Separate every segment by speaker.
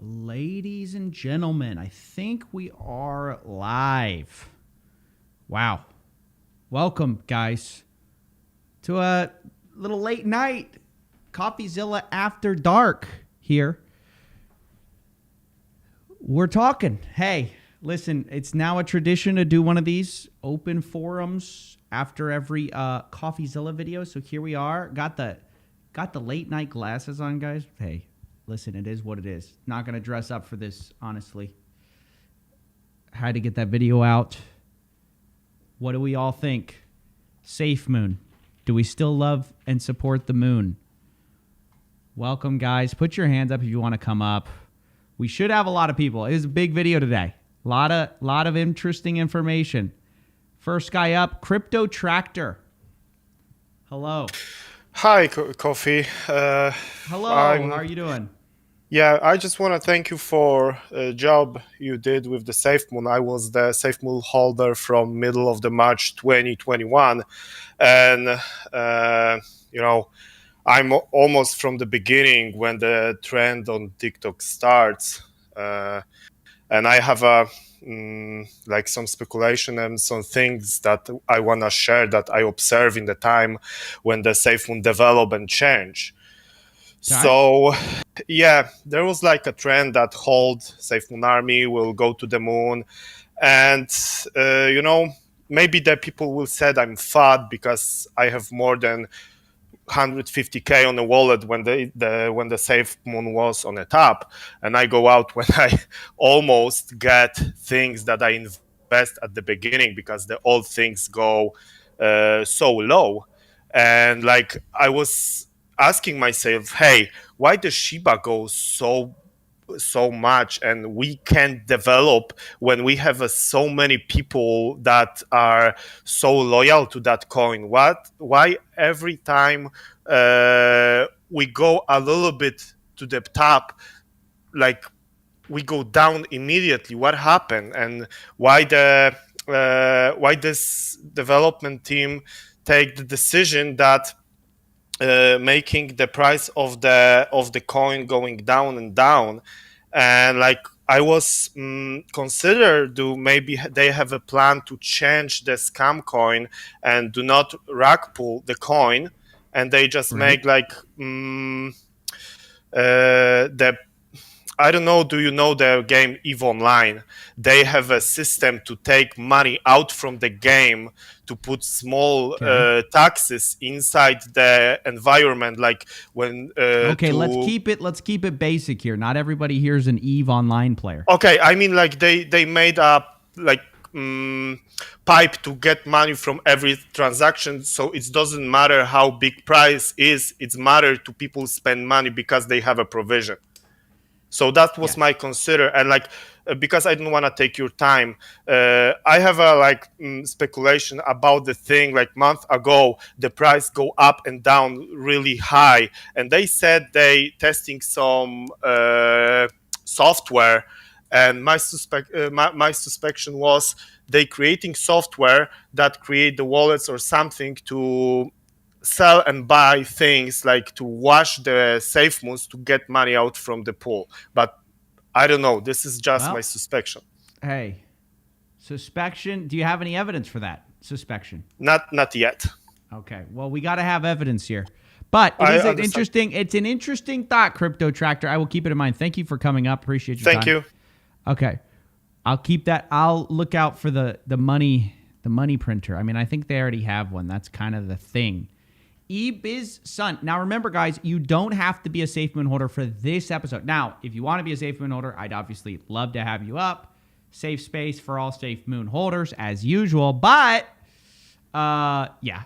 Speaker 1: Ladies and gentlemen, I think we are live. Wow. Welcome, guys, to a little late night CoffeeZilla After Dark here. We're talking. Hey, listen, it's now a tradition to do one of these open forums after every CoffeeZilla video. So here we are. Got the late night glasses on, guys. Hey. Listen, it is what it is. Not going to dress up for this, honestly. Had to get that video out. What do we all think? Safe Moon. Do we still love and support the moon? Welcome, guys. Put your hands up if you want to come up. We should have a lot of people. It is a big video today. A lot of interesting information. First guy up, Crypto Tractor. Hello.
Speaker 2: Hi, Coffee.
Speaker 1: Hello. How are you doing?
Speaker 2: Yeah, I just want to thank you for a job you did with the SafeMoon. I was the SafeMoon holder from middle of the March 2021, and I'm almost from the beginning when the trend on TikTok starts, and I have like some speculation and some things that I want to share that I observe in the time when the SafeMoon develop and change.
Speaker 1: Okay.
Speaker 2: So, yeah, there was like a trend that hold SafeMoon Army will go to the moon, and maybe the people will say I'm fat because I have more than 150k on the wallet when the SafeMoon was on the top, and I go out when I almost get things that I invest at the beginning because the old things go so low, and like I was asking myself, hey, why does Shiba go so much and we can't develop when we have so many people that are so loyal to that coin? Why every time we go a little bit to the top, like we go down immediately? What happened, and why this development team take the decision that making the price of the coin going down and down? And like I was consider, do maybe they have a plan to change the scam coin and do not rug pull the coin, and they just make like the I don't know, do you know the game EVE Online? They have a system to take money out from the game to put small taxes inside the environment, like when
Speaker 1: let's keep it basic here. Not everybody here is an EVE Online player.
Speaker 2: Okay, I mean, like they made a like pipe to get money from every transaction, so it doesn't matter how big price is, it's matter to people spend money because they have a provision. So that was my consider, and like because I don't want to take your time, I have a speculation about the thing. Like month ago, the price go up and down really high, and they said they testing some software, and my suspicion was they creating software that create the wallets or something to sell and buy things, like to wash the SafeMoons to get money out from the pool. But I don't know. This is just my suspicion.
Speaker 1: Hey, suspicion. Do you have any evidence for that suspicion?
Speaker 2: Not yet.
Speaker 1: Okay. Well, we got to have evidence here. But it is an interesting. It's an interesting thought, Crypto Tractor. I will keep it in mind. Thank you for coming up. Appreciate your time.
Speaker 2: Thank you.
Speaker 1: Okay, I'll keep that. I'll look out for the money printer. I mean, I think they already have one. That's kind of the thing. eBiz Sun. Now, remember, guys, you don't have to be a SafeMoon holder for this episode. Now, if you want to be a SafeMoon holder, I'd obviously love to have you up. Safe space for all SafeMoon holders, as usual. But, yeah,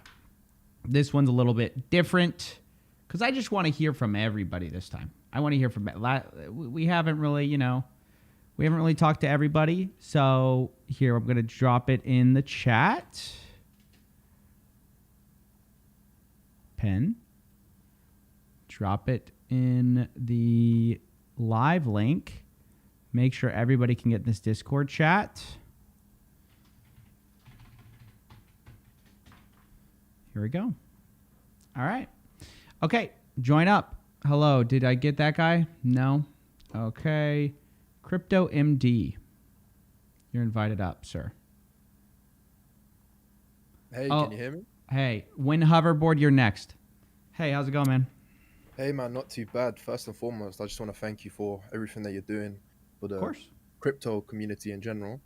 Speaker 1: this one's a little bit different because I just want to hear from everybody this time. I want to hear from... We haven't really, we haven't really talked to everybody. So, here, I'm going to drop it in the chat. Pen. Drop it in the live link. Make sure everybody can get this Discord chat. Here we go. All right. Okay. Join up. Hello. Did I get that guy? No. Okay. Crypto MD. You're invited up, sir.
Speaker 3: Hey,
Speaker 1: Oh,
Speaker 3: can you hear me?
Speaker 1: hey, Win Hoverboard, you're next. Hey, how's it going, man?
Speaker 3: Hey, man, not too bad. First and foremost, I just want to thank you for everything that you're doing for
Speaker 1: Of
Speaker 3: the
Speaker 1: course.
Speaker 3: crypto community in general.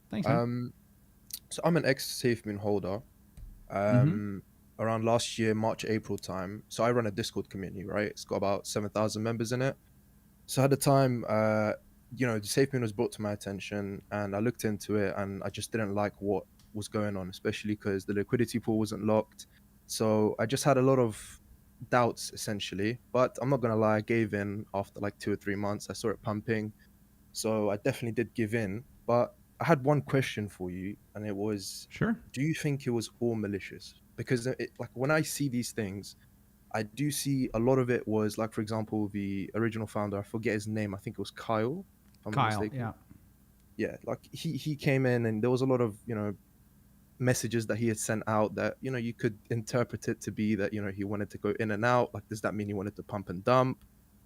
Speaker 1: Thanks, man.
Speaker 3: Um, so I'm an ex-SafeMoon holder.
Speaker 1: Mm-hmm.
Speaker 3: Around last year, March, April time. So I run a Discord community, right? It's got about 7,000 members in it. So at the time, the SafeMoon was brought to my attention, and I looked into it, and I just didn't like what was going on, especially because the liquidity pool wasn't locked. So I just had a lot of doubts, essentially. But I'm not gonna lie, I gave in after like 2 or 3 months. I saw it pumping, so I definitely did give in. But I had one question for you, and it was,
Speaker 1: Sure.
Speaker 3: do you think it was all malicious? Because like when I see these things, I do see a lot of it was like, for example, the original founder, I forget his name, I think it was Kyle, if I'm not
Speaker 1: Kyle,
Speaker 3: mistaken.
Speaker 1: yeah.
Speaker 3: Yeah, like he came in and there was a lot of, messages that he had sent out that, you could interpret it to be that, he wanted to go in and out. Like, does that mean he wanted to pump and dump?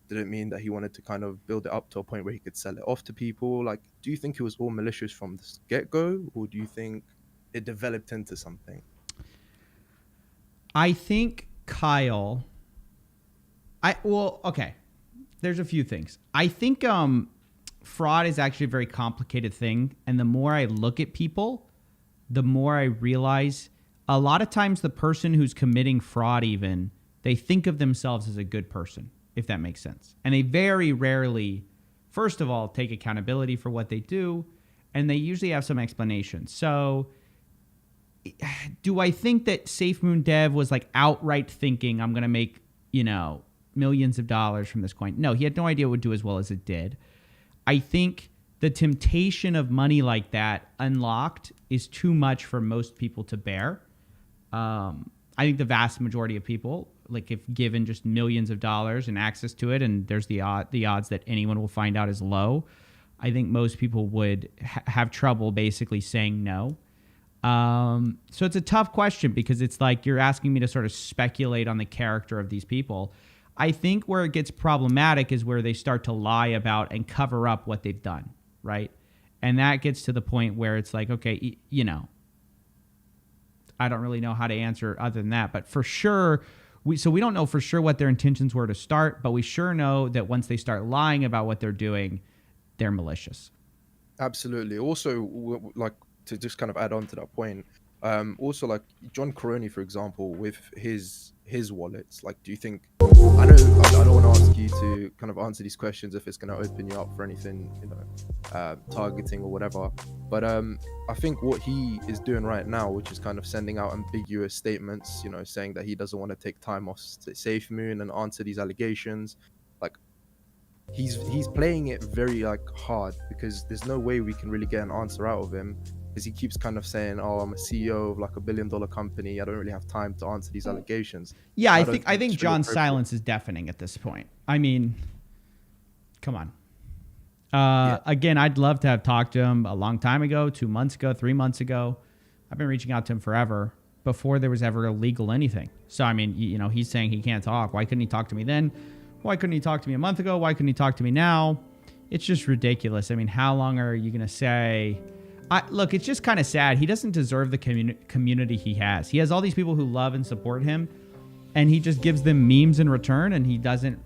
Speaker 3: Did it mean that he wanted to kind of build it up to a point where he could sell it off to people? Like, do you think it was all malicious from the get-go, or do you think it developed into something?
Speaker 1: I think Kyle. Okay. There's a few things. I think fraud is actually a very complicated thing, and the more I look at people, the more I realize a lot of times the person who's committing fraud, even, they think of themselves as a good person, if that makes sense. And they very rarely, first of all, take accountability for what they do, and they usually have some explanation. So do I think that SafeMoon Dev was like outright thinking, I'm going to make, millions of dollars from this coin? No, he had no idea it would do as well as it did. I think the temptation of money like that unlocked is too much for most people to bear. I think the vast majority of people, like if given just millions of dollars and access to it, and there's the odds that anyone will find out is low, I think most people would have trouble basically saying no. So it's a tough question because it's like you're asking me to sort of speculate on the character of these people. I think where it gets problematic is where they start to lie about and cover up what they've done, right? And that gets to the point where it's like, okay, I don't really know how to answer other than that. But for sure, we don't know for sure what their intentions were to start, but we sure know that once they start lying about what they're doing, they're malicious.
Speaker 3: Absolutely. Also, like, to just kind of add on to that point, also like John Coroni, for example, with his wallets, like, do you think, I know I don't want to ask you to kind of answer these questions if it's going to open you up for anything, targeting or whatever, but I think what he is doing right now, which is kind of sending out ambiguous statements, saying that he doesn't want to take time off SafeMoon and answer these allegations, like, he's playing it very like hard, because there's no way we can really get an answer out of him, because he keeps kind of saying, "Oh, I'm a CEO of like $1 billion company. I don't really have time to answer these allegations."
Speaker 1: Yeah,
Speaker 3: And
Speaker 1: I think
Speaker 3: it's really
Speaker 1: John's
Speaker 3: appropriate.
Speaker 1: silence is deafening at this point. I mean, come on.
Speaker 3: Yeah.
Speaker 1: Again, I'd love to have talked to him a long time ago, 2 months ago, 3 months ago. I've been reaching out to him forever, before there was ever illegal anything. So, I mean, he's saying he can't talk. Why couldn't he talk to me then? Why couldn't he talk to me a month ago? Why couldn't he talk to me now? It's just ridiculous. I mean, how long are you going to say? Look, it's just kind of sad. He doesn't deserve the community he has. He has all these people who love and support him, and he just gives them memes in return, and he doesn't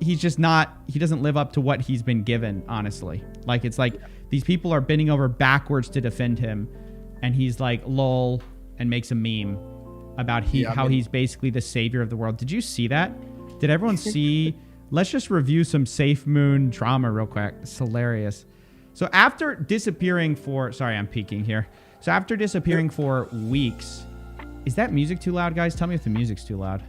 Speaker 1: he's just not, he doesn't live up to what he's been given, honestly. Like, it's like these people are bending over backwards to defend him, and he's like, lol, and makes a meme about how he's basically the savior of the world. Did you see that? Did everyone see? Let's just review some SafeMoon drama real quick. It's hilarious. So after disappearing for, sorry, I'm peeking here. So after disappearing for weeks, is that music too loud, guys? Tell me if the music's too loud.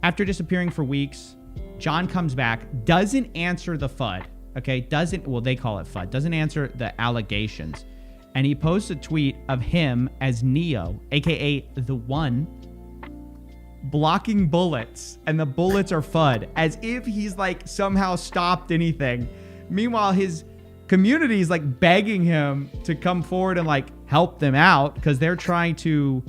Speaker 1: After disappearing for weeks, John comes back, doesn't answer the FUD, okay? They call it FUD, doesn't answer the allegations. And he posts a tweet of him as Neo, aka the One, blocking bullets, and the bullets are FUD, as if he's like somehow stopped anything. Meanwhile, his community is like begging him to come forward and like help them out, because they're trying to,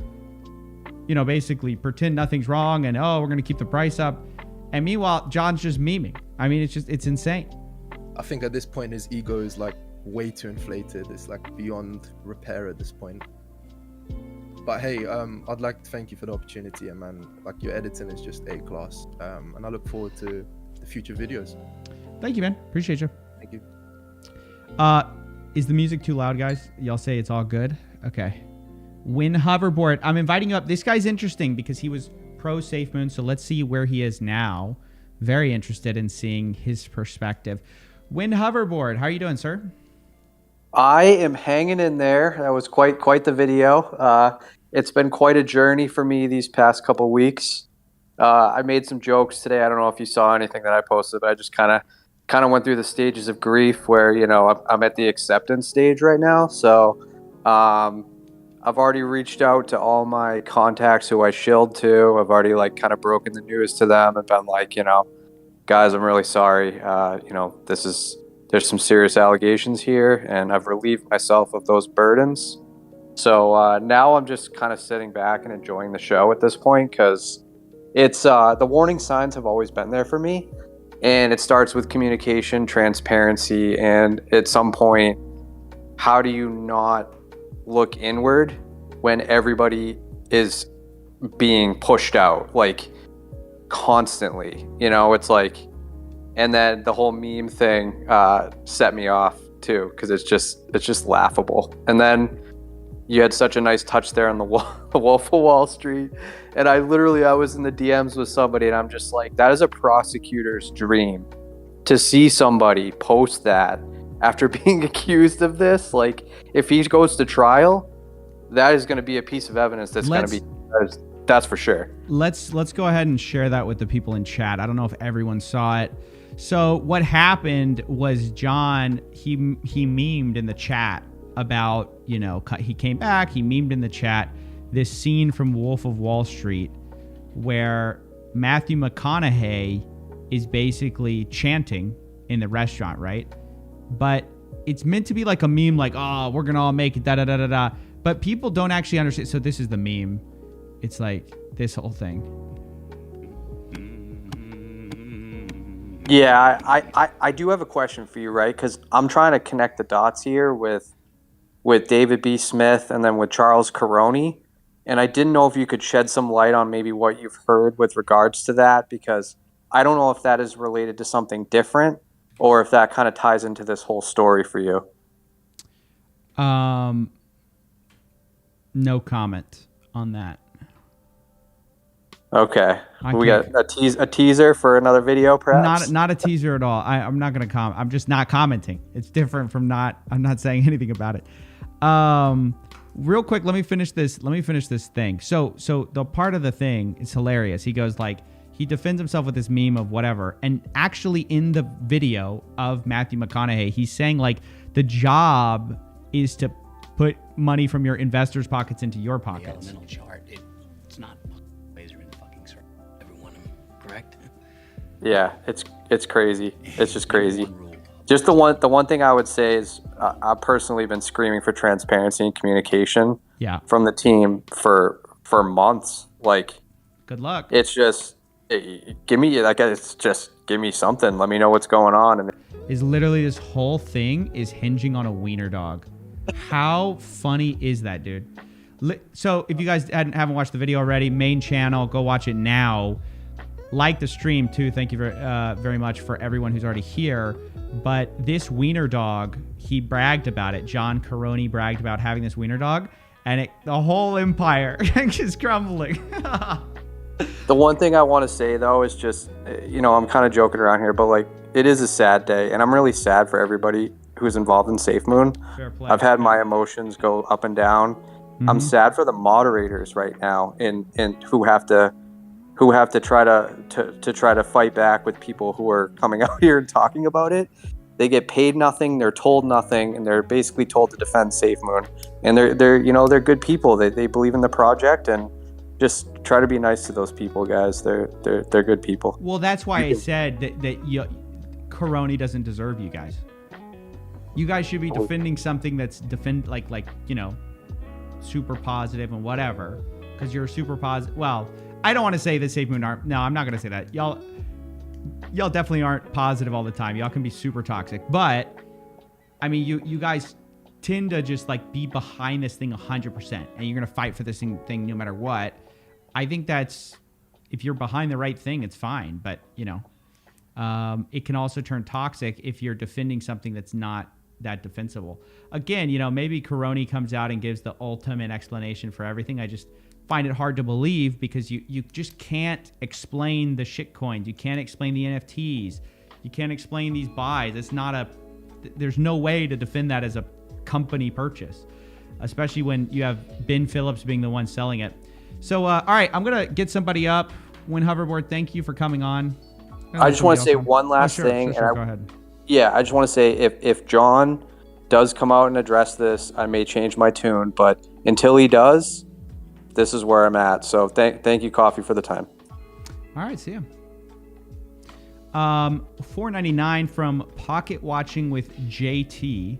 Speaker 1: basically pretend nothing's wrong and, oh, we're going to keep the price up. And meanwhile, John's just memeing. I mean, it's insane.
Speaker 3: I think at this point his ego is like way too inflated. It's like beyond repair at this point. But hey, I'd like to thank you for the opportunity, and man, like your editing is just A-class. And I look forward to the future videos.
Speaker 1: Thank you, man. Appreciate you.
Speaker 3: Thank you.
Speaker 1: Is the music too loud, guys? Y'all say it's all good? Okay. Win hoverboard. I'm inviting you up. This guy's interesting because he was pro SafeMoon, so let's see where he is now. Very interested in seeing his perspective. Win hoverboard. How are you doing, sir?
Speaker 4: I am hanging in there. That was quite the video. It's been quite a journey for me these past couple weeks. I made some jokes today. I don't know if you saw anything that I posted, but I just kind of went through the stages of grief where, you know, I'm at the acceptance stage right now. So I've already reached out to all my contacts who I shilled to. I've already like kind of broken the news to them and been like, you know, guys, I'm really sorry. You know, there's some serious allegations here, and I've relieved myself of those burdens. So now I'm just kind of sitting back and enjoying the show at this point, because it's the warning signs have always been there for me, and it starts with communication, transparency, and at some point, how do you not look inward when everybody is being pushed out, like constantly? You know, it's like. And then the whole meme thing set me off too, because it's just laughable. And then you had such a nice touch there on the Wolf of Wall Street, and I was in the DMs with somebody, and I'm just like, that is a prosecutor's dream to see somebody post that after being accused of this. Like, if he goes to trial, that is going to be a piece of evidence that's for sure.
Speaker 1: Let's go ahead and share that with the people in chat. I don't know if everyone saw it. So what happened was John, he memed in the chat about, you know, he came back, he memed in the chat this scene from Wolf of Wall Street where Matthew McConaughey is basically chanting in the restaurant, right? But it's meant to be like a meme, like, oh, we're going to all make it, da-da-da-da-da. But people don't actually understand. So this is the meme. It's like this whole thing.
Speaker 4: Yeah, I do have a question for you, right? Because I'm trying to connect the dots here with David B. Smith and then with Charles Caroni. And I didn't know if you could shed some light on maybe what you've heard with regards to that, because I don't know if that is related to something different or if that kind of ties into this whole story for you.
Speaker 1: No comment on that.
Speaker 4: Okay. We got a teaser for another video, perhaps?
Speaker 1: Not a teaser at all. I'm not going to comment. I'm just not commenting. It's different from I'm not saying anything about it. Real quick, let me finish this thing. So the part of the thing is hilarious. He goes like, he defends himself with this meme of whatever. And actually in the video of Matthew McConaughey, he's saying like the job is to put money from your investors' pockets into your pockets.
Speaker 5: The elemental chart, it's not laser in the fucking circle. Everyone, correct?
Speaker 4: Yeah, it's crazy. It's just crazy. Just the one thing I would say is I've personally been screaming for transparency and communication from the team for months. Like,
Speaker 1: good luck.
Speaker 4: It's just give me something. Let me know what's going on. And
Speaker 1: is literally this whole thing is hinging on a wiener dog. How funny is that, dude? So if you guys haven't watched the video already, main channel, go watch it now. Like the stream too. Thank you very much for everyone who's already here. But this wiener dog, he bragged about it. John Caroni bragged about having this wiener dog, and the whole empire is crumbling.
Speaker 4: The one thing I want to say though is just, you know, I'm kind of joking around here, but like, it is a sad day, and I'm really sad for everybody who's involved in SafeMoon.
Speaker 1: Fair play.
Speaker 4: I've had my emotions go up and down. Mm-hmm. I'm sad for the moderators right now, and who have to try to fight back with people who are coming out here and talking about it. They get paid nothing, they're told nothing, and they're basically told to defend SafeMoon. And they're good people. They believe in the project, and just try to be nice to those people, guys. They're good people.
Speaker 1: Well, that's why I said that Caroni doesn't deserve you guys. You guys should be defending something that's like you know, super positive and whatever, because you're super positive. Well, I don't want to say that SafeMoon aren't. No, I'm not going to say that. Y'all, y'all definitely aren't positive all the time. Y'all can be super toxic, but I mean, you guys tend to just like be behind this thing 100%, and you're gonna fight for this thing no matter what. I think that's, if you're behind the right thing, it's fine. But you know, it can also turn toxic if you're defending something that's not that defensible. Again, you know, maybe Caroni comes out and gives the ultimate explanation for everything. I just find it hard to believe because you just can't explain the shit coins. You can't explain the NFTs. You can't explain these buys. It's not a, there's no way to defend that as a company purchase, especially when you have Ben Phillips being the one selling it. So, all right, I'm going to get somebody up. Win Hoverboard, thank you for coming on.
Speaker 4: I just want to say one last thing.
Speaker 1: Sure, go ahead.
Speaker 4: Yeah, I just want to say if John does come out and address this, I may change my tune. But until he does, this is where I'm at. So thank you, Coffee, for the time.
Speaker 1: All right, see you. $4.99 from Pocket Watching with JT.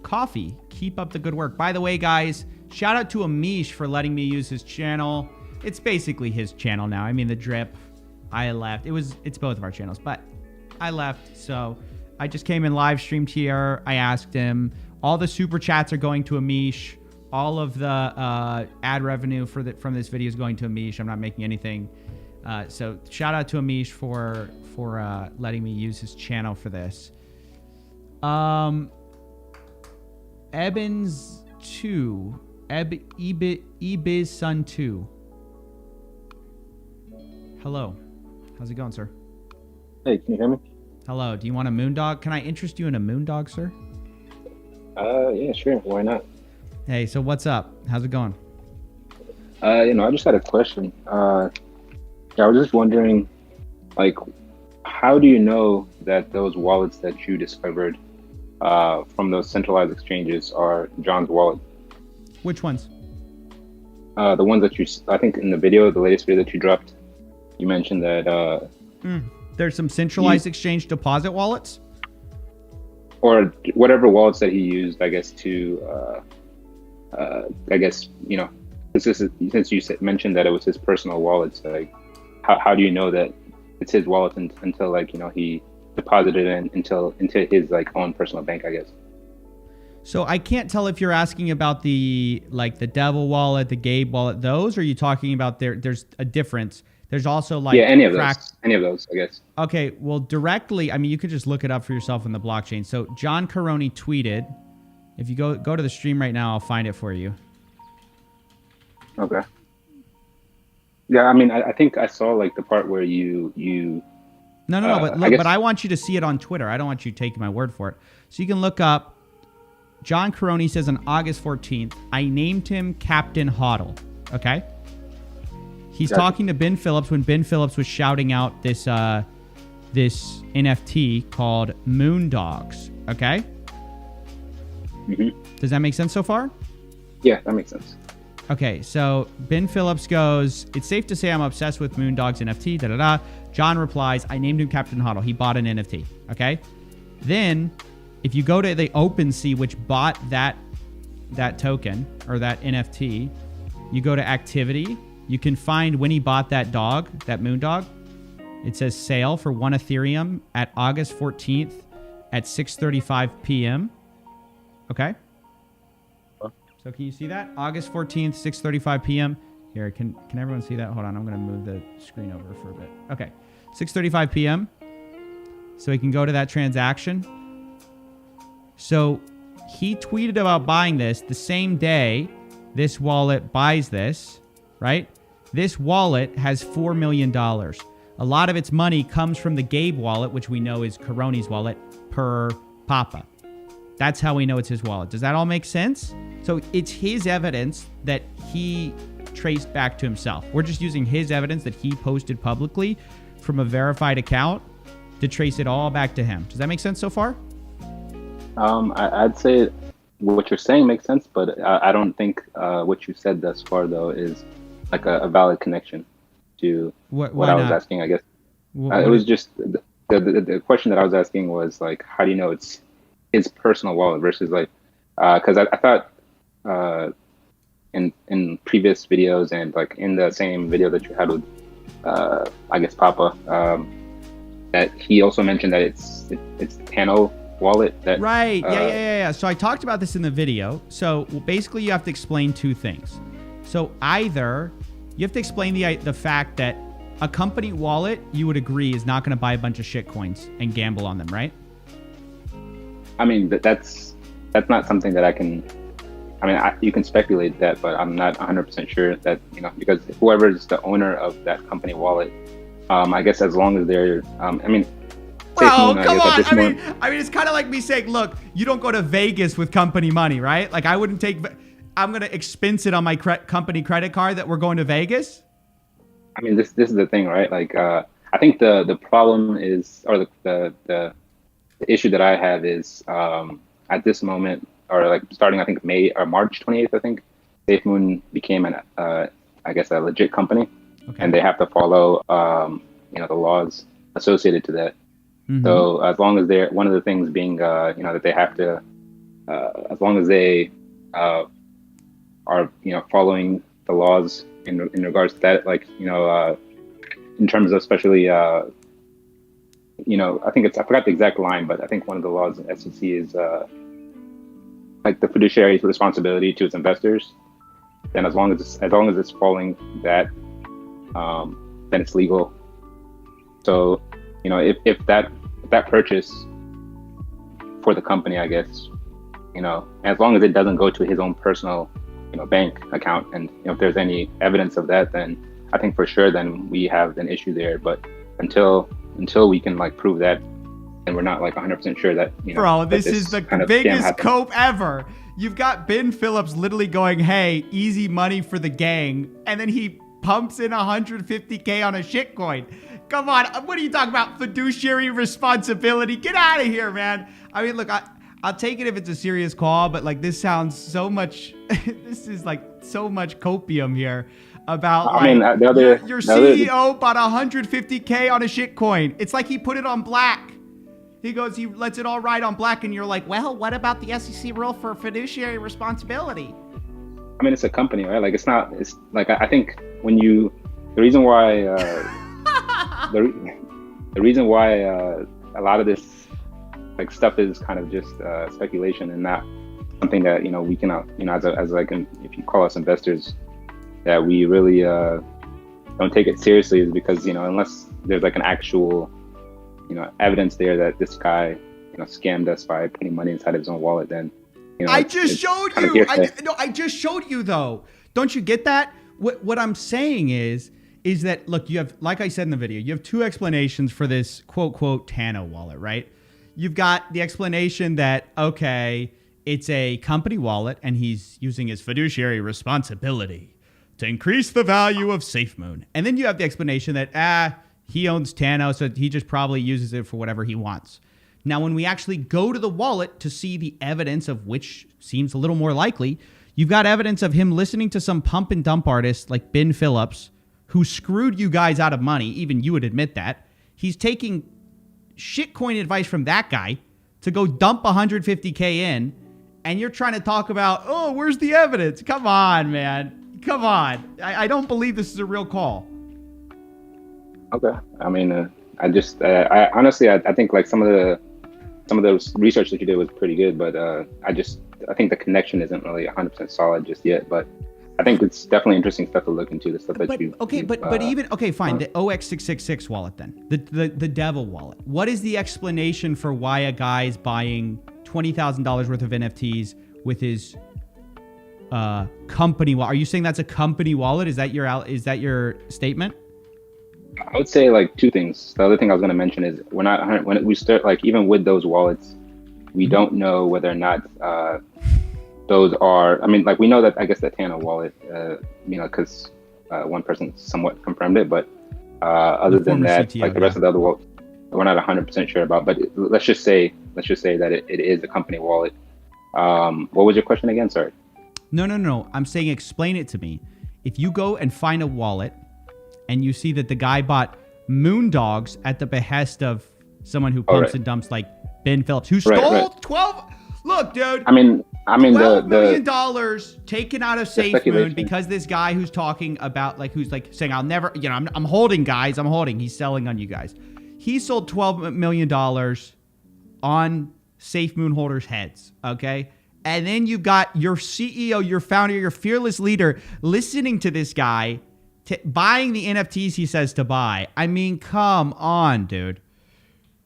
Speaker 1: Coffee, keep up the good work. By the way, guys, shout out to Amish for letting me use his channel. It's basically his channel now. I mean, the drip, I left. It's both of our channels, but I left. So I just came in live streamed here. I asked him. All the super chats are going to Amish. All of the ad revenue from this video is going to Amish. I'm not making anything. So shout out to Amish for letting me use his channel for this. Ebbins 2. Ebiz Sun 2. Hello. How's it going, sir?
Speaker 6: Hey, can you hear me?
Speaker 1: Hello. Do you want a Moondog? Can I interest you in a Moondog, sir?
Speaker 6: Yeah, sure. Why not?
Speaker 1: Hey, so what's up? How's it going?
Speaker 6: I just had a question. I was just wondering, like, how do you know that those wallets that you discovered from those centralized exchanges are John's wallet?
Speaker 1: Which ones?
Speaker 6: The ones that I think in the video, the latest video that you dropped, you mentioned that...
Speaker 1: There's some centralized exchange deposit wallets?
Speaker 6: Or whatever wallets that he used, I guess, to... I guess, you know, since you mentioned that it was his personal wallet, so like, how do you know that it's his wallet until like, you know, he deposited it into his like own personal bank, I guess?
Speaker 1: So I can't tell if you're asking about the Devil wallet, the Gabe wallet, those, or are you talking about there's a difference? There's also like
Speaker 6: any of those, I guess.
Speaker 1: Okay, well, directly, I mean, you could just look it up for yourself in the blockchain. So John Caroni tweeted. If you go to the stream right now, I'll find it for you.
Speaker 6: Okay. Yeah, I mean, I think I saw like the part where you.
Speaker 1: No, but look, but I want you to see it on Twitter. I don't want you taking my word for it. So you can look up. John Caroni says on August 14th, I named him Captain Hodl. Okay. He's talking to Ben Phillips when Ben Phillips was shouting out this this NFT called Moondogs. Okay.
Speaker 6: Mm-hmm.
Speaker 1: Does that make sense so far?
Speaker 6: Yeah, that makes sense.
Speaker 1: Okay, so Ben Phillips goes, it's safe to say I'm obsessed with Moondogs NFT, da-da-da. John replies, I named him Captain Hodl. He bought an NFT, okay? Then, if you go to the OpenSea, which bought that token, or that NFT, you go to activity, you can find when he bought that dog, that Moondog. It says sale for 1 Ethereum at August 14th at 6:35 p.m., okay? So can you see that? August 14th, 6:35 p.m. Here, can everyone see that? Hold on, I'm going to move the screen over for a bit. Okay, 6:35 p.m. So he can go to that transaction. So he tweeted about buying this the same day this wallet buys this, right? This wallet has $4 million. A lot of its money comes from the Gabe wallet, which we know is Caroni's wallet, per Papa. That's how we know it's his wallet. Does that all make sense? So it's his evidence that he traced back to himself. We're just using his evidence that he posted publicly from a verified account to trace it all back to him. Does that make sense so far?
Speaker 6: I'd say what you're saying makes sense, but I don't think what you said thus far, though, is like a valid connection to what I was asking, I guess. It was just the question that I was asking was like, how do you know it's his personal wallet versus like, because I thought in previous videos and like in the same video that you had with I guess Papa, that he also mentioned that it's Tano wallet. That
Speaker 1: right. Yeah. So I talked about this in the video. So basically, you have to explain two things. So either you have to explain the fact that a company wallet, you would agree, is not going to buy a bunch of shit coins and gamble on them, right?
Speaker 6: I mean, that's not something that I can. I mean, you can speculate that, but I'm not 100% sure that, because whoever is the owner of that company wallet, I guess as long as they're,
Speaker 1: well, come on. I mean, it's kind of like me saying, look, you don't go to Vegas with company money, right? Like, I wouldn't I'm going to expense it on my company credit card that we're going to Vegas.
Speaker 6: I mean, this is the thing, right? Like, I think the problem is, or the issue that I have is, at this moment, or like starting, I think May or March 28th, I think, SafeMoon became a legit company, and they have to follow, the laws associated to that. Mm-hmm. So as long as they're, one of the things being, that they have to, as long as they are, following the laws in regards to that, like, in terms of especially, I think I forgot the exact line, but I think one of the laws in SEC is like the fiduciary's responsibility to its investors. Then as long as it's following that, then it's legal. So, if that purchase for the company, I guess, as long as it doesn't go to his own personal, bank account, and if there's any evidence of that, then I think for sure then we have an issue there. But until we can like prove that, and we're not like 100% sure that,
Speaker 1: bro, this is the biggest cope ever. You've got Ben Phillips literally going, hey, easy money for the gang, and then he pumps in $150K on a shitcoin. Come on, what are you talking about? Fiduciary responsibility? Get out of here, man. I mean, look, I'll take it if it's a serious call, but like this sounds so much, this is like so much copium here about your CEO bought $150K on a shitcoin. It's like he put it on black. He goes, he lets it all ride on black, and you're like, well, what about the SEC rule for fiduciary responsibility?
Speaker 6: I mean, it's a company, right? Like, it's like, I think when the reason why, the reason why a lot of this like stuff is kind of just speculation and not something that, we cannot, as like, if you call us investors, that we really don't take it seriously, is because, unless there's like an actual, evidence there that this guy, scammed us by putting money inside his own wallet, then,
Speaker 1: I just showed you. I just showed you though. Don't you get that? What I'm saying is that, look, you have, like I said in the video, you have two explanations for this quote, Tano wallet, right? You've got the explanation that, okay, it's a company wallet and he's using his fiduciary responsibility to increase the value of SafeMoon. And then you have the explanation that, he owns Tano, so he just probably uses it for whatever he wants. Now, when we actually go to the wallet to see the evidence of which seems a little more likely, you've got evidence of him listening to some pump and dump artist like Ben Phillips, who screwed you guys out of money. Even you would admit that. He's taking shitcoin advice from that guy to go dump 150K in, and you're trying to talk about, oh, where's the evidence? Come on, man. Come on. I don't believe this is a real call.
Speaker 6: Okay. I mean, I honestly, I think like some of the research that you did was pretty good, but I think the connection isn't really 100% solid just yet. But I think it's definitely interesting stuff to look into. The stuff that you. Okay,
Speaker 1: but fine. The OX666 wallet then, the Devil wallet. What is the explanation for why a guy is buying $20,000 worth of NFTs with his company wallet? Are you saying that's a company wallet? Is that your statement?
Speaker 6: I would say like two things. The other thing I was going to mention is when we start, like, even with those wallets, we don't know whether or not those are, I mean, like, we know that, I guess, the Tano wallet, because one person somewhat confirmed it, but other than that, CTO, like the rest of the other wallets, we're not 100% sure about. But let's just say that it is a company wallet. What was your question again? Sorry.
Speaker 1: No. I'm saying explain it to me. If you go and find a wallet and you see that the guy bought moon dogs at the behest of someone who pumps and dumps like Ben Phillips, who stole 12. Look, dude.
Speaker 6: I mean,
Speaker 1: $12 million taken out of SafeMoon because this guy who's talking about, like, who's like saying, I'll never, I'm holding, guys. I'm holding. He's selling on you guys. He sold $12 million on SafeMoon holders' heads, okay? And then you got your CEO, your founder, your fearless leader listening to this guy, buying the NFTs he says to buy. I mean, come on, dude.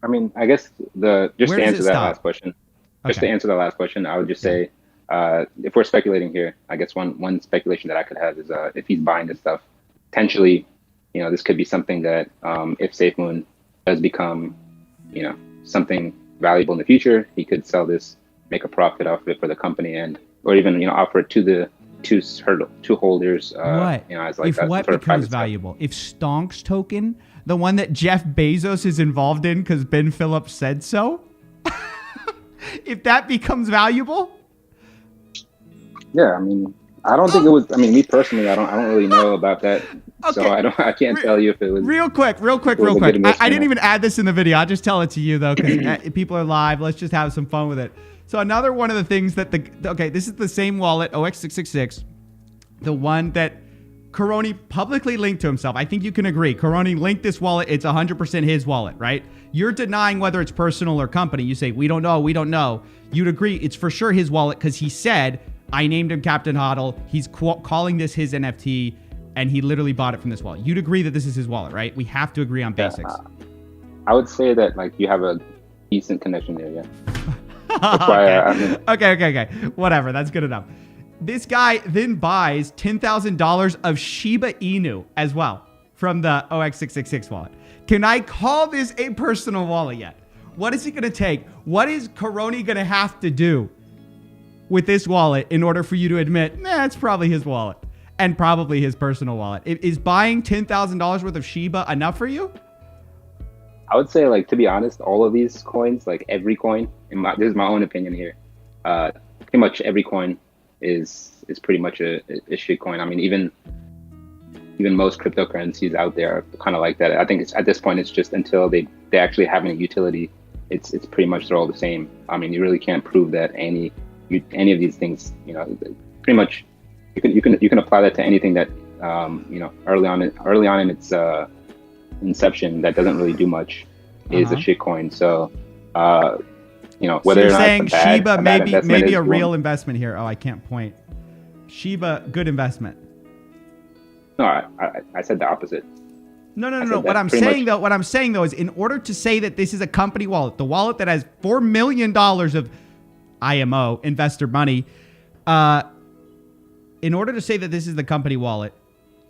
Speaker 6: I mean, I guess to answer that last question, I would just say, if we're speculating here, I guess one speculation that I could have is if he's buying this stuff, potentially, this could be something that if SafeMoon does become, something valuable in the future, he could sell this, make a profit off of it for the company, or even offer it to the two holders.
Speaker 1: What?
Speaker 6: As like
Speaker 1: if what becomes valuable? If Stonks token, the one that Jeff Bezos is involved in because Ben Phillips said so, if that becomes valuable?
Speaker 6: Yeah, I mean, I don't think it was. I mean, me personally, I don't really know about that, so I can't tell you if it was.
Speaker 1: Real quick. I didn't even add this in the video. I'll just tell it to you though, because people are live. Let's just have some fun with it. So another one of the things that this is the same wallet, OX666, the one that Caroni publicly linked to himself. I think you can agree. Caroni linked this wallet. It's 100% his wallet, right? You're denying whether it's personal or company. You say, we don't know. You'd agree it's for sure his wallet because he said, I named him Captain Hodl. He's calling this his NFT, and he literally bought it from this wallet. You'd agree that this is his wallet, right? We have to agree on basics.
Speaker 6: I would say that you have a decent connection there, yeah. That's why
Speaker 1: Okay. Whatever. That's good enough. This guy then buys $10,000 of Shiba Inu as well from the OX666 wallet. Can I call this a personal wallet yet? What is it going to take? What is Caroni going to have to do with this wallet in order for you to admit, it's probably his wallet and probably his personal wallet? Is buying $10,000 worth of Shiba enough for you?
Speaker 6: I would say, to be honest, all of these coins, every coin, this is my own opinion here, pretty much every coin is pretty much a shit coin. I mean, even most cryptocurrencies out there are kind of like that. I think at this point, it's just until they actually have any utility, it's pretty much they're all the same. I mean, you really can't prove that any of these things, pretty much you can apply that to anything that early on in its inception that doesn't really do much is a shitcoin. So whether
Speaker 1: so you're
Speaker 6: or not
Speaker 1: saying Shiba maybe a real
Speaker 6: one.
Speaker 1: investment here. Oh, I can't point. Shiba, good investment.
Speaker 6: No, I said the opposite.
Speaker 1: No. What I'm saying though is, in order to say that this is a company wallet, the wallet that has $4 million of IMO investor money, in order to say that this is the company wallet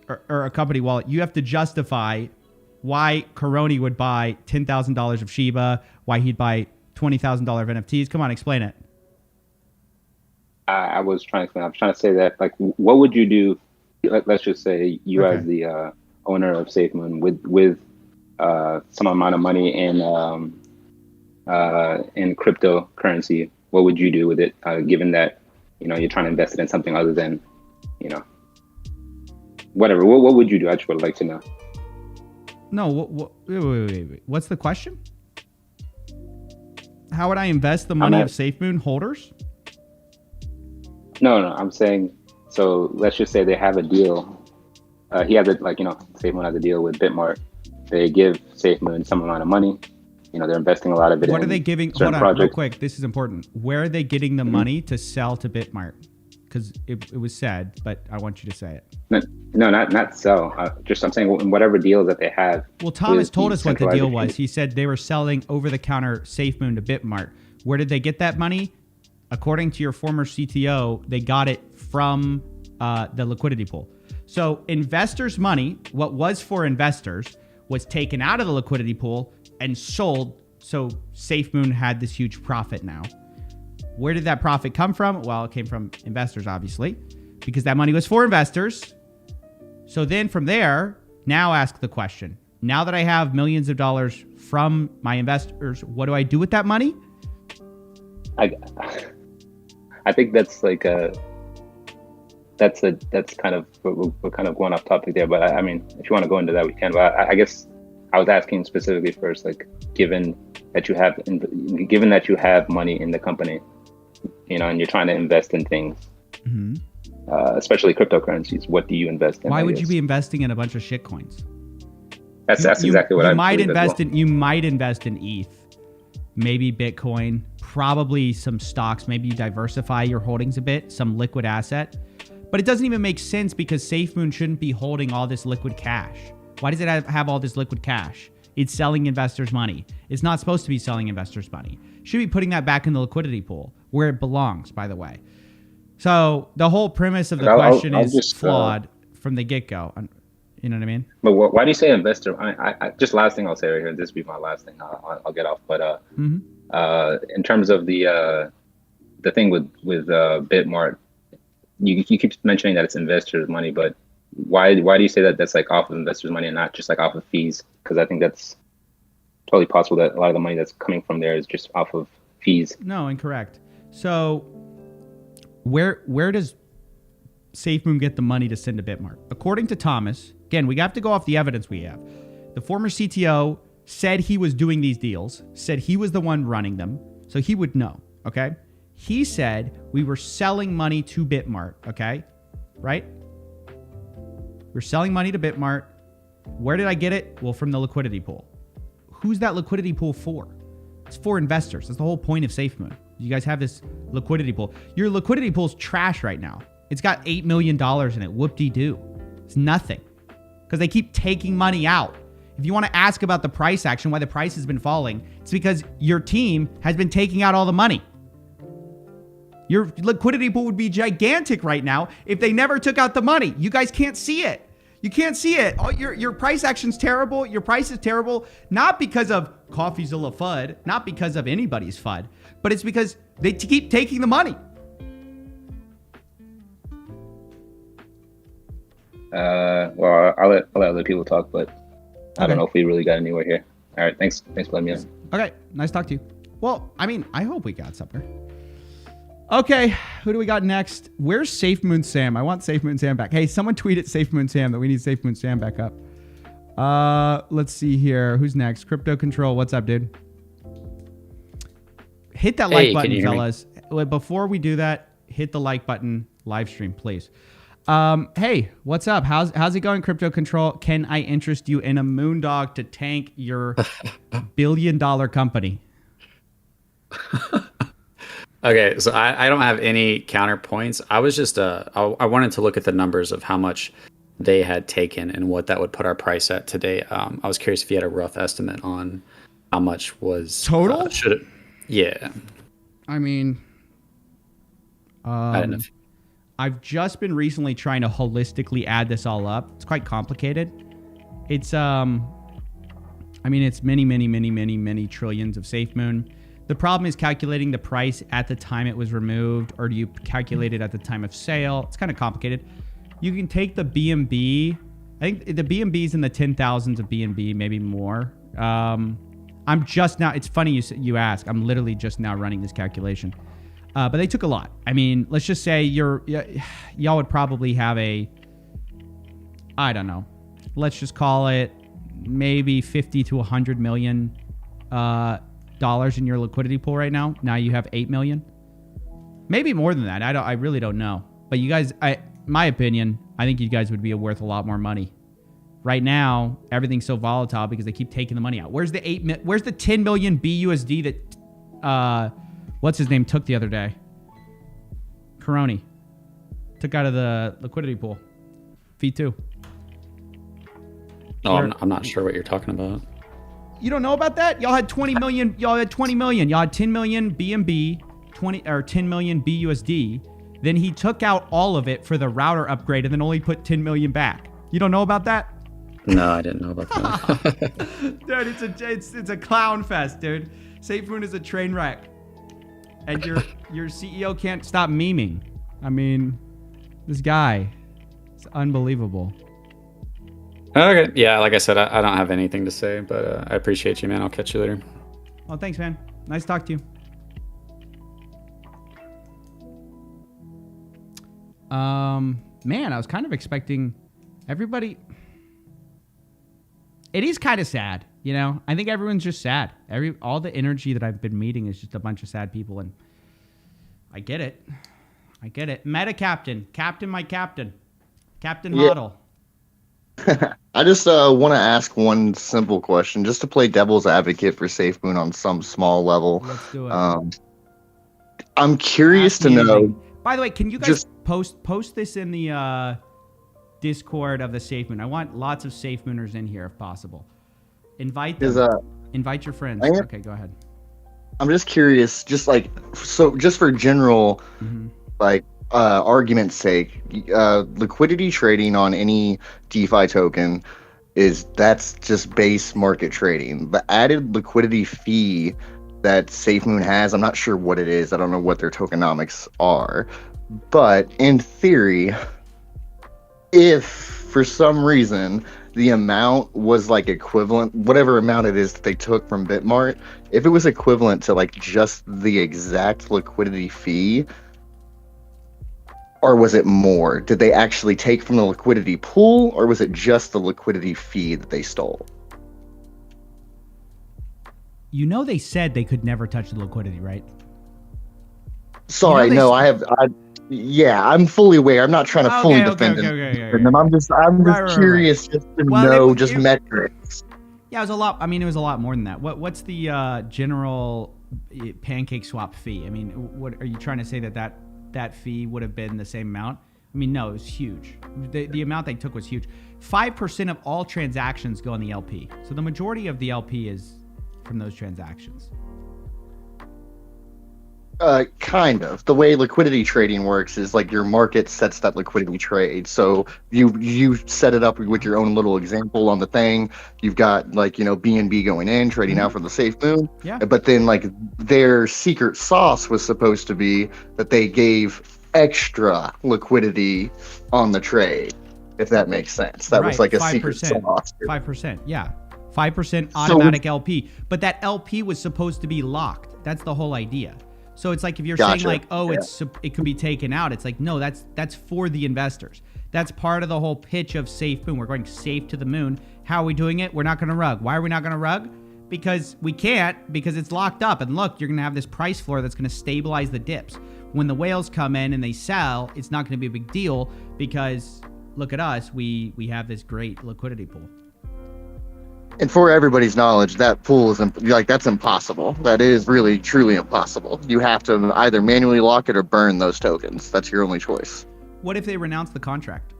Speaker 1: or a company wallet, you have to justify why Caroni would buy $10,000 of Shiba, why he'd buy $20,000 of NFTs. Come on, explain it.
Speaker 6: I was trying to explain. I was trying to say that, what would you do? Let's just say you as the owner of SafeMoon with some amount of money in cryptocurrency. What would you do with it, given that you're trying to invest it in something other than whatever? What would you do? I just would like to know.
Speaker 1: No, wait. What's the question? How would I invest the money of SafeMoon holders?
Speaker 6: No, I'm saying, so let's just say they have a deal. He has SafeMoon has a deal with Bitmart. They give SafeMoon some amount of money. They're investing a lot of it.
Speaker 1: What are they giving? Hold on, real quick. This is important. Where are they getting the money to sell to Bitmart? Because it was said, but I want you to say it.
Speaker 6: No, not sell. I'm saying whatever deals that they have.
Speaker 1: Well, Thomas told us what the deal was. He said they were selling over-the-counter SafeMoon to Bitmart. Where did they get that money? According to your former CTO, they got it from the liquidity pool. So investors' money, what was for investors, was taken out of the liquidity pool and sold. So SafeMoon had this huge profit now. Where did that profit come from? Well, it came from investors, obviously, because that money was for investors. So then from there, now ask the question. Now that I have millions of dollars from my investors, what do I do with that money?
Speaker 6: I think that's that's kind of, we're kind of going off topic there, but I mean, if you want to go into that, we can. But I guess I was asking specifically first, given that you have money in the company, and you're trying to invest in things, especially cryptocurrencies, what do you invest in?
Speaker 1: Why would you be investing in a bunch of shit coins?
Speaker 6: That's exactly what I
Speaker 1: might
Speaker 6: believe
Speaker 1: invest
Speaker 6: as well.
Speaker 1: in. You might invest in ETH, maybe Bitcoin, probably some stocks. Maybe you diversify your holdings a bit, some liquid asset. But it doesn't even make sense because SafeMoon shouldn't be holding all this liquid cash. Why does it have all this liquid cash? It's selling investors' money. It's not supposed to be selling investors' money. Should be putting that back in the liquidity pool where it belongs, by the way. So the whole premise of the question
Speaker 6: I'll
Speaker 1: is
Speaker 6: just,
Speaker 1: flawed from the get-go. You know what I mean?
Speaker 6: But why do you say investor? I just last thing I'll say right here. This will be my last thing. I'll get off. But in terms of the thing with Bitmart, you keep mentioning that it's investors' money, but why do you say that that's like off of investors' money and not just like off of fees? Because I think that's totally possible that a lot of the money that's coming from there is just off of fees.
Speaker 1: No, incorrect. So where does SafeMoon get the money to send to Bitmart? According to Thomas, again, we have to go off the evidence we have. The former CTO said he was doing these deals, said he was the one running them, so he would know, okay? He said we were selling money to Bitmart, okay? Right? We're selling money to Bitmart. Where did I get it? Well, from the liquidity pool. Who's that liquidity pool for? It's for investors. That's the whole point of SafeMoon. You guys have this liquidity pool. Your liquidity pool's trash right now. It's got $8 million in it. Whoop-de-doo. It's nothing. Because they keep taking money out. If you want to ask about the price action, why the price has been falling, it's because your team has been taking out all the money. Your liquidity pool would be gigantic right now if they never took out the money. You guys can't see it. You can't see it. Your price action's terrible. Your price is terrible, not because of CoffeeZilla FUD, not because of anybody's FUD, but it's because they keep taking the money.
Speaker 6: Well, I'll let other people talk, but I don't know if we really got anywhere here. All right, thanks for letting me in.
Speaker 1: Okay, nice talk to you. Well, I mean, I hope we got somewhere. Okay, who do we got next? Where's SafeMoon Sam? I want SafeMoon Sam back. Hey, someone tweet at SafeMoon Sam that we need SafeMoon Sam back up. Let's see here. Who's next? Crypto Control. What's up, dude? Hit that like button, fellas. Wait, before we do that, hit the like button. Live stream, please. Hey, what's up? How's it going, Crypto Control? Can I interest you in a moondog to tank your $1 billion company?
Speaker 7: Okay, so I don't have any counterpoints. I was just I wanted to look at the numbers of how much they had taken and what that would put our price at today. I was curious if you had a rough estimate on how much was
Speaker 1: total.
Speaker 7: Should it? Yeah.
Speaker 1: I mean,
Speaker 7: I don't know.
Speaker 1: I've just been recently trying to holistically add this all up. It's quite complicated. It's I mean, it's many trillions of SafeMoon. The problem is calculating the price at the time it was removed, or do you calculate it at the time of sale? It's kind of complicated. You can take the BNB. I think the BNB's in the 10,000s of BNB, maybe more. I'm just now. It's funny you ask. I'm literally just now running this calculation. But they took a lot. I mean, let's just say y'all would probably have I don't know. Let's just call it maybe 50 to 100 million dollars in your liquidity pool right now. Now you have 8 million, maybe more than that. I really don't know. But you guys, my opinion, I think you guys would be worth a lot more money. Right now, everything's so volatile because they keep taking the money out. Where's the 10 million BUSD that what's his name took the other day? Caroni took out of the liquidity pool. V2.
Speaker 7: No, I'm not sure what you're talking about.
Speaker 1: You don't know about that? Y'all had 20 million. Y'all had 20 million. Y'all had 10 million BNB, 10 million BUSD. Then he took out all of it for the router upgrade and then only put 10 million back. You don't know about that?
Speaker 7: No, I didn't know about that.
Speaker 1: Dude, it's a clown fest, dude. SafeMoon is a train wreck. And your CEO can't stop memeing. I mean, this guy, it's unbelievable.
Speaker 7: Okay, yeah, like I said, I don't have anything to say, but I appreciate you, man. I'll catch you later.
Speaker 1: Well, thanks, man. Nice to talk to you. Man, I was kind of expecting everybody. It is kind of sad, you know. I think everyone's just sad. All the energy that I've been meeting is just a bunch of sad people, and I get it. Meta captain, my captain, Captain Model.
Speaker 8: I just want to ask one simple question, just to play devil's advocate for SafeMoon on some small level.
Speaker 1: Let's do it.
Speaker 8: I'm curious
Speaker 1: Ask
Speaker 8: to
Speaker 1: me
Speaker 8: know.
Speaker 1: anything. By the way, can you guys
Speaker 8: just
Speaker 1: post this in the Discord of the SafeMoon? I want lots of SafeMooners in here if possible. Invite them. Invite your friends. Okay, go ahead.
Speaker 8: I'm just curious, just for general, like argument's sake, liquidity trading on any DeFi token that's just base market trading. The added liquidity fee that SafeMoon has, I'm not sure what it is. I don't know what their tokenomics are, but in theory, if for some reason the amount was like equivalent, whatever amount it is that they took from Bitmart, if it was equivalent to like just the exact liquidity fee, or was it more? Did they actually take from the liquidity pool, or was it just the liquidity fee that they stole?
Speaker 1: You know they said they could never touch the liquidity, right?
Speaker 8: Sorry, no, I'm fully aware. I'm not trying to fully defend them. I'm just curious just to know metrics.
Speaker 1: Yeah, it was a lot. I mean, it was a lot more than that. What's the general pancake swap fee? I mean, what are you trying to say that fee would have been the same amount? I mean, no, it was huge. The amount they took was huge. 5% of all transactions go on the LP. So the majority of the LP is from those transactions.
Speaker 8: Kind of. The way liquidity trading works is like your market sets that liquidity trade. So you set it up with your own little example on the thing. You've got like, BNB going in, trading out for the SafeMoon.
Speaker 1: Yeah.
Speaker 8: But then like their secret sauce was supposed to be that they gave extra liquidity on the trade, if that makes sense. That was like a 5%, secret sauce.
Speaker 1: 5%, yeah. 5% automatic LP. But that LP was supposed to be locked. That's the whole idea. So it's like if you're saying like, it could be taken out. It's like, no, that's for the investors. That's part of the whole pitch of SafeMoon. We're going safe to the moon. How are we doing it? We're not going to rug. Why are we not going to rug? Because we can't, because it's locked up. And look, you're going to have this price floor that's going to stabilize the dips. When the whales come in and they sell, it's not going to be a big deal because look at us. We have this great liquidity pool.
Speaker 8: And for everybody's knowledge, that pool is that's impossible. That is really, truly impossible. You have to either manually lock it or burn those tokens. That's your only choice.
Speaker 1: What if they renounce the contract?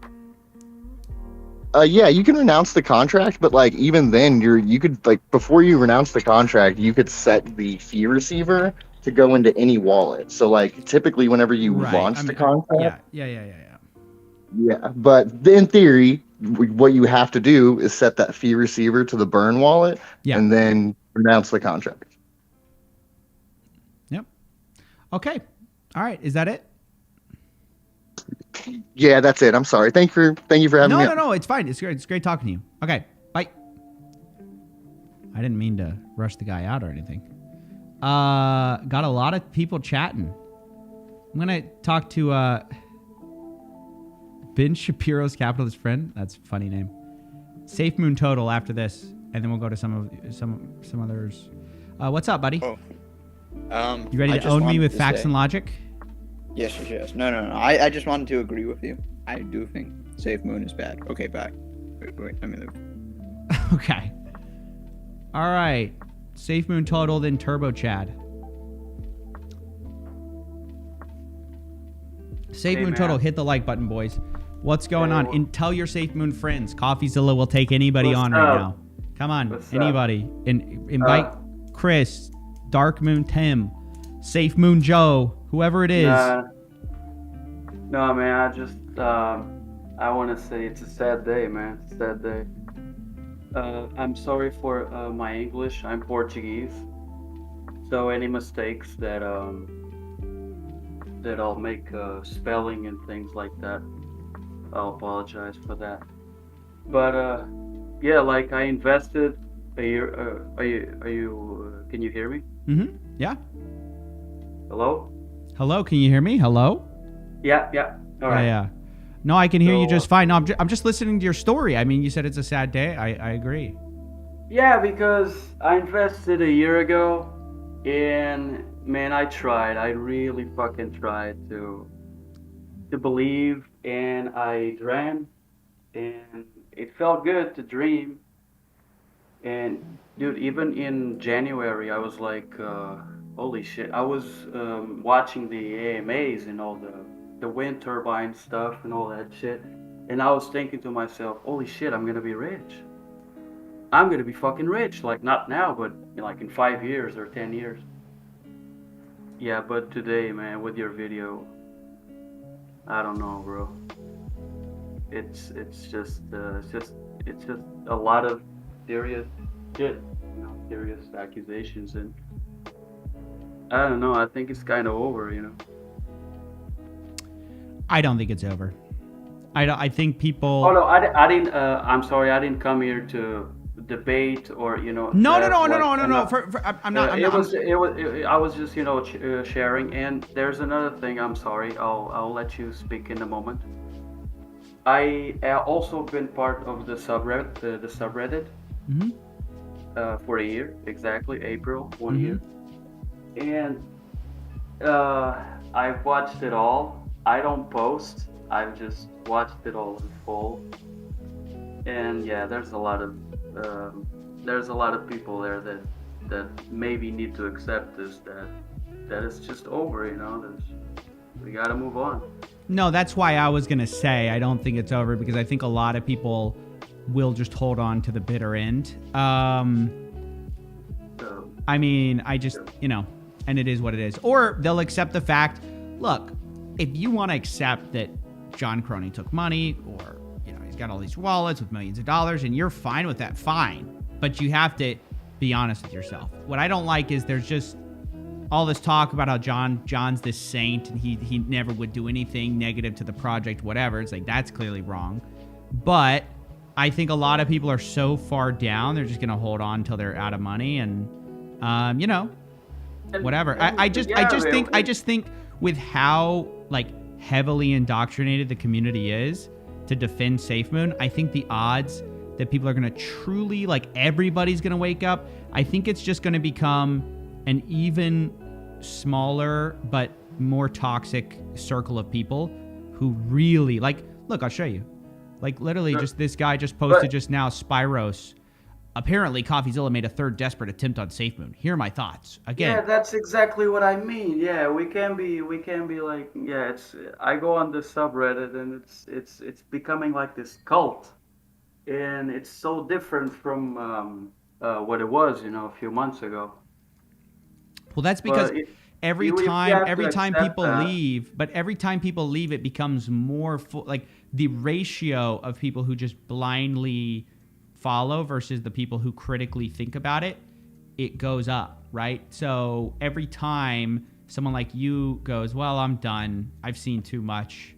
Speaker 8: Yeah, you can renounce the contract, but like even then, you could like before you renounce the contract, you could set the fee receiver to go into any wallet. So like typically, whenever you launch the contract, yeah. But in theory, what you have to do is set that fee receiver to the burn wallet, and then renounce the contract.
Speaker 1: Yep. Okay. All right. Is that it?
Speaker 8: Yeah, that's it. I'm sorry. Thank you for having me.
Speaker 1: No. It's fine. It's great. It's great talking to you. Okay. Bye. I didn't mean to rush the guy out or anything. Got a lot of people chatting. I'm gonna talk to Ben Shapiro's capitalist friend. That's a funny name. SafeMoon total after this, and then we'll go to some others. What's up, buddy? You ready to own me with facts and logic?
Speaker 9: Yes. No. I just wanted to agree with you. I do think SafeMoon is bad. Okay, bye. Wait. Let me leave.
Speaker 1: Okay. All right. SafeMoon total, then Turbo Chad. SafeMoon total. Hit the like button, boys. What's going on? And tell your SafeMoon friends. CoffeeZilla will take anybody on right now. Come on, anybody. And invite Chris, Dark Moon Tim, SafeMoon Joe, whoever it is.
Speaker 10: No, man. I just I want to say it's a sad day, man. It's a sad day. I'm sorry for my English. I'm Portuguese, so any mistakes that I'll make spelling and things like that, I'll apologize for that. But yeah, like I invested a year. Are you? Can you hear me?
Speaker 1: Mm-hmm. Yeah.
Speaker 10: Hello.
Speaker 1: Hello. Can you hear me? Hello.
Speaker 10: Yeah. All right.
Speaker 1: Yeah. No, I can hear you just fine. No, I'm just listening to your story. I mean, you said it's a sad day. I agree.
Speaker 10: Yeah, because I invested a year ago, and man, I tried. I really fucking tried to believe, and I dreamt, and it felt good to dream. And dude, even in January, I was like, holy shit! I was watching the AMAs and all the wind turbine stuff and all that shit, and I was thinking to myself, holy shit, I'm gonna be rich. I'm gonna be fucking rich. Like not now, but like in 5 years or 10 years. Yeah, but today, man, with your video, I don't know, bro. It's just a lot of serious shit, serious accusations, and I don't know. I think it's kind of over.
Speaker 1: I don't think it's over. I think people.
Speaker 10: Oh no, I didn't. I'm sorry, I didn't come here to debate or
Speaker 1: No.
Speaker 10: I'm not. I was just sharing. And there's another thing. I'm sorry. I'll let you speak in a moment. I also been part of the subreddit.
Speaker 1: Mm-hmm.
Speaker 10: For a year, exactly, April, 1 year. And I've watched it all. I don't post. I've just watched it all in full. And yeah, there's a lot of people there that maybe need to accept this, that it's just over. We gotta move on.
Speaker 1: No, that's why I was gonna say I don't think it's over, because I think a lot of people will just hold on to the bitter end. I mean, I just, and it is what it is. Or they'll accept the fact, look, if you want to accept that John Crony took money, or, he's got all these wallets with millions of dollars, and you're fine with that, fine. But you have to be honest with yourself. What I don't like is there's just all this talk about how John's this saint, and he never would do anything negative to the project, whatever. It's like, that's clearly wrong. But I think a lot of people are so far down, they're just going to hold on until they're out of money, and whatever. I just think with how heavily indoctrinated the community is to defend SafeMoon, I think the odds that people are going to truly, everybody's going to wake up, I think it's just going to become an even smaller but more toxic circle of people who really look, I'll show you. Literally, just this guy just posted just now, Spyros. Apparently, CoffeeZilla made a third desperate attempt on SafeMoon. Here are my thoughts. Again.
Speaker 10: Yeah, that's exactly what I mean. Yeah, we can be like, yeah. I go on this subreddit, and it's becoming like this cult, and it's so different from what it was, a few months ago.
Speaker 1: Well, that's because every time people leave, it becomes more full. The ratio of people who just blindly follow versus the people who critically think about it, it goes up, right? So every time someone like you goes, well, I'm done, I've seen too much,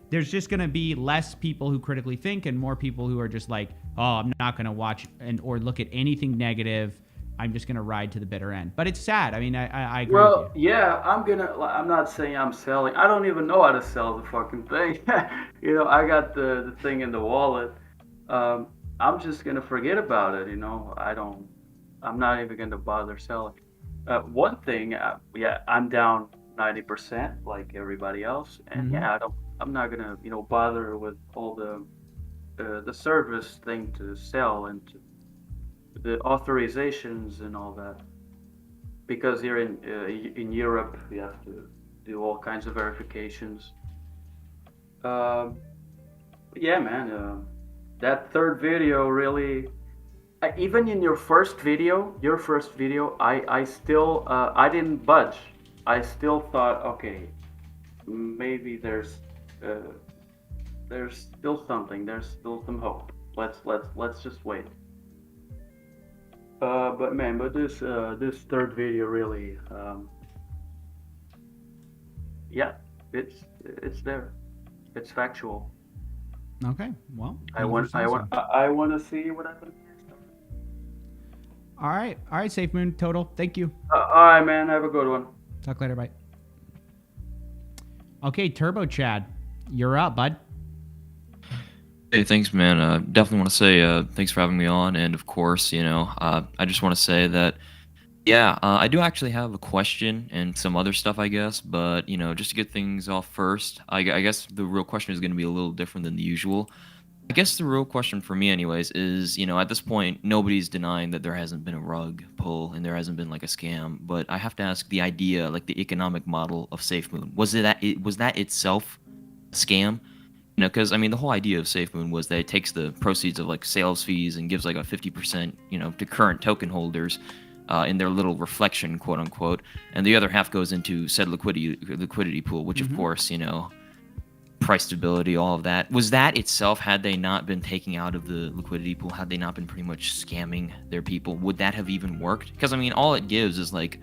Speaker 1: there's just going to be less people who critically think and more people who are just like, oh, I'm not going to watch or look at anything negative. I'm just going to ride to the bitter end. But it's sad. I mean, I agree with you.
Speaker 10: Well, yeah, I'm not saying I'm selling. I don't even know how to sell the fucking thing. I got the thing in the wallet. I'm just going to forget about it, I'm not even going to bother selling. One thing, I'm down 90% like everybody else. And I'm not going to, bother with all the service thing to sell and the authorizations and all that, because here in Europe you have to do all kinds of verifications. Yeah, man, that third video really, even in your first video, I still I didn't budge. I still thought, okay, maybe there's still something, there's still some hope. Let's just wait. But this third video really, yeah, it's there, it's factual.
Speaker 1: Okay, well,
Speaker 10: I want to see what happens.
Speaker 1: All right, SafeMoon total. Thank you.
Speaker 10: All right, man. Have a good one.
Speaker 1: Talk later. Bye. Okay, Turbo Chad, you're up, bud.
Speaker 11: Hey, thanks, man. Definitely want to say thanks for having me on, and of course, I just want to say that, I do actually have a question and some other stuff, I guess, but just to get things off first, I guess the real question is going to be a little different than the usual. I guess the real question for me, anyways, is, at this point, nobody's denying that there hasn't been a rug pull and there hasn't been like a scam. But I have to ask, the idea, like the economic model of SafeMoon, was that itself a scam? Because I mean, the whole idea of SafeMoon was that it takes the proceeds of like sales fees and gives like a 50%, to current token holders, in their little reflection, quote unquote, and the other half goes into said liquidity pool, which of course, price stability, all of that. Was that itself, had they not been taking out of the liquidity pool, had they not been pretty much scamming their people, would that have even worked? Because I mean, all it gives is like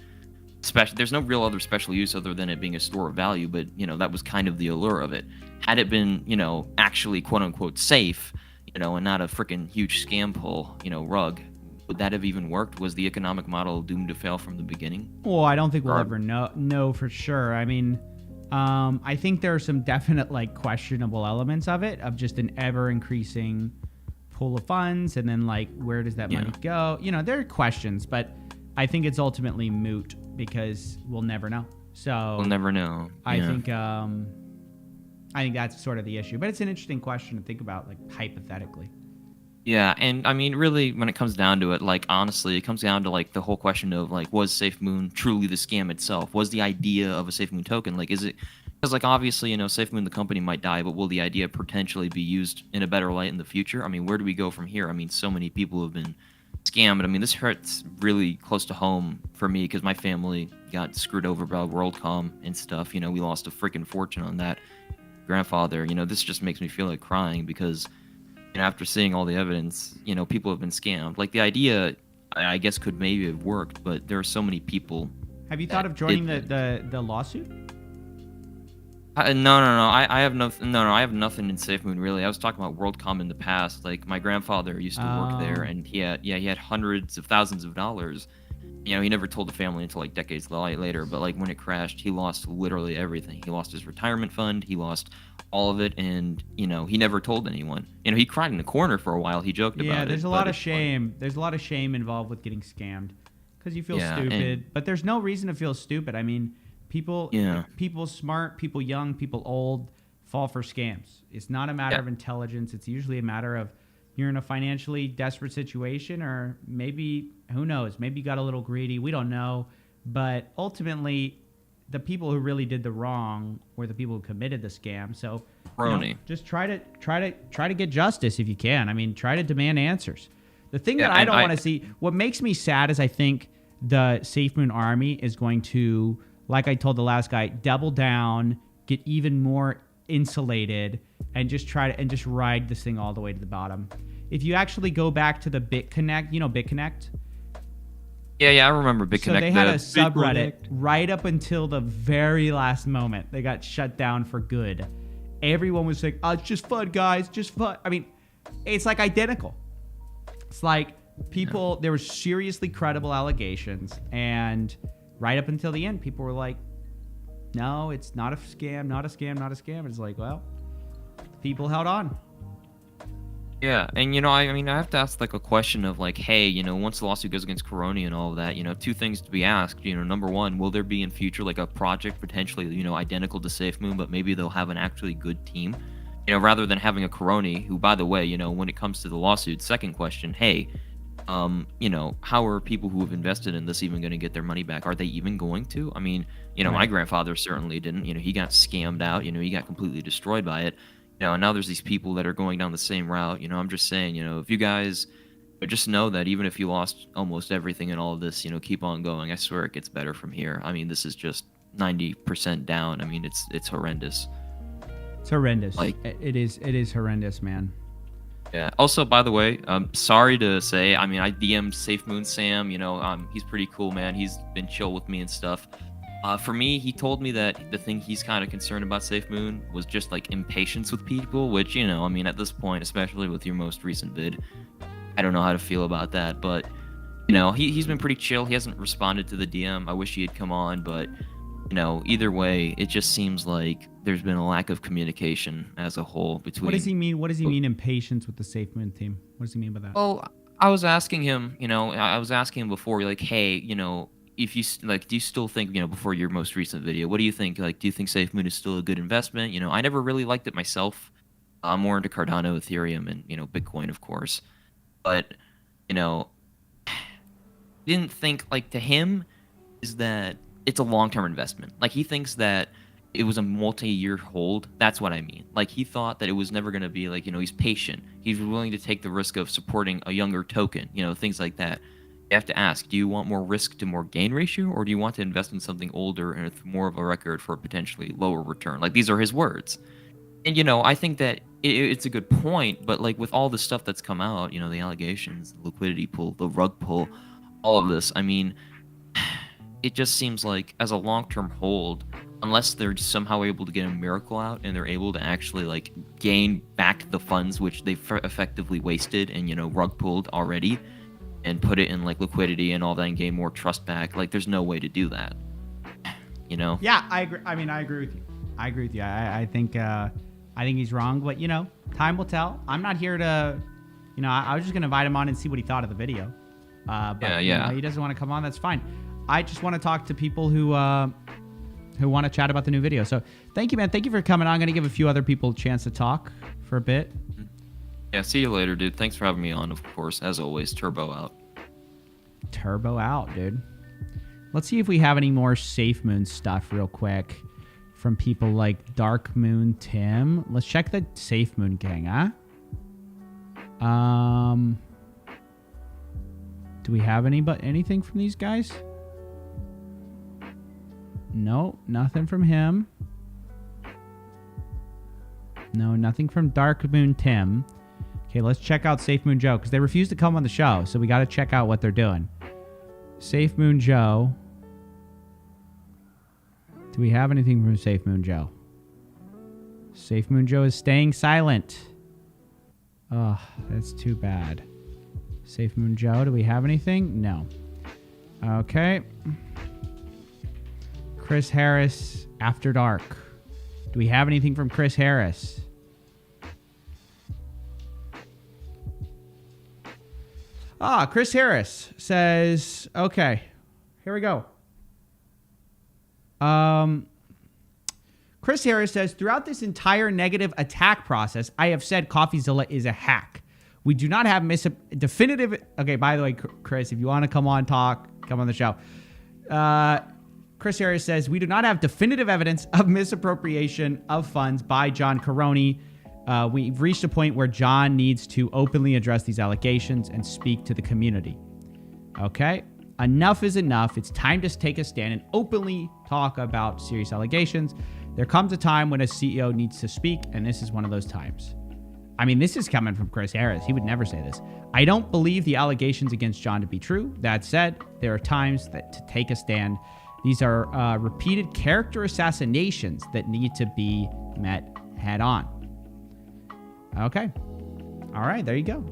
Speaker 11: there's no real other special use other than it being a store of value, but that was kind of the allure of it. Had it been, actually quote unquote safe, and not a freaking huge scam pull, rug, would that have even worked? Was the economic model doomed to fail from the beginning?
Speaker 1: Well, I don't think we'll ever know for sure. I mean, I think there are some definite like questionable elements of it, of just an ever increasing pool of funds, and then like where does that money go? There are questions, but I think it's ultimately moot because we'll never know. So
Speaker 11: we'll never know.
Speaker 1: I think that's sort of the issue, but it's an interesting question to think about, like hypothetically.
Speaker 11: Yeah, and I mean, really, when it comes down to it, like, honestly, it comes down to, like, the whole question of, like, was SafeMoon truly the scam itself? Was the idea of a SafeMoon token, like, is it... Because, like, obviously, SafeMoon, the company, might die, but will the idea potentially be used in a better light in the future? I mean, where do we go from here? I mean, so many people have been scammed. I mean, this hurts really close to home for me, because my family got screwed over by WorldCom and stuff. We lost a freaking fortune on that. Grandfather, this just makes me feel like crying, because... after seeing all the evidence, people have been scammed. Like, the idea, I guess, could maybe have worked, but there are so many people.
Speaker 1: Have you thought of joining the lawsuit?
Speaker 11: No. I have nothing. No, I have nothing in SafeMoon, really. I was talking about WorldCom in the past. Like, my grandfather used to work there, and he had hundreds of thousands of dollars. He never told the family until like decades later. But like when it crashed, he lost literally everything. He lost his retirement fund. He lost all of it, and he never told anyone. He cried in the corner for a while. He joked about it.
Speaker 1: Yeah, there's a lot of shame. There's a lot of shame involved with getting scammed, because you feel stupid. But there's no reason to feel stupid. I mean, people smart, people young, people old fall for scams. It's not a matter of intelligence. It's usually a matter of you're in a financially desperate situation, or maybe, who knows, maybe you got a little greedy. We don't know. But ultimately, the people who really did the wrong were the people who committed the scam. So just try to get justice if you can. I mean, try to demand answers. The thing that I don't want to see, what makes me sad is I think the SafeMoon army is going to, like I told the last guy, double down, get even more insulated, and just just ride this thing all the way to the bottom. If you actually go back to the BitConnect, BitConnect?
Speaker 11: Yeah, I remember BitConnect.
Speaker 1: So they had a subreddit right up until the very last moment. They got shut down for good. Everyone was like, oh, it's just fun, guys, just fun. I mean, it's like identical. It's like there were seriously credible allegations, and right up until the end, people were like, no, it's not a scam, not a scam, not a scam. It's like, well, people held on.
Speaker 11: Yeah, and I mean, I have to ask like a question of like, hey, once the lawsuit goes against Coroni and all of that, two things to be asked. Number one, will there be in future like a project potentially, identical to SafeMoon, but maybe they'll have an actually good team, rather than having a Coroni, who, by the way, when it comes to the lawsuit, second question, hey, how are people who have invested in this even going to get their money back? Are they even going to? I mean, my grandfather certainly didn't. He got scammed out. He got completely destroyed by it. And now there's these people that are going down the same route. I'm just saying, if you guys just know that even if you lost almost everything in all of this, keep on going. I swear it gets better from here. I mean, this is just 90% down. I mean, it's horrendous.
Speaker 1: It's horrendous. Like, it is horrendous, man.
Speaker 11: Yeah. Also, by the way, sorry to say, I mean, I DM'd SafeMoon Sam. He's pretty cool, man. He's been chill with me and stuff. For me, he told me that the thing he's kind of concerned about SafeMoon was just like impatience with people, which, I mean, at this point, especially with your most recent vid, I don't know how to feel about that. But, he's been pretty chill. He hasn't responded to the DM. I wish he had come on, but, either way, it just seems like there's been a lack of communication as a whole between.
Speaker 1: What does he mean? What does he mean impatience with the SafeMoon team? What does he mean by that?
Speaker 11: Well, I was asking him, I was asking him before, like, hey, if you like, do you still think, before your most recent video, what do you think? Like, do you think SafeMoon is still a good investment? I never really liked it myself. I'm more into Cardano, Ethereum, and Bitcoin, of course. But didn't think like to him is that it's a long-term investment. Like he thinks that it was a multi-year hold. That's what I mean. Like he thought that it was never going to be like, he's patient. He's willing to take the risk of supporting a younger token, things like that. You have to ask, do you want more risk to more gain ratio, or do you want to invest in something older and with more of a record for a potentially lower return? Like these are his words. And, I think that it's a good point, but like with all the stuff that's come out, the allegations, the liquidity pool, the rug pull, all of this, I mean, it just seems like as a long-term hold, unless they're somehow able to get a miracle out and they're able to actually like gain back the funds which they've effectively wasted and rug pulled already and put it in like liquidity and all that and gain more trust back, like there's no way to do that.
Speaker 1: Yeah, I agree. I mean, I agree with you. I think he's wrong, but time will tell. I'm not here to, I was just gonna invite him on and see what he thought of the video. But he doesn't want to come on. That's fine. I just want to talk to people who want to chat about the new video. So thank you, man. Thank you for coming on. I'm going to give a few other people a chance to talk for a bit.
Speaker 11: Yeah, see you later, dude. Thanks for having me on, of course. As always, Turbo out.
Speaker 1: Turbo out, dude. Let's see if we have any more Safe Moon stuff real quick from people like Dark Moon Tim. Let's check the Safe Moon gang, huh? Do we have anything from these guys? No, nothing from him. No, nothing from Dark Moon Tim. Okay, let's check out Safe Moon Joe, because they refuse to come on the show, so we got to check out what they're doing. Safe Moon Joe. Do we have anything from Safe Moon Joe? Safe Moon Joe is staying silent. Oh, that's too bad. Safe Moon Joe, do we have anything? No. Okay. Chris Harris, After Dark. Do we have anything from Chris Harris? Chris Harris says, okay, here we go. Chris Harris says, throughout this entire negative attack process, I have said CoffeeZilla is a hack. We do not have definitive... Okay, by the way, Chris, if you want to come on the show. Chris Harris says, we do not have definitive evidence of misappropriation of funds by John Caroni. We've reached a point where John needs to openly address these allegations and speak to the community. Okay? Enough is enough. It's time to take a stand and openly talk about serious allegations. There comes a time when a CEO needs to speak, and this is one of those times. I mean, this is coming from Chris Harris. He would never say this. I don't believe the allegations against John to be true. That said, there are times that to take a stand. These are repeated character assassinations that need to be met head on. Okay. All right, there you go.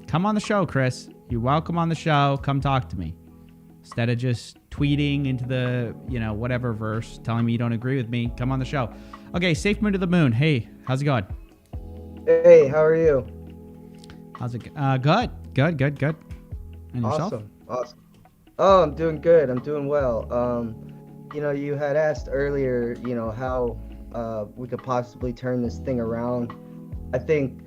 Speaker 1: Come on the show, Chris. You're welcome on the show. Come talk to me. Instead of just tweeting into the, whatever verse, telling me you don't agree with me, come on the show. Okay, Safe Moon to the Moon. Hey, how's it going?
Speaker 12: Hey, how are you?
Speaker 1: How's it? Good. And yourself?
Speaker 12: Awesome. Oh, I'm doing good. I'm doing well. You had asked earlier, how we could possibly turn this thing around. I think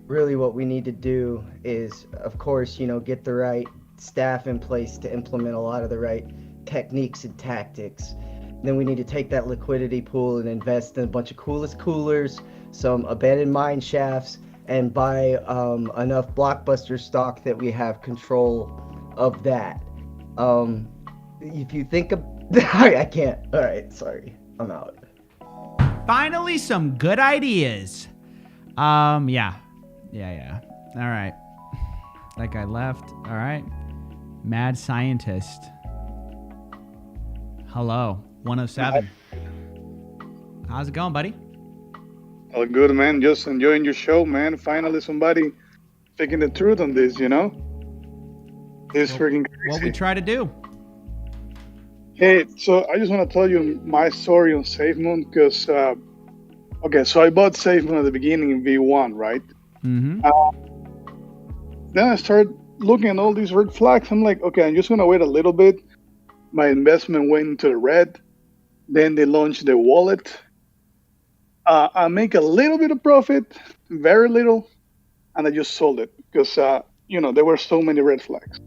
Speaker 12: really what we need to do is, of course, get the right staff in place to implement a lot of the right techniques and tactics. Then we need to take that liquidity pool and invest in a bunch of coolest coolers, some abandoned mine shafts, and buy enough blockbuster stock that we have control of that. If you think of... I can't. All right, sorry. I'm out.
Speaker 1: Finally, some good ideas. Yeah. All right. That guy left. All right. Mad Scientist. Hello. 107. How's it going, buddy?
Speaker 13: All good, man. Just enjoying your show, man. Finally, somebody speaking the truth on this, It's freaking crazy.
Speaker 1: What we try to do.
Speaker 13: Hey, so I just want to tell you my story on SafeMoon because, so I bought SafeMoon at the beginning in V1, right?
Speaker 1: Mm-hmm.
Speaker 13: Then I started looking at all these red flags. I'm like, okay, I'm just going to wait a little bit. My investment went into the red. Then they launched the wallet. I make a little bit of profit, very little, and I just sold it because there were so many red flags.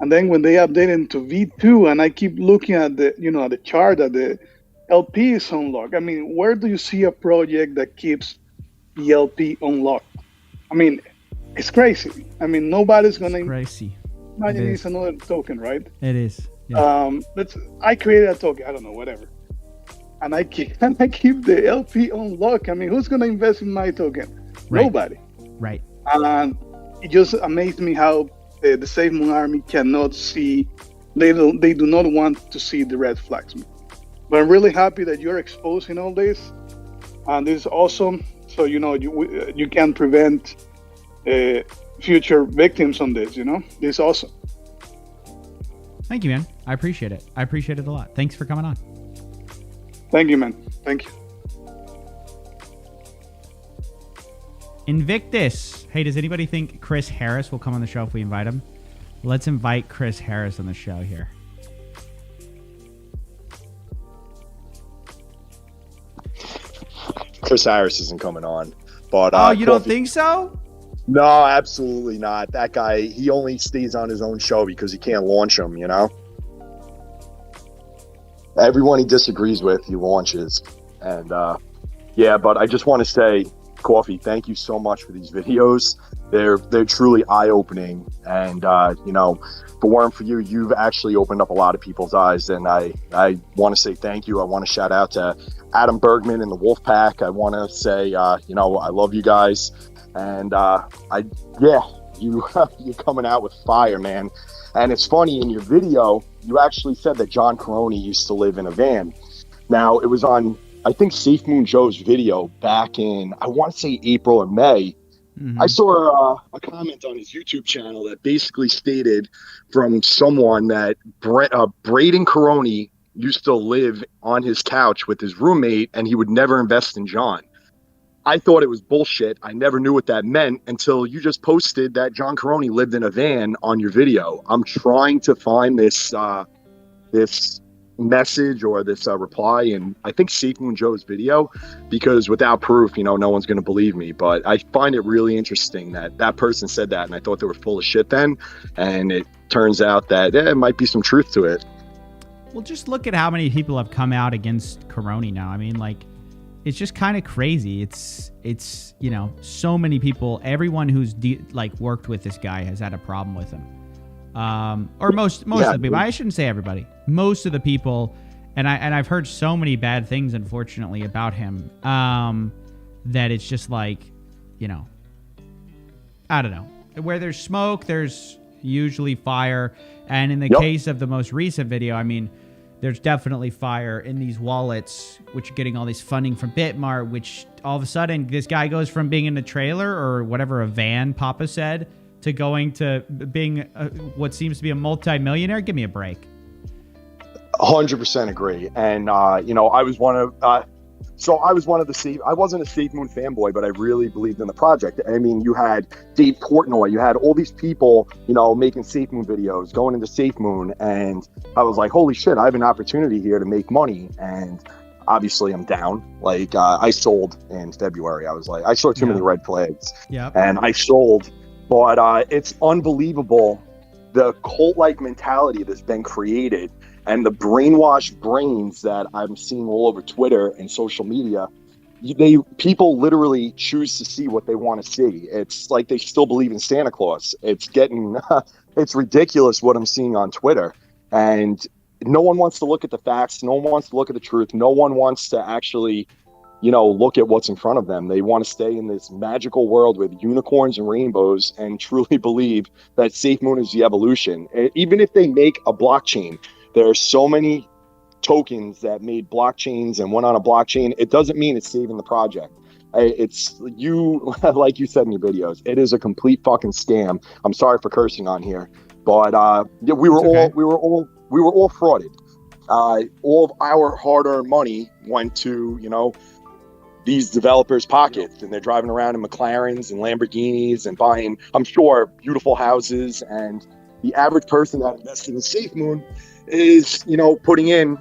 Speaker 13: And then when they updated into V2, and I keep looking at the chart that the LP is unlocked. I mean, where do you see a project that keeps the LP unlocked? I mean, it's crazy. I mean, nobody's gonna.
Speaker 1: It's crazy.
Speaker 13: Imagine it's another token, right?
Speaker 1: It is. Yeah.
Speaker 13: I created a token. I don't know, whatever. And I keep the LP unlocked. I mean, who's gonna invest in my token?
Speaker 1: Right.
Speaker 13: Nobody.
Speaker 1: Right.
Speaker 13: And it just amazed me how the SafeMoon army cannot see. They do not want to see the red flags. But I'm really happy that you're exposing all this, and this is awesome. So you can prevent future victims on this. This is awesome.
Speaker 1: Thank you, man. I appreciate it. I appreciate it a lot. Thanks for coming on.
Speaker 13: Thank you, man. Thank you.
Speaker 1: Invictus. Hey, does anybody think Chris Harris will come on the show if we invite him? Let's invite Chris Harris on the show here.
Speaker 14: Chris Harris isn't coming on. But
Speaker 1: you don't think so?
Speaker 14: No, absolutely not. That guy, he only stays on his own show because he can't launch them, Everyone he disagrees with, he launches. And but I just want to say, Coffee, thank you so much for these videos. They're truly eye-opening, and if it weren't for you, you've actually opened up a lot of people's eyes, and I want to say thank you. I want to shout out to Adam Bergman and the Wolfpack. I want to say I love you guys, and you're coming out with fire, man. And it's funny, in your video you actually said that John Caroni used to live in a van. Now, it was on, I think, SafeMoon Joe's video back in, I want to say, April or May. Mm-hmm. I saw a comment on his YouTube channel that basically stated from someone that Braden Caroni used to live on his couch with his roommate and he would never invest in John. I thought it was bullshit. I never knew what that meant until you just posted that John Caroni lived in a van on your video. I'm trying to find this message or this reply in, I think, SafeMoon Joe's video, because without proof, no one's going to believe me. But I find it really interesting that person said that, and I thought they were full of shit then, and it turns out that there might be some truth to it.
Speaker 1: Well, just look at how many people have come out against Caroni now. I mean, it's just kind of crazy. It's so many people, everyone who's worked with this guy has had a problem with him. Or most of the people. I shouldn't say everybody. Most of the people, and I've heard so many bad things, unfortunately, about him, that it's just I don't know. Where there's smoke, there's usually fire. And in the case of the most recent video, I mean, there's definitely fire in these wallets, which are getting all this funding from Bitmart, which all of a sudden this guy goes from being in a trailer or whatever, a van, Papa said, to going to being what seems to be a multi-millionaire. Give me a break.
Speaker 14: 100% agree. And, I was one of the I wasn't a SafeMoon fanboy, but I really believed in the project. I mean, you had Dave Portnoy, you had all these people, making SafeMoon videos, going into SafeMoon, and I was like, holy shit, I have an opportunity here to make money. And obviously I'm down. I sold in February. I was like, I saw too many red flags. Yeah. And I sold. But it's unbelievable, the cult-like mentality that's been created and the brainwashed brains that I'm seeing all over Twitter and social media. People literally choose to see what they want to see. It's like they still believe in Santa Claus. It's it's ridiculous what I'm seeing on Twitter. And no one wants to look at the facts. No one wants to look at the truth. No one wants to actually look at what's in front of them. They want to stay in this magical world with unicorns and rainbows and truly believe that SafeMoon is the evolution. Even if they make a blockchain, there are so many tokens that made blockchains and went on a blockchain. It doesn't mean it's saving the project. It's like you said in your videos, it is a complete fucking scam. I'm sorry for cursing on here, but we were all frauded. All of our hard-earned money went to, these developers' pockets, and they're driving around in McLarens and Lamborghinis and buying, I'm sure, beautiful houses and, the average person that invested in SafeMoon is, putting in,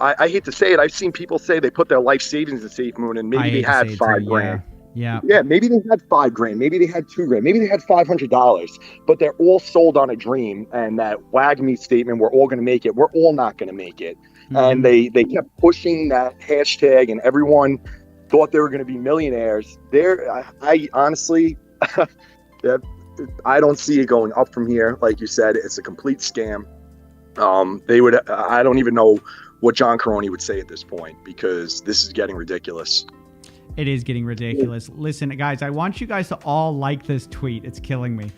Speaker 14: I hate to say it, I've seen people say they put their life savings in SafeMoon and maybe they had $5,000. Yeah, maybe they had $5,000, maybe they had $2,000, maybe they had $500, but they're all sold on a dream and that WAGMI statement, we're all going to make it. We're all not going to make it. Mm-hmm. And they kept pushing that hashtag and everyone thought they were going to be millionaires. I honestly, I don't see it going up from here. Like you said, it's a complete scam. I don't even know what John Caroni would say at this point because this is getting ridiculous.
Speaker 1: It is getting ridiculous. Listen, guys, I want you guys to all like this tweet. It's killing me.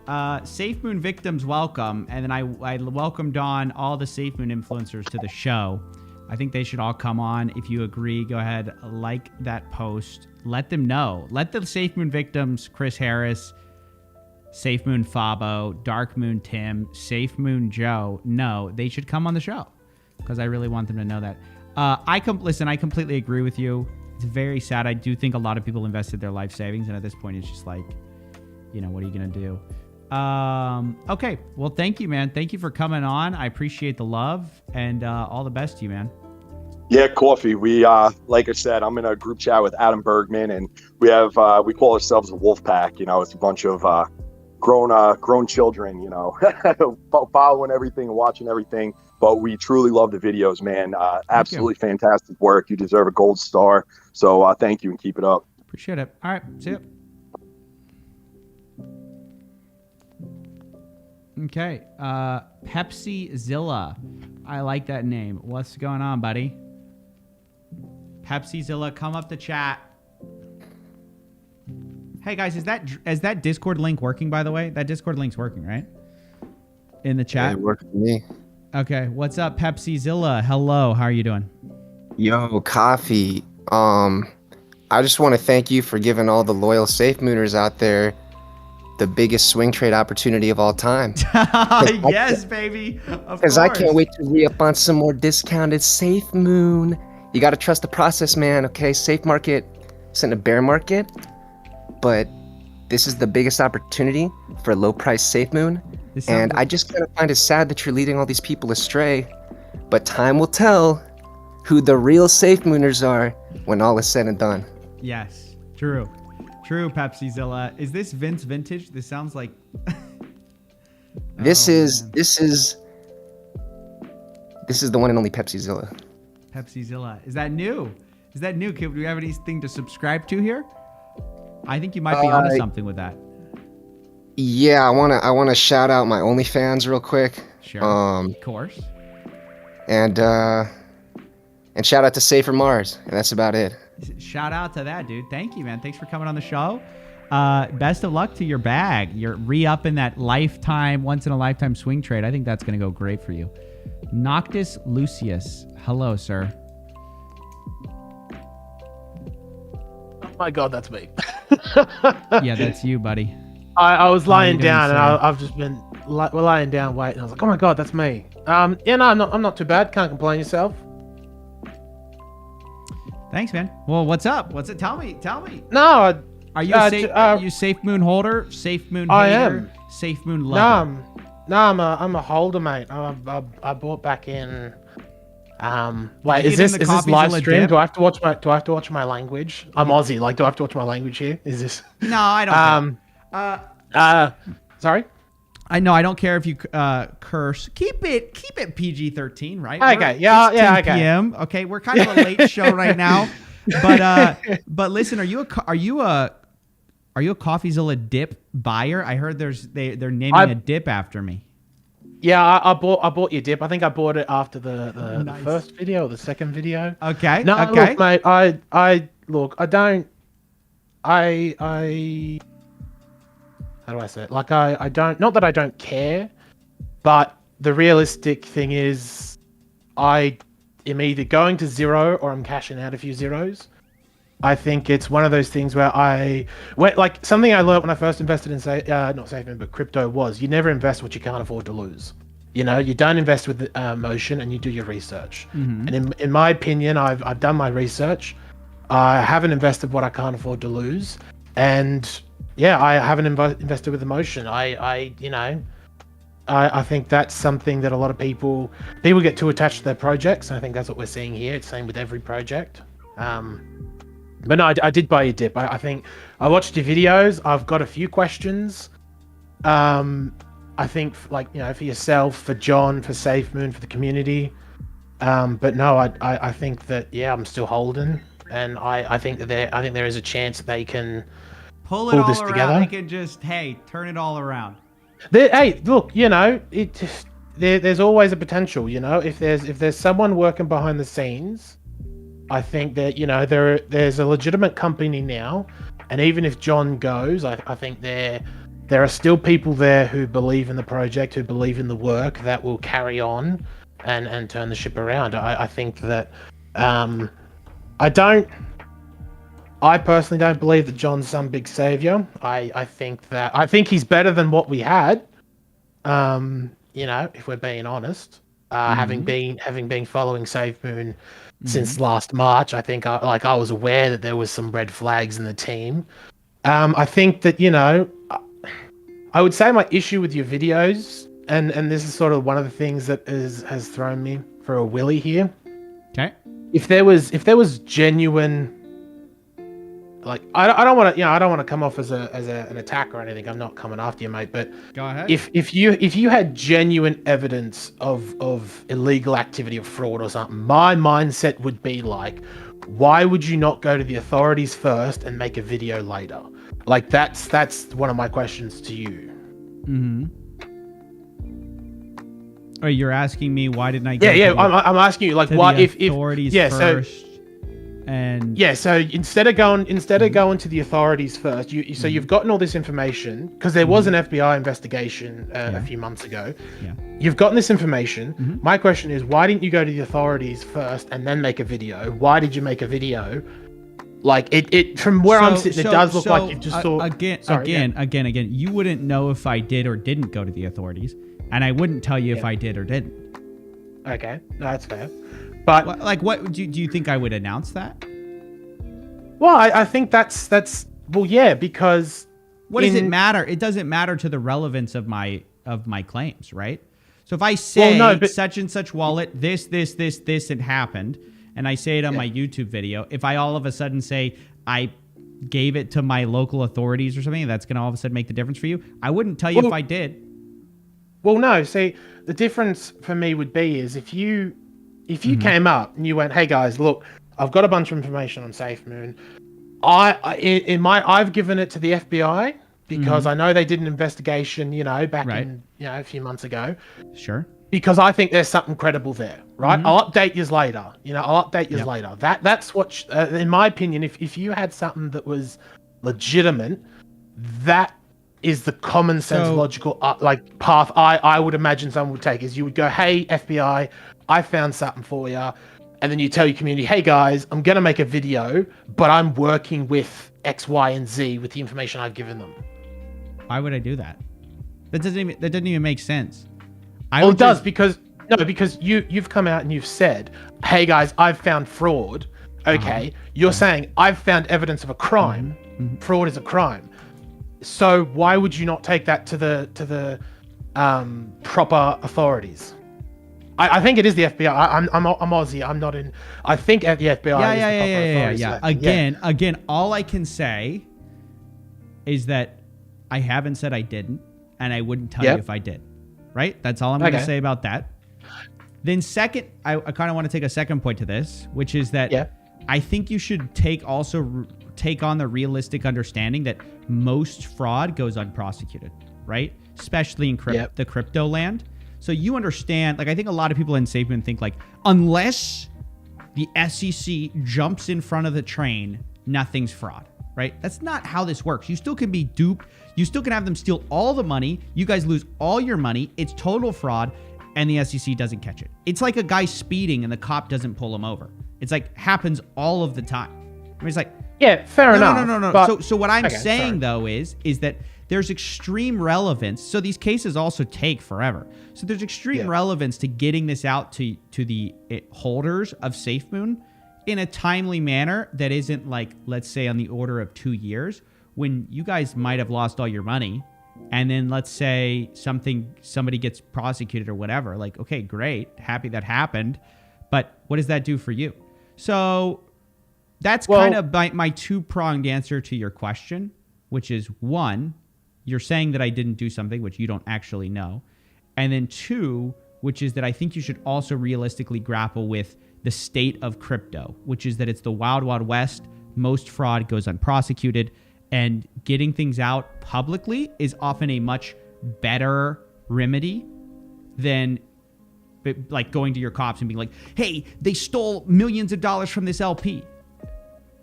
Speaker 1: SafeMoon victims welcome. And then I welcomed on all the SafeMoon influencers to the show. I think they should all come on. If you agree, go ahead, like that post. Let them know. Let the SafeMoon victims, Chris Harris, SafeMoon Fabo, Darkmoon Tim, SafeMoon Joe, know they should come on the show because I really want them to know that. Listen, I completely agree with you. It's very sad. I do think a lot of people invested their life savings, and at this point, it's just like, what are you going to do? Okay. Well, thank you, man. Thank you for coming on. I appreciate the love, and all the best to you, man.
Speaker 14: Yeah, coffee. We, like I said, I'm in a group chat with Adam Bergman, and we have, we call ourselves a wolf pack. It's a bunch of grown children, following everything and watching everything. But we truly love the videos, man. Absolutely fantastic work. You deserve a gold star. So thank you and keep it up.
Speaker 1: Appreciate it. All right. See you. Okay. Pepsi Zilla. I like that name. What's going on, buddy? Pepsi Zilla, come up to chat. Hey guys, is that Discord link working, by the way? That Discord link's working, right? In the chat?
Speaker 15: It worked for me.
Speaker 1: Okay. What's up, Pepsi Zilla? Hello. How are you doing?
Speaker 15: Yo, Coffee. I just want to thank you for giving all the loyal SafeMooners out there the biggest swing trade opportunity of all time.
Speaker 1: Yes, baby.
Speaker 15: Because I can't wait to re-up on some more discounted SafeMoon. You got to trust the process, man. Okay, safe market is in a bear market, but this is the biggest opportunity for a low-price SafeMoon. And I just kind of find it sad that you're leading all these people astray. But time will tell who the real SafeMooners are when all is said and done.
Speaker 1: Yes, true. True, Pepsi Zilla. Is this Vince vintage? This sounds like...
Speaker 15: This is the one and only Pepsi Zilla.
Speaker 1: Pepsi Zilla. Is that new? Do we have anything to subscribe to here? I think you might be onto something with that.
Speaker 15: Yeah, I wanna shout out my OnlyFans real quick.
Speaker 1: Sure. Of course.
Speaker 15: And shout out to Safer Mars, and that's about it.
Speaker 1: Shout out to that, dude. Thank you, man. Thanks for coming on the show. Best of luck to your bag. You're re-upping that once in a lifetime swing trade. I think that's gonna go great for you. Noctis Lucius. Hello, sir.
Speaker 16: Oh my God, that's me.
Speaker 1: Yeah, that's you, buddy.
Speaker 16: I was lying down and I've just been lying down waiting. I was like, oh my God, that's me. Yeah, no, I'm not too bad. Can't complain yourself.
Speaker 1: Thanks, man. Well, what's up? What's it? Tell me.
Speaker 16: No,
Speaker 1: are you a SafeMoon holder? SafeMoon hater?
Speaker 16: I am.
Speaker 1: SafeMoon lover?
Speaker 16: No, I'm a holder, mate. I bought back in. Wait, is this live stream?
Speaker 1: Dip?
Speaker 16: Do I have to watch my language? I'm Aussie. Like, do I have to watch my language here? Is this?
Speaker 1: No, I don't.
Speaker 16: Sorry.
Speaker 1: I know. I don't care if you curse. Keep it PG-13, right?
Speaker 16: Okay.
Speaker 1: Okay. PM. Okay, we're kind of a late show right now, but listen, are you a CoffeeZilla dip buyer? I heard they're naming a dip after me.
Speaker 16: Yeah, I bought your dip. I think I bought it after the first video or the second video.
Speaker 1: Okay.
Speaker 16: No,
Speaker 1: okay.
Speaker 16: Look, mate. I how do I say it? Like, I don't, not that I don't care, but the realistic thing is I am either going to zero or I'm cashing out a few zeros. I think it's one of those things where like something I learned when I first invested in, not SafeMoon, but crypto was you never invest what you can't afford to lose. You know, you don't invest with emotion and you do your research. Mm-hmm. And in my opinion, I've done my research. I haven't invested what I can't afford to lose. And yeah, I haven't invested with emotion. I I think that's something that a lot of people get too attached to their projects. And I think that's what we're seeing here. It's the same with every project. But no, I did buy your dip. I think I watched your videos. I've got a few questions. I think like, you know, for yourself, for John, for SafeMoon, for the community. But no, I think that, yeah, I'm still holding, and I think that there is a chance that they can
Speaker 1: pull it all
Speaker 16: this
Speaker 1: around.
Speaker 16: together.
Speaker 1: They can just, hey, turn it all around.
Speaker 16: Hey, look, you know, there's always a potential. You know, if there's someone working behind the scenes, I think that, you know, there's a legitimate company now, and even if John goes, I think there are still people there who believe in the project, who believe in the work, that will carry on and turn the ship around. I think that I personally don't believe that John's some big savior. I think he's better than what we had. You know, if we're being honest, having been following SafeMoon since last March, I think I was aware that there was some red flags in the team. I think that, you know, I would say my issue with your videos, and this is sort of one of the things that has thrown me for a willy here.
Speaker 1: Okay.
Speaker 16: If there was genuine, like, I don't want to come off as an attack or anything. I'm not coming after you, mate. But
Speaker 1: go ahead.
Speaker 16: If you had genuine evidence of illegal activity or fraud or something, my mindset would be like, why would you not go to the authorities first and make a video later? Like, that's one of my questions to you.
Speaker 1: Oh, you're asking me why didn't I?
Speaker 16: I'm asking you, like, why if
Speaker 1: authorities first? And
Speaker 16: so instead of going to the authorities first, you've gotten all this information because there was an FBI investigation a few months ago.
Speaker 1: Yeah.
Speaker 16: You've gotten this information. My question is, why didn't you go to the authorities first and then make a video? Why did you make a video? Like, it from where I'm sitting, it does look like you've just thought.
Speaker 1: Again. You wouldn't know if I did or didn't go to the authorities, and I wouldn't tell you if I did or didn't.
Speaker 16: Okay, no, that's fair. But
Speaker 1: what do you think I would announce that?
Speaker 16: Well, I think that's well, yeah, because
Speaker 1: what does it matter? It doesn't matter to the relevance of my claims, right? So if I say such and such wallet, this had happened, and I say it on my YouTube video, if I all of a sudden say I gave it to my local authorities or something, that's going to all of a sudden make the difference for you. I wouldn't tell you if I did.
Speaker 16: Well, no. See, the difference for me would be is if you came up and you went, "Hey guys, look, I've got a bunch of information on SafeMoon. I've given it to the FBI because I know they did an investigation, you know, back in, you know, a few months ago.
Speaker 1: Sure.
Speaker 16: Because I think there's something credible there, right? I'll update you later. You know, I'll update you later. That's what, in my opinion, if you had something that was legitimate, that is the common sense, logical path I would imagine someone would take. Is you would go, "Hey FBI, I found something for you," and then you tell your community, "Hey guys, I'm gonna make a video, but I'm working with X, Y, and Z with the information I've given them."
Speaker 1: Why would I do that? That doesn't even make sense.
Speaker 16: It does, because you've come out and you've said, "Hey guys, I've found fraud." Okay, you're saying I've found evidence of a crime. Fraud is a crime. So why would you not take that to the proper authorities? I think it is the FBI. I'm Aussie. I'm not in. I think at the FBI.
Speaker 1: Yeah. Again, all I can say is that I haven't said I didn't, and I wouldn't tell you if I did. Right? That's all I'm going to say about that. Then second, I kind of want to take a second point to this, which is that I think you should take on the realistic understanding that most fraud goes unprosecuted, right? Especially in the crypto land. So you understand, like, I think a lot of people in SafeMoon think, like, unless the SEC jumps in front of the train, nothing's fraud, right? That's not how this works. You still can be duped. You still can have them steal all the money. You guys lose all your money. It's total fraud, and the SEC doesn't catch it. It's like a guy speeding and the cop doesn't pull him over. It's like happens all of the time. I mean, it's like,
Speaker 16: fair enough.
Speaker 1: No.
Speaker 16: But,
Speaker 1: so what I'm saying though is that there's extreme relevance. So these cases also take forever. So there's extreme relevance to getting this out to the holders of SafeMoon in a timely manner that isn't like, let's say, on the order of 2 years when you guys might have lost all your money and then let's say somebody gets prosecuted or whatever, like, okay, great, happy that happened, but what does that do for you? So that's kind of my two-pronged answer to your question, which is, one, you're saying that I didn't do something which you don't actually know, and then two, which is that I think you should also realistically grapple with the state of crypto, which is that it's the wild, wild west. Most fraud goes unprosecuted, and getting things out publicly is often a much better remedy than like going to your cops and being like, hey, they stole millions of dollars from this LP.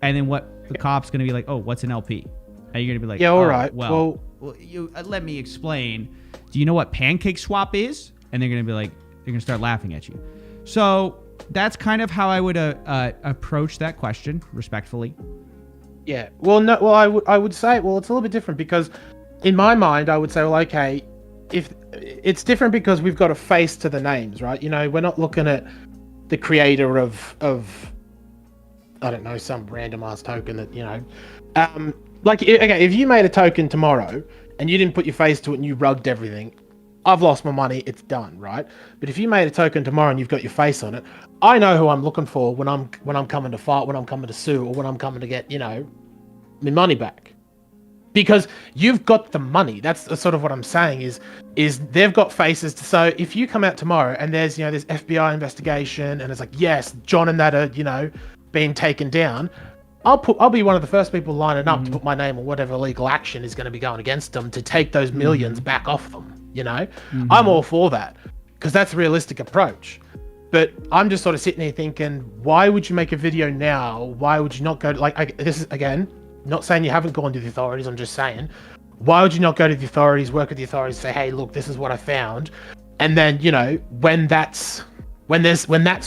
Speaker 1: And then what the cop's going to be like, oh, what's an LP? And you're going to be like,
Speaker 16: yeah, all right.
Speaker 1: Well, you let me explain. Do you know what Pancake Swap is? And they're going to be like, they're going to start laughing at you. So that's kind of how I would approach that question, respectfully.
Speaker 16: Yeah. Well, no. Well, I would say, well, it's a little bit different because, in my mind, I would say, well, okay, if it's different because we've got a face to the names, right? You know, we're not looking at the creator of I don't know, some random ass token that, you know, like, okay, if you made a token tomorrow and you didn't put your face to it and you rugged everything, I've lost my money, it's done, right? But if you made a token tomorrow and you've got your face on it, I know who I'm looking for when I'm coming to fight, when I'm coming to sue, or when I'm coming to get, you know, my money back. Because you've got the money. That's sort of what I'm saying is they've got faces. So if you come out tomorrow and there's, you know, this FBI investigation and it's like, yes, John and that are, you know, being taken down, I'll be one of the first people lining up to put my name on whatever legal action is going to be going against them to take those millions back off them. You know, I'm all for that because that's a realistic approach. But I'm just sort of sitting here thinking, why would you make a video now? Why would you not go to, like, this is, again, not saying you haven't gone to the authorities. I'm just saying, why would you not go to the authorities, work with the authorities, say, hey, look, this is what I found. And then, you know, when that's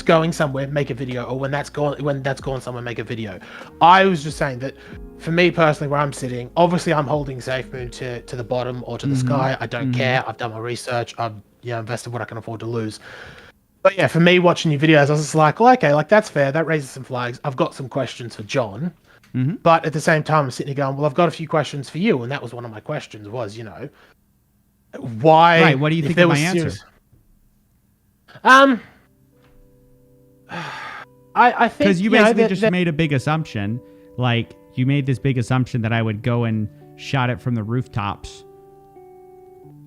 Speaker 16: going somewhere, make a video, or when that's gone somewhere, make a video. I was just saying that for me personally, where I'm sitting, obviously I'm holding SafeMoon to the bottom or to the sky. I don't care. I've done my research. I've, you know, invested what I can afford to lose. But yeah, for me watching your videos, I was just like, well, okay, like that's fair. That raises some flags. I've got some questions for John. But at the same time, I'm sitting here going, well, I've got a few questions for you. And that was one of my questions was, you know, why?
Speaker 1: Right. What do you think of my answer?
Speaker 16: I think
Speaker 1: because you basically just made a big assumption. Like you made this big assumption that I would go and shot it from the rooftops.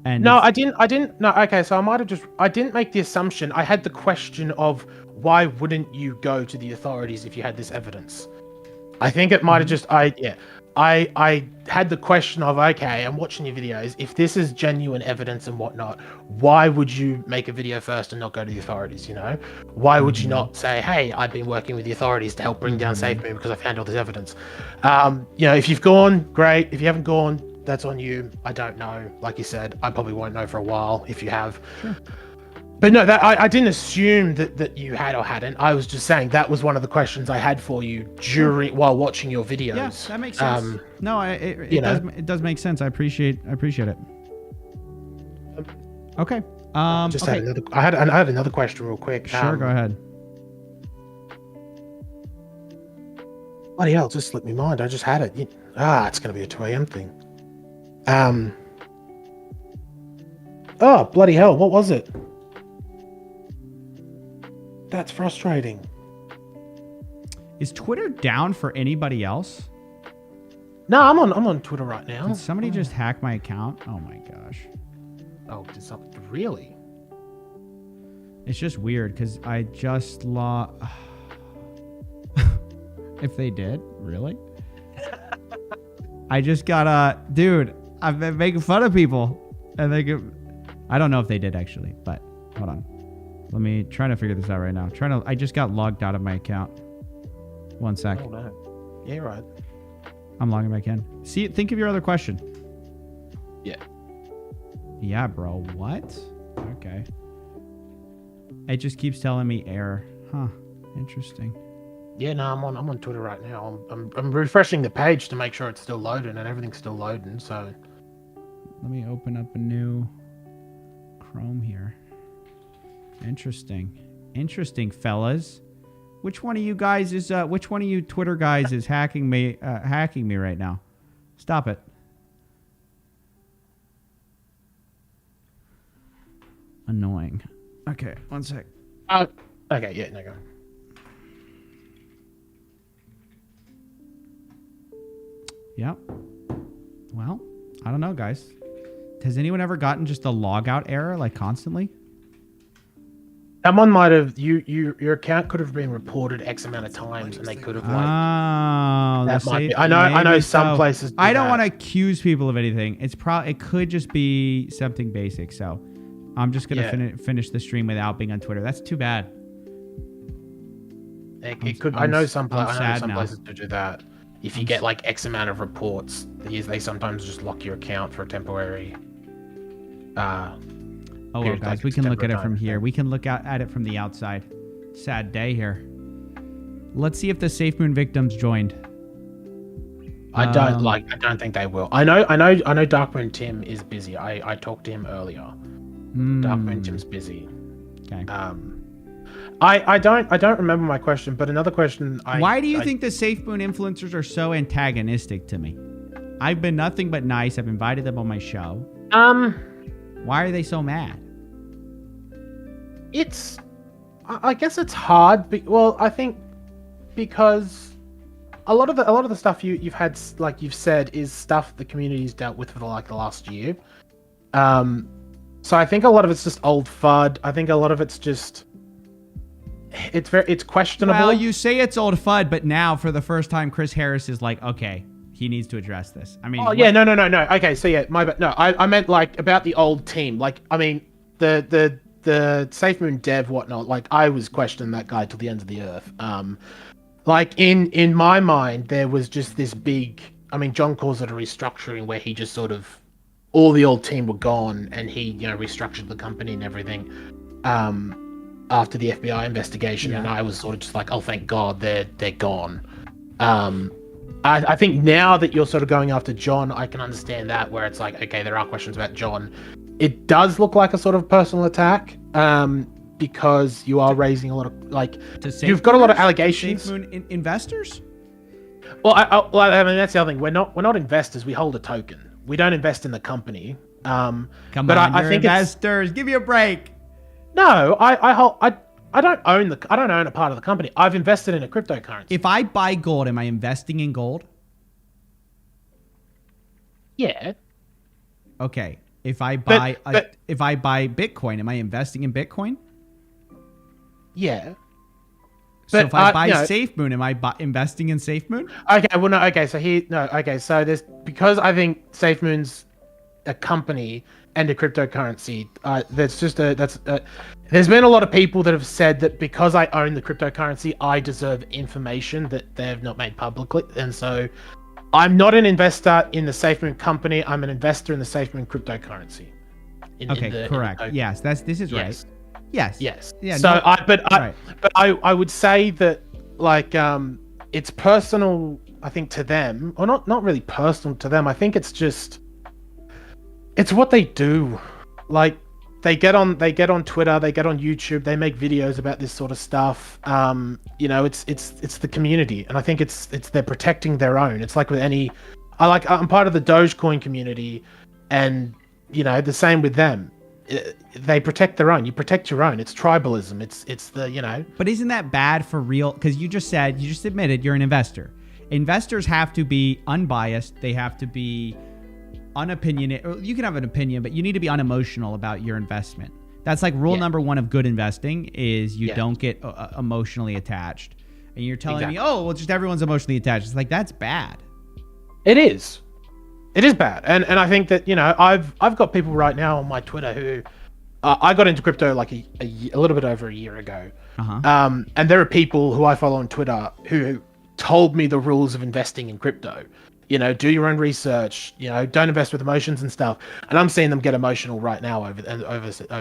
Speaker 1: And
Speaker 16: no, I didn't. No, okay. So I didn't make the assumption. I had the question of why wouldn't you go to the authorities if you had this evidence? I think it might have just, I had the question of, okay, I'm watching your videos. If this is genuine evidence and whatnot, why would you make a video first and not go to the authorities, you know? Why would you not say, hey, I've been working with the authorities to help bring down SafeMoon because I found all this evidence? You know, if you've gone, great. If you haven't gone, that's on you. I don't know. Like you said, I probably won't know for a while if you have. Sure. But no, I didn't assume that you had or hadn't. I was just saying that was one of the questions I had for you while watching your videos.
Speaker 1: Yeah, that makes sense. No, it does make sense. I appreciate it. Okay.
Speaker 16: I had another question real quick.
Speaker 1: Sure, go ahead.
Speaker 16: Bloody hell, it just slipped my mind. I just had it. It's going to be a 2 a.m. thing. Oh, bloody hell, what was it? That's frustrating.
Speaker 1: Is Twitter down for anybody else?
Speaker 16: No, I'm on Twitter right now.
Speaker 1: Did somebody just hack my account? Oh my gosh.
Speaker 16: Oh, did something really?
Speaker 1: It's just weird because I just lost. If they did, really? I just got dude. I've been making fun of people, and I don't know if they did actually, but hold on. Let me try to figure this out right now. I just got logged out of my account. 1 sec.
Speaker 16: Oh no. Yeah, right.
Speaker 1: I'm logging back in. Think of your other question.
Speaker 16: Yeah.
Speaker 1: Yeah, bro. What? Okay. It just keeps telling me error. Huh. Interesting.
Speaker 16: Yeah, no, I'm on Twitter right now. I'm refreshing the page to make sure it's still loading and everything's still loading. So.
Speaker 1: Let me open up a new Chrome here. Interesting, fellas. Which one of you guys is which one of you Twitter guys is hacking me right now? Stop it. annoying. Okay, one sec.
Speaker 16: Okay, yeah, no go.
Speaker 1: Yep. Well, I don't know, guys. Has anyone ever gotten just a logout error like constantly?
Speaker 16: Someone might have your account could have been reported X amount of times, and they could have like.
Speaker 1: Oh,
Speaker 16: That might be. I know some places.
Speaker 1: I don't want to accuse people of anything. It could just be something basic. So, I'm just gonna finish the stream without being on Twitter. That's too bad.
Speaker 16: It could. I know some
Speaker 1: now.
Speaker 16: places do that. If you get like X amount of reports, they sometimes just lock your account for a temporary.
Speaker 1: Oh, well, guys, we can look at it from here. We can look at it from the outside. Sad day here. Let's see if the SafeMoon victims joined.
Speaker 16: I don't think they will. I know Darkmoon Tim is busy. I talked to him earlier. Darkmoon Tim's busy.
Speaker 1: Okay.
Speaker 16: I don't remember my question, but another question.
Speaker 1: Why do you think the SafeMoon influencers are so antagonistic to me? I've been nothing but nice. I've invited them on my show. Why are they so mad?
Speaker 16: I guess it's hard. Well, I think because a lot of the stuff you've had, like you've said, is stuff the community's dealt with for the last year. So I think a lot of it's just old FUD. I think a lot of it's just it's questionable.
Speaker 1: Well, you say it's old FUD, but now for the first time, Chris Harris is like, okay, he needs to address this. I mean,
Speaker 16: yeah, no. Okay, so yeah, I meant like about the old team. Like, I mean, the SafeMoon dev whatnot. Like, I was questioning that guy till the end of the earth. Like in my mind, there was just this big. I mean, John calls it a restructuring, where he just sort of all the old team were gone, and he restructured the company and everything. After the FBI investigation, and I was sort of just like, oh, thank God, they're gone. I think now that you're sort of going after John, I can understand that, where it's like, okay, there are questions about John. It does look like a sort of personal attack, because you are raising a lot of, you've got a lot of allegations.
Speaker 1: SafeMoon investors?
Speaker 16: Well, I mean, that's the other thing. We're not investors. We hold a token. We don't invest in the company.
Speaker 1: Come on, I think investors. Give me a break.
Speaker 16: No, I don't own a part of the company. I've invested in a cryptocurrency.
Speaker 1: If I buy gold, am I investing in gold?
Speaker 16: Yeah.
Speaker 1: Okay. If I buy if I buy Bitcoin, am I investing in Bitcoin?
Speaker 16: Yeah.
Speaker 1: So if I buy SafeMoon, am I investing in SafeMoon?
Speaker 16: Okay. Well, no. Okay. So there's, because I think SafeMoon's a company and a cryptocurrency. There's been a lot of people that have said that because I own the cryptocurrency, I deserve information that they have not made publicly, and so I'm not an investor in the SafeMoon company. I'm an investor in the SafeMoon cryptocurrency.
Speaker 1: Correct. Yes, this is right. Yes.
Speaker 16: Yeah. So I would say that it's personal. I think to them, or not really personal to them. I think it's just. It's what they do. Like, they get on Twitter, they get on YouTube, they make videos about this sort of stuff. It's the community, and I think it's they're protecting their own. It's like with any, I'm part of the Dogecoin community, and the same with them. They protect their own. You protect your own. It's tribalism. It's the. But
Speaker 1: isn't that bad for real? Because you just admitted you're an investor. Investors have to be unbiased. They have to be unopinionated. You can have an opinion, but you need to be unemotional about your investment. That's like rule number one of good investing is you don't get emotionally attached. And you're telling me, oh, well, just everyone's emotionally attached. It's like, that's bad.
Speaker 16: It is bad. And I think that, I've got people right now on my Twitter who I got into crypto like a little bit over a year ago. And there are people who I follow on Twitter who told me the rules of investing in crypto. Do your own research, don't invest with emotions and stuff. And I'm seeing them get emotional right now over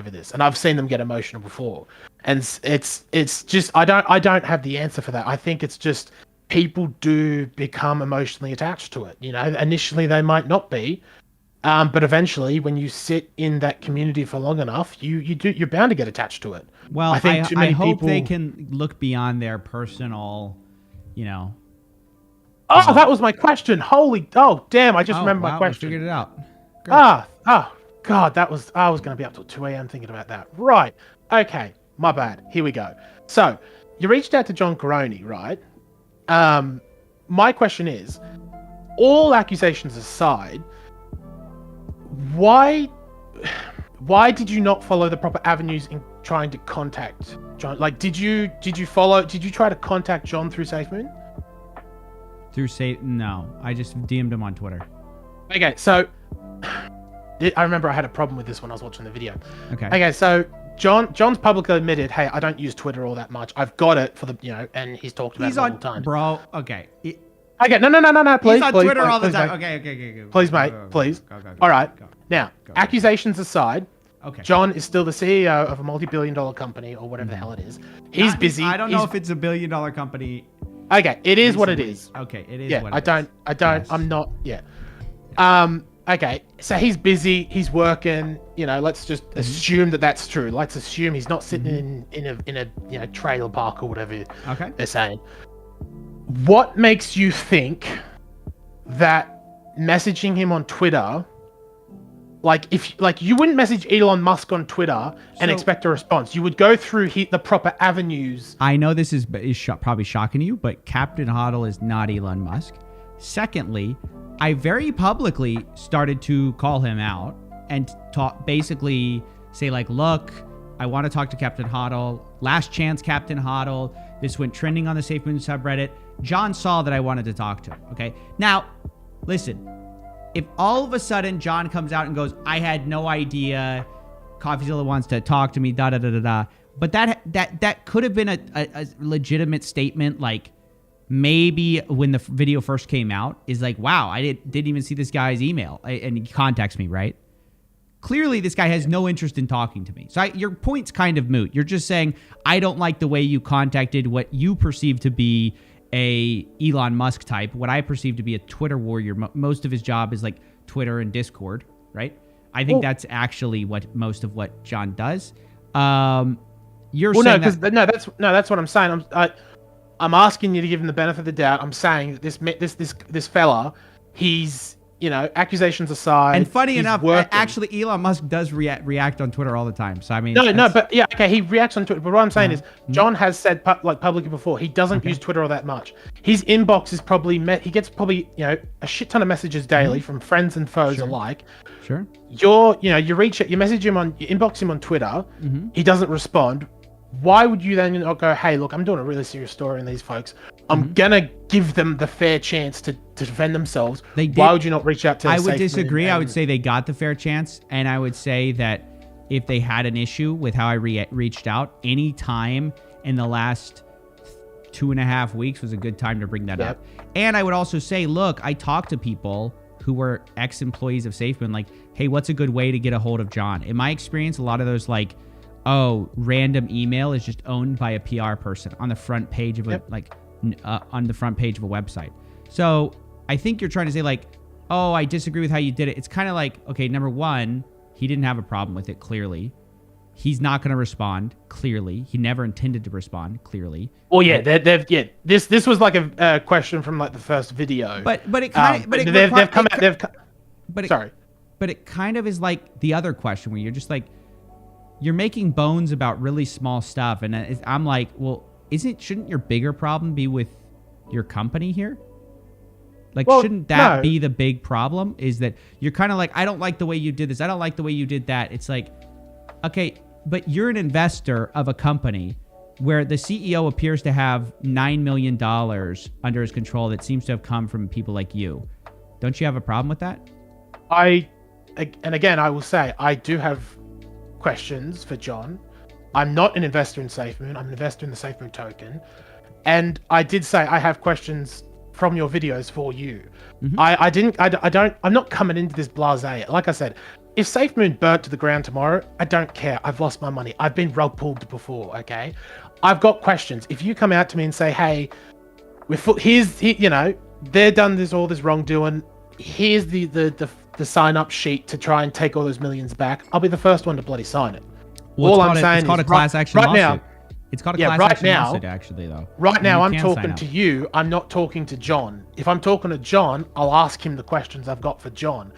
Speaker 16: this. And I've seen them get emotional before. And it's just, I don't have the answer for that. I think it's just people do become emotionally attached to it. Initially they might not be, but eventually when you sit in that community for long enough, you're bound to get attached to it.
Speaker 1: Well, I think I hope they can look beyond their personal,
Speaker 16: Oh, that was my question. Oh, damn! I just remembered my question.
Speaker 1: We figured it out.
Speaker 16: God, I was going to be up till 2 a.m. thinking about that. Right. Okay. My bad. Here we go. So, you reached out to John Caroni, right? My question is, all accusations aside, why did you not follow the proper avenues in trying to contact John? Like, did you try to contact John through SafeMoon?
Speaker 1: No, I just DM'd him on Twitter.
Speaker 16: Okay, so I remember I had a problem with this when I was watching the video.
Speaker 1: Okay,
Speaker 16: so John's publicly admitted, hey, I don't use Twitter all that much. I've got it for the, and he's talked about it all the time.
Speaker 1: Bro, okay.
Speaker 16: Okay, no, please.
Speaker 1: He's on
Speaker 16: please,
Speaker 1: Twitter
Speaker 16: please,
Speaker 1: all the
Speaker 16: please,
Speaker 1: time.
Speaker 16: mate.
Speaker 1: Okay.
Speaker 16: Please, mate, please.
Speaker 1: Go.
Speaker 16: All right. Now, accusations aside,
Speaker 1: Okay.
Speaker 16: John is still the CEO of a multi-billion-dollar company or whatever the hell it is. He's busy.
Speaker 1: I don't know if it's a billion-dollar company.
Speaker 16: Okay, it is what it is.
Speaker 1: Okay, it is
Speaker 16: Yeah,
Speaker 1: what
Speaker 16: I
Speaker 1: it
Speaker 16: don't.
Speaker 1: is. Yes.
Speaker 16: I'm not. Yeah. Okay, so he's busy. He's working. Let's just assume that that's true. Let's assume he's not sitting in a trailer park or whatever.
Speaker 1: Okay.
Speaker 16: They're saying. What makes you think that messaging him on Twitter, if you wouldn't message Elon Musk on Twitter and expect a response, you would go through the proper avenues.
Speaker 1: I know this is probably shocking to you, but Captain Hodl is not Elon Musk. Secondly, I very publicly started to call him out and basically say look, I want to talk to Captain Hodl. Last chance, Captain Hodl. This went trending on the SafeMoon subreddit. John saw that I wanted to talk to him. Okay. Now, listen. If all of a sudden John comes out and goes, I had no idea CoffeeZilla wants to talk to me, but that could have been a legitimate statement. Maybe when the video first came out is wow, I didn't even see this guy's email and he contacts me, right? Clearly this guy has no interest in talking to me. So your point's kind of moot. You're just saying, I don't like the way you contacted what you perceive to be a Elon Musk type, what I perceive to be a Twitter warrior. Most of his job is Twitter and Discord, right? I think that's actually most of what John does. You're saying
Speaker 16: that's what I'm saying. I'm asking you to give him the benefit of the doubt. I'm saying that this fella, he's accusations aside.
Speaker 1: And funny enough,
Speaker 16: working.
Speaker 1: actually, Elon Musk does react on Twitter all the time. So I mean,
Speaker 16: he reacts on Twitter. But what I'm saying is, John has said publicly before, he doesn't use Twitter all that much. His inbox is probably he gets a shit ton of messages daily from friends and foes alike.
Speaker 1: Sure.
Speaker 16: You message him you inbox him on Twitter. He doesn't respond. Why would you then not go, hey, look, I'm doing a really serious story on these folks. I'm gonna give them the fair chance to defend themselves. Why would you not reach out to?
Speaker 1: I would disagree. I would say they got the fair chance, and I would say that if they had an issue with how I reached out, any time in the last 2.5 weeks was a good time to bring that up. And I would also say, look, I talked to people who were ex-employees of SafeMoon, hey, what's a good way to get a hold of John? In my experience, a lot of those random email is just owned by a PR person on the front page of on the front page of a website. So I think you're trying to say I disagree with how you did it. It's kind of okay, number one, he didn't have a problem with it. Clearly, he's not going to respond. Clearly, he never intended to respond. Clearly.
Speaker 16: Well, yeah, this was a question from the first video.
Speaker 1: But it kind of
Speaker 16: they've come out.
Speaker 1: But it kind of is the other question where you're just you're making bones about really small stuff, and I'm well, shouldn't your bigger problem be with your company here? Shouldn't that be the big problem? Is that you're kind of I don't like the way you did this. I don't like the way you did that. It's okay, but you're an investor of a company where the CEO appears to have $9 million under his control that seems to have come from people like you. Don't you have a problem with that?
Speaker 16: And again, I will say, I do have questions for John. I'm not an investor in SafeMoon. I'm an investor in the SafeMoon token. And I did say I have questions from your videos for you. I'm not coming into this blasé. Like I said, if SafeMoon burnt to the ground tomorrow, I don't care. I've lost my money. I've been rug pulled before, okay? I've got questions. If you come out to me and say, hey, they're done all this wrongdoing. Here's the sign-up sheet to try and take all those millions back. I'll be the first one to bloody sign it.
Speaker 1: All I'm saying is, it's called a class action lawsuit. It's called a class action lawsuit, actually, though.
Speaker 16: Right now, I'm talking to you. I'm not talking to John. If I'm talking to John, I'll ask him the questions I've got for John.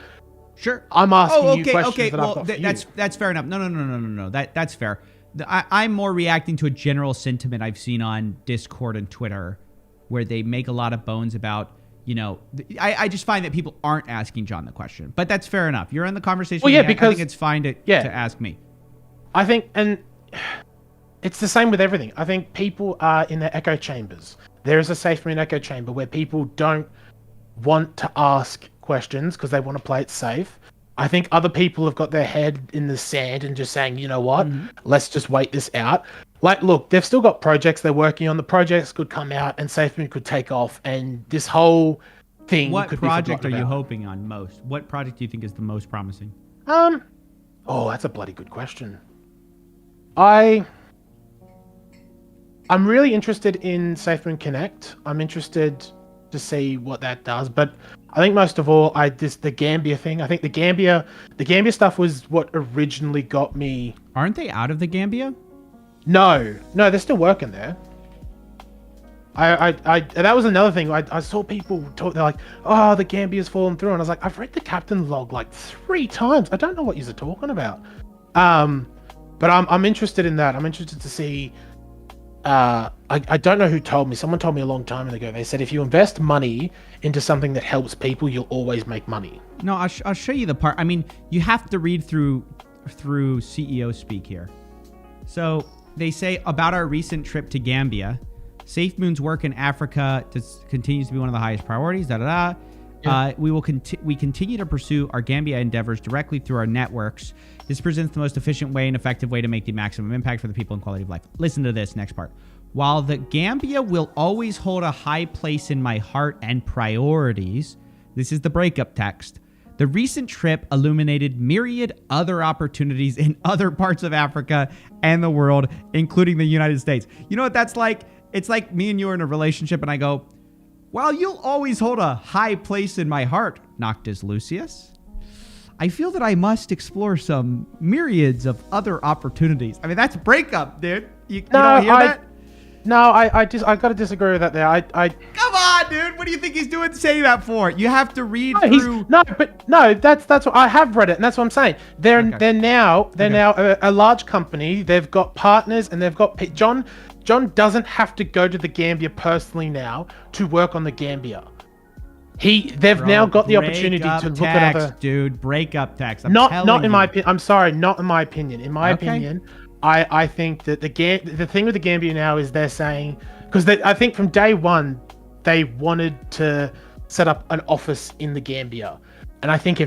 Speaker 1: Sure.
Speaker 16: I'm asking you
Speaker 1: okay,
Speaker 16: questions
Speaker 1: okay.
Speaker 16: that I've got for you.
Speaker 1: That's fair enough. No. That's fair. I'm more reacting to a general sentiment I've seen on Discord and Twitter, where they make a lot of bones about, you know, I just find that people aren't asking John the question. But that's fair enough. You're in the conversation.
Speaker 16: Well, yeah,
Speaker 1: I
Speaker 16: because
Speaker 1: think it's fine to ask me.
Speaker 16: I think, and it's the same with everything. I think people are in their echo chambers. There is a safe moon echo chamber where people don't want to ask questions because they want to play it safe. I think other people have got their head in the sand and just saying, you know what, let's just wait this out. Like, look, they've still got projects they're working on. The projects could come out and SafeMoon could take off, and this whole thing
Speaker 1: What
Speaker 16: could
Speaker 1: project
Speaker 16: be
Speaker 1: are you
Speaker 16: about.
Speaker 1: hoping on most? What project do you think is the most promising?
Speaker 16: Oh, that's a bloody good question. I'm really interested in SafeMoon Connect. I'm interested to see what that does, but I think most of all, the Gambia thing. I think the Gambia stuff was what originally got me.
Speaker 1: Aren't they out of the Gambia?
Speaker 16: No, they're still working there. I that was another thing. I saw people talk. They're like, "Oh, the Gambia's fallen through," and I was like, "I've read the captain's log like 3 times. I don't know what you're talking about." But I'm interested in that. I'm interested to see. I don't know who told me. Someone told me a long time ago. They said if you invest money into something that helps people, you'll always make money.
Speaker 1: No, I'll show you the part. I mean, you have to read through CEO speak here. So they say about our recent trip to Gambia, SafeMoon's work in Africa continues to be one of the highest priorities. Yeah. We continue to pursue our Gambia endeavors directly through our networks. This presents the most efficient way and effective way to make the maximum impact for the people and quality of life. Listen to this next part. While the Gambia will always hold a high place in my heart and priorities, this is the breakup text. The recent trip illuminated myriad other opportunities in other parts of Africa and the world, including the United States. You know what that's like? It's like me and you are in a relationship and I go, while you'll always hold a high place in my heart, Noctis Lucius, I feel that I must explore some myriads of other opportunities. I mean, that's breakup, dude. You don't hear that?
Speaker 16: No, I got to disagree with that there.
Speaker 1: Come on, dude. What do you think he's saying that for? You have to read through.
Speaker 16: That's what I have read it, and that's what I'm saying. They're now a large company. They've got partners, and they've got John doesn't have to go to the Gambia personally now to work on the Gambia. They've now got the opportunity to look at other.
Speaker 1: Dude, breakup text.
Speaker 16: Not in my opinion. I'm sorry, not in my opinion. In my opinion, I think that the thing with the Gambia now is they're saying, because I think from day one they wanted to set up an office in the Gambia, and I think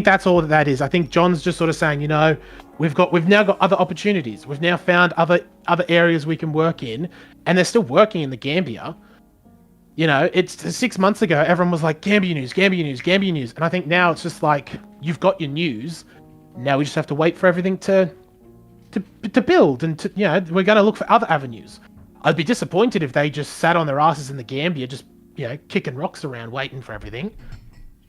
Speaker 16: that's all that is. I think John's just sort of saying, you know, we've now got other opportunities. We've now found other areas we can work in, and they're still working in the Gambia. You know, it's 6 months ago, everyone was like, Gambia news. And I think now it's just like, you've got your news. Now we just have to wait for everything to build. And, we're going to look for other avenues. I'd be disappointed if they just sat on their asses in the Gambia, just, kicking rocks around, waiting for everything.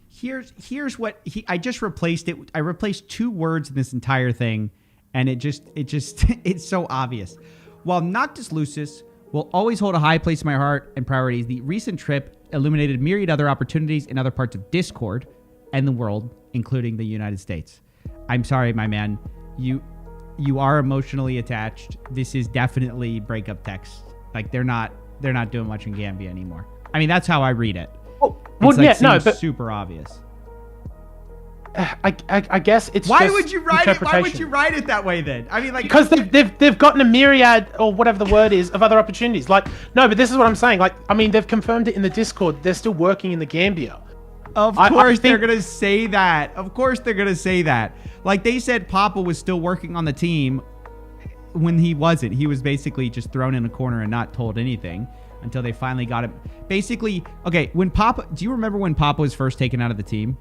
Speaker 1: Here's what I just replaced it. I replaced 2 words in this entire thing. And it's so obvious. While Noctis Lucis will always hold a high place in my heart and priorities, the recent trip illuminated myriad other opportunities in other parts of Discord and the world, including the United States. I'm sorry, my man. You are emotionally attached. This is definitely breakup text. Like they're not doing much in Gambia anymore. I mean, that's how I read it. But super obvious.
Speaker 16: I guess it's
Speaker 1: why
Speaker 16: just
Speaker 1: would you write it? Why would you write it that way then? I mean, like,
Speaker 16: because they've gotten a myriad or whatever the word is of other opportunities. Like, no, but this is what I'm saying. Like, I mean, they've confirmed it in the Discord. They're still working in the Gambia.
Speaker 1: Of course they're gonna say that. Of course they're gonna say that. Like they said, Papa was still working on the team when he wasn't. He was basically just thrown in a corner and not told anything until they finally got him. Basically, okay. Do you remember when Papa was first taken out of the team?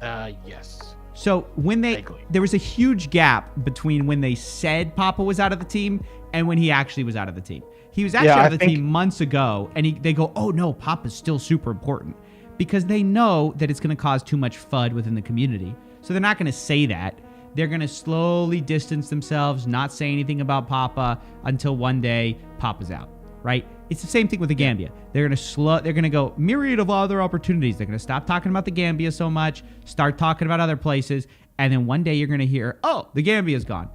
Speaker 16: Yes.
Speaker 1: So when there was a huge gap between when they said Papa was out of the team and when he actually was out of the team. He was actually out of the team months ago, and they go, oh no, Papa's still super important, because they know that it's going to cause too much FUD within the community. So they're not going to say that. They're going to slowly distance themselves, not say anything about Papa until one day Papa's out, right? It's the same thing with the Gambia. They're going to go myriad of other opportunities. They're going to stop talking about the Gambia so much, start talking about other places, and then one day you're going to hear, oh, the Gambia's gone.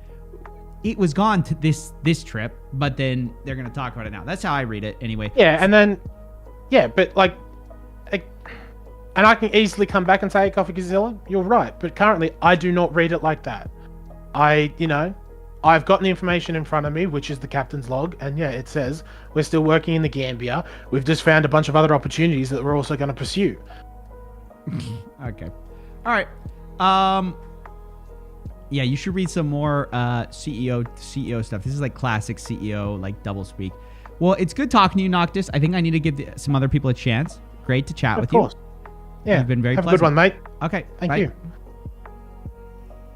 Speaker 1: It was gone to this trip, but then they're going to talk about it now. That's how I read it anyway.
Speaker 16: Yeah, and then, but like, and I can easily come back and say, Coffee Gazilla, you're right. But currently, I do not read it like that. I've gotten the information in front of me, which is the captain's log, and yeah, it says we're still working in the Gambia. We've just found a bunch of other opportunities that we're also going to pursue.
Speaker 1: Okay. All right. Yeah, you should read some more CEO stuff. This is like classic CEO, like double speak. Well, it's good talking to you, Noctis. I think I need to give some other people a chance. Great to chat with you.
Speaker 16: Yeah.
Speaker 1: You've been very
Speaker 16: Have
Speaker 1: pleasant.
Speaker 16: a good one, mate.
Speaker 1: Okay.
Speaker 16: Thank
Speaker 1: bye.
Speaker 16: you.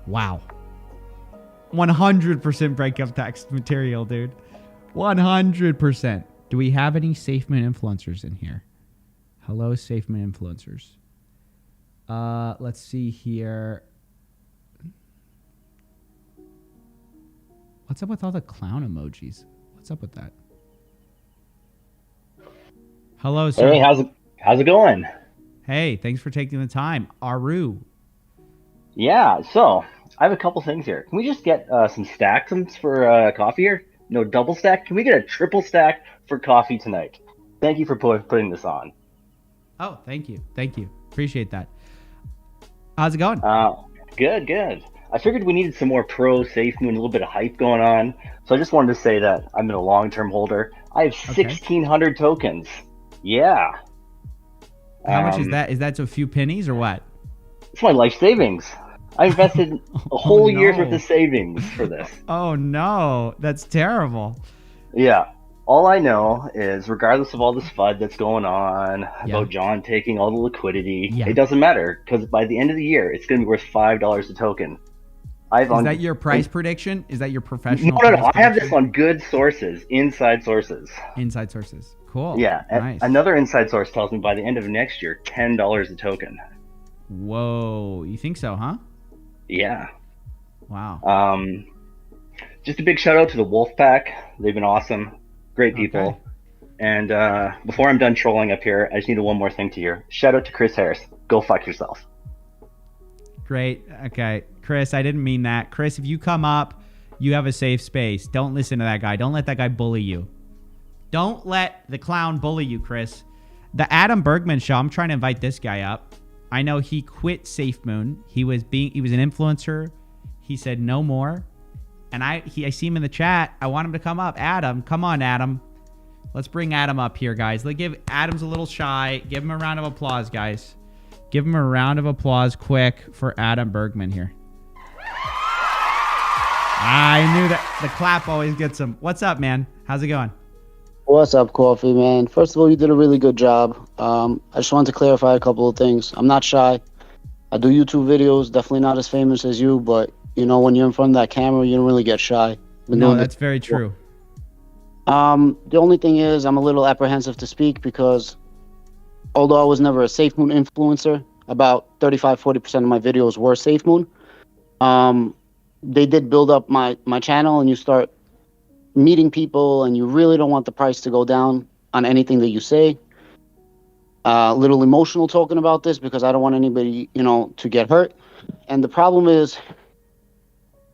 Speaker 1: Wow. 100% breakup text material, dude. 100%. Do we have any SafeMoon influencers in here? Hello, SafeMoon influencers. Let's see here. What's up with all the clown emojis? What's up with that? Hello, sir.
Speaker 17: Hey, how's it going?
Speaker 1: Hey, thanks for taking the time. Aru.
Speaker 17: Yeah, so I have a couple things here. Can we just get some stacks for coffee here? No double stack? Can we get a triple stack for coffee tonight? Thank you for putting this on.
Speaker 1: Oh, thank you. Thank you. Appreciate that. How's it going?
Speaker 17: Good. I figured we needed some more pro SafeMoon, a little bit of hype going on. So I just wanted to say that I'm a long-term holder. I have 1,600 tokens. Yeah.
Speaker 1: How much is that? Is that a few pennies or what?
Speaker 17: It's my life savings. I invested a whole year's worth of savings for this.
Speaker 1: Oh, no. That's terrible.
Speaker 17: Yeah. All I know is, regardless of all this FUD that's going on, about John taking all the liquidity, it doesn't matter, because by the end of the year, it's going to be worth $5 a token.
Speaker 1: Is that your price prediction? Is that your professional
Speaker 17: No. I have this on good sources, inside sources.
Speaker 1: Inside sources. Cool.
Speaker 17: Yeah.
Speaker 1: Nice.
Speaker 17: Another inside source tells me by the end of next year, $10 a token.
Speaker 1: Whoa. You think so, huh?
Speaker 17: Yeah.
Speaker 1: Wow.
Speaker 17: Just a big shout out to the Wolfpack. They've been awesome. Great people. Okay. And before I'm done trolling up here, I just need one more thing to hear. Shout out to Chris Harris. Go fuck yourself.
Speaker 1: Great. Okay. Chris, I didn't mean that. Chris, if you come up, you have a safe space. Don't listen to that guy. Don't let that guy bully you. Don't let the clown bully you, Chris. The Adam Bergman show, I'm trying to invite this guy up. I know he quit SafeMoon. He was an influencer. He said no more. And I see him in the chat. I want him to come up. Adam, come on, Adam. Let's bring Adam up here, guys. Let's give Adam's a little shy. Give him a round of applause, guys. Give him a round of applause quick for Adam Bergman here. I knew that the clap always gets him. What's up, man? How's it going?
Speaker 18: What's up, Coffee, man? First of all, you did a really good job. I just wanted to clarify a couple of things. I'm not shy. I do YouTube videos, definitely not as famous as you, but, when you're in front of that camera, you don't really get shy.
Speaker 1: No, that's very true.
Speaker 18: The only thing is I'm a little apprehensive to speak because although I was never a SafeMoon influencer, about 35-40% of my videos were SafeMoon. They did build up my channel, and you start meeting people, and you really don't want the price to go down on anything that you say. A little emotional talking about this because I don't want anybody, to get hurt. And the problem is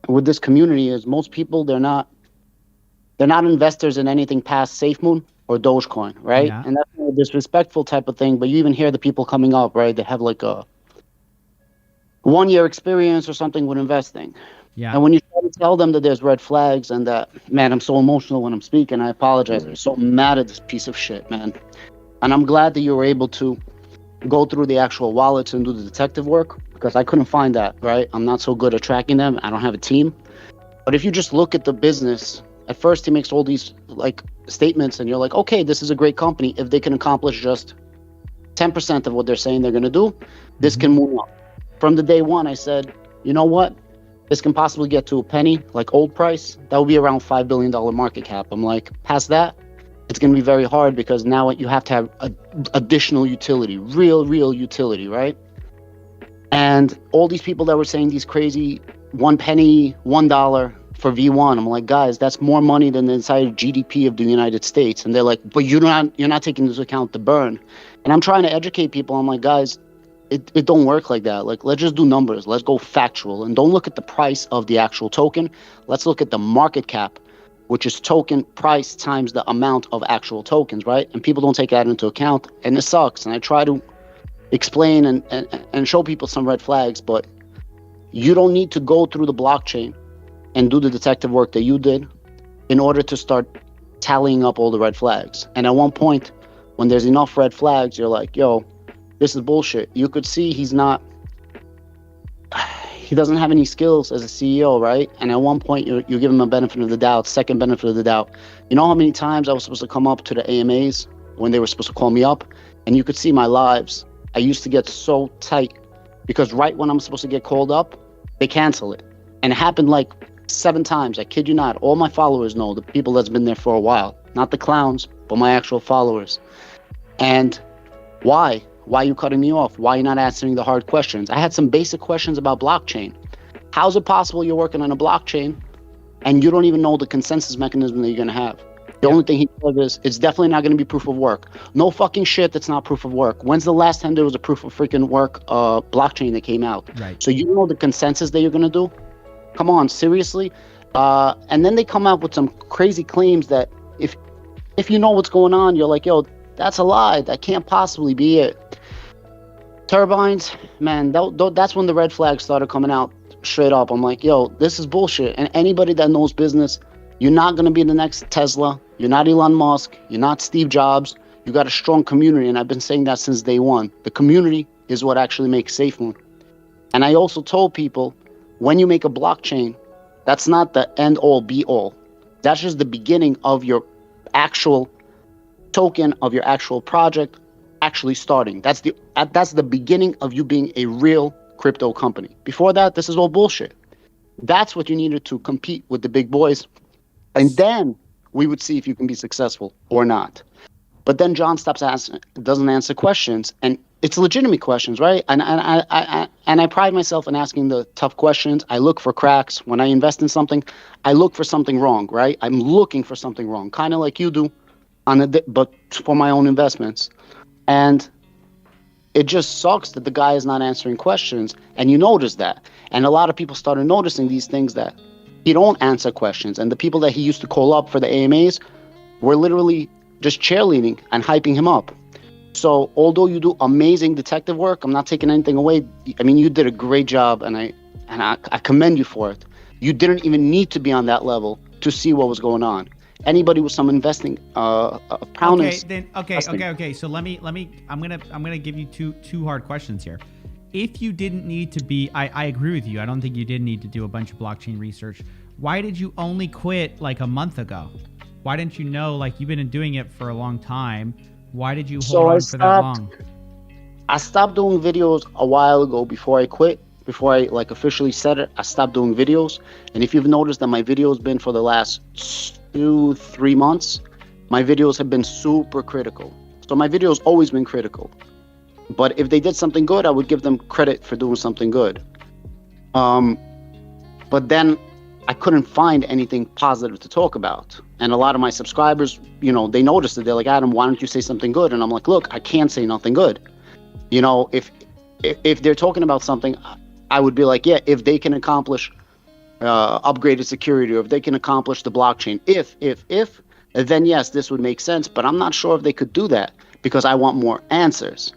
Speaker 18: with this community is most people, they're not investors in anything past SafeMoon or Dogecoin, right? Yeah. And that's a disrespectful type of thing. But you even hear the people coming up, right? They have like a 1-year experience or something with investing.
Speaker 1: Yeah.
Speaker 18: And when you try to tell them that there's red flags and that, man, I'm so emotional when I'm speaking, I apologize. I'm so mad at this piece of shit, man. And I'm glad that you were able to go through the actual wallets and do the detective work because I couldn't find that, right? I'm not so good at tracking them. I don't have a team. But if you just look at the business, at first he makes all these like statements and you're like, okay, this is a great company. If they can accomplish just 10% of what they're saying they're going to do, this can move up. From the day one, I said, you know what? This can possibly get to a penny, like old price. That would be around $5 billion market cap. I'm like, past that, it's going to be very hard because now you have to have additional utility, real utility, right? And all these people that were saying these crazy 1 penny, $1, for V1. I'm like, guys, that's more money than the entire GDP of the United States. And they're like, but you're not taking into account the burn. And I'm trying to educate people. I'm like, guys, it don't work like that. Like, let's just do numbers. Let's go factual. And don't look at the price of the actual token. Let's look at the market cap, which is token price times the amount of actual tokens, right? And people don't take that into account. And it sucks. And I try to explain and show people some red flags, but you don't need to go through the blockchain and do the detective work that you did in order to start tallying up all the red flags. And at one point, when there's enough red flags, you're like, yo, this is bullshit. You could see he doesn't have any skills as a CEO, right? And at one point, you give him a benefit of the doubt, second benefit of the doubt. You know how many times I was supposed to come up to the AMAs when they were supposed to call me up? And you could see my lives. I used to get so tight because right when I'm supposed to get called up, they cancel it. And it happened like 7 times. I kid you not. All my followers know, the people that's been there for a while. Not the clowns, but my actual followers. And why? Why are you cutting me off? Why are you not answering the hard questions? I had some basic questions about blockchain. How is it possible you're working on a blockchain and you don't even know the consensus mechanism that you're going to have? The only thing he said is, it's definitely not going to be proof of work. No fucking shit that's not proof of work. When's the last time there was a proof of freaking work blockchain that came out?
Speaker 1: Right.
Speaker 18: So you know the consensus that you're going to do? Come on, seriously? And then they come out with some crazy claims that if you know what's going on, you're like, yo, that's a lie. That can't possibly be it. Turbines, man, that's when the red flags started coming out straight up. I'm like, yo, this is bullshit. And anybody that knows business, you're not going to be the next Tesla. You're not Elon Musk. You're not Steve Jobs. You got a strong community, and I've been saying that since day one. The community is what actually makes SafeMoon. And I also told people, when you make a blockchain, that's not the end all be all. That's just the beginning of your actual token, of your actual project actually starting. That's the beginning of you being a real crypto company. Before that, this is all bullshit. That's what you needed to compete with the big boys. And then we would see if you can be successful or not. But then John doesn't answer questions, and it's legitimate questions, right? And I pride myself in asking the tough questions. I look for cracks. When I invest in something, I look for something wrong, right? I'm looking for something wrong, kind of like you do, but for my own investments. And it just sucks that the guy is not answering questions, and you notice that. And a lot of people started noticing these things, that he don't answer questions, and the people that he used to call up for the AMAs were literally just cheerleading and hyping him up. So although you do amazing detective work, I'm not taking anything away. I mean, you did a great job, and I commend you for it. You didn't even need to be on that level to see what was going on. Anybody with some investing prowess.
Speaker 1: Okay. So let me. I'm gonna give you two hard questions here. If you didn't need to be, I agree with you. I don't think you did need to do a bunch of blockchain research. Why did you only quit like a month ago? Why didn't you know? Like, you've been doing it for a long time. Why did you hold on for that long?
Speaker 18: I stopped doing videos a while ago before I quit. Before I officially said it, I stopped doing videos. And if you've noticed that my videos been for the last 2-3 months, my videos have been super critical. So my videos always been critical. But if they did something good, I would give them credit for doing something good. But then I couldn't find anything positive to talk about. And a lot of my subscribers, they noticed it. They're like, Adam, why don't you say something good? And I'm like, look, I can't say nothing good. If they're talking about something, I would be like, yeah, if they can accomplish upgraded security, or if they can accomplish the blockchain, then yes, this would make sense. But I'm not sure if they could do that, because I want more answers.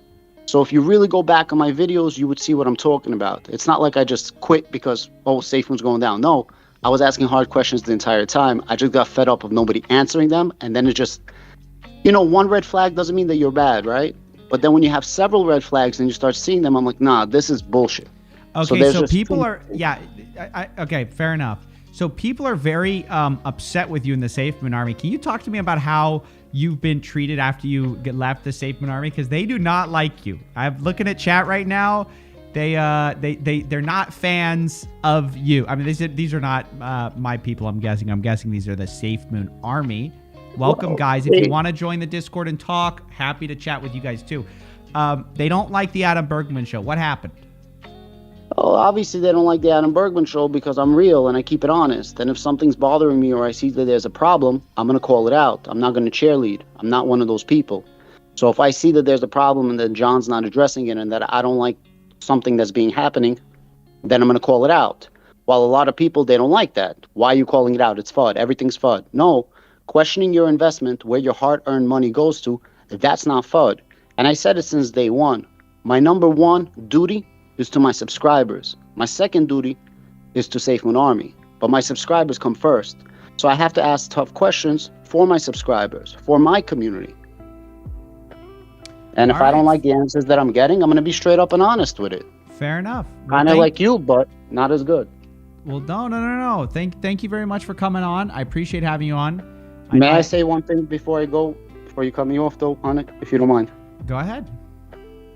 Speaker 18: So if you really go back on my videos, you would see what I'm talking about. It's not like I just quit because, SafeMoon's going down. No, I was asking hard questions the entire time. I just got fed up of nobody answering them. And then it just, one red flag doesn't mean that you're bad, right? But then when you have several red flags and you start seeing them, I'm like, nah, this is bullshit.
Speaker 1: Okay, so people are, okay, fair enough. So people are very upset with you in the SafeMoon Army. Can you talk to me about how you've been treated after you left the SafeMoon Army? Because they do not like you. I'm looking at chat right now. They're not fans of you. I mean, these are not my people. I'm guessing these are the SafeMoon Army. Welcome, guys. If you want to join the Discord and talk, happy to chat with you guys too. They don't like the Adam Bergman show. What happened?
Speaker 18: Oh, obviously they don't like the Adam Bergman show because I'm real and I keep it honest. And if something's bothering me or I see that there's a problem, I'm going to call it out. I'm not going to cheerlead. I'm not one of those people. So if I see that there's a problem and that John's not addressing it and that I don't like something that's being happening, then I'm going to call it out. While a lot of people, they don't like that. Why are you calling it out? It's FUD. Everything's FUD. No, questioning your investment, where your hard-earned money goes to, that's not FUD. And I said it since day one. My number one duty is to my subscribers. My second duty is to SafeMoon Army. But my subscribers come first. So I have to ask tough questions for my subscribers, for my community. And if I don't like the answers that I'm getting, I'm going to be straight up and honest with it.
Speaker 1: Fair enough.
Speaker 18: Kind of like you, but not as good.
Speaker 1: Well, no. Thank you very much for coming on. I appreciate having you on.
Speaker 18: May I say one thing before I go, before you cut me off, though, Hanik, if you don't mind?
Speaker 1: Go ahead.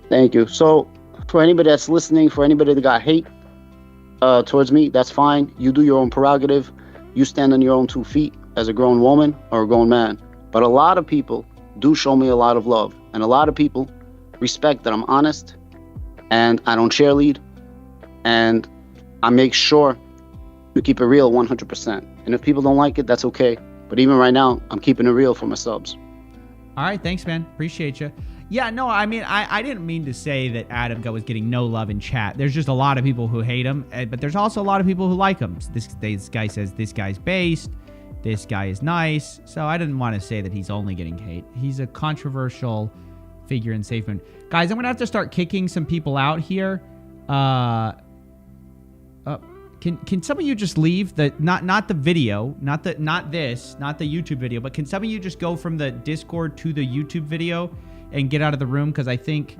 Speaker 18: Thank you. So, for anybody that's listening, for anybody that got hate towards me, that's fine. You do your own prerogative. You stand on your own 2 feet as a grown woman or a grown man. But a lot of people do show me a lot of love. And a lot of people respect that I'm honest and I don't cheerlead. And I make sure to keep it real 100%. And if people don't like it, that's okay. But even right now, I'm keeping it real for my subs.
Speaker 1: All right, thanks, man. Appreciate you. Yeah, no, I mean, I didn't mean to say that Adam was getting no love in chat. There's just a lot of people who hate him, but there's also a lot of people who like him. This guy says this guy's based, this guy is nice. So I didn't want to say that he's only getting hate. He's a controversial figure in SafeMoon. Guys, I'm going to have to start kicking some people out here. Can some of you just leave the not the video, not the YouTube video, but can some of you just go from the Discord to the YouTube video and get out of the room, because I think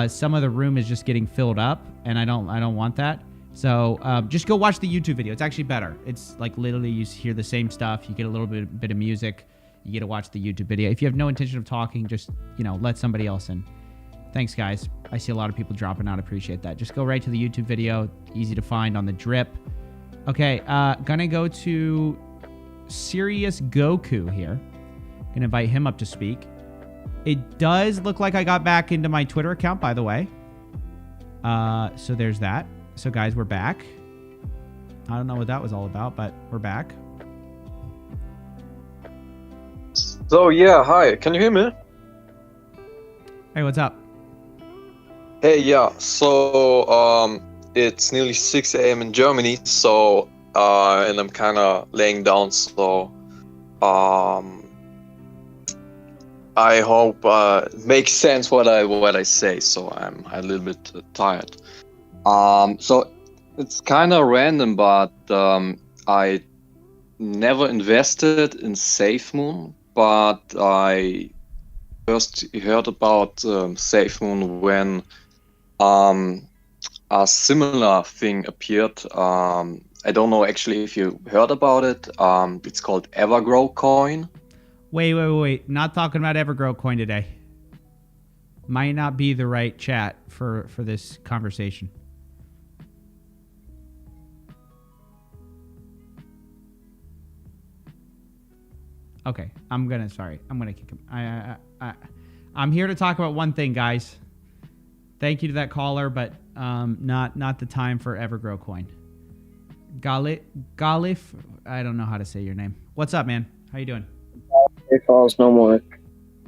Speaker 1: some of the room is just getting filled up and I don't want that. So just go watch the YouTube video. It's actually better. It's like literally you hear the same stuff. You get a little bit of music. You get to watch the YouTube video. If you have no intention of talking, just let somebody else in. Thanks, guys. I see a lot of people dropping out. Appreciate that. Just go right to the YouTube video. Easy to find on the drip. Okay, gonna go to Serious Goku here. Gonna invite him up to speak. It does look like I got back into my Twitter account, by the way. So there's that. So guys, we're back. I don't know what that was all about, but we're back.
Speaker 19: So yeah, hi. Can you hear me?
Speaker 1: Hey, what's up?
Speaker 19: Hey, yeah. So it's nearly 6 a.m. in Germany. So and I'm kind of laying down. So I hope it makes sense what I say. So I'm a little bit tired. So it's kind of random, but I never invested in SafeMoon, but I first heard about SafeMoon when a similar thing appeared. I don't know actually if you heard about it. It's called Evergrow Coin.
Speaker 1: Wait. Not talking about Evergrow Coin today. Might not be the right chat for this conversation. Okay, I'm gonna kick him. I'm here to talk about one thing, guys. Thank you to that caller, but not the time for Evergrow Coin. Galif, I don't know how to say your name. What's up, man? How you doing?
Speaker 20: It falls no more.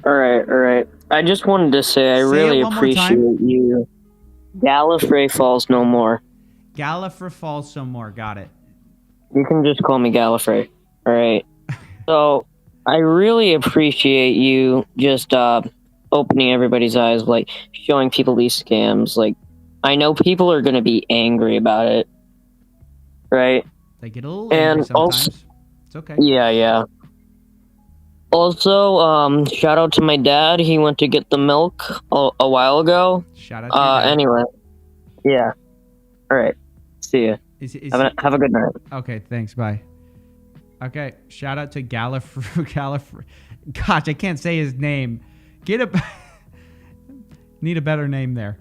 Speaker 20: All right. I just wanted to say I really appreciate you. Gallifrey falls no more.
Speaker 1: Gallifrey falls no more. Got it.
Speaker 20: You can just call me Gallifrey. All right. So I really appreciate you just opening everybody's eyes, like showing people these scams. Like, I know people are going to be angry about it, right?
Speaker 1: They get a little angry sometimes.
Speaker 20: Also,
Speaker 1: it's okay.
Speaker 20: Yeah. Also, shout out to my dad. He went to get the milk a while ago.
Speaker 1: Shout out to your dad.
Speaker 20: Anyway, yeah. All right. See ya. Have a good night.
Speaker 1: Okay, thanks. Bye. Okay, shout out to Gallifrey. Gosh, I can't say his name. Need a better name there.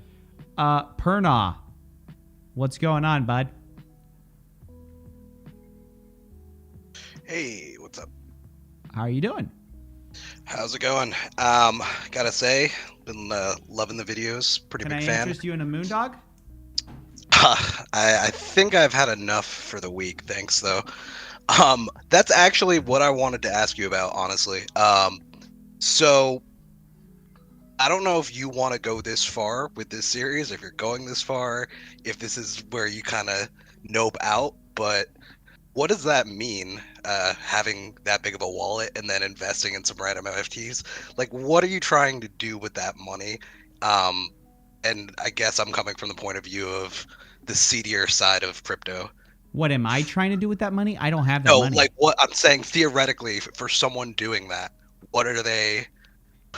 Speaker 1: Perna. What's going on, bud?
Speaker 21: Hey, what's up?
Speaker 1: How are you doing?
Speaker 21: How's it going? Gotta say, been loving the videos. Pretty big fan.
Speaker 1: Can I interest you in a Moondog?
Speaker 21: I think I've had enough for the week. Thanks, though. That's actually what I wanted to ask you about, honestly. So I don't know if you want to go this far with this series, if you're going this far, if this is where you kind of nope out, but what does that mean, having that big of a wallet and then investing in some random NFTs? Like, what are you trying to do with that money? And I guess I'm coming from the point of view of the seedier side of crypto.
Speaker 1: What am I trying to do with that money? I don't have that
Speaker 21: No,
Speaker 1: money.
Speaker 21: like what I'm saying theoretically for someone doing that, what are they?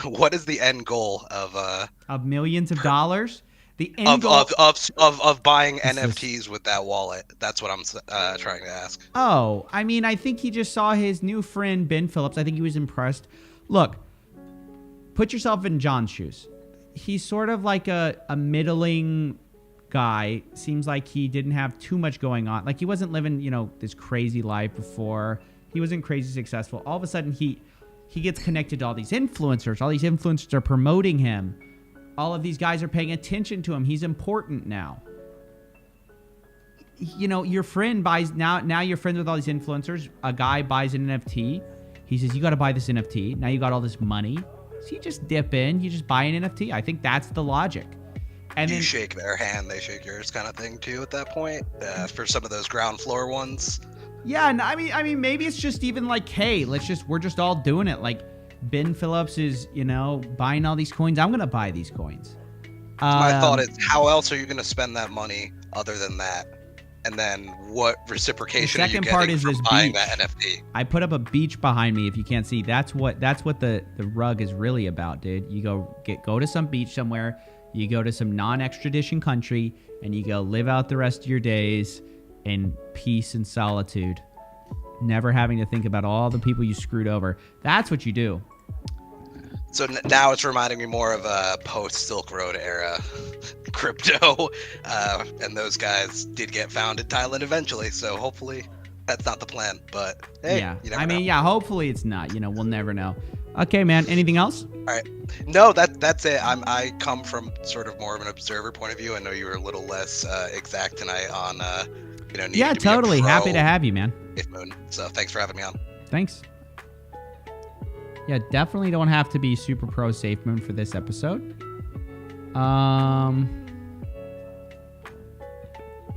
Speaker 21: What is the end goal
Speaker 1: of millions of dollars? The end
Speaker 21: of
Speaker 1: goal
Speaker 21: of buying
Speaker 1: This is-
Speaker 21: NFTs with that wallet? That's what I'm trying to ask.
Speaker 1: Oh, I mean, I think he just saw his new friend Ben Phillips. I think he was impressed. Look, put yourself in John's shoes. He's sort of like a middling guy. Seems like he didn't have too much going on. Like he wasn't living, this crazy life before. He wasn't crazy successful. All of a sudden, he gets connected to all these influencers. All these influencers are promoting him. All of these guys are paying attention to him. He's important now. Your friend buys now you're friends with all these influencers. A guy buys an NFT. He says, you got to buy this NFT. Now you got all this money. So you just dip in, you just buy an NFT. I think that's the logic. And
Speaker 21: You
Speaker 1: then
Speaker 21: shake their hand, they shake yours, kind of thing too. At that point, for some of those ground floor ones.
Speaker 1: yeah, and I mean maybe it's just even like, hey, we're just all doing it. Like Ben Phillips is, buying all these coins. I'm gonna buy these coins.
Speaker 21: My thought is, how else are you going to spend that money other than that? And then what reciprocation
Speaker 1: The
Speaker 21: are you
Speaker 1: second
Speaker 21: getting
Speaker 1: part is
Speaker 21: from
Speaker 1: this
Speaker 21: buying
Speaker 1: beach.
Speaker 21: that NFT?
Speaker 1: I put up a beach behind me. If you can't see, that's what the rug is really about, dude. You go to some beach somewhere. You go to some non-extradition country, and you go live out the rest of your days in peace and solitude, never having to think about all the people you screwed over. That's what you do.
Speaker 21: So now it's reminding me more of a post Silk Road era crypto, and those guys did get found in Thailand eventually. So hopefully that's not the plan. But hey,
Speaker 1: yeah,
Speaker 21: you never
Speaker 1: I mean,
Speaker 21: know.
Speaker 1: yeah. Hopefully it's not. We'll never know. Okay, man. Anything else?
Speaker 21: All right. No, that's it. I come from sort of more of an observer point of view. I know you were a little less exact tonight on needing
Speaker 1: Yeah,
Speaker 21: to be a
Speaker 1: totally. Happy to
Speaker 21: pro
Speaker 1: have you, man.
Speaker 21: Safe Moon. So thanks for having me on.
Speaker 1: Thanks. Yeah, definitely don't have to be super pro Safe Moon for this episode.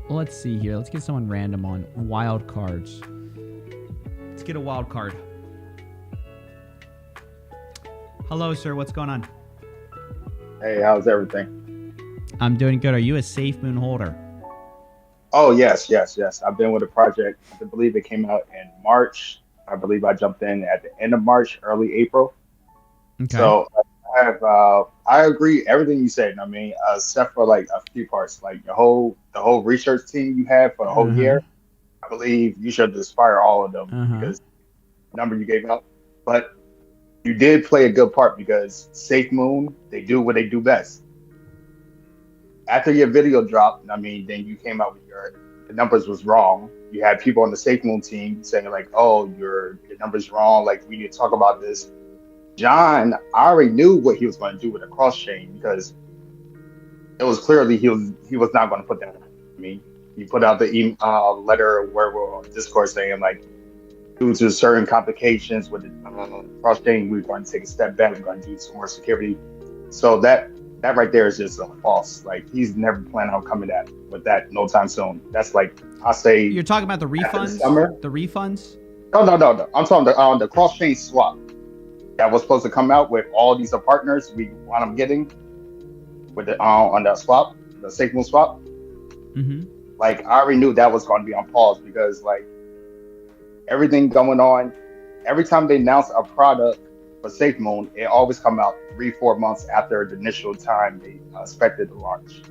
Speaker 1: Let's see here. Let's get someone random on wild cards. Let's get a wild card. Hello, sir. What's going on?
Speaker 2: Hey, how's everything?
Speaker 1: I'm doing good. Are you a Safe Moon holder?
Speaker 2: Oh, yes. I've been with the project. I believe it came out in March. I believe I jumped in at the end of March, early April.
Speaker 1: Okay.
Speaker 2: So I agree everything you said. I mean, except for like a few parts, like the whole research team you had for the whole year. I believe you should inspire all of them because the number you gave out. But you did play a good part because Safe Moon, they do what they do best. After your video dropped, I mean, then you came out with the numbers was wrong. You had people on the Safe Moon team saying like, "Oh, your numbers wrong. Like, we need to talk about this." John, I already knew what he was going to do with the cross chain because it was clearly he was not going to put that. I mean, he put out the letter where we're on Discord saying like, due to certain complications with the cross chain, we're going to take a step back. We're going to do some more security. So that right there is just a false. Like, he's never planning on coming with that no time soon. That's like, I say.
Speaker 1: You're talking about the refunds?
Speaker 2: Summer.
Speaker 1: The refunds?
Speaker 2: No. I'm talking the cross chain swap that was supposed to come out with all these partners we wound up getting with the on the swap, the Safe Moon swap.
Speaker 1: Mm-hmm.
Speaker 2: Like, I already knew that was going to be on pause because like everything going on, every time they announce a product for Safe Moon, it always come out 3-4 months after the initial time they expected to launch.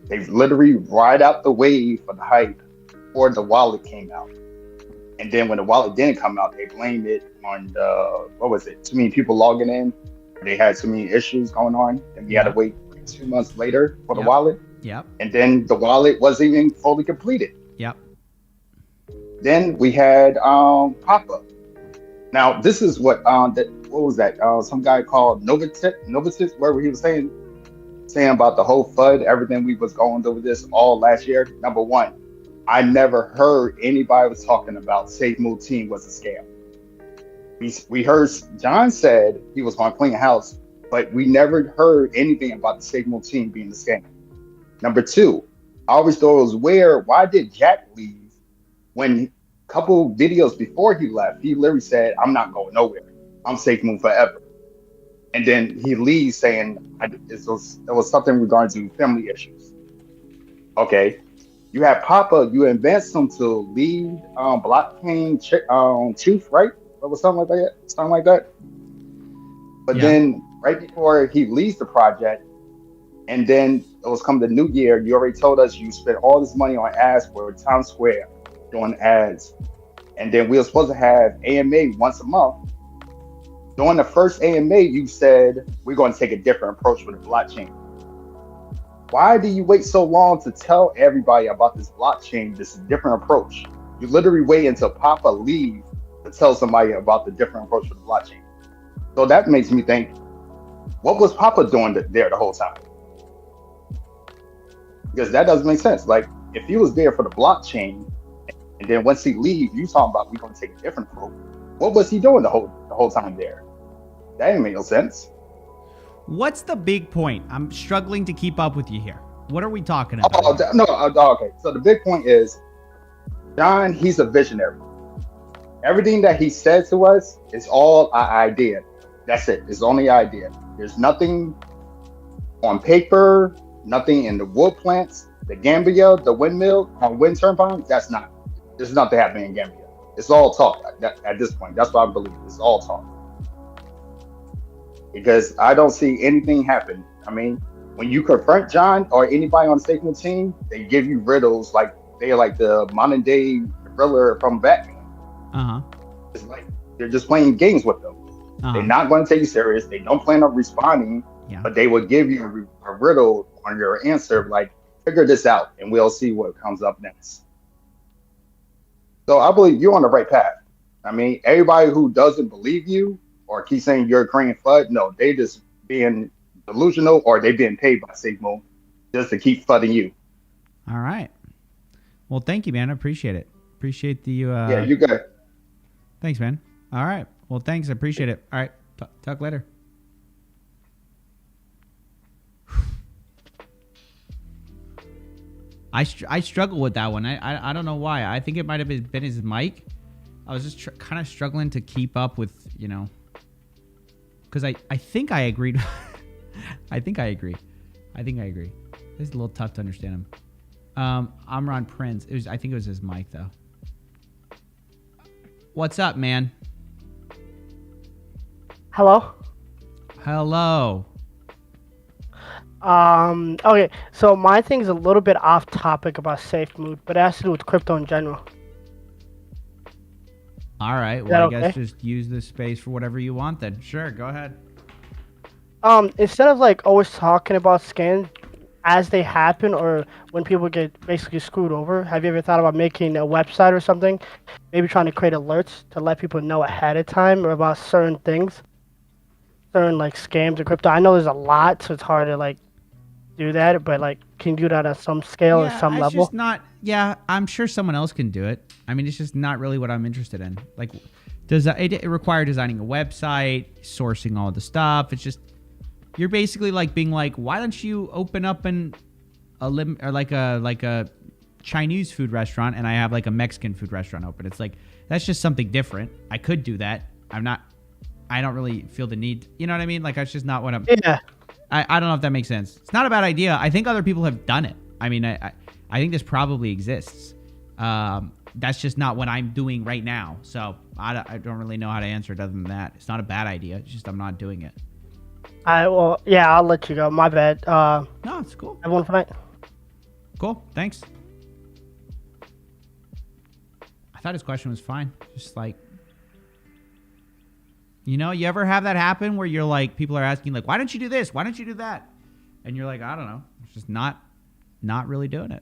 Speaker 2: They've literally ride out the wave for the hype before the wallet came out. And then when the wallet didn't come out, they blamed it on too many people logging in. They had too many issues going on, and we had to wait 2 months later for the wallet.
Speaker 1: Yep.
Speaker 2: And then the wallet wasn't even fully completed.
Speaker 1: Yep.
Speaker 2: Then we had pop-up. Now this is what was that? Some guy called Novatis, wherever he was saying saying about the whole FUD, everything we was going through this all last year. Number one, I never heard anybody was talking about Safe Move Team was a scam. We heard John said he was going to clean house, but we never heard anything about the Safe Move Team being a scam. Number two, I always thought it was weird. Why did Jack leave when a couple videos before he left, he literally said, I'm not going nowhere. I'm Safe Move forever. And then he leaves saying it was something regarding to family issues. Okay. You had Papa, you advanced him to lead blockchain chief, right? Or something like that. Something like that. But then right before he leaves the project, and then it was come the new year, you already told us you spent all this money on ads for Times Square doing ads. And then we were supposed to have AMA once a month. During the first AMA, you said we're going to take a different approach with the blockchain. Why do you wait so long to tell everybody about this blockchain, this different approach? You literally wait until Papa leaves to tell somebody about the different approach with the blockchain. So that makes me think, what was Papa doing there the whole time? Because that doesn't make sense. Like, if he was there for the blockchain, and then once he leaves, you talking about we're going to take a different approach. What was he doing the whole time there? That didn't make no sense.
Speaker 1: What's the big point? I'm struggling to keep up with you here. What are we talking about?
Speaker 2: Okay. So the big point is, John, he's a visionary. Everything that he said to us is all an idea. That's it. It's only idea. There's nothing on paper, nothing in the wood plants, the Gambia, the windmill, wind turbine. There's nothing happening in Gambia. It's all talk at this point. That's what I believe. It's all talk. Because I don't see anything happen. I mean, when you confront John or anybody on the Safe Move team, they give you riddles like they're like the modern day thriller from Batman. It's like they're just playing games with them. They're not going to take you serious. They don't plan on responding, but they will give you a riddle on your answer, like, figure this out and we'll see what comes up next. So I believe you're on the right path. I mean, everybody who doesn't believe you or keep saying you're creating FUD, no, they just being delusional or they being paid by Safe Move just to keep fudding you.
Speaker 1: All right. Well, thank you, man. I appreciate it. Appreciate the
Speaker 2: yeah, you good.
Speaker 1: Thanks, man. All right. Well, thanks. I appreciate it. All right. Talk later. I struggle with that one. I don't know why. I think it might have been his mic. I was just kind of struggling to keep up with, because I think I agreed. I think I agree. It's a little tough to understand him. Amron Prince. I think it was his mic though. What's up, man?
Speaker 3: Hello. Okay, so my thing's a little bit off topic about Safe Move, but it has to do with crypto in general.
Speaker 1: All right. Well, I guess just use this space for whatever you want then. Sure, go ahead.
Speaker 3: Instead of like always talking about scams as they happen or when people get basically screwed over, have you ever thought about making a website or something? Maybe trying to create alerts to let people know ahead of time or about certain things, certain like scams or crypto. I know there's a lot, so it's hard to like do that, but like, can you do that at some scale or some level?
Speaker 1: Just not. Yeah, I'm sure someone else can do it. I mean, it's just not really what I'm interested in. Like, does it require designing a website, sourcing all the stuff? It's just you're basically like being like, why don't you open up like a Chinese food restaurant and I have like a Mexican food restaurant open? It's like that's just something different. I could do that. I don't really feel the need. You know what I mean? Like that's just not what I'm.
Speaker 3: Yeah.
Speaker 1: I don't know if that makes sense. It's not a bad idea. I think other people have done it. I mean, I think this probably exists. That's just not what I'm doing right now. So I don't really know how to answer it other than that. It's not a bad idea. It's just I'm not doing it.
Speaker 3: I'll let you go. My bad.
Speaker 1: No, it's cool.
Speaker 3: Everyone for night.
Speaker 1: Cool. Thanks. I thought his question was fine. Just like, you ever have that happen where you're like, people are asking like, why don't you do this? Why don't you do that? And you're like, I don't know. It's just not really doing it.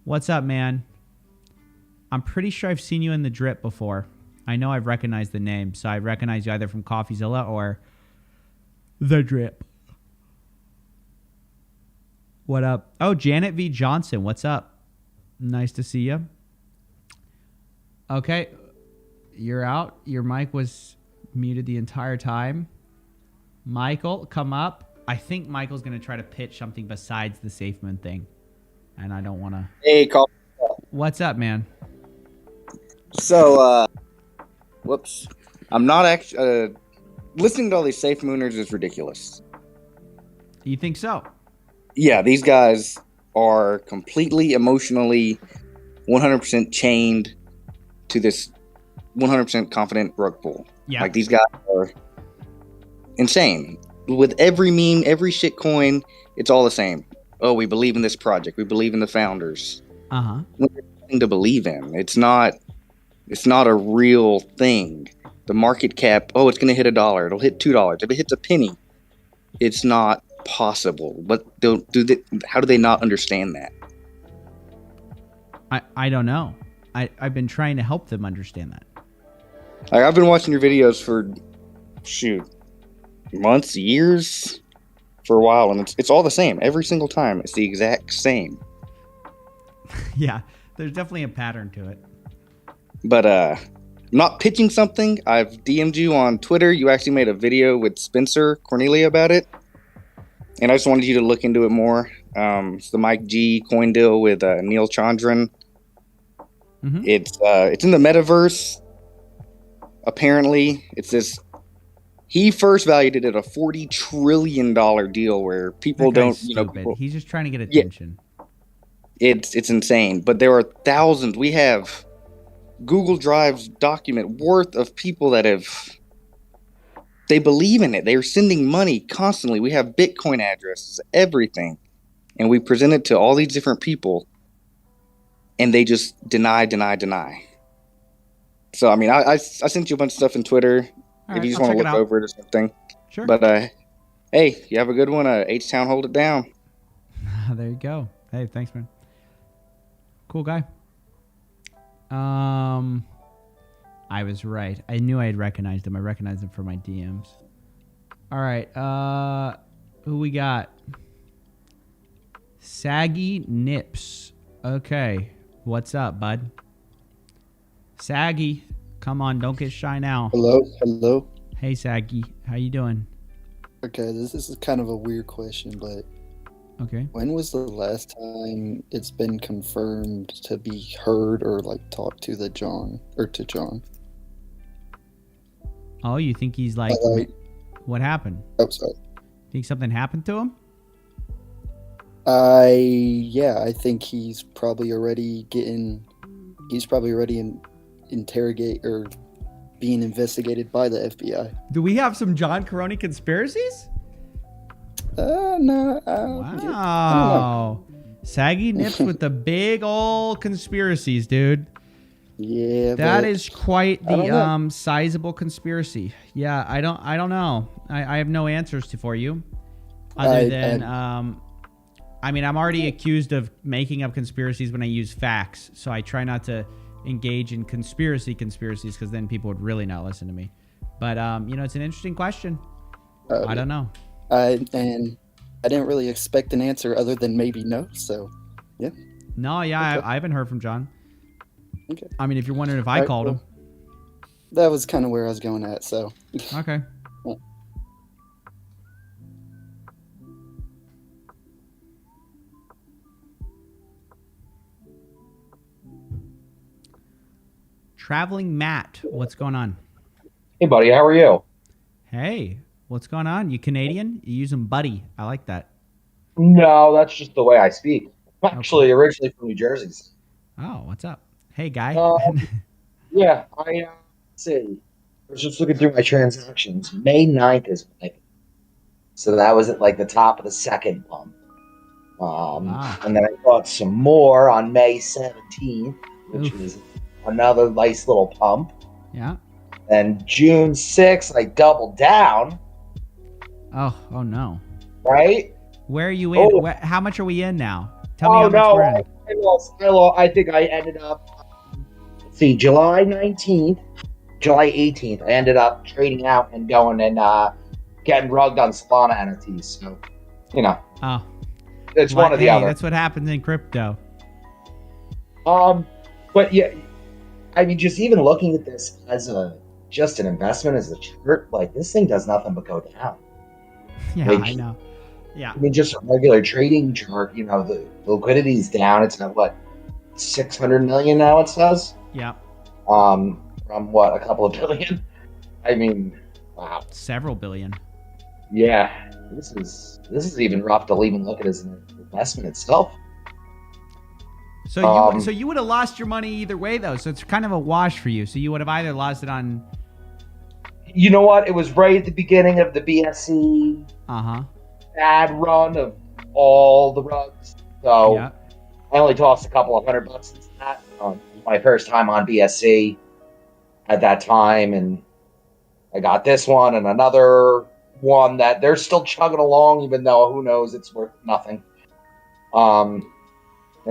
Speaker 1: What's up, man? I'm pretty sure I've seen you in the drip before. I know I've recognized the name, so I recognize you either from CoffeeZilla or The drip. What up? Oh, Janet V. Johnson. What's up? Nice to see you. Okay. You're out. Your mic was muted the entire time. Michael, come up. I think Michael's going to try to pitch something besides the SafeMoon thing. And I don't want to.
Speaker 5: Hey, Carl.
Speaker 1: What's up, man?
Speaker 5: So, whoops. I'm not actually. Listening to all these SafeMooners is ridiculous.
Speaker 1: You think so?
Speaker 5: Yeah, these guys are completely emotionally 100% chained to this 100% confident rug pull.
Speaker 1: Yeah.
Speaker 5: Like, these guys are insane. With every meme, every shitcoin, it's all the same. Oh, we believe in this project. We believe in the founders.
Speaker 1: Uh-huh.
Speaker 5: There's nothing to believe in. It's not a real thing. The market cap, oh, it's going to hit $1. It'll hit $2. If it hits a penny, it's not possible. But how do they not understand that?
Speaker 1: I don't know. I've been trying to help them understand that.
Speaker 5: Like, I've been watching your videos for, months, years, for a while, and it's all the same. Every single time, it's the exact same.
Speaker 1: Yeah, there's definitely a pattern to it.
Speaker 5: But, I'm not pitching something. I've DM'd you on Twitter. You actually made a video with Spencer Cornelia about it. And I just wanted you to look into it more. It's the Mike G coin deal with Neil Chandran.
Speaker 1: Mm-hmm.
Speaker 5: It's in the metaverse. Apparently, it's this. He first valued it at a $40 trillion deal where people
Speaker 1: That guy's
Speaker 5: don't,
Speaker 1: stupid. He's just trying to get attention.
Speaker 5: Yeah, it's insane. But there are thousands. We have Google Drive's document worth of people that they believe in it. They're sending money constantly. We have Bitcoin addresses, everything. And we present it to all these different people. And they just deny. So, I mean, I sent you a bunch of stuff in Twitter.
Speaker 1: All
Speaker 5: If you just
Speaker 1: right,
Speaker 5: want
Speaker 1: I'll
Speaker 5: to
Speaker 1: check
Speaker 5: look
Speaker 1: it out.
Speaker 5: over it or something.
Speaker 1: Sure.
Speaker 5: But, hey, you have a good one. H-Town, hold it down.
Speaker 1: There you go. Hey, thanks, man. Cool guy. I was right. I knew I had recognized him. I recognized him from my DMs. All right. Who we got? Saggy Nips. Okay. What's up, bud? Saggy, come on, don't get shy now.
Speaker 22: Hello.
Speaker 1: Hey, Saggy, how you doing?
Speaker 22: Okay, this is kind of a weird question, but
Speaker 1: okay.
Speaker 22: When was the last time it's been confirmed to be heard or like talked to John?
Speaker 1: Oh, you think he's like, what happened?
Speaker 22: Oh, sorry.
Speaker 1: Think something happened to him?
Speaker 22: I think he's probably already interrogate or being investigated by the FBI.
Speaker 1: Do we have some John Caroni conspiracies?
Speaker 22: No.
Speaker 1: Wow. Saggy Nips with the big old conspiracies, dude.
Speaker 22: Yeah,
Speaker 1: that
Speaker 22: but
Speaker 1: is quite
Speaker 22: I don't know.
Speaker 1: the sizable conspiracy. Yeah, I don't know. I have no answers for you, other than I mean, I'm already accused of making up conspiracies when I use facts, so I try not to engage in conspiracies because then people would really not listen to me. But it's an interesting question. I don't know.
Speaker 22: And I didn't really expect an answer other than maybe no. So, yeah.
Speaker 1: No, yeah,
Speaker 22: Okay.
Speaker 1: I haven't heard from John.
Speaker 22: Okay.
Speaker 1: I mean, if you're wondering if I
Speaker 22: Alright,
Speaker 1: called him.
Speaker 22: That was kind of where I was going at. So.
Speaker 1: Okay. Traveling Matt, what's going on?
Speaker 23: Hey, buddy, how are you?
Speaker 1: Hey, what's going on? You Canadian? You using buddy? I like that.
Speaker 23: No, that's just the way I speak. I'm actually originally from New Jersey.
Speaker 1: Oh, what's up? Hey, guy.
Speaker 23: Yeah, let's see. I was just looking through my transactions. May 9th is my so that was at like the top of the second pump. And then I bought some more on May 17th, which was another nice little pump.
Speaker 1: Yeah.
Speaker 23: And June 6th, I doubled down.
Speaker 1: Oh no.
Speaker 23: Right?
Speaker 1: Where are you in?
Speaker 23: Oh.
Speaker 1: How much are we in now? Tell me how much we're in.
Speaker 23: I think I ended up, let's see, July 19th, July 18th, I ended up trading out and going and getting rugged on Solana NFTs. So, you know, it's
Speaker 1: Well,
Speaker 23: one or the
Speaker 1: hey,
Speaker 23: other.
Speaker 1: that's what happens in crypto.
Speaker 23: But yeah, I mean, just even looking at this as just an investment as a chart, like this thing does nothing but go down.
Speaker 1: Yeah,
Speaker 23: Like,
Speaker 1: I know. Yeah.
Speaker 23: I mean, just a regular trading chart, you know, the liquidity's down. It's at what, 600 million now, it says?
Speaker 1: Yeah.
Speaker 23: From what, a couple of billion? I mean, wow.
Speaker 1: Several billion.
Speaker 23: Yeah. This is even rough to even look at as an investment itself.
Speaker 1: So you would have lost your money either way though. So it's kind of a wash for you. So you would have either lost it on
Speaker 23: You know what? It was right at the beginning of the BSC bad run of all the runs. So I only tossed a couple of $100 into that. It was my first time on BSC at that time, and I got this one and another one that they're still chugging along, even though who knows, it's worth nothing. And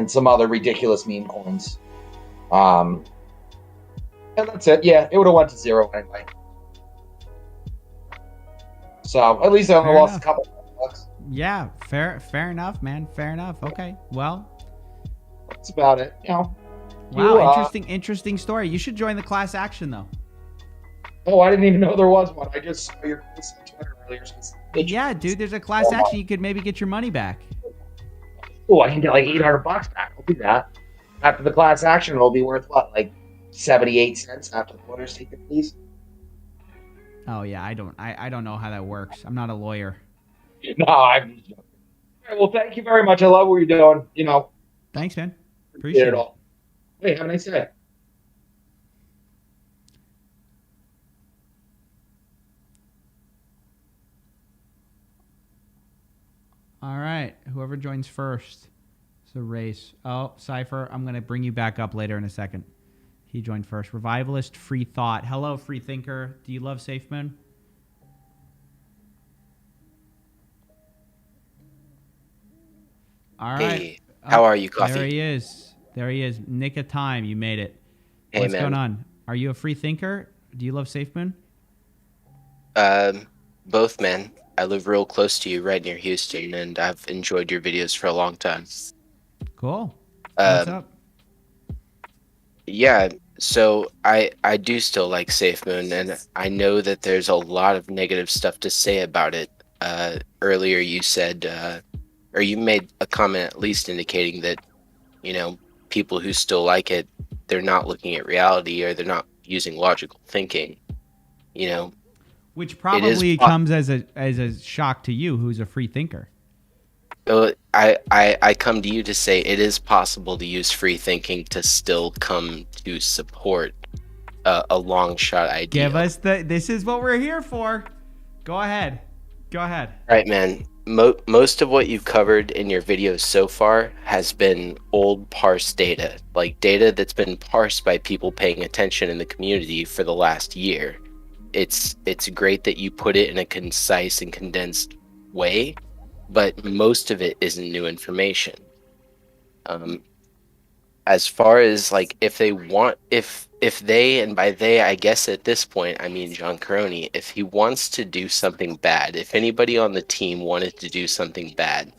Speaker 23: some other ridiculous meme coins. And that's it. Yeah, it would have went to zero anyway. So at least I only lost a couple of bucks.
Speaker 1: Yeah, fair enough, man. Fair enough. Okay. Well,
Speaker 23: that's about it. You know.
Speaker 1: Wow, interesting story. You should join the class action though.
Speaker 23: Oh, I didn't even know there was one. I just saw your post on Twitter earlier.
Speaker 1: Yeah, dude, there's a class action. You could maybe get your money back.
Speaker 23: Oh, I can get like $800 back. I'll do that. After the class action, it'll be worth what, like 78 cents after the lawyer's taken, please.
Speaker 1: Oh yeah, I don't know how that works. I'm not a lawyer.
Speaker 23: No, I'm just joking. All right, well, thank you very much. I love what you're doing. You know.
Speaker 1: Thanks, man. Appreciate it.
Speaker 23: All. Hey, have a nice day.
Speaker 1: All right, whoever joins first. It's a race. Oh, Cypher, I'm going to bring you back up later in a second. He joined first. Revivalist Free Thought. Hello, Free Thinker. Do you love SafeMoon? All right.
Speaker 4: Hey, how are you, Coffee?
Speaker 1: There he is. There he is. Nick of time. You made it.
Speaker 4: Hey,
Speaker 1: What's
Speaker 4: man.
Speaker 1: going on? Are you a free thinker? Do you love SafeMoon?
Speaker 4: Both, man. I live real close to you, right near Houston, and I've enjoyed your videos for a long time.
Speaker 1: Cool. What's up?
Speaker 4: Yeah, so I do still like SafeMoon, and I know that there's a lot of negative stuff to say about it. Earlier you said, or you made a comment at least indicating that, you know, people who still like it, they're not looking at reality or they're not using logical thinking, you know.
Speaker 1: Which probably comes as a shock to you, who's a free thinker.
Speaker 4: I come to you to say it is possible to use free thinking to still come to support a long shot idea.
Speaker 1: Give us this is what we're here for. Go ahead.
Speaker 4: Right, man. Most of what you've covered in your videos so far has been old parse data, like data that's been parsed by people paying attention in the community for the last year. It's great that you put it in a concise and condensed way, but most of it isn't new information. As far as like if they, and by they I guess at this point I mean John Caroni, if he wants to do something bad, if anybody on the team wanted to do something bad,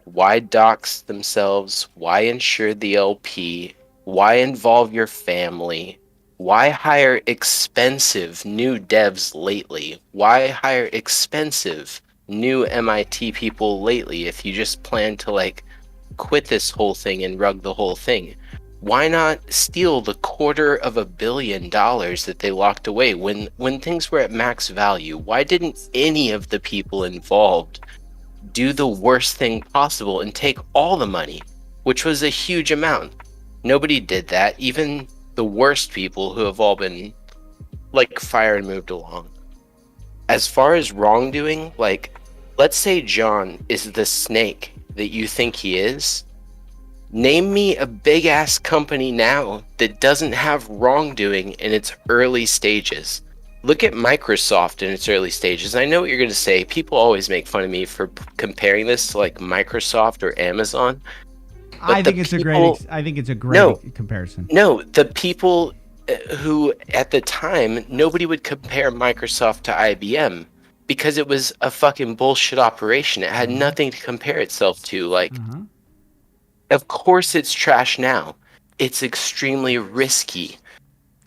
Speaker 4: why dox themselves? Why insure the LP? Why involve your family? Why hire expensive new devs lately? Why hire expensive new MIT people lately if you just plan to like quit this whole thing and rug the whole thing? Why not steal the $250 million that they locked away when things were at max value? Why didn't any of the people involved do the worst thing possible and take all the money, which was a huge amount? Nobody did that. Even the worst people who have all been like fired and moved along. As far as wrongdoing, like let's say John is the snake that you think he is. Name me a big ass company now that doesn't have wrongdoing in its early stages. Look at Microsoft in its early stages. I know what you're going to say. People always make fun of me for comparing this to like Microsoft or Amazon.
Speaker 1: I think it's a great comparison.
Speaker 4: No, the people who at the time, nobody would compare Microsoft to IBM. because it was a fucking bullshit operation. It had nothing to compare itself to. Like, of course it's trash now. It's extremely risky.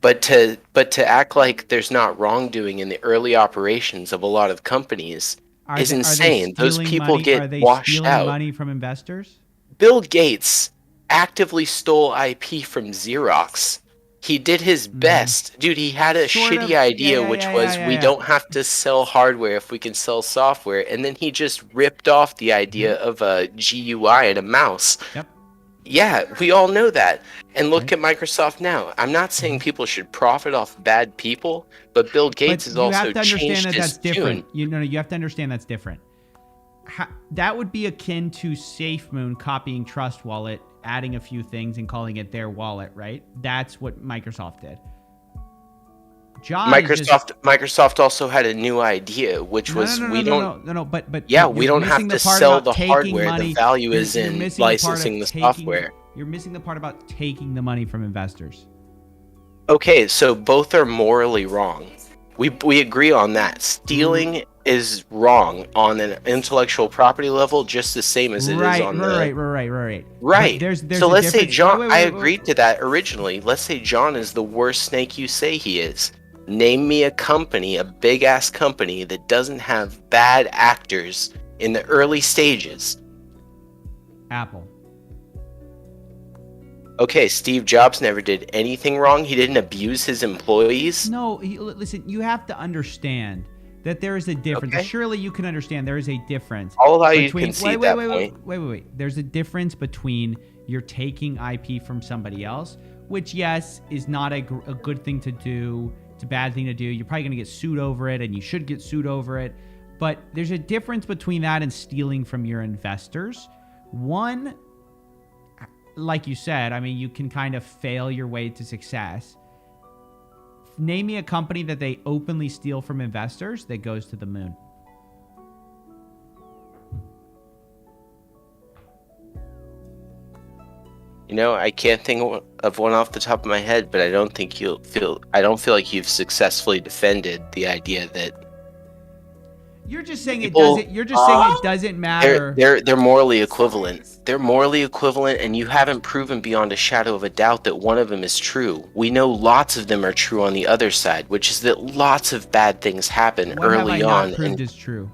Speaker 4: But to act like there's not wrongdoing in the early operations of a lot of companies is insane. Those people get washed out.
Speaker 1: Money from investors?
Speaker 4: Bill Gates actively stole IP from Xerox. He did his best. Dude, he had a shitty idea, which was we don't have to sell hardware if we can sell software. And then he just ripped off the idea of a GUI and a mouse.
Speaker 1: Yep.
Speaker 4: Yeah, we all know that. And look at Microsoft now. I'm not saying people should profit off bad people, but Bill Gates has also changed his tune.
Speaker 1: You have to understand that's different. That would be akin to SafeMoon copying Trust Wallet, adding a few things and calling it their wallet, right? That's what Microsoft did.
Speaker 4: Microsoft also had a new idea, which was we don't have to sell the hardware. The value is in licensing the software.
Speaker 1: You're missing the part about taking the money from investors.
Speaker 4: Okay, so both are morally wrong. We agree on that. Stealing is wrong on an intellectual property level, just the same as it is on
Speaker 1: right.
Speaker 4: Right.
Speaker 1: There's
Speaker 4: so
Speaker 1: a
Speaker 4: let's say
Speaker 1: difference.
Speaker 4: John. I agreed to that originally. Let's say John is the worst snake you say he is. Name me a company, a big ass company that doesn't have bad actors in the early stages.
Speaker 1: Apple.
Speaker 4: Okay, Steve Jobs never did anything wrong. He didn't abuse his employees.
Speaker 1: No, listen, you have to understand that there is a difference.
Speaker 4: Okay.
Speaker 1: Surely you can understand there is a difference.
Speaker 4: I'll allow you to concede that point.
Speaker 1: Wait. There's a difference between you're taking IP from somebody else, which, yes, is not a good thing to do. It's a bad thing to do. You're probably going to get sued over it, and you should get sued over it. But there's a difference between that and stealing from your investors. One, like you said, I mean, you can kind of fail your way to success. Name me a company that they openly steal from investors that goes to the moon.
Speaker 4: You know, I can't think of one off the top of my head, but I don't feel like you've successfully defended the idea that
Speaker 1: you're just saying it doesn't. You're just saying it doesn't matter.
Speaker 4: They're morally equivalent. They're morally equivalent, and you haven't proven beyond a shadow of a doubt that one of them is true. We know lots of them are true on the other side, which is that lots of bad things happen early on.
Speaker 1: What have I not proved is true?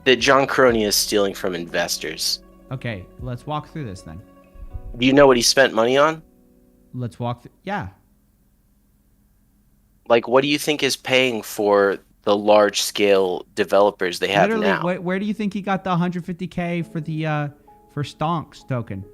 Speaker 4: That John Crony is stealing from investors.
Speaker 1: Okay, let's walk through this then.
Speaker 4: Do you know what he spent money on?
Speaker 1: Let's walk through. Yeah.
Speaker 4: Like, what do you think is paying for the large-scale developers they have now?
Speaker 1: Where do you think he got the 150K for the for Stonks token?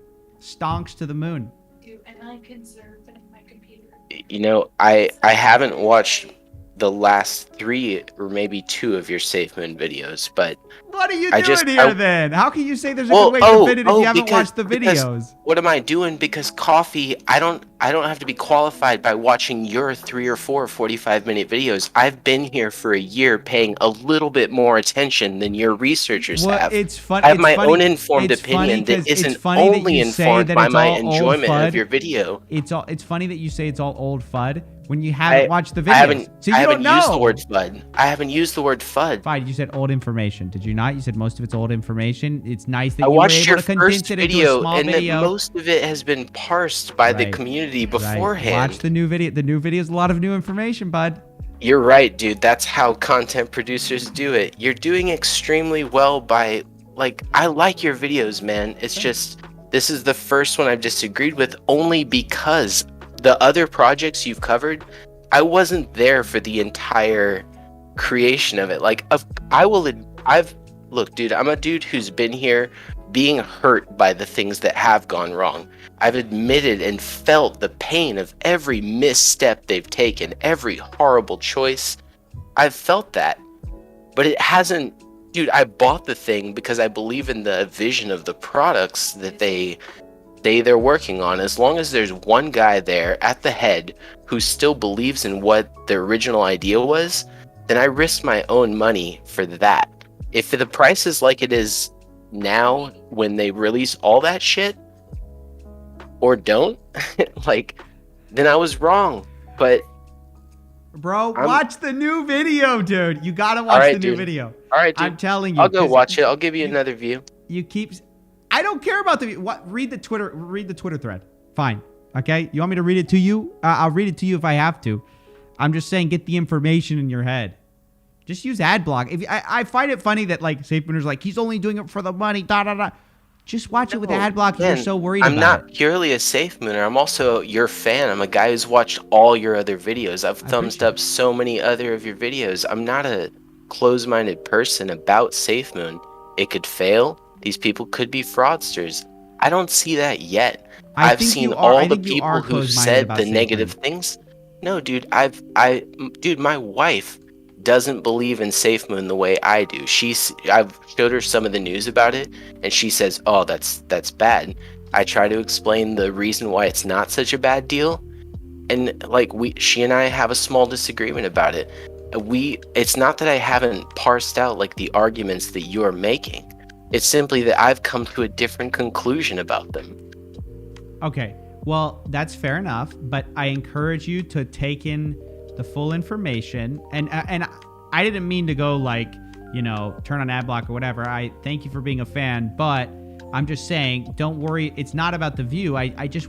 Speaker 1: Stonks to the moon.
Speaker 6: And I conserve it in my computer.
Speaker 4: You know, I haven't watched the last 3 or maybe 2 of your SafeMoon videos, but
Speaker 1: what are you doing here then? How can you say there's a good way to defend it if you haven't watched the videos?
Speaker 4: What am I doing? Because coffee, I don't have to be qualified by watching your 3 or 4 45-minute videos. I've been here for a year paying a little bit more attention than your researchers have.
Speaker 1: It's fun.
Speaker 4: I have my own informed opinion that isn't only informed by my enjoyment of your video.
Speaker 1: It's funny that you say it's all old FUD when you haven't watched the videos.
Speaker 4: I haven't used the word FUD. I haven't used the word FUD.
Speaker 1: Fine, you said old information. Did you not? You said most of it's old information. It's nice that
Speaker 4: I
Speaker 1: you were
Speaker 4: watched
Speaker 1: able
Speaker 4: your
Speaker 1: to condense
Speaker 4: first
Speaker 1: it into a
Speaker 4: video,
Speaker 1: small
Speaker 4: and
Speaker 1: video.
Speaker 4: that most of it has been parsed by the community beforehand.
Speaker 1: Watch the new video. The new video is a lot of new information, bud.
Speaker 4: You're right, dude. That's how content producers do it. You're doing extremely well by, like, I like your videos, man. It's just, this is the first one I've disagreed with only because the other projects you've covered, I wasn't there for the entire creation of it. Like, look, dude, I'm a dude who's been here being hurt by the things that have gone wrong. I've admitted and felt the pain of every misstep they've taken, every horrible choice. I've felt that. But it hasn't, dude, I bought the thing because I believe in the vision of the products that they're working on. As long as there's one guy there at the head who still believes in what the original idea was, then I risk my own money for that. If the price is like it is now when they release all that shit, or don't, like, then I was wrong. But
Speaker 1: Bro, watch the new video, dude. You gotta watch
Speaker 4: right,
Speaker 1: the new
Speaker 4: dude.
Speaker 1: video.
Speaker 4: All right, dude.
Speaker 1: I'm telling you.
Speaker 4: I'll go
Speaker 1: 'cause
Speaker 4: watch it. I'll give you another view.
Speaker 1: You keep. I don't care about the what. Read the Twitter thread. Fine. Okay. You want me to read it to you? I'll read it to you if I have to. I'm just saying, get the information in your head. Just use ad block. If I find it funny that like SafeMooner's like he's only doing it for the money. Da da da. Just watch it with ad block if you're so worried
Speaker 4: I'm
Speaker 1: about
Speaker 4: not purely a safe mooner. I'm also your fan. I'm a guy who's watched all your other videos. I've thumbs up so many other of your videos. I'm not a closed-minded person about Safe Moon. It could fail. These people could be fraudsters. I don't see that yet. I've seen all the people who've said the negative things. No, dude, dude, my wife doesn't believe in Safe Moon the way I do. I've showed her some of the news about it, and she says, "Oh, that's bad." I try to explain the reason why it's not such a bad deal, and like she and I have a small disagreement about it. It's not that I haven't parsed out like the arguments that you're making. It's simply that I've come to a different conclusion about them.
Speaker 1: Okay, well, that's fair enough, but I encourage you to take in the full information. And I didn't mean to go like, turn on ad block or whatever. I thank you for being a fan, but I'm just saying, don't worry. It's not about the view. I just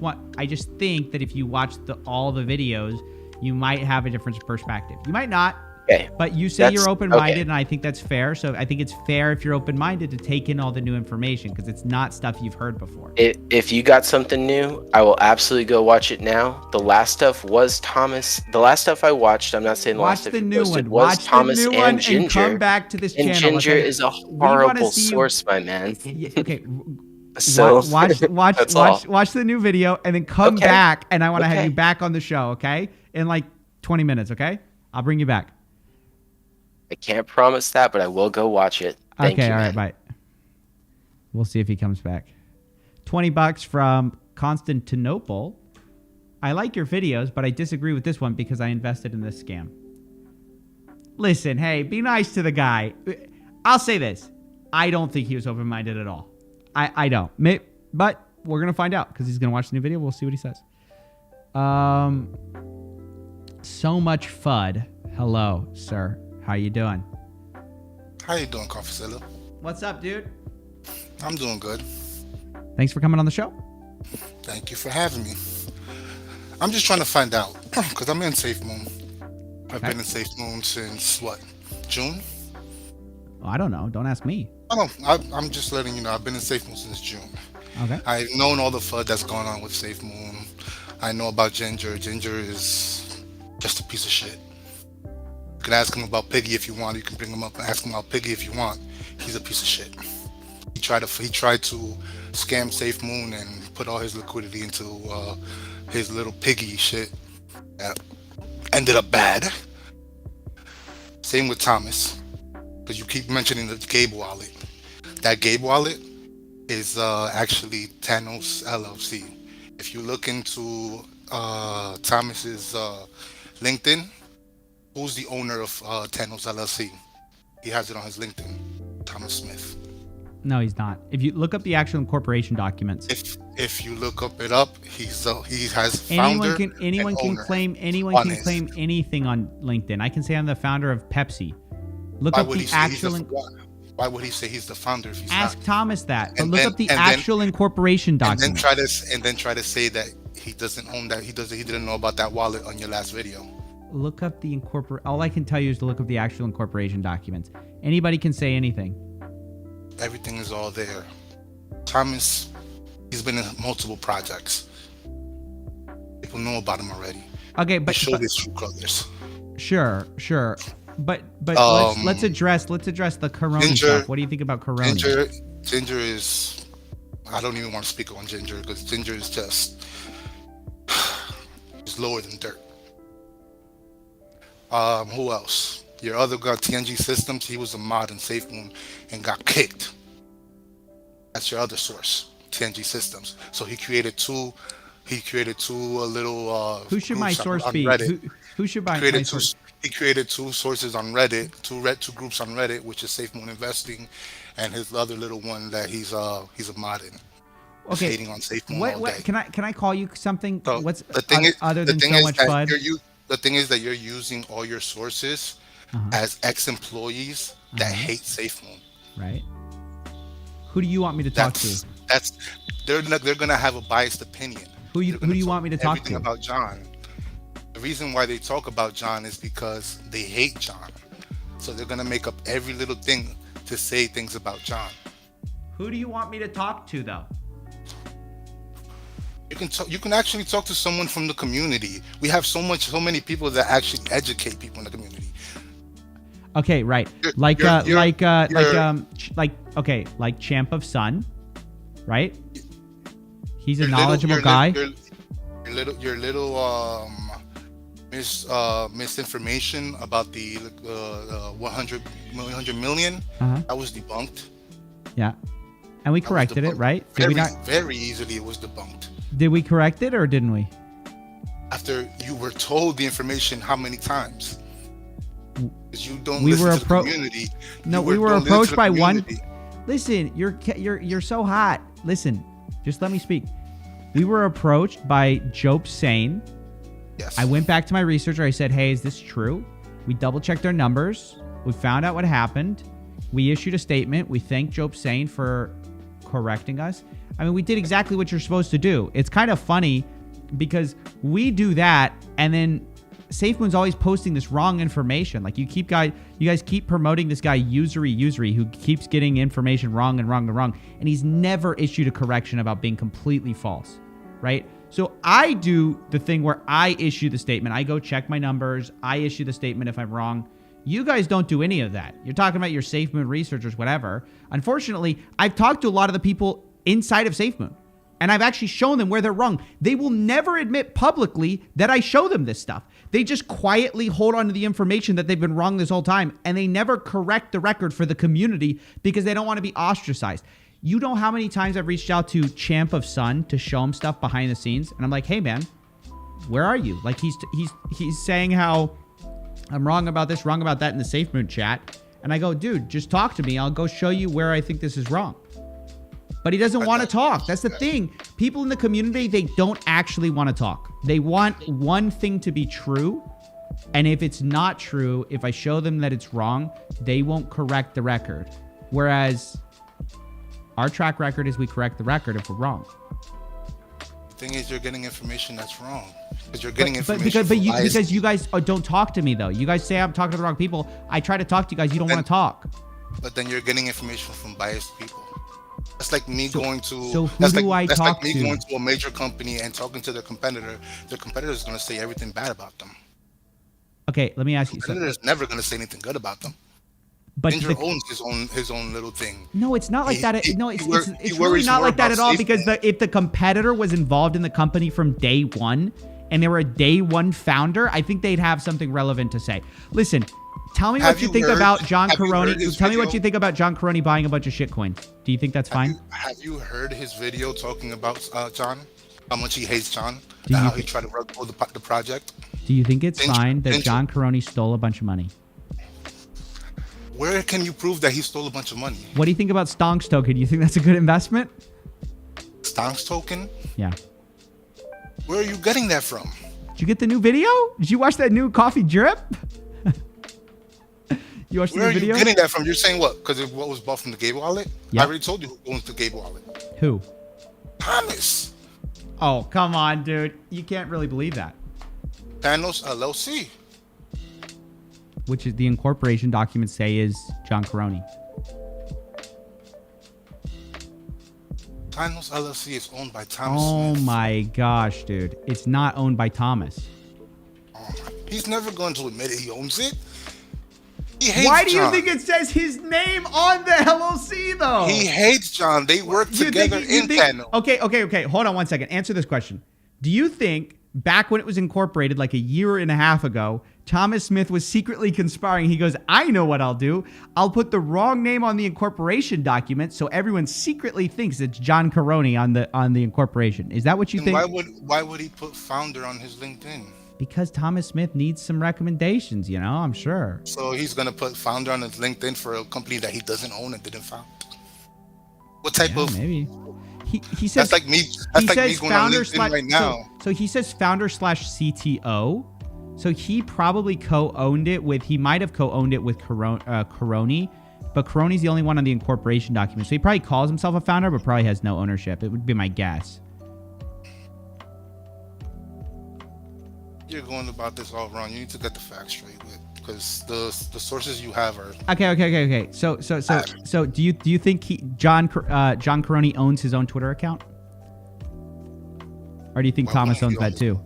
Speaker 1: think that if you watch all the videos, you might have a different perspective. You might not.
Speaker 4: Okay.
Speaker 1: But you say you're open-minded, and I think that's fair. So I think it's fair if you're open-minded to take in all the new information because it's not stuff you've heard before.
Speaker 4: If you got something new, I will absolutely go watch it now. The last stuff was Thomas. The last stuff I watched, I'm not saying the last stuff you posted, was Thomas and Ginger.
Speaker 1: And come back to this
Speaker 4: and
Speaker 1: channel.
Speaker 4: Ginger is a horrible source, my man.
Speaker 1: Okay.
Speaker 4: So
Speaker 1: watch the new video and then come back, and I want to have you back on the show, okay? In like 20 minutes, okay? I'll bring you back.
Speaker 4: I can't promise that, but I will go watch it. Thank you,
Speaker 1: all
Speaker 4: man.
Speaker 1: right, bye. We'll see if he comes back. $20 from Constantinople. I like your videos, but I disagree with this one because I invested in this scam. Listen, hey, be nice to the guy. I'll say this. I don't think he was open-minded at all. I don't. But we're going to find out because he's going to watch the new video. We'll see what he says. So much FUD. Hello, sir. How you doing?
Speaker 7: How you doing, Confucillo?
Speaker 1: What's up, dude?
Speaker 7: I'm doing good.
Speaker 1: Thanks for coming on the show.
Speaker 7: Thank you for having me. I'm just trying to find out because I'm in Safe Moon. I've been in Safe Moon since what? June?
Speaker 1: Oh, I don't know. Don't ask me.
Speaker 7: I'm just letting you know. I've been in Safe Moon since June.
Speaker 1: Okay.
Speaker 7: I've known all the FUD that's going on with Safe Moon. I know about Ginger. Ginger is just a piece of shit. You can ask him about Piggy if you want. You can bring him up and ask him about Piggy if you want. He's a piece of shit. He tried to scam Safe Moon and put all his liquidity into his little piggy shit. That ended up bad. Same with Thomas, because you keep mentioning the Gabe wallet. That Gabe wallet is actually Thanos LLC. If you look into Thomas's LinkedIn, who's the owner of Thanos LLC? He has it on his LinkedIn. Thomas Smith.
Speaker 1: No, he's not. If you look up the actual incorporation documents.
Speaker 7: If you look it up, he has founder.
Speaker 1: Anyone can claim anything on LinkedIn. I can say I'm the founder of Pepsi. Look up the actual.
Speaker 7: Why would he say he's the founder if he's
Speaker 1: Ask
Speaker 7: not?
Speaker 1: Thomas that. But look up the actual incorporation document.
Speaker 7: And then try to say that he doesn't own that. He didn't know about that wallet on your last video.
Speaker 1: Look up the all I can tell you is to look up the actual incorporation documents. Anybody can say anything.
Speaker 7: Everything is all there. Thomas, he's been in multiple projects. People know about him already.
Speaker 1: Okay, but
Speaker 7: show his true colors.
Speaker 1: Sure. But let's address the Corona stuff. What do you think about Corona?
Speaker 7: Ginger is. I don't even want to speak on Ginger because Ginger is just. He's lower than dirt. Who else? Your other guy, TNG Systems, he was a mod in Safe Moon and got kicked. That's your other source, TNG Systems. So he created two little
Speaker 1: who should my source
Speaker 7: on
Speaker 1: be?
Speaker 7: Reddit.
Speaker 1: Who should my source?
Speaker 7: He created two sources on Reddit, two groups on Reddit, which is Safe Moon Investing, and his other little one that he's a mod in.
Speaker 1: Okay.
Speaker 7: Hating on Safe Moon all day.
Speaker 1: Can I call you something?
Speaker 7: So
Speaker 1: What's
Speaker 7: the thing is,
Speaker 1: other
Speaker 7: the
Speaker 1: than
Speaker 7: thing
Speaker 1: so
Speaker 7: is
Speaker 1: much
Speaker 7: that
Speaker 1: FUD?
Speaker 7: the thing is that you're using all your sources as ex-employees that hate SafeMoon.
Speaker 1: Right. Who do you want me to talk to?
Speaker 7: That's they're gonna have a biased opinion.
Speaker 1: Who do you want me to talk
Speaker 7: Everything
Speaker 1: to?
Speaker 7: about John. The reason why they talk about John is because they hate John. So they're gonna make up every little thing to say things about John.
Speaker 1: Who do you want me to talk to, though?
Speaker 7: You can actually talk to someone from the community. We have so many people that actually educate people in the community.
Speaker 1: Okay, right. Like Champ of Sun, right? He's a knowledgeable guy.
Speaker 7: Your little misinformation about the 100 million that was debunked.
Speaker 1: Yeah, and we corrected it, right? Did we not?
Speaker 7: Very easily, it was debunked.
Speaker 1: Did we correct it or didn't we?
Speaker 7: After you were told the information how many times? Because you don't
Speaker 1: We
Speaker 7: listen
Speaker 1: were
Speaker 7: to the community.
Speaker 1: No,
Speaker 7: You
Speaker 1: we were
Speaker 7: don't listen to
Speaker 1: approached
Speaker 7: the
Speaker 1: by one.
Speaker 7: community.
Speaker 1: Listen, you're so hot. Listen, just let me speak. We were approached by Jope Sane.
Speaker 7: Yes.
Speaker 1: I went back to my researcher. I said, "Hey, is this true?" We double checked our numbers. We found out what happened. We issued a statement. We thanked Jope Sane for correcting us. I mean, we did exactly what you're supposed to do. It's kind of funny because we do that, and then SafeMoon's always posting this wrong information. Like you guys keep promoting this guy Usury who keeps getting information wrong, and he's never issued a correction about being completely false, right? So I do the thing where I issue the statement. I go check my numbers. I issue the statement if I'm wrong. You guys don't do any of that. You're talking about your SafeMoon researchers, whatever. Unfortunately, I've talked to a lot of the people inside of SafeMoon, and I've actually shown them where they're wrong. They will never admit publicly that I show them this stuff. They just quietly hold on to the information that they've been wrong this whole time, and they never correct the record for the community because they don't want to be ostracized. You know how many times I've reached out to Champ of Sun to show him stuff behind the scenes, and I'm like, "Hey man, where are you?" Like he's saying how I'm wrong about this, wrong about that in the SafeMoon chat, and I go, "Dude, just talk to me. I'll go show you where I think this is wrong." But he doesn't want to talk. That's the thing. People in the community, they don't actually want to talk. They want one thing to be true. And if it's not true, if I show them that it's wrong, they won't correct the record. Whereas our track record is we correct the record if we're wrong.
Speaker 7: The thing is, you're getting information that's wrong. Because you're getting information
Speaker 1: because you guys don't talk to me, though. You guys say I'm talking to the wrong people. I try to talk to you guys. You don't want to talk.
Speaker 7: But then you're getting information from biased people. That's like me going to.
Speaker 1: So who do I talk
Speaker 7: That's like me
Speaker 1: to?
Speaker 7: going to a major company and talking to their competitor. Their competitor is going to say everything bad about them.
Speaker 1: Okay, let me ask you.
Speaker 7: The competitor is never going to say anything good about them.
Speaker 1: But
Speaker 7: Ginger owns his own little thing.
Speaker 1: No, it's not like that. No, it's really
Speaker 7: worries
Speaker 1: not
Speaker 7: more
Speaker 1: like that
Speaker 7: about
Speaker 1: at all.
Speaker 7: safety.
Speaker 1: Because if the competitor was involved in the company from day one, and they were a day one founder, I think they'd have something relevant to say. Listen, tell me what you think about John Caroni. Tell me what you think about John Caroni buying a bunch of shitcoin. Do you think that's fine?
Speaker 7: Have you heard his video talking about John? How much he hates John?
Speaker 1: Do you
Speaker 7: How
Speaker 1: thi-
Speaker 7: he tried to rug pull the project?
Speaker 1: Do you think it's
Speaker 7: Ginger-
Speaker 1: fine that
Speaker 7: Ginger.
Speaker 1: John Caroni stole a bunch of money?
Speaker 7: Where can you prove that he stole a bunch of money?
Speaker 1: What do you think about Stonks token? Do you think that's a good investment?
Speaker 7: Stonks token?
Speaker 1: Yeah.
Speaker 7: Where are you getting that from?
Speaker 1: Did you get the new video? Did you watch that new coffee drip? You watched
Speaker 7: Where
Speaker 1: the
Speaker 7: are
Speaker 1: video?
Speaker 7: you getting that from? You're saying what? Because what was bought from the Gabe wallet?
Speaker 1: Yeah.
Speaker 7: I already told you who owns the Gabe wallet.
Speaker 1: Who?
Speaker 7: Thomas.
Speaker 1: Oh, come on, dude. You can't really believe that.
Speaker 7: Thanos LLC.
Speaker 1: Which is the incorporation documents say is John Caroni.
Speaker 7: Thanos LLC is owned by Thomas
Speaker 1: Oh
Speaker 7: Smith.
Speaker 1: my gosh, dude. It's not owned by Thomas.
Speaker 7: He's never going to admit it. He owns it. He hates
Speaker 1: Why do you
Speaker 7: John.
Speaker 1: think it says his name on the LLC, though?
Speaker 7: He hates John. They work
Speaker 1: You
Speaker 7: together
Speaker 1: think- you
Speaker 7: in
Speaker 1: think-
Speaker 7: tandem.
Speaker 1: Okay. Hold on one second. Answer this question. Do you think back when it was incorporated like a year and a half ago, Thomas Smith was secretly conspiring? He goes, I know what I'll do. I'll put the wrong name on the incorporation document so everyone secretly thinks it's John Caroni on the incorporation. Is that what you
Speaker 7: Then
Speaker 1: think?
Speaker 7: why would he put founder on his LinkedIn?
Speaker 1: Because Thomas Smith needs some recommendations, I'm sure.
Speaker 7: So he's gonna put founder on his LinkedIn for a company that he doesn't own and didn't found. What type of?
Speaker 1: Maybe. He says
Speaker 7: That's like me. That's
Speaker 1: he
Speaker 7: like me
Speaker 1: says
Speaker 7: going on
Speaker 1: founder
Speaker 7: LinkedIn
Speaker 1: slash
Speaker 7: right now.
Speaker 1: So he says founder slash CTO, So he probably co-owned it with, he might have co-owned it with Caroni, but Caroni's the only one on the incorporation document. So he probably calls himself a founder, but probably has no ownership. It would be my guess.
Speaker 7: You're going about this all wrong. You need to get the facts straight with, because the sources you have are
Speaker 1: Okay. So do you think John Caroni owns his own Twitter account? Or do you think Thomas owns that too?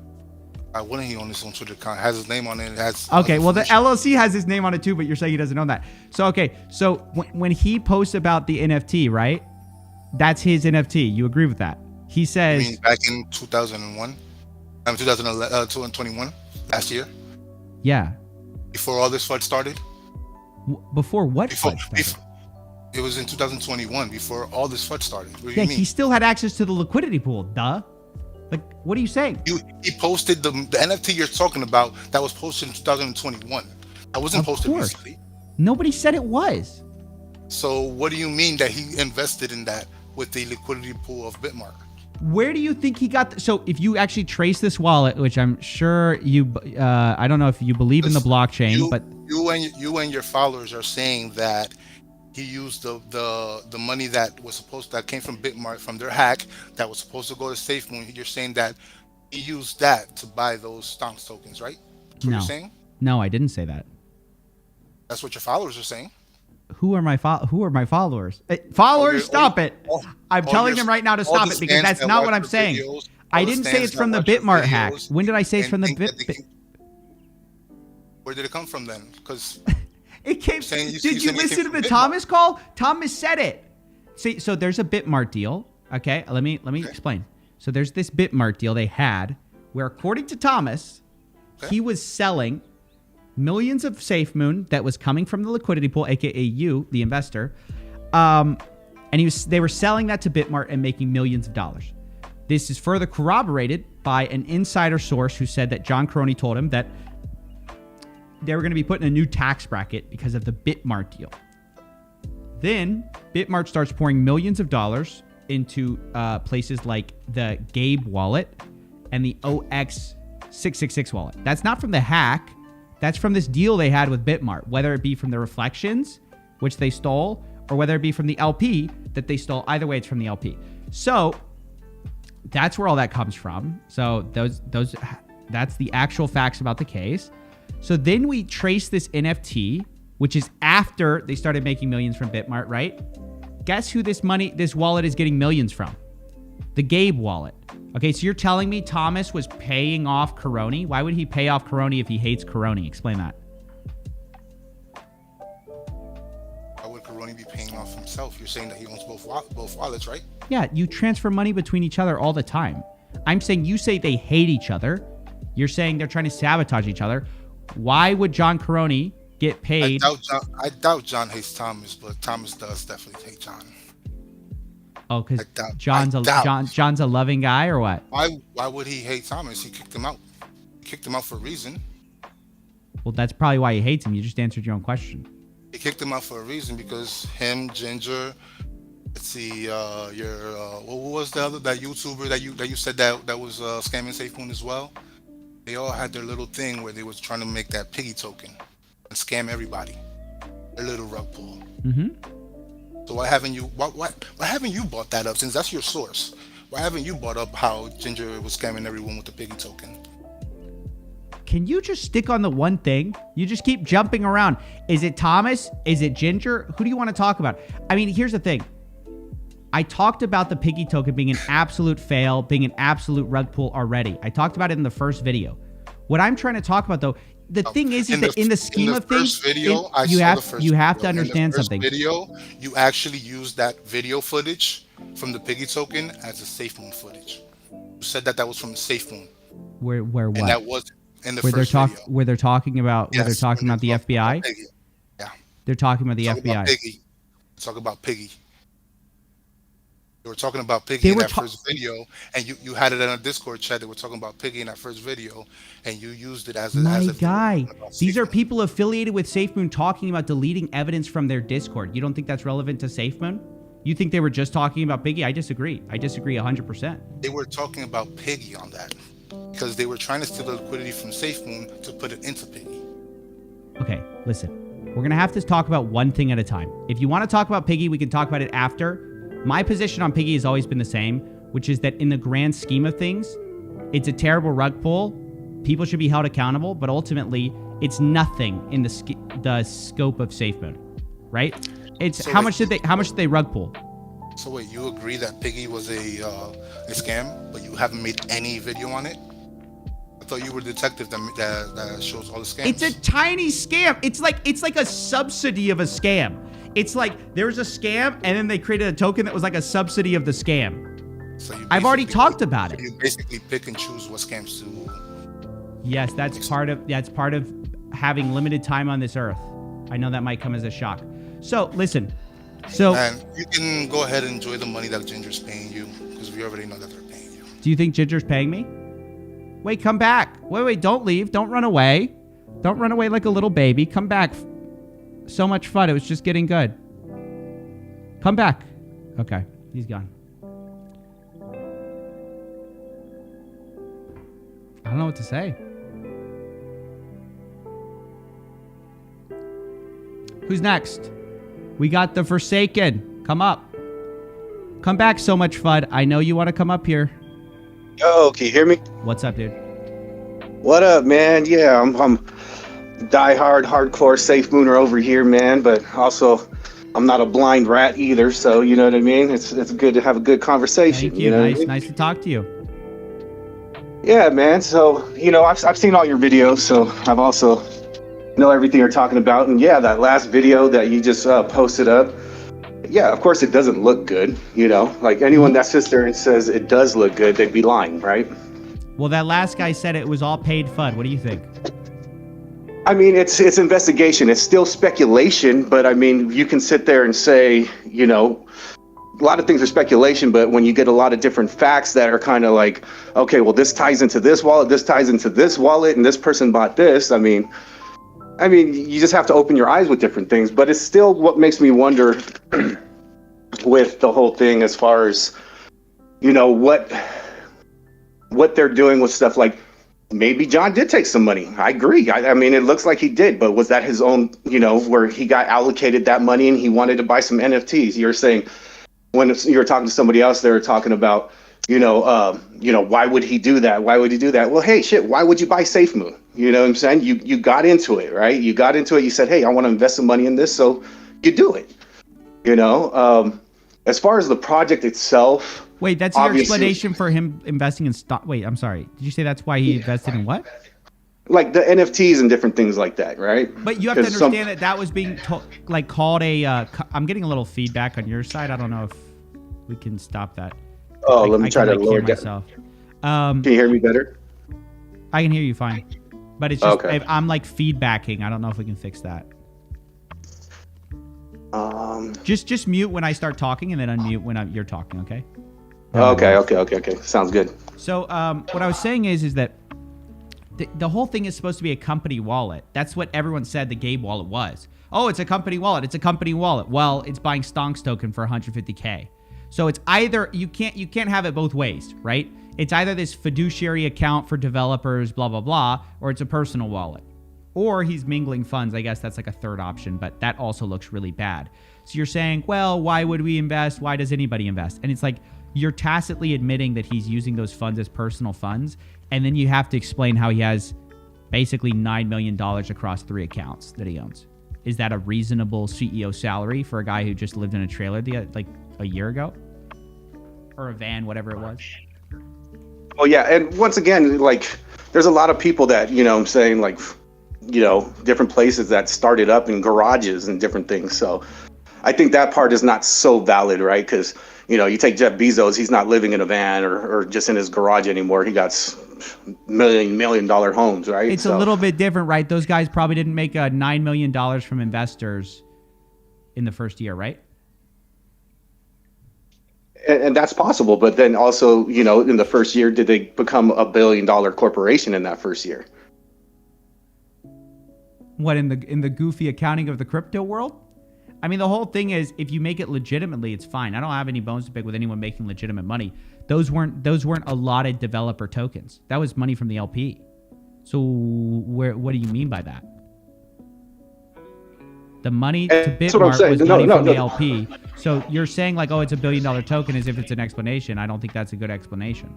Speaker 7: Why wouldn't he own his own Twitter account? It has his name on it. It has
Speaker 1: Okay, well, the LLC has his name on it too, but you're saying he doesn't own that. So, okay, so when he posts about the NFT, right? That's his NFT. You agree with that? He says...
Speaker 7: You mean back in 2001? 2021? Last year?
Speaker 1: Yeah.
Speaker 7: Before all this FUD started?
Speaker 1: Before what FUD started?
Speaker 7: It was in 2021, before all this FUD started. What do
Speaker 1: Yeah,
Speaker 7: you mean?
Speaker 1: he still had access to the liquidity pool, duh. Like, what are you saying?
Speaker 7: He posted the NFT you're talking about that was posted in 2021. That wasn't posted recently.
Speaker 1: Nobody said it was.
Speaker 7: So what do you mean that he invested in that with the liquidity pool of Bitmark?
Speaker 1: Where do you think he got? So if you actually trace this wallet, which I'm sure you, I don't know if you believe in the blockchain, but
Speaker 7: you and your followers are saying that he used the money that came from Bitmark, from their hack, that was supposed to go to SafeMoon. You're saying that he used that to buy those stonks tokens, right? That's what you're saying?
Speaker 1: No, I didn't say that.
Speaker 7: That's what your followers are saying.
Speaker 1: Who are my followers? Followers, stop it! I'm telling them right now to stop it because that's not what I'm saying. I didn't say it's from the Bitmart hack. When did I say it's from the
Speaker 7: Where did it come from then? Because
Speaker 1: it came. Did you listen to the Thomas call? Thomas said it. See, so there's a Bitmart deal. Okay, let me explain. So there's this Bitmart deal they had where, according to Thomas, he was selling millions of SafeMoon that was coming from the liquidity pool, aka you, the investor, and they were selling that to Bitmart and making millions of dollars. This is further corroborated by an insider source who said that John Caroni told him that they were going to be put in a new tax bracket because of the Bitmart deal. Then Bitmart starts pouring millions of dollars into places like the Gabe wallet and the OX666 wallet. That's not from the hack. That's from this deal they had with Bitmart, whether it be from the reflections, which they stole, or whether it be from the LP that they stole. Either way, it's from the LP. So that's where all that comes from. So that's the actual facts about the case. So then we trace this NFT, which is after they started making millions from Bitmart, right? Guess who this wallet is getting millions from? The Gabe wallet. Okay, so you're telling me Thomas was paying off Caroni? Why would he pay off Caroni if he hates Caroni? Explain that.
Speaker 7: Why would Caroni be paying off himself? You're saying that he owns both wallets, right?
Speaker 1: Yeah, you transfer money between each other all the time. I'm saying you say they hate each other. You're saying they're trying to sabotage each other. Why would John Caroni get paid?
Speaker 7: I doubt John hates Thomas, but Thomas does definitely hate John.
Speaker 1: Oh, because John's a loving guy, or what?
Speaker 7: Why would he hate Thomas? He kicked him out. He kicked him out for a reason.
Speaker 1: Well, that's probably why he hates him. You just answered your own question.
Speaker 7: He kicked him out for a reason because him, Ginger. Let's see, what was that YouTuber that you said that was scamming SafeMoon as well? They all had their little thing where they was trying to make that piggy token and scam everybody. Their little rug pull.
Speaker 1: Mm-hmm.
Speaker 7: So why haven't you brought that up, since that's your source? Why haven't you brought up how Ginger was scamming everyone with the piggy token?
Speaker 1: Can you just stick on the one thing? You just keep jumping around. Is it Thomas? Is it Ginger? Who do you want to talk about? I mean, here's the thing. I talked about the piggy token being an absolute fail, being an absolute rug pull already. I talked about it in the first video. What I'm trying to talk about, though, the thing is that in the scheme of things, you have to understand something.
Speaker 7: Video, you actually used that video footage from the piggy token as a SafeMoon footage. You said that was from SafeMoon.
Speaker 1: Where what?
Speaker 7: And that was in the
Speaker 1: where
Speaker 7: first
Speaker 1: video.
Speaker 7: video.
Speaker 1: Where they're talking about
Speaker 7: Yes,
Speaker 1: where they're talking about the FBI.
Speaker 7: Yeah.
Speaker 1: They're talking about the
Speaker 7: Talk
Speaker 1: FBI.
Speaker 7: About Piggy. Talk about Piggy. They were talking about Piggy in that first video, and you had it in a Discord chat. They were talking about Piggy in that first video, and you used it as a
Speaker 1: guy. These are people affiliated with SafeMoon talking about deleting evidence from their Discord. You don't think that's relevant to SafeMoon? You think they were just talking about Piggy? I disagree. I disagree 100%.
Speaker 7: They were talking about Piggy on that. because they were trying to steal the liquidity from SafeMoon to put it into Piggy.
Speaker 1: Okay, listen. We're going to have to talk about one thing at a time. If you want to talk about Piggy, we can talk about it after. My position on Piggy has always been the same, which is that in the grand scheme of things, it's a terrible rug pull. People should be held accountable, but ultimately, it's nothing in the scope of SafeMoon, right? It's
Speaker 7: So
Speaker 1: how
Speaker 7: wait,
Speaker 1: much did they rug pull?
Speaker 7: So wait, you agree that Piggy was a scam, but you haven't made any video on it? I thought you were a detective that shows all the scams.
Speaker 1: It's a tiny scam. It's like a subsidy of a scam. It's like there's a scam, and then they created a token that was like a subsidy of the scam.
Speaker 7: So
Speaker 1: I've already talked about it.
Speaker 7: You basically pick and choose what scams to.
Speaker 1: Yes, that's part of having limited time on this earth. I know that might come as a shock. So listen. So
Speaker 7: And you can go ahead and enjoy the money that Ginger's paying you, because we already know that they're paying you.
Speaker 1: do you think Ginger's paying me? Wait, come back. Wait, don't leave. Don't run away. Don't run away like a little baby. Come back. So much fun. It was just getting good. Come back. Okay, he's gone. I don't know what to say. Who's next? We got the Forsaken. Come up. Come back, So Much Fun. I know you want to come up here.
Speaker 8: Yo, can you hear me?
Speaker 1: What's up, dude?
Speaker 8: What up, man? Yeah, I'm diehard, hardcore safe mooner over here, man. But also, I'm not a blind rat either. So you know what I mean. It's good to have a good conversation.
Speaker 1: Thank you.
Speaker 8: know what I mean?
Speaker 1: Nice to talk to you.
Speaker 8: Yeah, man. So I've seen all your videos. So I've also know everything you're talking about. And yeah, that last video that you just posted up. Yeah, of course it doesn't look good. Like anyone that sits there and says it does look good, they'd be lying, right?
Speaker 1: Well, that last guy said it was all paid FUD. What do you think?
Speaker 8: I mean, it's investigation. It's still speculation, but I mean, you can sit there and say, a lot of things are speculation, but when you get a lot of different facts that are kind of like, okay, well, this ties into this wallet, this ties into this wallet, and this person bought this. I mean, you just have to open your eyes with different things, but it's still what makes me wonder with the whole thing as far as, what they're doing with stuff like maybe John did take some money. I agree. I mean, it looks like he did, but was that his own, where he got allocated that money and he wanted to buy some NFTs? You're saying when you were talking to somebody else, they were talking about, why would he do that? Why would he do that? Well, hey, shit, why would you buy SafeMoon? You know what I'm saying? You got into it, right? You got into it. You said, hey, I want to invest some money in this. So you do it, as far as the project itself.
Speaker 1: Wait, that's your explanation for him investing in stock. Wait, I'm sorry. Did you say that's why he invested in what?
Speaker 8: Like the NFTs and different things like that, right?
Speaker 1: But you have to understand that was being called a. I'm getting a little feedback on your side. I don't know if we can stop that.
Speaker 8: Oh, let me try to lower
Speaker 1: myself.
Speaker 8: Can you hear me better?
Speaker 1: I can hear you fine, but it's just
Speaker 8: Okay.
Speaker 1: I'm like feedbacking. I don't know if we can fix that. Just mute when I start talking and then unmute when you're talking. Okay.
Speaker 8: Okay. Sounds good.
Speaker 1: So what I was saying is that the whole thing is supposed to be a company wallet. That's what everyone said the Gabe wallet was. Oh, it's a company wallet. It's a company wallet. Well, it's buying Stonks token for 150K. So it's either you can't have it both ways, right? It's either this fiduciary account for developers, blah blah blah, or it's a personal wallet. Or he's mingling funds. I guess that's like a third option, but that also looks really bad. So you're saying, well, why would we invest? Why does anybody invest? And it's like you're tacitly admitting that he's using those funds as personal funds, and then you have to explain how he has basically $9 million across 3 accounts that he owns. Is that a reasonable CEO salary for a guy who just lived in a trailer like a year ago? Or a van, whatever it was?
Speaker 8: Well, yeah, and once again, like, there's a lot of people that, I'm saying, like, different places that started up in garages and different things. So I think that part is not so valid, right? Because, you take Jeff Bezos, he's not living in a van or just in his garage anymore. He got million dollar homes, right?
Speaker 1: It's a little bit different, right? Those guys probably didn't make $9 million from investors in the first year, right?
Speaker 8: And that's possible. But then also, in the first year, did they become $1 billion corporation in that first year?
Speaker 1: What, in the goofy accounting of the crypto world? I mean, the whole thing is, if you make it legitimately, it's fine. I don't have any bones to pick with anyone making legitimate money. Those weren't allotted developer tokens. That was money from the LP. So what do you mean by that? The money to Bitmart was money from the LP. So you're saying like, oh, it's $1 billion token as if it's an explanation. I don't think that's a good explanation.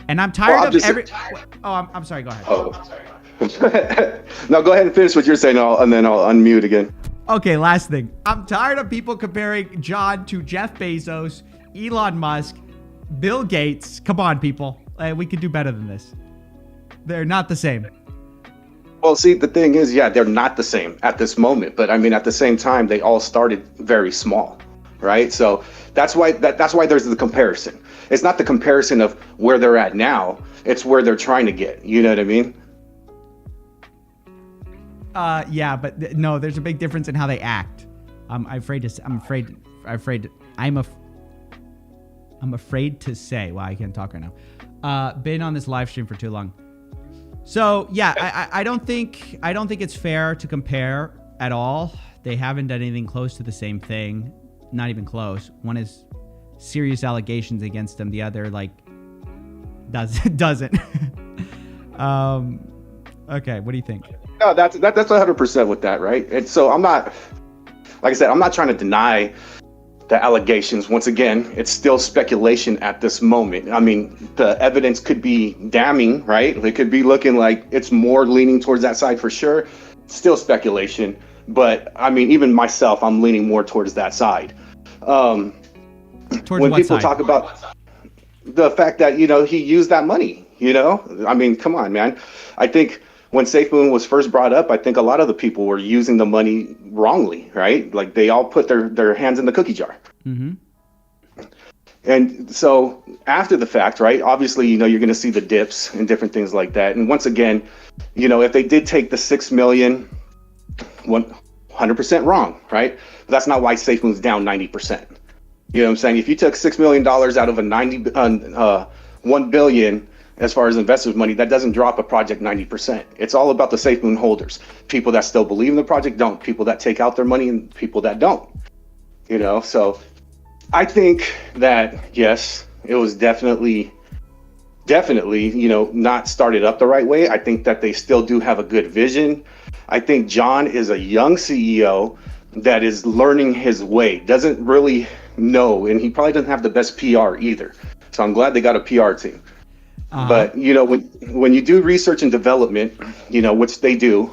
Speaker 1: And I'm tired of every. Oh, I'm sorry. Go ahead.
Speaker 8: Oh. No, go ahead and finish what you're saying, and then I'll unmute again.
Speaker 1: Okay, last thing. I'm tired of people comparing John to Jeff Bezos, Elon Musk, Bill Gates. Come on, people. We could do better than this. They're not the same.
Speaker 8: Well, see, the thing is, yeah, they're not the same at this moment. But I mean, at the same time, they all started very small, right? So that's why there's the comparison. It's not the comparison of where they're at now. It's where they're trying to get. You know what I mean?
Speaker 1: Yeah, but no, there's a big difference in how they act. I'm afraid to say. Well, I can't talk right now. Been on this live stream for too long. So yeah, I don't think it's fair to compare at all. They haven't done anything close to the same thing. Not even close. One is serious allegations against them. The other doesn't. Okay, what do you think?
Speaker 8: No, that's 100% with that, right? And so I'm not, like I said, I'm not trying to deny the allegations. Once again, it's still speculation at this moment. I mean, the evidence could be damning, right? It could be looking like it's more leaning towards that side for sure. Still speculation, but I mean, even myself, I'm leaning more towards that side. When people talk about the fact that, he used that money, I mean, come on, man. I think when SafeMoon was first brought up, I think a lot of the people were using the money wrongly, right? Like they all put their hands in the cookie jar.
Speaker 1: Mm-hmm.
Speaker 8: And so after the fact, right, obviously, you're going to see the dips and different things like that. And once again, if they did take the 6 million, 100% wrong, right? But that's not why SafeMoon's down 90%. You know what I'm saying? If you took $6 million out of a 1 billion, as far as investors' money, that doesn't drop a project 90%. It's all about the SafeMoon holders. People that still believe in the project don't. People that take out their money and people that don't. So I think that, yes, it was definitely, not started up the right way. I think that they still do have a good vision. I think John is a young CEO that is learning his way, doesn't really know, and he probably doesn't have the best PR either. So I'm glad they got a PR team. But, when you do research and development, which they do,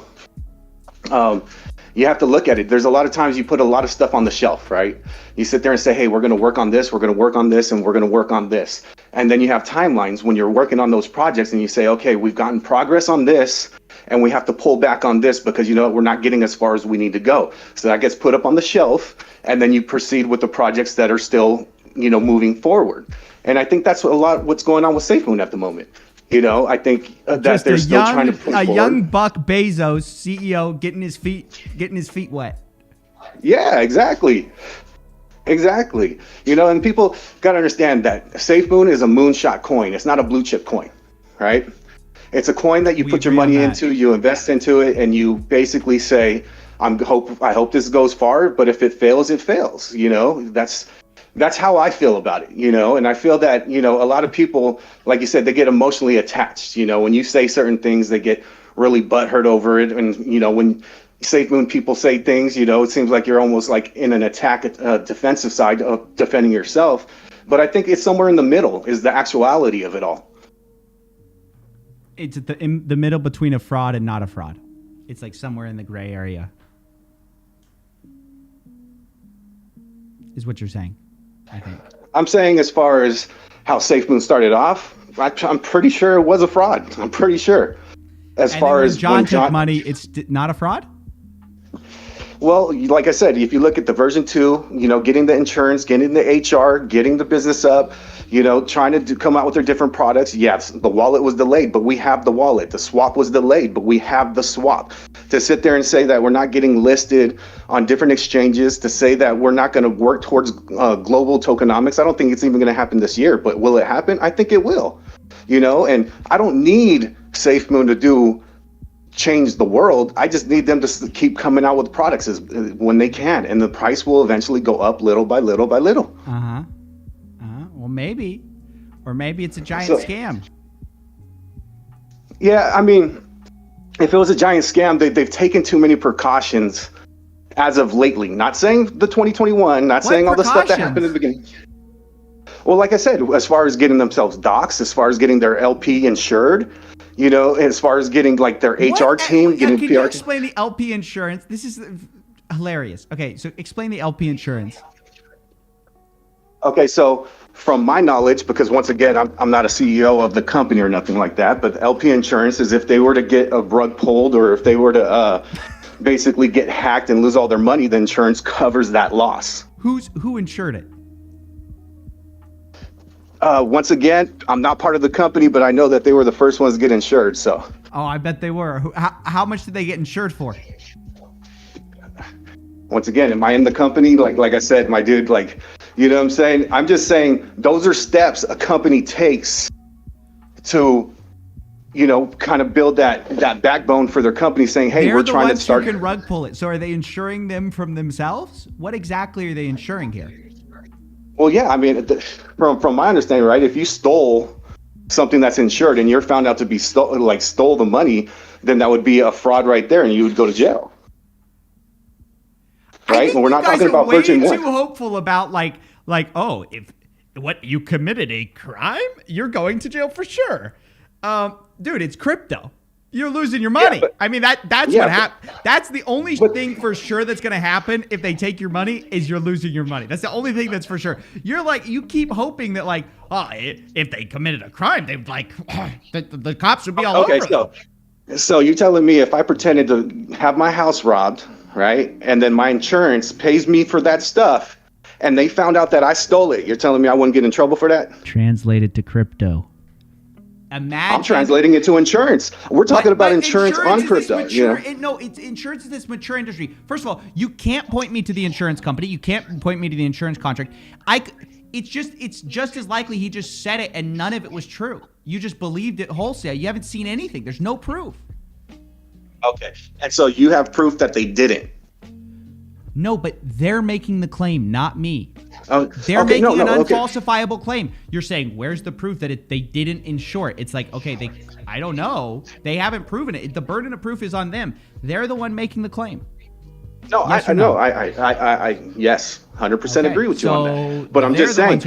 Speaker 8: you have to look at it. There's a lot of times you put a lot of stuff on the shelf, right? You sit there and say, hey, we're going to work on this, we're going to work on this, and we're going to work on this. And then you have timelines when you're working on those projects and you say, okay, we've gotten progress on this and we have to pull back on this because, we're not getting as far as we need to go. So that gets put up on the shelf and then you proceed with the projects that are still, moving forward. And I think that's what's going on with SafeMoon at the moment. I think that they're still trying to push forward.
Speaker 1: A young Buck Bezos, CEO, getting his feet wet.
Speaker 8: Yeah, exactly. And people got to understand that SafeMoon is a moonshot coin. It's not a blue chip coin, right? It's a coin that you put your money into, you invest into it, and you basically say, I hope this goes far, but if it fails, it fails. That's how I feel about it, and I feel that, a lot of people, like you said, they get emotionally attached. When you say certain things, they get really butthurt over it. And, when SafeMoon people say things, it seems like you're almost like in an defensive side of defending yourself. But I think it's somewhere in the middle is the actuality of it all.
Speaker 1: It's in the middle between a fraud and not a fraud. It's like somewhere in the gray area is what you're saying. I think.
Speaker 8: I'm saying as far as how SafeMoon started off, I'm pretty sure it was a fraud. I'm pretty sure. As far as
Speaker 1: John took money, it's not a fraud?
Speaker 8: Well, like I said, if you look at the version 2, getting the insurance, getting the HR, getting the business up, trying to come out with their different products. Yes, the wallet was delayed, but we have the wallet. The swap was delayed, but we have the swap. To sit there and say that we're not getting listed on different exchanges, to say that we're not going to work towards global tokenomics, I don't think it's even going to happen this year, but will it happen? I think it will, and I don't need SafeMoon to do change the world. I just need them to keep coming out with products when they can, and the price will eventually go up little by little by little.
Speaker 1: Well, maybe, or maybe it's a giant scam.
Speaker 8: Yeah, I mean, if it was a giant scam, they've taken too many precautions as of lately. Not saying the 2021, not saying all the stuff that happened in the beginning. Well, like I said, as far as getting themselves doxxed, as far as getting their LP insured, you know, as far as getting like their HR team, getting
Speaker 1: Can
Speaker 8: PR.
Speaker 1: you explain the LP insurance? This is hilarious. Okay, so explain the LP insurance.
Speaker 8: Okay, so from my knowledge, because once again, I'm not a CEO of the company or nothing like that, but LP insurance is if they were to get a rug pulled or if they were to basically get hacked and lose all their money, the insurance covers that loss.
Speaker 1: Who insured it?
Speaker 8: Once again, I'm not part of the company, but I know that they were the first ones to get insured. So.
Speaker 1: Oh, I bet they were. How much did they get insured for?
Speaker 8: Once again, am I in the company? Like I said, my dude, like, you know what I'm saying? I'm just saying those are steps a company takes to, you know, kind of build that backbone for their company, saying, hey, we're trying to start.
Speaker 1: Who can rug pull it. So are they insuring them from themselves? What exactly are they insuring here?
Speaker 8: Well, yeah, I mean, from my understanding, right, if you stole something that's insured and you're found out to be stole the money, then that would be a fraud right there, and you would go to jail. Right? And we're not talking about Virgin
Speaker 1: Way
Speaker 8: One.
Speaker 1: too hopeful about like oh, if what you committed a crime, you're going to jail for sure. Dude, it's crypto. You're losing your money.
Speaker 8: Yeah, but,
Speaker 1: I mean, that's what happened. That's the only thing for sure that's going to happen if they take your money is you're losing your money. That's the only thing that's for sure. You're like, you keep hoping that like, oh, if they committed a crime, they'd like, the cops would be all over them.
Speaker 8: So you're telling me if I pretended to have my house robbed, right, and then my insurance pays me for that stuff, and they found out that I stole it, you're telling me I wouldn't get in trouble for that?
Speaker 1: Translated to crypto. Imagine,
Speaker 8: I'm translating it to insurance. We're talking about insurance on crypto.
Speaker 1: Insurance is this mature industry. First of all, you can't point me to the insurance company. You can't point me to the insurance contract. It's just as likely he just said it and none of it was true. You just believed it wholesale. You haven't seen anything. There's no proof.
Speaker 8: Okay. And so you have proof that they didn't.
Speaker 1: No, but they're making the claim, not me.
Speaker 8: They're
Speaker 1: making an unfalsifiable claim. You're saying, where's the proof that they didn't insure it? It's like, okay, I don't know. They haven't proven it. The burden of proof is on them. They're the one making the claim.
Speaker 8: No,
Speaker 1: yes
Speaker 8: I know. I yes, 100% agree with you on that. But I'm just saying,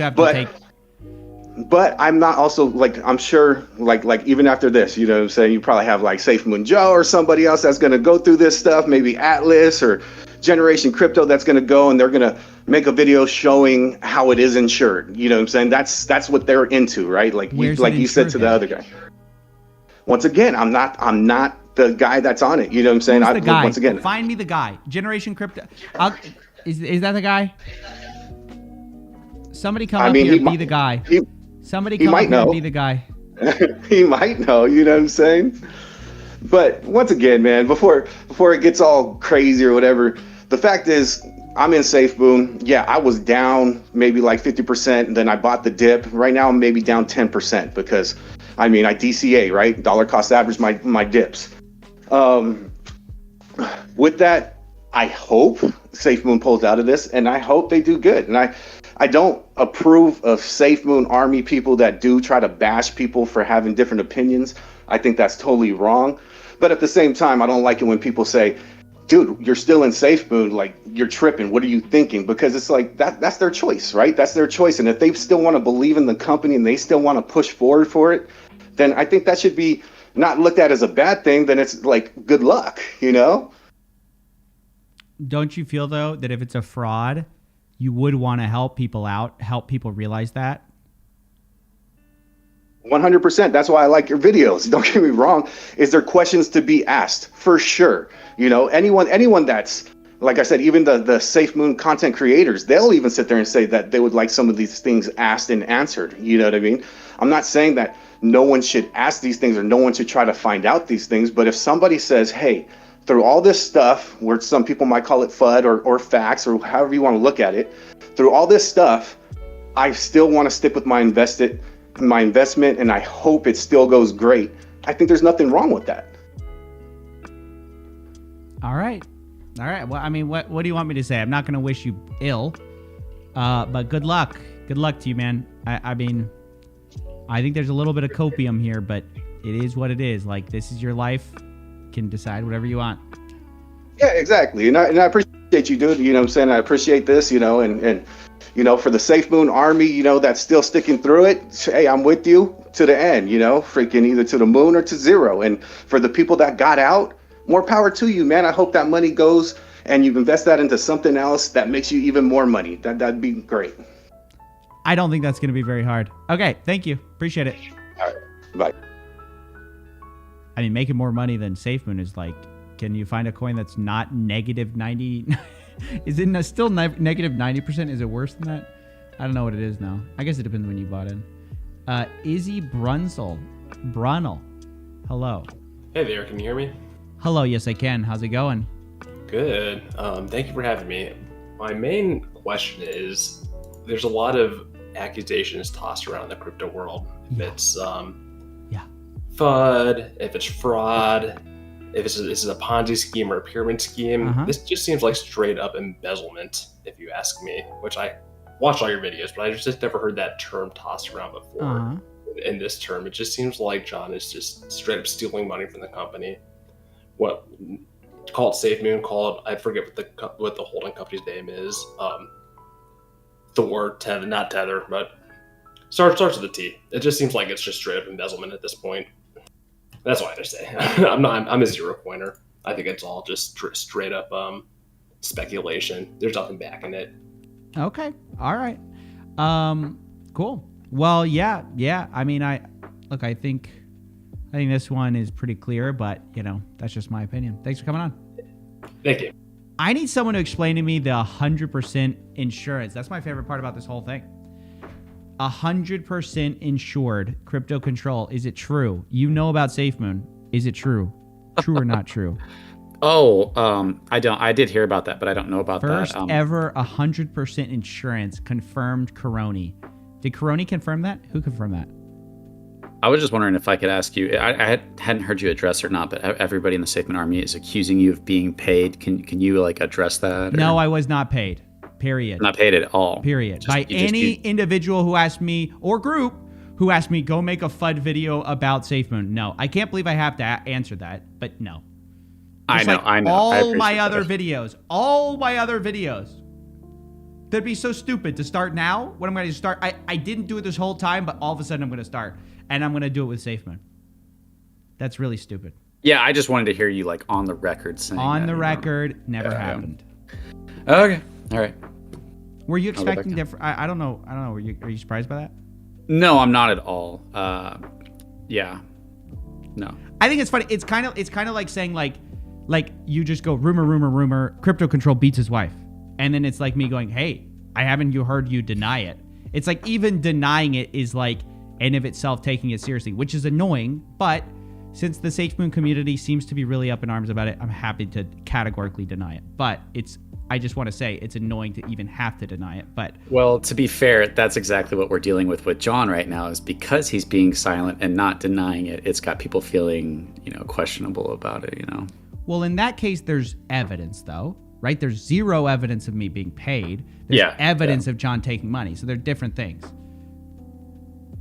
Speaker 8: but I'm not also like, I'm sure like even after this, you know what I'm saying? You probably have like Safe Moon Joe or somebody else that's going to go through this stuff, maybe Atlas or Generation Crypto that's going to go and they're going to make a video showing how it is insured. You know what I'm saying? That's what they're into, right? Like you said to the other guy. Once again, I'm not the guy that's on it. You know what I'm saying?
Speaker 1: Who's the guy?
Speaker 8: Once again,
Speaker 1: find me the guy. Generation Crypto. Is that the guy? Somebody come up here and be the guy. Somebody come up here and be the guy.
Speaker 8: He might know, you know what I'm saying? But once again, man, before it gets all crazy or whatever, the fact is I'm in SafeMoon. Yeah, I was down maybe like 50%, and then I bought the dip. Right now I'm maybe down 10% because I mean I DCA, right? Dollar cost average my dips. With that, I hope SafeMoon pulls out of this, and I hope they do good. And I don't approve of SafeMoon Army people that do try to bash people for having different opinions. I think that's totally wrong. But at the same time, I don't like it when people say, dude, you're still in SafeMoon, like you're tripping. What are you thinking? Because it's like that's their choice, right? That's their choice. And if they still want to believe in the company and they still want to push forward for it, then I think that should be not looked at as a bad thing. Then it's like good luck, you know?
Speaker 1: Don't you feel though that if it's a fraud, you would want to help people out, help people realize that?
Speaker 8: 100%. That's why I like your videos. Don't get me wrong. Is there questions to be asked? For sure. You know, anyone that's, like I said, even the SafeMoon content creators, they'll even sit there and say that they would like some of these things asked and answered. You know what I mean? I'm not saying that no one should ask these things or no one should try to find out these things. But if somebody says, hey, through all this stuff, where some people might call it FUD or facts or however you want to look at it, through all this stuff, I still want to stick with my investment, and I hope it still goes great. I think there's nothing wrong with that.
Speaker 1: All right. Well, I mean, what do you want me to say? I'm not going to wish you ill, but good luck. Good luck to you, man. I mean, I think there's a little bit of copium here, but it is what it is. Like, this is your life. You can decide whatever you want.
Speaker 8: Yeah, exactly. And I appreciate you, dude. You know what I'm saying? I appreciate this, and for the Safe Moon Army, that's still sticking through it. Hey, I'm with you to the end, freaking either to the moon or to zero. And for the people that got out, more power to you, man. I hope that money goes and you invest that into something else that makes you even more money. That'd be great.
Speaker 1: I don't think that's going to be very hard. Okay, thank you. Appreciate it.
Speaker 8: All right, bye.
Speaker 1: I mean, making more money than SafeMoon is like, can you find a coin that's not negative 90? Is it still negative 90%? Is it worse than that? I don't know what it is now. I guess it depends when you bought in. Izzy Brunel. Hello.
Speaker 9: Hey there, can you hear me?
Speaker 1: Hello, yes I can. How's it going?
Speaker 9: Good. Thank you for having me. My main question is, there's a lot of accusations tossed around the crypto world. If it's FUD, if it's fraud, if this is a Ponzi scheme or a pyramid scheme. This just seems like straight up embezzlement, if you ask me, which I watch all your videos, but I just never heard that term tossed around before. In this term, it just seems like John is just straight up stealing money from the company. What, call it SafeMoon, call it, I forget what the holding company's name is. Thor, Tether, not Tether, but starts with a T. It just seems like it's just straight up embezzlement at this point. That's what I just say. I'm a zero pointer. I think it's all just straight up speculation. There's nothing backing it.
Speaker 1: Okay. All right. Cool. Well, yeah. I mean, I think this one is pretty clear, but that's just my opinion. Thanks for coming on.
Speaker 9: Thank you.
Speaker 1: I need someone to explain to me the 100% insurance. That's my favorite part about this whole thing. 100% insured crypto control. Is it true? You know about SafeMoon. Is it true? True or not true?
Speaker 10: I did hear about that, but I don't know about
Speaker 1: First
Speaker 10: that.
Speaker 1: ever 100% insurance confirmed Coroni. Did Coroni confirm that? Who confirmed that?
Speaker 10: I was just wondering if I could ask you. I hadn't heard you address or not, but everybody in the SafeMoon Army is accusing you of being paid. Can you address that? Or?
Speaker 1: No, I was not paid. Period.
Speaker 10: Not paid at all.
Speaker 1: Period. By any individual who asked me, or group who asked me, go make a FUD video about SafeMoon. No, I can't believe I have to answer that, but no. Just
Speaker 10: I know.
Speaker 1: All my other videos. That'd be so stupid to start now. When I'm going to start, I didn't do it this whole time, but all of a sudden I'm going to start, and I'm going to do it with SafeMoon. That's really stupid.
Speaker 10: Yeah, I just wanted to hear you on the record saying
Speaker 1: on the record. Never happened.
Speaker 10: Okay. All right.
Speaker 1: Were you expecting different? I don't know. Are you surprised by that?
Speaker 10: No, I'm not at all. Yeah. No.
Speaker 1: I think it's funny. It's kind of like saying like you just go rumor, crypto control beats his wife. And then it's like me going, hey, haven't you heard you deny it? It's like even denying it is like in of itself taking it seriously, which is annoying. But since the SafeMoon community seems to be really up in arms about it, I'm happy to categorically deny it. But I just want to say it's annoying to even have to deny it. But
Speaker 10: well, to be fair, that's exactly what we're dealing with John right now, is because he's being silent and not denying it. It's got people feeling, questionable about it,
Speaker 1: Well, in that case, there's evidence though, right? There's zero evidence of me being paid. There's evidence of John taking money. So they're different things.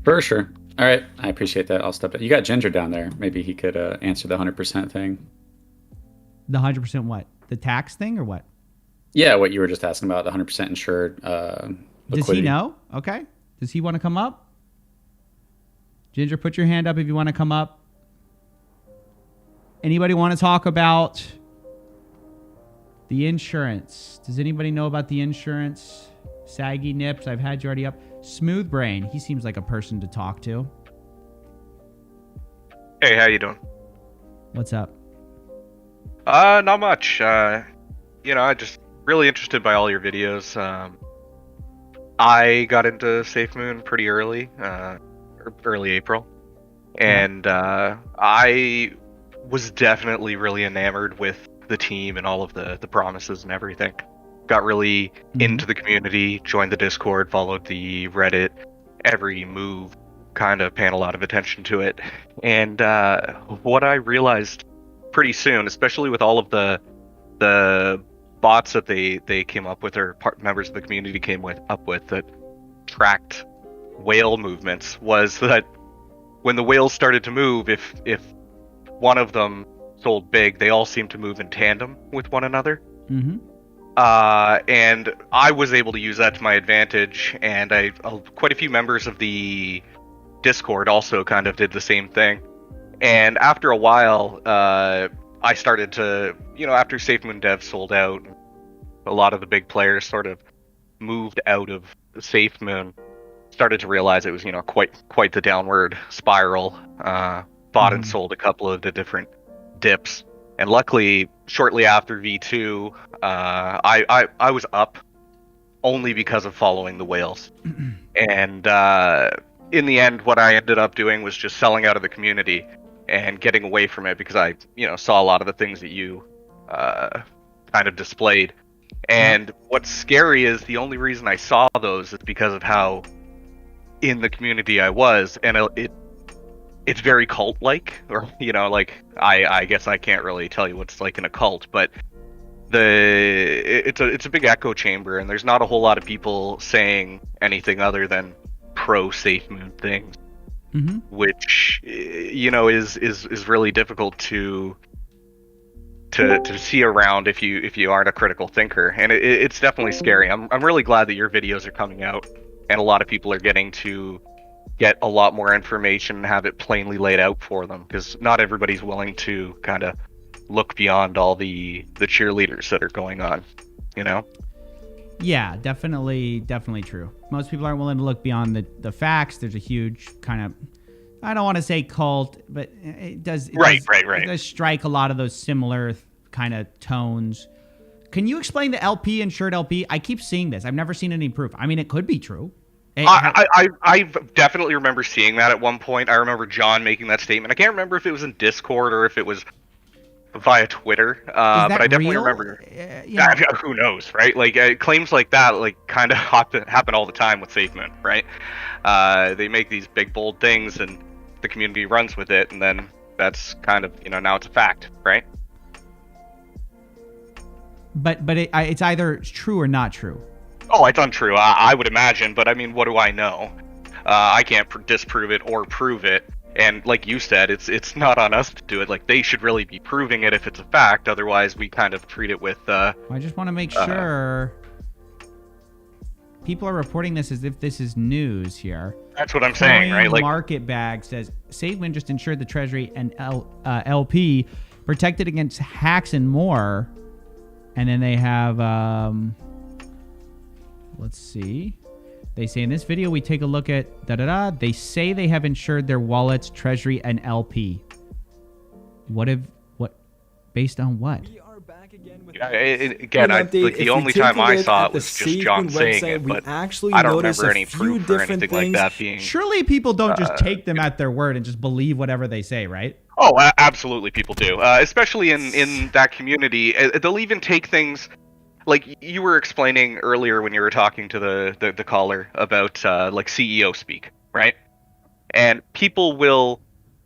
Speaker 10: For sure. All right. I appreciate that. I'll step it. You got Ginger down there. Maybe he could answer the 100% thing.
Speaker 1: The 100% what? The tax thing or what?
Speaker 10: Yeah, what you were just asking about, the 100% insured liquidity.
Speaker 1: Does he know? Okay. Does he want to come up? Ginger, put your hand up if you want to come up. Anybody want to talk about the insurance? Does anybody know about the insurance? Saggy Nips, I've had you already up. Smooth Brain, he seems like a person to talk to.
Speaker 11: Hey, how you doing?
Speaker 1: What's up?
Speaker 11: Not much. I just really interested by all your videos. I got into SafeMoon pretty early, early April, and I was definitely really enamored with the team and all of the promises and everything. Got really into the community, joined the Discord, followed the Reddit, every move, kind of paying a lot of attention to it. And what I realized pretty soon, especially with all of the the bots that they came up with, or members of the community up with that tracked whale movements, was that when the whales started to move, if one of them sold big, they all seemed to move in tandem with one another.
Speaker 1: Mm-hmm.
Speaker 11: And I was able to use that to my advantage, and quite a few members of the Discord also kind of did the same thing. And after a while, I started to, after SafeMoon Dev sold out, a lot of the big players sort of moved out of SafeMoon, started to realize it was, quite the downward spiral. Bought and sold a couple of the different dips. And luckily, shortly after V2, I was up only because of following the whales. And in the end, what I ended up doing was just selling out of the community and getting away from it, because I, saw a lot of the things that you kind of displayed. And what's scary is the only reason I saw those is because of how in the community I was, and it's very cult-like, or I guess I can't really tell you what it's like in a cult, but it's a big echo chamber, and there's not a whole lot of people saying anything other than pro SafeMoon things, which is really difficult to see around if you aren't a critical thinker, and it's definitely scary. I'm really glad that your videos are coming out, and a lot of people are getting to get a lot more information and have it plainly laid out for them, because not everybody's willing to kind of look beyond all the cheerleaders that are going on,
Speaker 1: Yeah, definitely true. Most people aren't willing to look beyond the facts. There's a huge kind of, I don't want to say cult, but it does strike a lot of those similar kind of tones. Can you explain the LP, insured LP? I keep seeing this. I've never seen any proof. I mean, it could be true.
Speaker 11: I definitely remember seeing that at one point. I remember John making that statement. I can't remember if it was in Discord or if it was via Twitter, but I definitely remember. Who knows, right? Like claims like that, kind of happen all the time with SafeMoon, right? They make these big bold things, and the community runs with it, and then that's kind of now it's a fact, right?
Speaker 1: But it's either true or not true.
Speaker 11: Oh, it's untrue. I would imagine, but I mean, what do I know? I can't disprove it or prove it. And like you said, it's not on us to do it. Like, they should really be proving it if it's a fact. Otherwise, we kind of treat it with. I
Speaker 1: just want to make sure people are reporting this as if this is news here.
Speaker 11: That's what I'm saying, right? Like,
Speaker 1: Market Bag says SafeMoon just insured the Treasury and LP, protected against hacks and more. And then they have. Let's see. They say in this video, we take a look at They say they have insured their wallets, Treasury, and LP. Based on what?
Speaker 11: The only time I saw it was just John saying it, but I don't remember any proof or anything like that being.
Speaker 1: Surely people don't just take them at their word and just believe whatever they say, right?
Speaker 11: Oh, absolutely, people do. Especially in that community, they'll even take things. Like you were explaining earlier when you were talking to the caller about like CEO speak, right? And people will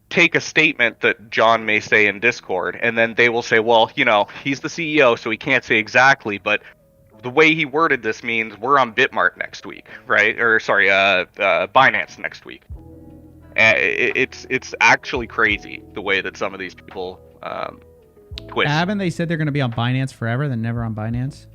Speaker 11: take a statement that John may say in Discord, and then they will say, well, he's the CEO, so he can't say exactly, but the way he worded this means we're on Bitmart next week, right? Or sorry, Binance next week. It's actually crazy the way that some of these people twist.
Speaker 1: Haven't they said they're going to be on Binance forever, then never on Binance?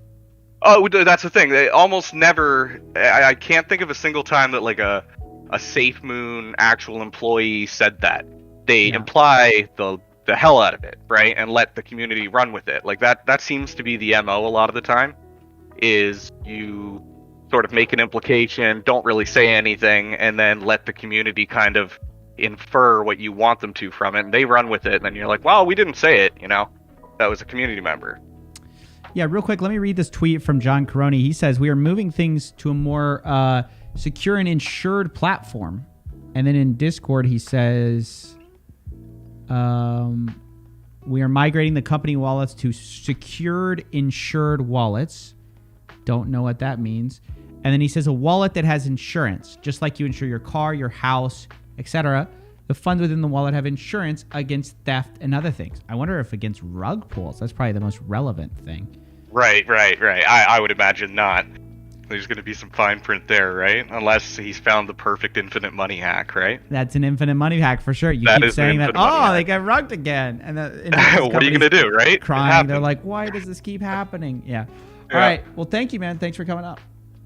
Speaker 11: Oh, that's the thing. They almost never. I can't think of a single time that like a SafeMoon actual employee said that. They imply the hell out of it, right, and let the community run with it. Like that seems to be the MO a lot of the time. Is you sort of make an implication, don't really say anything, and then let the community kind of infer what you want them to from it, and they run with it, and then you're like, well, we didn't say it, that was a community member.
Speaker 1: Yeah, real quick, let me read this tweet from John Caroni. He says, we are moving things to a more secure and insured platform. And then in Discord, he says, we are migrating the company wallets to secured, insured wallets. Don't know what that means. And then he says a wallet that has insurance, just like you insure your car, your house, etc. The funds within the wallet have insurance against theft and other things. I wonder if against rug pulls. That's probably the most relevant thing.
Speaker 11: Right. I would imagine not. There's going to be some fine print there, right? Unless he's found the perfect infinite money hack, right?
Speaker 1: That's an infinite money hack for sure. You
Speaker 11: That
Speaker 1: keep
Speaker 11: is an
Speaker 1: saying that,
Speaker 11: infinite money
Speaker 1: oh,
Speaker 11: hack.
Speaker 1: they got rugged again. And
Speaker 11: What are you going to do, right? It
Speaker 1: Crying. They're
Speaker 11: happens.
Speaker 1: like, why does this keep happening? Yeah.
Speaker 11: Yeah.
Speaker 1: All right. Well, thank you, man. Thanks for coming up.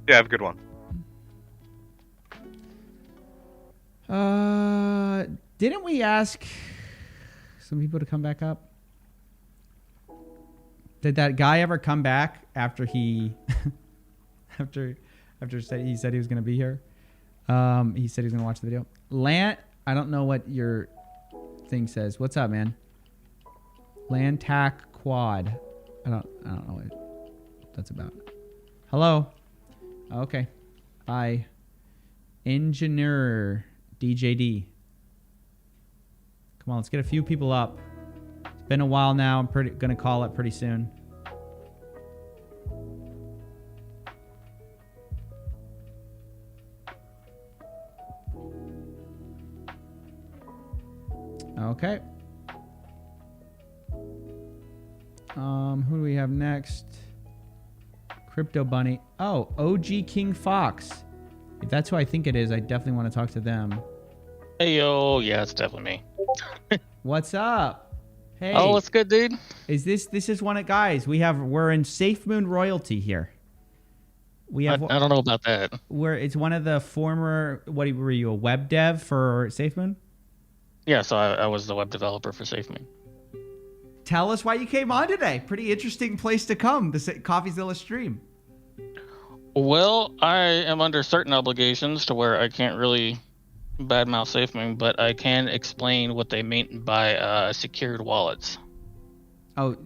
Speaker 11: Yeah, have a good one.
Speaker 1: Didn't we ask some people to come back up? Did that guy ever come back after he after he said he was going to be here? He said he was going to watch the video. Lant, I don't know what your thing says. What's up, man? Lantac Quad. I don't know what that's about. Hello. Okay. Bye. Engineer DJD. Come on, let's get a few people up. It's been a while now. I'm gonna call it pretty soon. Okay. Who do we have next? Crypto Bunny. Oh, OG King Fox. If that's who I think it is, I definitely want to talk to them.
Speaker 12: Hey, yo, yeah, it's definitely me.
Speaker 1: What's up? Hey.
Speaker 12: Oh, what's good, dude?
Speaker 1: This is one of guys. We're in Safe Moon royalty here. We have.
Speaker 12: I don't know about that.
Speaker 1: It's one of the former. What were you, a web dev for Safe Moon?
Speaker 12: Yeah, so I was the web developer for SafeMoon.
Speaker 1: Tell us why you came on today. Pretty interesting place to come. The CoffeeZilla stream.
Speaker 12: Well, I am under certain obligations to where I can't really badmouth SafeMoon, but I can explain what they mean by secured wallets.
Speaker 1: Oh,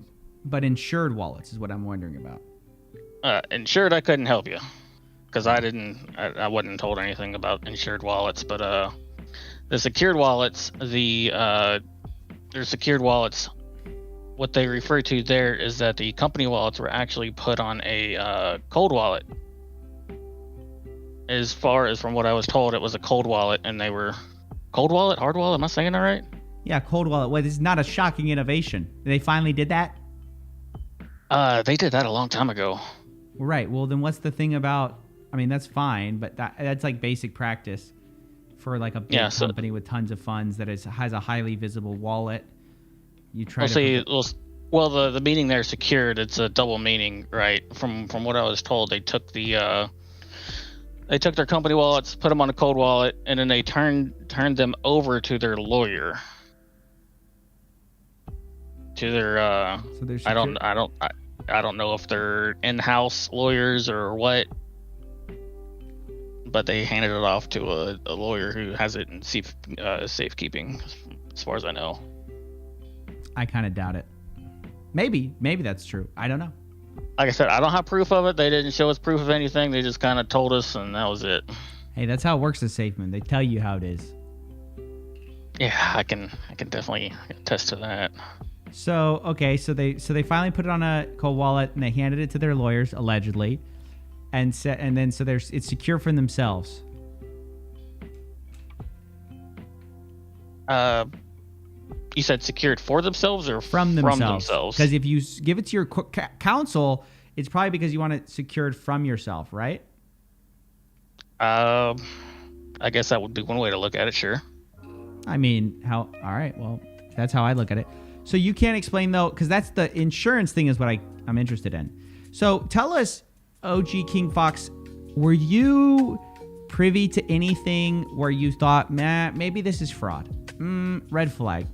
Speaker 1: but insured wallets is what I'm wondering about.
Speaker 12: Insured, I couldn't help you because I wasn't told anything about insured wallets. But the secured wallets, they're secured wallets. What they refer to there is that the company wallets were actually put on a cold wallet. As far as from what I was told, it was a cold wallet, and they were cold wallet, hard wallet. Am I saying that right?
Speaker 1: Yeah, cold wallet. Well, this is not a shocking innovation. They finally did that.
Speaker 12: They did that a long time ago.
Speaker 1: Right. Well, then what's the thing about? I mean, that's fine, but that's like basic practice for like a big company with tons of funds that has a highly visible wallet. You try
Speaker 12: Well, the meaning there, secured, it's a double meaning, right? From what I was told, they took their company wallets, put them on a cold wallet, and then they turned them over to their lawyer. To their I don't know if they're in-house lawyers or what, but they handed it off to a lawyer who has it in safekeeping, as far as I know.
Speaker 1: I kind of doubt it. Maybe that's true. I don't know.
Speaker 12: Like I said, I don't have proof of it. They didn't show us proof of anything. They just kind of told us, and that was it.
Speaker 1: Hey, that's how it works at SafeMoon. They tell you how it is.
Speaker 12: Yeah, I can definitely attest to that.
Speaker 1: So okay, so they finally put it on a cold wallet and they handed it to their lawyers allegedly, and then it's secure from themselves.
Speaker 12: You said secured for themselves or
Speaker 1: from themselves? Because if you give it to your counsel, it's probably because you want it secured from yourself, right?
Speaker 12: I guess that would be one way to look at it. Sure.
Speaker 1: I mean, all right. Well, that's how I look at it. So you can't explain though, because that's the insurance thing is what I'm interested in. So tell us, OG King Fox, were you privy to anything where you thought, maybe this is fraud? Red flag.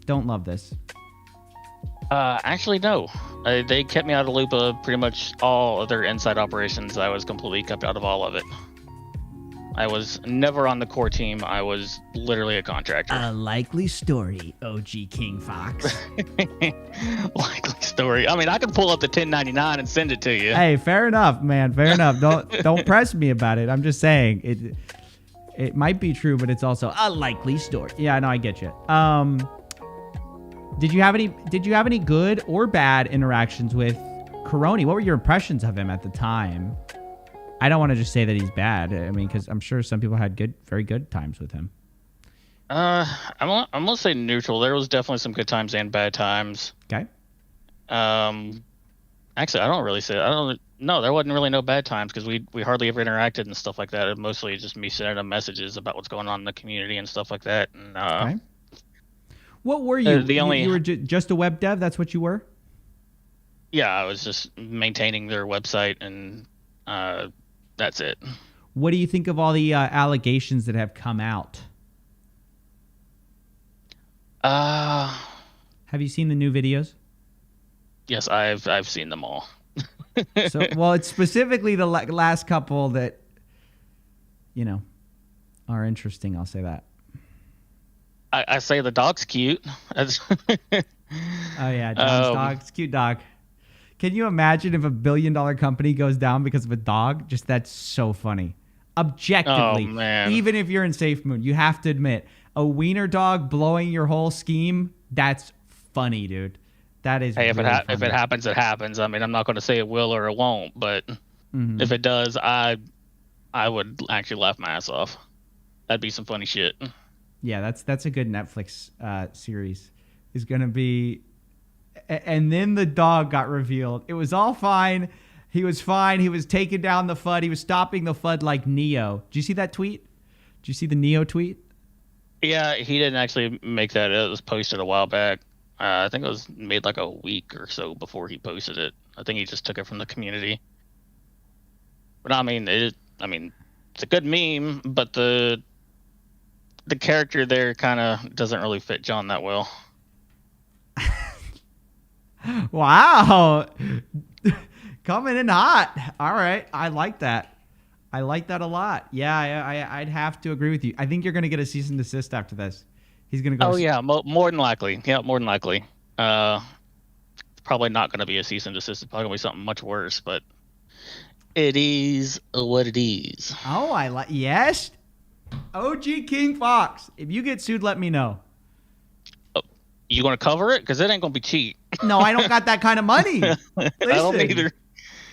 Speaker 1: Don't love this.
Speaker 12: Actually, no. They kept me out of the loop of pretty much all of their inside operations. I was completely kept out of all of it. I was never on the core team. I was literally a contractor.
Speaker 1: A likely story, OG King Fox.
Speaker 12: Likely story. I mean, I can pull up the 1099 and send it to you.
Speaker 1: Hey, fair enough, man. Fair enough. Don't press me about it. I'm just saying it might be true, but it's also a likely story. Yeah, no, I get you. Did you have any good or bad interactions with Coroni? What were your impressions of him at the time? I don't want to just say that he's bad. I mean, because I'm sure some people had very good times with him.
Speaker 12: I'm gonna say neutral. There was definitely some good times and bad times.
Speaker 1: Okay.
Speaker 12: Actually, I don't really say. I don't. No, there wasn't really no bad times because we hardly ever interacted and stuff like that. It mostly just me sending them messages about what's going on in the community and stuff like that. And
Speaker 1: Okay. What were you?
Speaker 12: the only-
Speaker 1: you were just a web dev. That's what you were.
Speaker 12: yeah, I was just maintaining their website and that's it.
Speaker 1: What do you think of all the allegations that have come out? Have you seen the new videos?
Speaker 12: Yes, I've seen them all.
Speaker 1: So, well, it's specifically the last couple that, you know, are interesting. I'll say that.
Speaker 12: I say the dog's cute.
Speaker 1: Oh yeah, John's dog. It's a cute dog. Can you imagine if a $1 billion company goes down because of a dog? Just that's so funny. Objectively,
Speaker 12: Oh, man.
Speaker 1: even if you're in Safe Moon, you have to admit a wiener dog blowing your whole scheme. That's funny, dude. That is.
Speaker 12: Hey, if
Speaker 1: really
Speaker 12: if
Speaker 1: funny.
Speaker 12: it happens, it happens. I mean, I'm not going to say it will or it won't, but
Speaker 1: Mhm.
Speaker 12: if it does, I would actually laugh my ass off. That'd be some funny shit.
Speaker 1: Yeah, that's a good Netflix series. Is gonna be, and then the dog got revealed. It was all fine. He was fine. He was taking down the FUD. He was stopping the FUD like Neo. Did you see that tweet? Did you see the Neo tweet?
Speaker 12: Yeah, he didn't actually make that. It was posted a while back. I think it was made like a week or so before he posted it. I think he just took it from the community. But I mean, it's a good meme, but the character there kind of doesn't really fit John that well.
Speaker 1: Wow, coming in hot. All right, I like that. I like that a lot. Yeah, I'd have to agree with you. I think you're gonna get a cease and desist after this. He's gonna go.
Speaker 12: Oh yeah, more than likely. Yeah, more than likely. Probably not going to be a cease and desist. It's probably going to be something much worse. But it is what it is.
Speaker 1: Oh, I like. Yes, OG King Fox. If you get sued, let me know.
Speaker 12: You going to cover it? Because it ain't going to be cheap.
Speaker 1: No, I don't got that kind of money. Listen,
Speaker 12: I don't either.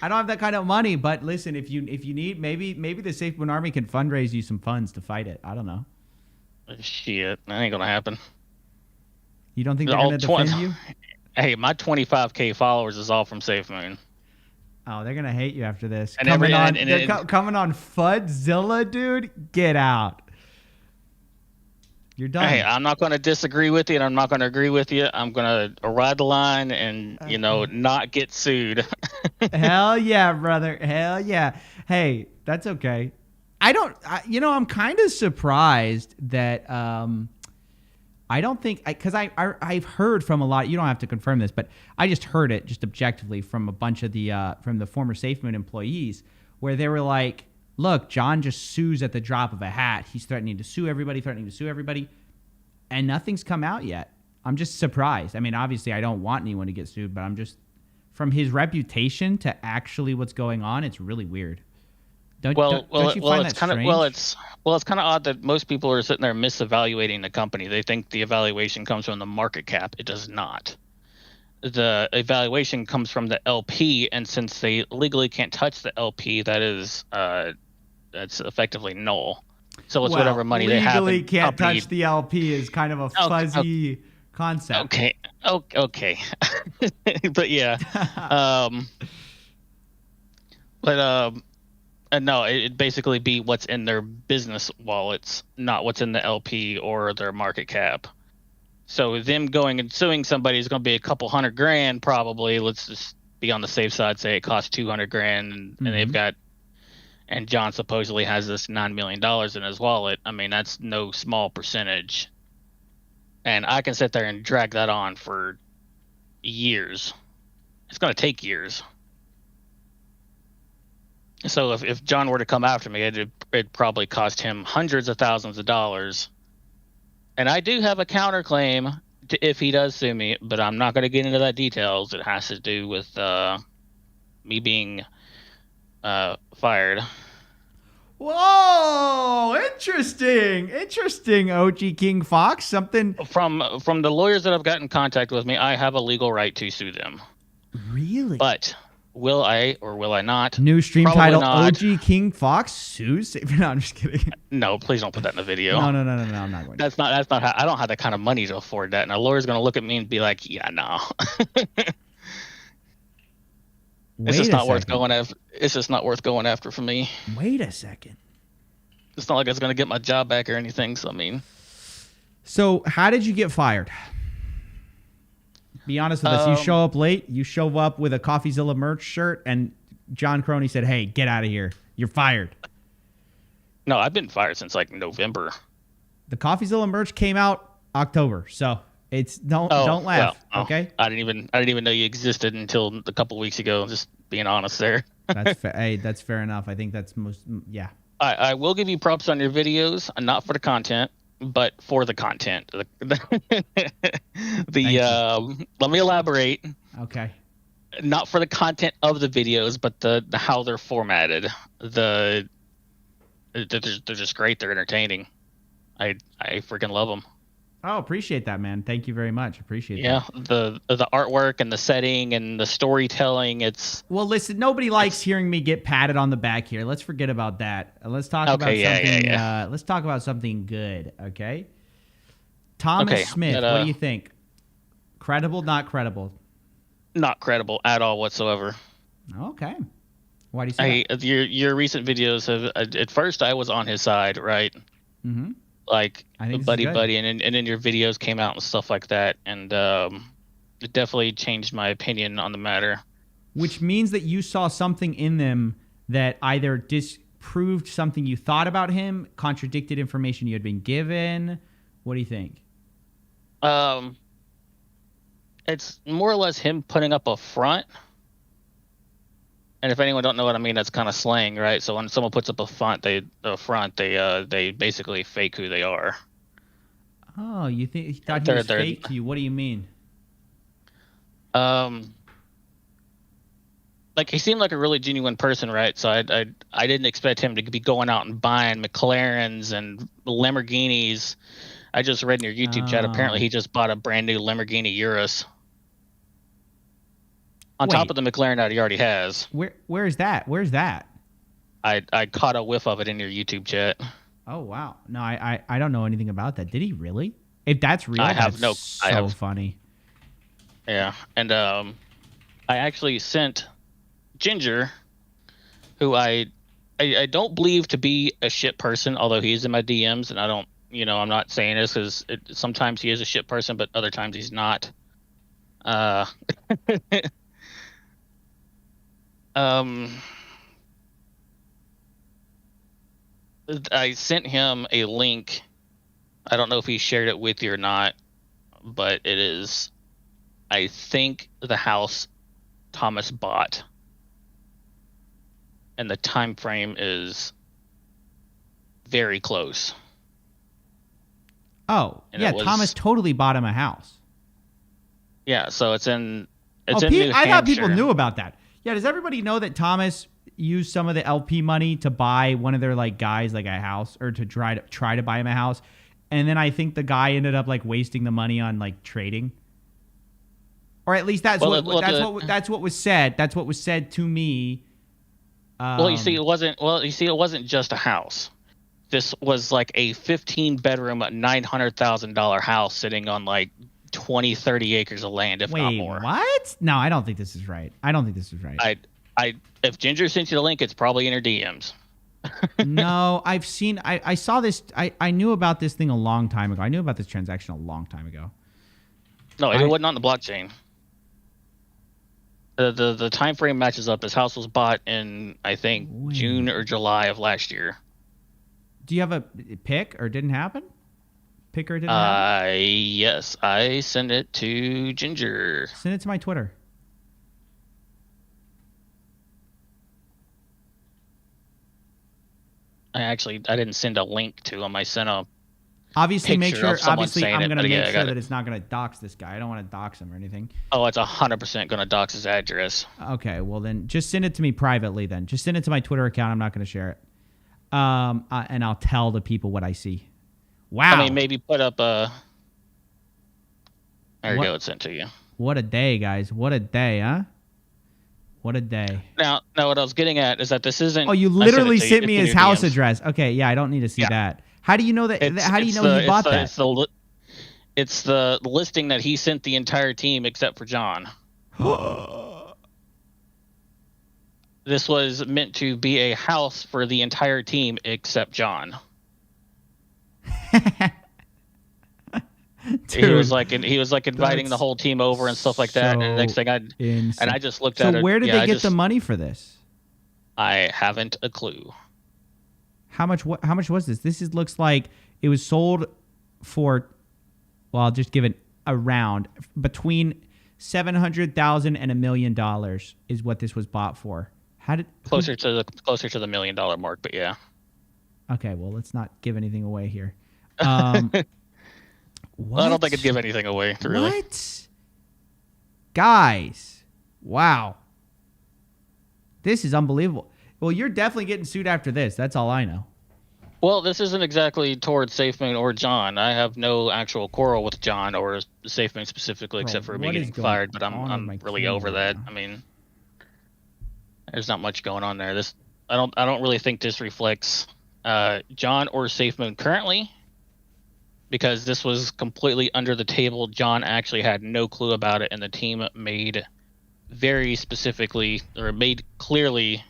Speaker 1: I don't have that kind of money. But listen, if you need, maybe the Safe Moon Army can fundraise you some funds to fight it. I don't know.
Speaker 12: Shit, that ain't gonna happen.
Speaker 1: You don't think they're gonna defend you?
Speaker 12: Hey, my 25K followers is all from Safe Moon.
Speaker 1: Oh, they're gonna hate you after this.
Speaker 12: And
Speaker 1: Coming on Fudzilla, dude. Get out. You're done.
Speaker 12: Hey, I'm not gonna disagree with you, and I'm not gonna agree with you. I'm gonna ride the line and not get sued.
Speaker 1: Hell yeah, brother. Hell yeah. Hey, that's okay. I'm kind of surprised that I don't think, because I've heard from a lot, you don't have to confirm this, but I just heard it just objectively from a bunch of from the former Safe Moon employees where they were like, look, John just sues at the drop of a hat. He's threatening to sue everybody, and nothing's come out yet. I'm just surprised. I mean, obviously I don't want anyone to get sued, but I'm just, from his reputation to actually what's going on, it's really weird. Don't you find that strange?
Speaker 12: It's kind of odd that most people are sitting there misevaluating the company. They think the evaluation comes from the market cap. It does not. The evaluation comes from the LP, and since they legally can't touch the LP, that's effectively null. So it's whatever money they have.
Speaker 1: Legally can't touch the LP is kind of a fuzzy concept.
Speaker 12: Okay. But yeah. No, it'd basically be what's in their business wallets, not what's in the LP or their market cap. So them going and suing somebody is going to be a couple $100,000 probably. Let's just be on the safe side, say it costs $200,000, and they've got, and John supposedly has this $9 million in his wallet. I mean, that's no small percentage. And I can sit there and drag that on for years. It's going to take years. So if John were to come after me, it'd probably cost him hundreds of thousands of dollars. And I do have a counterclaim if he does sue me, but I'm not going to get into that details. It has to do with me being fired.
Speaker 1: Whoa, interesting, OG King Fox. Something
Speaker 12: from the lawyers that have gotten in contact with me, I have a legal right to sue them.
Speaker 1: Really?
Speaker 12: But will I or will I not?
Speaker 1: New stream
Speaker 12: Probably
Speaker 1: title:
Speaker 12: not.
Speaker 1: OG King Fox sues. No, I'm just kidding.
Speaker 12: No, please don't put that in the video.
Speaker 1: No. I'm not going.
Speaker 12: That's not how, I don't have that kind of money to afford that. And a lawyer's going to look at me and be like, "Yeah, no." It's just not worth going after. It's just not worth going after for me.
Speaker 1: Wait a second.
Speaker 12: It's not like it's going to get my job back or anything. So I mean.
Speaker 1: So how did you get fired? Be honest with us. You show up late. You show up with a CoffeeZilla merch shirt, and John Crony said, "Hey, get out of here. You're fired."
Speaker 12: No, I've been fired since like November.
Speaker 1: The CoffeeZilla merch came out October, so it's don't laugh. Okay.
Speaker 12: I didn't even know you existed until a couple weeks ago. Just being honest there.
Speaker 1: That's fair. Hey, that's fair enough. I think that's yeah.
Speaker 12: I will give you props on your videos, not for the content, but for the content. Let me elaborate.
Speaker 1: Okay.
Speaker 12: Not for the content of the videos, but the how they're formatted. They're just great. They're entertaining. I freaking love them.
Speaker 1: Oh, appreciate that, man. Thank you very much. Appreciate
Speaker 12: that. Yeah, the artwork and the setting and the storytelling.
Speaker 1: Well, listen, nobody likes hearing me get patted on the back here. Let's forget about that. Let's talk about something. Let's talk about something good. Okay. Thomas Smith. What do you think? Credible? Not credible?
Speaker 12: Not credible at all whatsoever.
Speaker 1: Okay. Why do you say that?
Speaker 12: Your recent videos have. At first, I was on his side, right?
Speaker 1: Mm-hmm.
Speaker 12: Like buddy, and then your videos came out and stuff like that, and it definitely changed my opinion on the matter.
Speaker 1: Which means that you saw something in them that either disproved something you thought about him, contradicted information you had been given. What do you think?
Speaker 12: It's more or less him putting up a front. And if anyone don't know what I mean, that's kind of slang, right? So when someone puts up a front, they basically fake who they are.
Speaker 1: Oh, you thought he was fake to you? What do you mean?
Speaker 12: Like he seemed like a really genuine person, right? So I didn't expect him to be going out and buying McLarens and Lamborghinis. I just read in your YouTube chat. Apparently, he just bought a brand new Lamborghini Urus. On top of the McLaren that he already has.
Speaker 1: Where is that? Where's that?
Speaker 12: I caught a whiff of it in your YouTube chat.
Speaker 1: Oh wow! No, I don't know anything about that. Did he really? If that's real, that's funny.
Speaker 12: Yeah, and I actually sent Ginger, who I don't believe to be a shit person, although he's in my DMs, and I don't, I'm not saying this because sometimes he is a shit person, but other times he's not. I sent him a link. I don't know if he shared it with you or not, but it is, I think, the house Thomas bought, and the time frame is very close.
Speaker 1: Oh, and yeah, Thomas totally bought him a house.
Speaker 12: Yeah, so it's in New
Speaker 1: I thought people
Speaker 12: Hampshire.
Speaker 1: knew about that. Yeah, does everybody know that Thomas used some of the LP money to buy one of their guys a house, or to try to buy him a house, and then I think the guy ended up wasting the money on trading, or at least that's what was said. That's what was said to me.
Speaker 12: You see, it wasn't just a house. This was like a 15-bedroom, $900,000 house sitting on 20, 30 acres of land, if not more.
Speaker 1: What? No, I don't think this is right.
Speaker 12: If Ginger sent you the link, it's probably in her DMs.
Speaker 1: No, I saw this. I knew about this thing a long time ago. I knew about this transaction a long time ago.
Speaker 12: No, it wasn't on the blockchain. The time frame matches up. This house was bought in, I think, June or July of last year.
Speaker 1: Do you have a pick, or didn't happen? Pick or didn't happen?
Speaker 12: Yes, I sent it to Ginger.
Speaker 1: Send it to my Twitter.
Speaker 12: I didn't send a link to him. I sent a
Speaker 1: Obviously,
Speaker 12: I'm
Speaker 1: going to make
Speaker 12: it,
Speaker 1: sure that it's not going to dox this guy. I don't want to dox him or anything.
Speaker 12: Oh, it's 100% going to dox his address.
Speaker 1: Okay, well then just send it to me privately then. Just send it to my Twitter account. I'm not going to share it. And I'll tell the people what I see. Wow.
Speaker 12: I mean, maybe put up a... There you go, it's sent to you.
Speaker 1: What a day, guys. What a day, huh? What a day.
Speaker 12: Now, what I was getting at is that this isn't.
Speaker 1: Oh, you
Speaker 12: I sent it
Speaker 1: literally
Speaker 12: to you,
Speaker 1: sent
Speaker 12: it's
Speaker 1: me
Speaker 12: in
Speaker 1: his
Speaker 12: your
Speaker 1: house
Speaker 12: DMs.
Speaker 1: address. Okay, yeah, I don't need to see that. How do you know that? How do you know he bought that?
Speaker 12: It's the listing that he sent the entire team except for John. This was meant to be a house for the entire team except John. He was like inviting the whole team over and stuff like that. And the next thing I just looked at it.
Speaker 1: So where did
Speaker 12: yeah,
Speaker 1: they get the money for this?
Speaker 12: I haven't a clue.
Speaker 1: How much was this? Looks like it was sold for, well, I'll just give it around between $700,000 and $1 million is what this was bought for.
Speaker 12: Closer to the $1 million mark, but yeah.
Speaker 1: Okay, well, let's not give anything away here.
Speaker 12: Well, I don't think it'd give anything away, really.
Speaker 1: What? Guys, wow. This is unbelievable. Well, you're definitely getting sued after this. That's all I know.
Speaker 12: Well, this isn't exactly towards SafeMoon or John. I have no actual quarrel with John or SafeMoon specifically, except for me getting fired. But I'm really over that. I mean, there's not much going on there. I don't really think this reflects John or SafeMoon currently, because this was completely under the table. John actually had no clue about it, and the team made clearly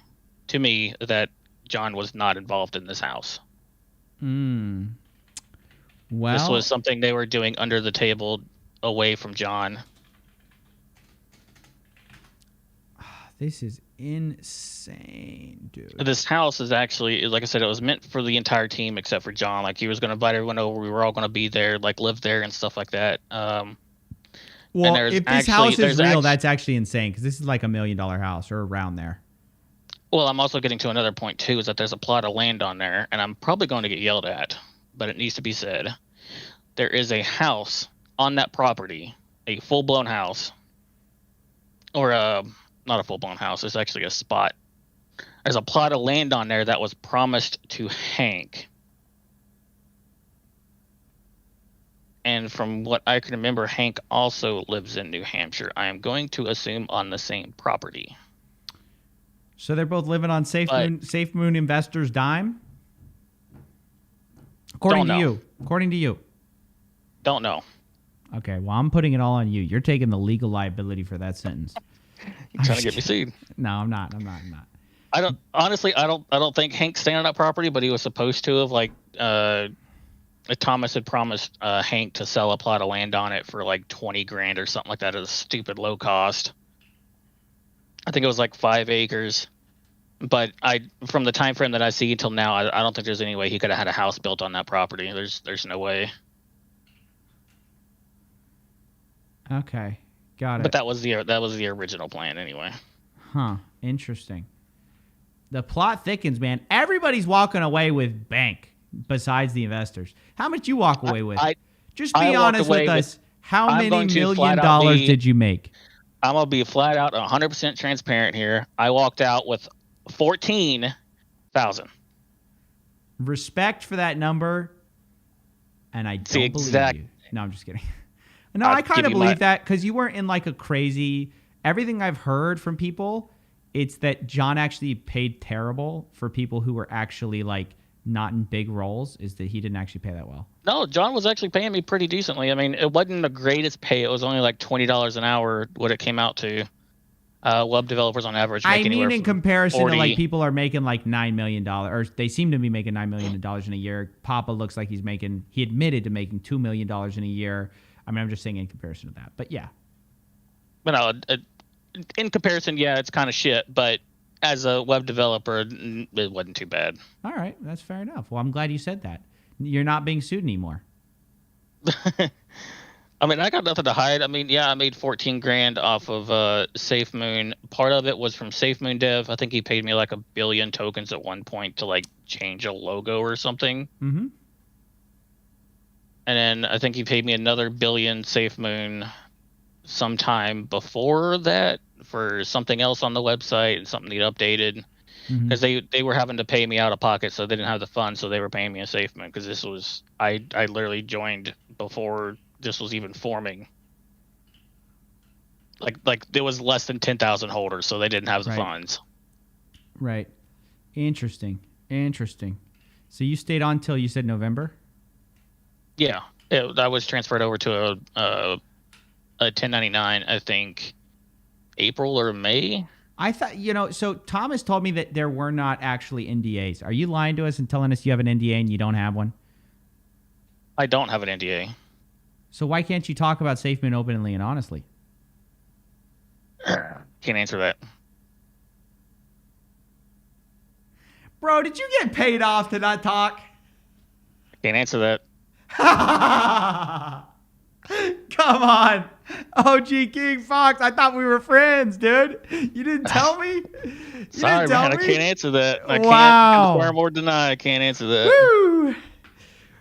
Speaker 12: to me that John was not involved in this house.
Speaker 1: Well,
Speaker 12: this was something they were doing under the table, away from John.
Speaker 1: This is insane, dude.
Speaker 12: This house is actually, like I said, it was meant for the entire team except for John. Like, he was going to invite everyone over. We were all going to be there, like live there and stuff like that.
Speaker 1: Well, if this house is real, that's actually insane, because this is like $1 million house or around there.
Speaker 12: Well, I'm also getting to another point, too, is that there's a plot of land on there, and I'm probably going to get yelled at, but it needs to be said. There is a house on that property, a full-blown house, or not a full-blown house. It's actually a spot. There's a plot of land on there that was promised to Hank. And from what I can remember, Hank also lives in New Hampshire. I am going to assume on the same property.
Speaker 1: So they're both living on Safe Moon Investors' dime? According to you.
Speaker 12: Don't know.
Speaker 1: Okay, well, I'm putting it all on you. You're taking the legal liability for that sentence.
Speaker 12: You're trying to get me sued.
Speaker 1: No, I'm not.
Speaker 12: I don't think Hank's staying on that property, but he was supposed to have. Like, Thomas had promised Hank to sell a plot of land on it for like $20,000 or something like that at a stupid low cost. I think it was like 5 acres, but from the time frame that I see until now, I don't think there's any way he could have had a house built on that property. There's no way.
Speaker 1: Okay, got it.
Speaker 12: But that was the original plan anyway.
Speaker 1: Huh? Interesting. The plot thickens, man. Everybody's walking away with bank besides the investors. How much you walk away with? Just be honest with us. How many $1 million did you make?
Speaker 12: I'm going to be flat out 100% transparent here. I walked out with $14,000.
Speaker 1: Respect for that number, and I don't believe you. No, I'm just kidding. No, I kind of believe that, because you weren't in like a crazy... Everything I've heard from people, it's that John actually paid terrible for people who were actually like not in big roles, is that he didn't actually pay that well.
Speaker 12: No, John was actually paying me pretty decently. I mean, it wasn't the greatest pay. It was only like $20 an hour what it came out to. Web developers on average make anywhere
Speaker 1: in
Speaker 12: from
Speaker 1: comparison
Speaker 12: 40.
Speaker 1: to like people are making like $9 million, or they seem to be making $9 million in a year. Papa looks like he admitted to making $2 million in a year. I mean, I'm just saying in comparison to that, but yeah.
Speaker 12: But no, in comparison, yeah, it's kind of shit, but as a web developer, it wasn't too bad.
Speaker 1: All right, that's fair enough. Well, I'm glad you said that. You're not being sued anymore.
Speaker 12: I mean, I got nothing to hide. I mean, yeah, I made $14,000 off of SafeMoon. Part of it was from SafeMoon Dev. I think he paid me like 1 billion tokens at one point to like change a logo or something.
Speaker 1: Mm-hmm.
Speaker 12: And then I think he paid me another 1 billion SafeMoon sometime before that for something else on the website and something he updated. Because they were having to pay me out of pocket, so they didn't have the funds, so they were paying me a SafeMoon. Because this was I literally joined before this was even forming. Like there was less than 10,000 holders, so they didn't have the
Speaker 1: Right.
Speaker 12: funds.
Speaker 1: Right. Interesting. So you stayed on till you said November?
Speaker 12: Yeah, I was transferred over to a 1099. I think April or May.
Speaker 1: I thought, so Thomas told me that there were not actually NDAs. Are you lying to us and telling us you have an NDA and you don't have one?
Speaker 12: I don't have an NDA.
Speaker 1: So why can't you talk about SafeMoon openly and honestly?
Speaker 12: Can't answer that.
Speaker 1: Bro, did you get paid off to not talk?
Speaker 12: Can't answer that.
Speaker 1: Come on. OG King Fox, I thought we were friends, dude. You didn't tell me?
Speaker 12: Sorry, man, I can't answer that. I
Speaker 1: Wow.
Speaker 12: can't confirm or deny. I can't answer that.
Speaker 1: Woo!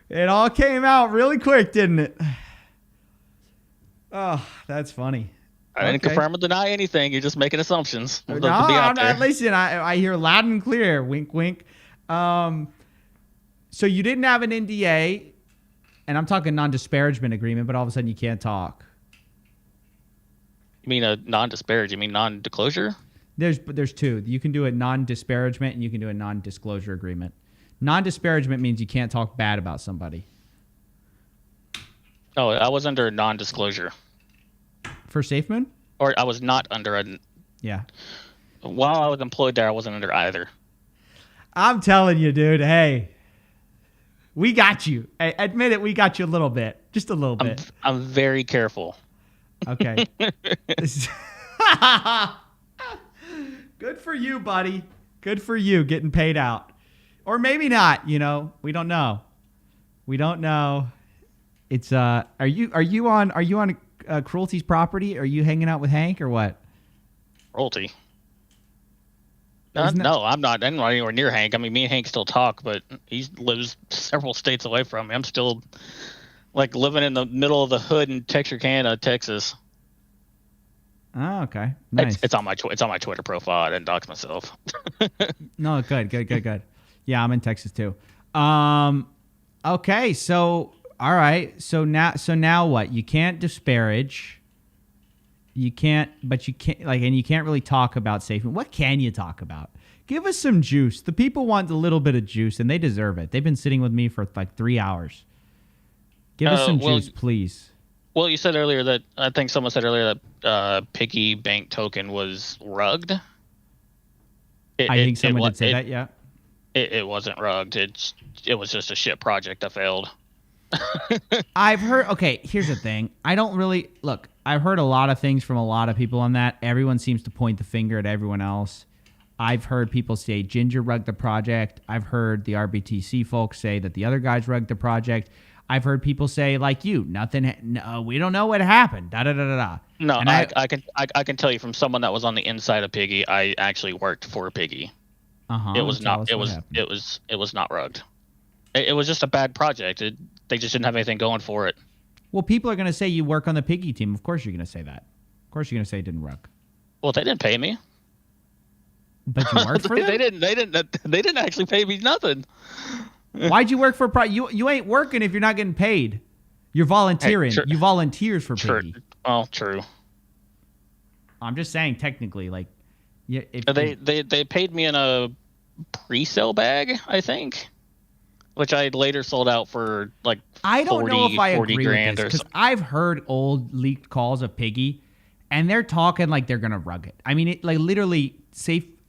Speaker 1: It all came out really quick, didn't it? Oh, that's funny.
Speaker 12: I didn't confirm or deny anything. You're just making assumptions.
Speaker 1: No,
Speaker 12: Look to be out
Speaker 1: I'm not.
Speaker 12: there.
Speaker 1: Listen, I hear loud and clear. Wink, wink. So you didn't have an NDA, and I'm talking non-disparagement agreement, but all of a sudden you can't talk.
Speaker 12: You mean a non-disparage? You mean non-disclosure?
Speaker 1: There's two. You can do a non-disparagement, and you can do a non-disclosure agreement. Non-disparagement means you can't talk bad about somebody.
Speaker 12: Oh, I was under a non-disclosure.
Speaker 1: For SafeMoon?
Speaker 12: Or I was not under a...
Speaker 1: Yeah.
Speaker 12: While I was employed there, I wasn't under either.
Speaker 1: I'm telling you, dude. Hey, we got you. Hey, admit it, we got you a little bit. Just a little bit.
Speaker 12: I'm very careful.
Speaker 1: Okay. Good for you, buddy. Good for you getting paid out. Or maybe not, we don't know. We don't know. It's are you on Cruelty's property? Are you hanging out with Hank or what?
Speaker 12: Cruelty. No, I'm not. I'm not anywhere near Hank. I mean, me and Hank still talk, but he lives several states away from me. I'm still like living in the middle of the hood in Texarkana, Texas.
Speaker 1: Oh, okay. Nice.
Speaker 12: It's on my Twitter profile. I didn't dox myself.
Speaker 1: No, good. Yeah, I'm in Texas too. Okay, so all right. So now what? You can't disparage. You can't and you can't really talk about SafeMoon. What can you talk about? Give us some juice. The people want a little bit of juice, and they deserve it. They've been sitting with me for like 3 hours. Give us some juice, please.
Speaker 12: Well, you said earlier that I think someone said earlier that Piggy Bank token was rugged.
Speaker 1: I think someone did say that. Yeah.
Speaker 12: It wasn't rugged. It was just a shit project that failed.
Speaker 1: I've heard. Okay, here's the thing. I don't really look. I've heard a lot of things from a lot of people on that. Everyone seems to point the finger at everyone else. I've heard people say Ginger rugged the project. I've heard the RBTC folks say that the other guys rugged the project. I've heard people say like you, nothing. No, we don't know what happened. Da da da da da.
Speaker 12: No, and I can tell you from someone that was on the inside of Piggy. I actually worked for Piggy. It was not. It was not rugged. It was just a bad project. They just didn't have anything going for it.
Speaker 1: Well, people are going to say you work on the Piggy team. Of course you're going to say that. Of course you're going to say it didn't rug.
Speaker 12: Well, they didn't pay me.
Speaker 1: But you worked for them?
Speaker 12: They didn't actually pay me nothing.
Speaker 1: Why'd you work for you ain't working if you're not getting paid. You're volunteering.
Speaker 12: Hey,
Speaker 1: you volunteers for Piggy.
Speaker 12: Well, true.
Speaker 1: I'm just saying technically, like, yeah.
Speaker 12: They paid me in a pre-sale bag, I think, which I later sold out for like 40,
Speaker 1: I don't know if I agree
Speaker 12: grand
Speaker 1: with this because I've heard old leaked calls of Piggy, and they're talking like they're gonna rug it. I mean, it like literally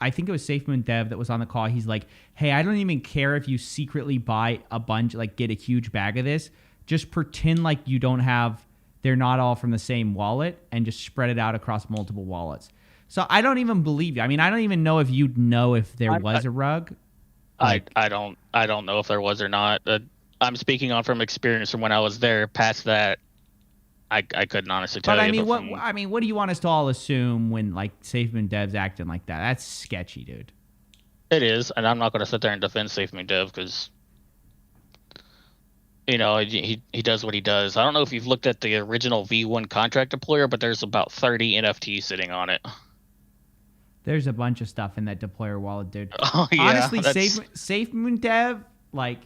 Speaker 1: I think it was SafeMoon Dev that was on the call. He's like, "Hey, I don't even care if you secretly buy a bunch, like get a huge bag of this. Just pretend like you don't have. They're not all from the same wallet, and just spread it out across multiple wallets." So I don't even believe you. I mean, I don't even know if you'd know if there was a rug.
Speaker 12: Like, I don't know if there was or not. I'm speaking on from experience from when I was there. Past that, I couldn't honestly tell you.
Speaker 1: But what do you want us to all assume when like SafeMoon Dev's acting like that? That's sketchy, dude.
Speaker 12: It is, and I'm not going to sit there and defend SafeMoon Dev because he does what he does. I don't know if you've looked at the original V1 contract deployer, but there's about 30 NFTs sitting on it.
Speaker 1: There's a bunch of stuff in that deployer wallet, dude.
Speaker 12: Oh, yeah,
Speaker 1: honestly, SafeMoon Dev, like,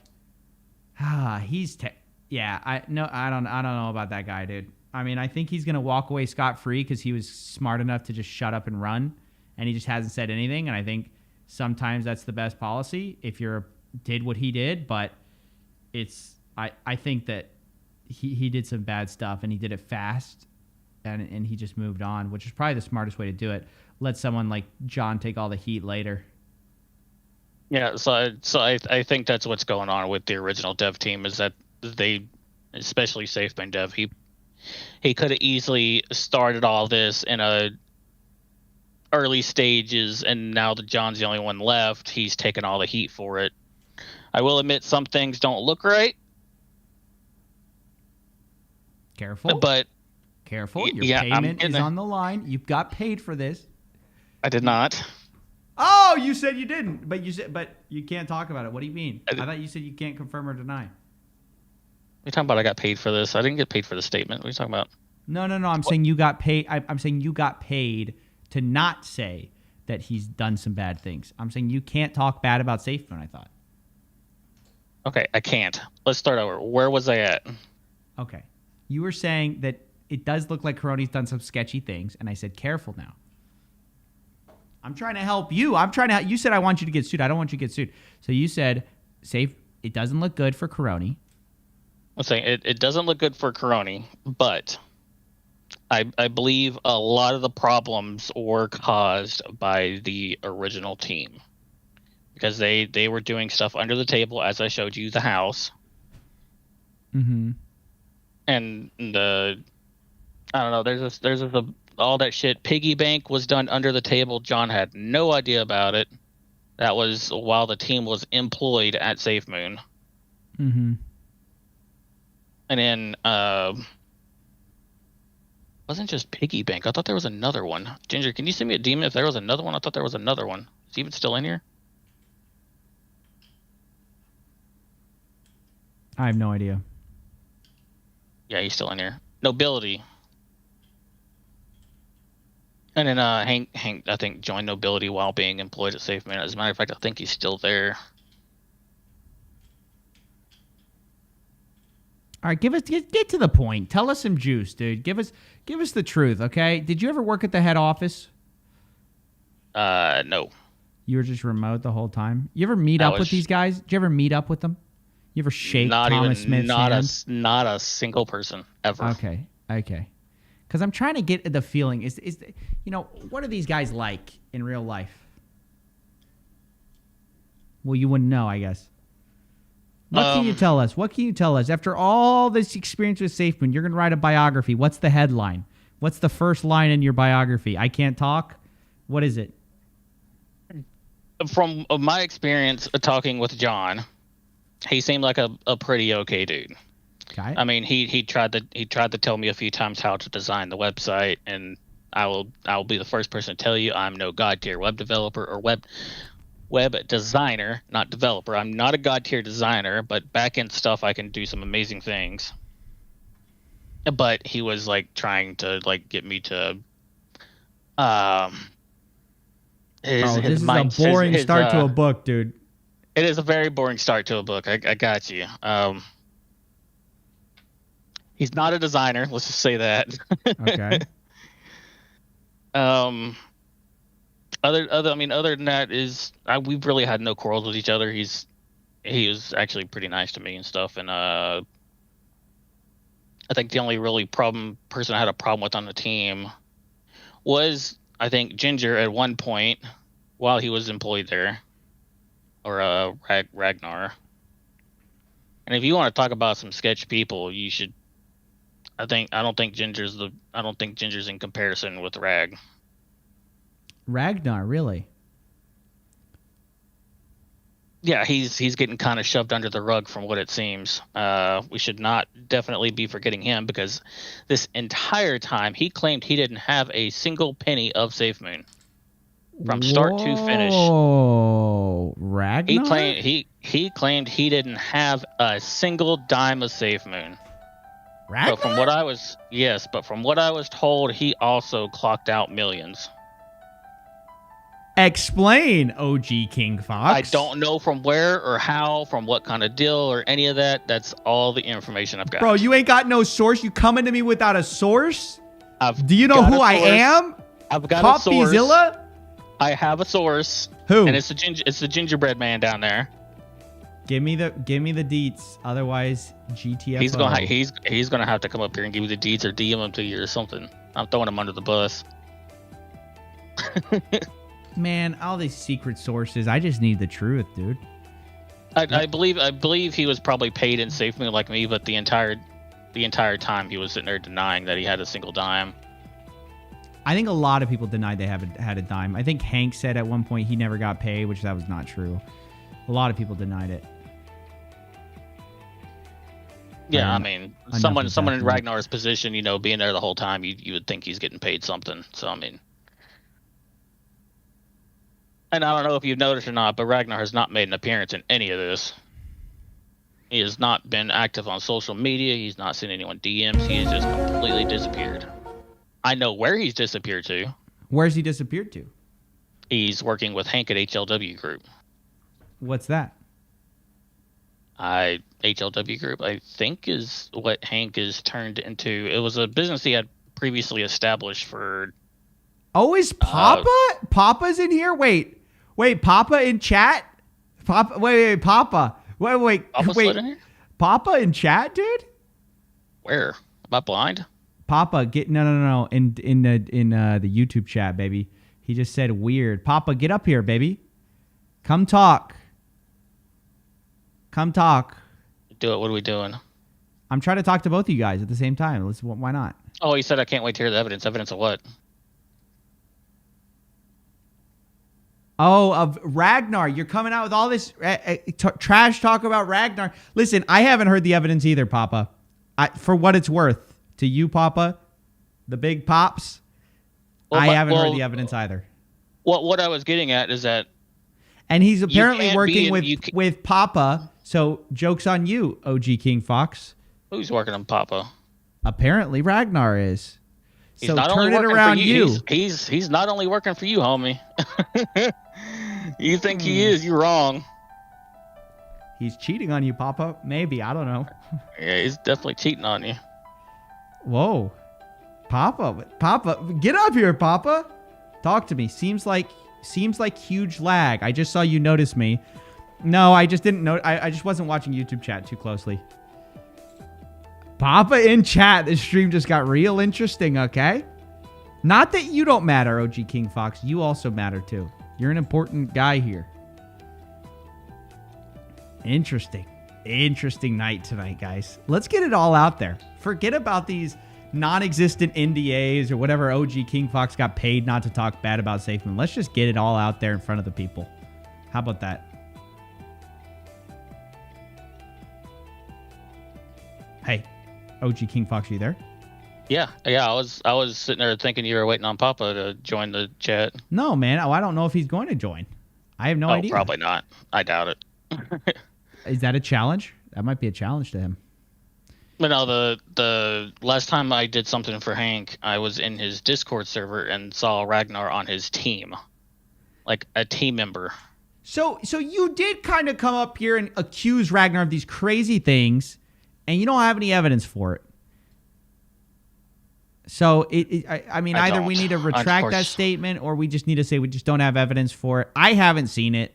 Speaker 1: I don't know about that guy, dude. I mean, I think he's going to walk away scot-free because he was smart enough to just shut up and run, and he just hasn't said anything. And I think sometimes that's the best policy if you're did what he did. But I think that he did some bad stuff, and he did it fast, and he just moved on, which is probably the smartest way to do it. Let someone like John take all the heat later.
Speaker 12: Yeah, so I think that's what's going on with the original dev team is that they, especially SafeBand Dev, he could have easily started all this in a early stages, and now that John's the only one left, he's taken all the heat for it. I will admit some things don't look right.
Speaker 1: Careful.
Speaker 12: But
Speaker 1: careful, your payment is on the line. You've got paid for this.
Speaker 12: I did not.
Speaker 1: Oh, you said you didn't, but you can't talk about it. What do you mean? I thought you said you can't confirm or deny.
Speaker 12: What are you talking about? I got paid for this. I didn't get paid for the statement. What are you talking about?
Speaker 1: No. I'm saying you got paid. I'm saying you got paid to not say that he's done some bad things. I'm saying you can't talk bad about SafeMoon, I thought.
Speaker 12: Okay, I can't. Let's start over. Where was I at?
Speaker 1: Okay. You were saying that it does look like Karoni's done some sketchy things, and I said, careful now. I'm trying to help you. You said I want you to get sued. I don't want you to get sued. So you said, it doesn't look good for Karoni.
Speaker 12: I'm saying it doesn't look good for Karoni, but I believe a lot of the problems were caused by the original team. Because they were doing stuff under the table, as I showed you, the house.
Speaker 1: Mm-hmm.
Speaker 12: And I don't know, there's all that shit. Piggy bank was done under the table. John had no idea about it. That was while the team was employed at SafeMoon.
Speaker 1: Mm-hmm.
Speaker 12: And then wasn't just piggy bank. I thought there was another one. Ginger, can you send me a demon if there was another one? I thought there was another one. Is he even still in here?
Speaker 1: I have no idea.
Speaker 12: Yeah, he's still in here. Nobility. And then Hank, I think, joined Nobility while being employed at SafeMoon. As a matter of fact, I think he's still there.
Speaker 1: All right, get to the point. Tell us some juice, dude. Give us the truth, okay? Did you ever work at the head office?
Speaker 12: No.
Speaker 1: You were just remote the whole time? You ever meet up with these guys? Did you ever meet up with them? You ever shake Thomas Smith's hand?
Speaker 12: Not a single person ever.
Speaker 1: Okay. Because I'm trying to get the feeling is what are these guys like in real life? Well, you wouldn't know, I guess. What can you tell us? What can you tell us after all this experience with SafeMoon? You're gonna write a biography. What's the headline? What's the first line in your biography? I can't talk. What is it?
Speaker 12: From my experience talking with John, he seemed like a pretty okay dude.
Speaker 1: Okay.
Speaker 12: I mean, he tried to tell me a few times how to design the website, and I will be the first person to tell you I'm no god tier web developer or web designer, not developer. I'm not a god tier designer, but back end stuff I can do some amazing things. But he was like trying to like get me to
Speaker 1: this is a boring start to a book, dude.
Speaker 12: It is a very boring start to a book. I got you. He's not a designer. Let's just say that.
Speaker 1: Okay.
Speaker 12: Other than that we've really had no quarrels with each other. He was actually pretty nice to me and stuff. And I think the only really person I had a problem with on the team was, I think, Ginger at one point while he was employed there, or Ragnar. And if you want to talk about some sketch people, you should. I don't think Ginger's in comparison with Rag.
Speaker 1: Ragnar, really?
Speaker 12: Yeah, he's getting kind of shoved under the rug from what it seems. We should not definitely be forgetting him, because this entire time he claimed he didn't have a single penny of SafeMoon from start to finish.
Speaker 1: Oh, Ragnar?
Speaker 12: He claimed he didn't have a single dime of SafeMoon.
Speaker 1: Ragnar?
Speaker 12: But from what I was told, he also clocked out millions.
Speaker 1: Explain, OG King Fox.
Speaker 12: I don't know from where or how, from what kind of deal or any of that. That's all the information I've got.
Speaker 1: Bro, you ain't got no source. You coming to me without a source? Do you know
Speaker 12: got
Speaker 1: who
Speaker 12: a
Speaker 1: I
Speaker 12: source.
Speaker 1: am?
Speaker 12: I've got a source.
Speaker 1: Coffeezilla?
Speaker 12: I have a source.
Speaker 1: Who?
Speaker 12: And it's the gingerbread man down there.
Speaker 1: Give me the deets. Otherwise, GTFO.
Speaker 12: He's gonna have to come up here and give you the deeds or DM them to you or something. I'm throwing him under the bus.
Speaker 1: Man, all these secret sources. I just need the truth, dude.
Speaker 12: I believe he was probably paid in SafeMoon like me, but the entire time he was sitting there denying that he had a single dime.
Speaker 1: I think a lot of people denied they haven't had a dime. I think Hank said at one point he never got paid, which that was not true. A lot of people denied it.
Speaker 12: Yeah, I mean, someone in Ragnar's position, being there the whole time, you would think he's getting paid something. So I mean, and I don't know if you've noticed or not, but Ragnar has not made an appearance in any of this. He has not been active on social media. He's not seen anyone DMs. He has just completely disappeared. I know where he's disappeared to.
Speaker 1: Where's he disappeared to?
Speaker 12: He's working with Hank at HLW Group.
Speaker 1: What's that?
Speaker 12: HLW Group, I think, is what Hank is turned into. It was a business he had previously established for...
Speaker 1: Oh, is Papa? Papa's in here? Wait, Papa in chat? Papa, wait, Papa. Wait.
Speaker 12: In here?
Speaker 1: Papa in chat, dude?
Speaker 12: Where? Am I blind?
Speaker 1: Papa, no. In the YouTube chat, baby. He just said weird. Papa, get up here, baby. Come talk.
Speaker 12: Do it. What are we doing?
Speaker 1: I'm trying to talk to both of you guys at the same time. Why not?
Speaker 12: Oh, he said I can't wait to hear the evidence. Evidence of what?
Speaker 1: Oh, of Ragnar. You're coming out with all this trash talk about Ragnar. Listen, I haven't heard the evidence either, Papa. For what it's worth. To you, Papa, the big pops, I haven't heard the evidence either.
Speaker 12: What I was getting at is that...
Speaker 1: And he's apparently working with Papa, so joke's on you, OG King Fox.
Speaker 12: Who's working on Papa?
Speaker 1: Apparently Ragnar is.
Speaker 12: He's
Speaker 1: so
Speaker 12: not
Speaker 1: turn
Speaker 12: only
Speaker 1: it
Speaker 12: working
Speaker 1: around
Speaker 12: for you. He's not only working for you, homie. You think he is, you're wrong.
Speaker 1: He's cheating on you, Papa. Maybe, I don't know.
Speaker 12: Yeah, he's definitely cheating on you.
Speaker 1: Whoa. Papa, get up here, Papa. Talk to me. Seems like huge lag. I just saw you notice me. No, I just didn't know. I just wasn't watching YouTube chat too closely. Papa in chat. This stream just got real interesting, okay? Not that you don't matter, OG King Fox. You also matter too. You're an important guy here. Interesting night tonight, guys. Let's get it all out there. Forget about these non-existent NDAs or whatever OG King Fox got paid not to talk bad about SafeMoon. Let's just get it all out there in front of the people. How about that? Hey, OG King Fox, you there?
Speaker 12: Yeah. I was sitting there thinking you were waiting on Papa to join the chat.
Speaker 1: No, man. I don't know if he's going to join. I have no idea.
Speaker 12: Probably not. I doubt it.
Speaker 1: Is that a challenge? That might be a challenge to him.
Speaker 12: But no, the last time I did something for Hank, I was in his Discord server and saw Ragnar on his team, like a team member.
Speaker 1: So you did kind of come up here and accuse Ragnar of these crazy things, and you don't have any evidence for it. So either we need to retract that statement, or we just need to say we just don't have evidence for it. I haven't seen it.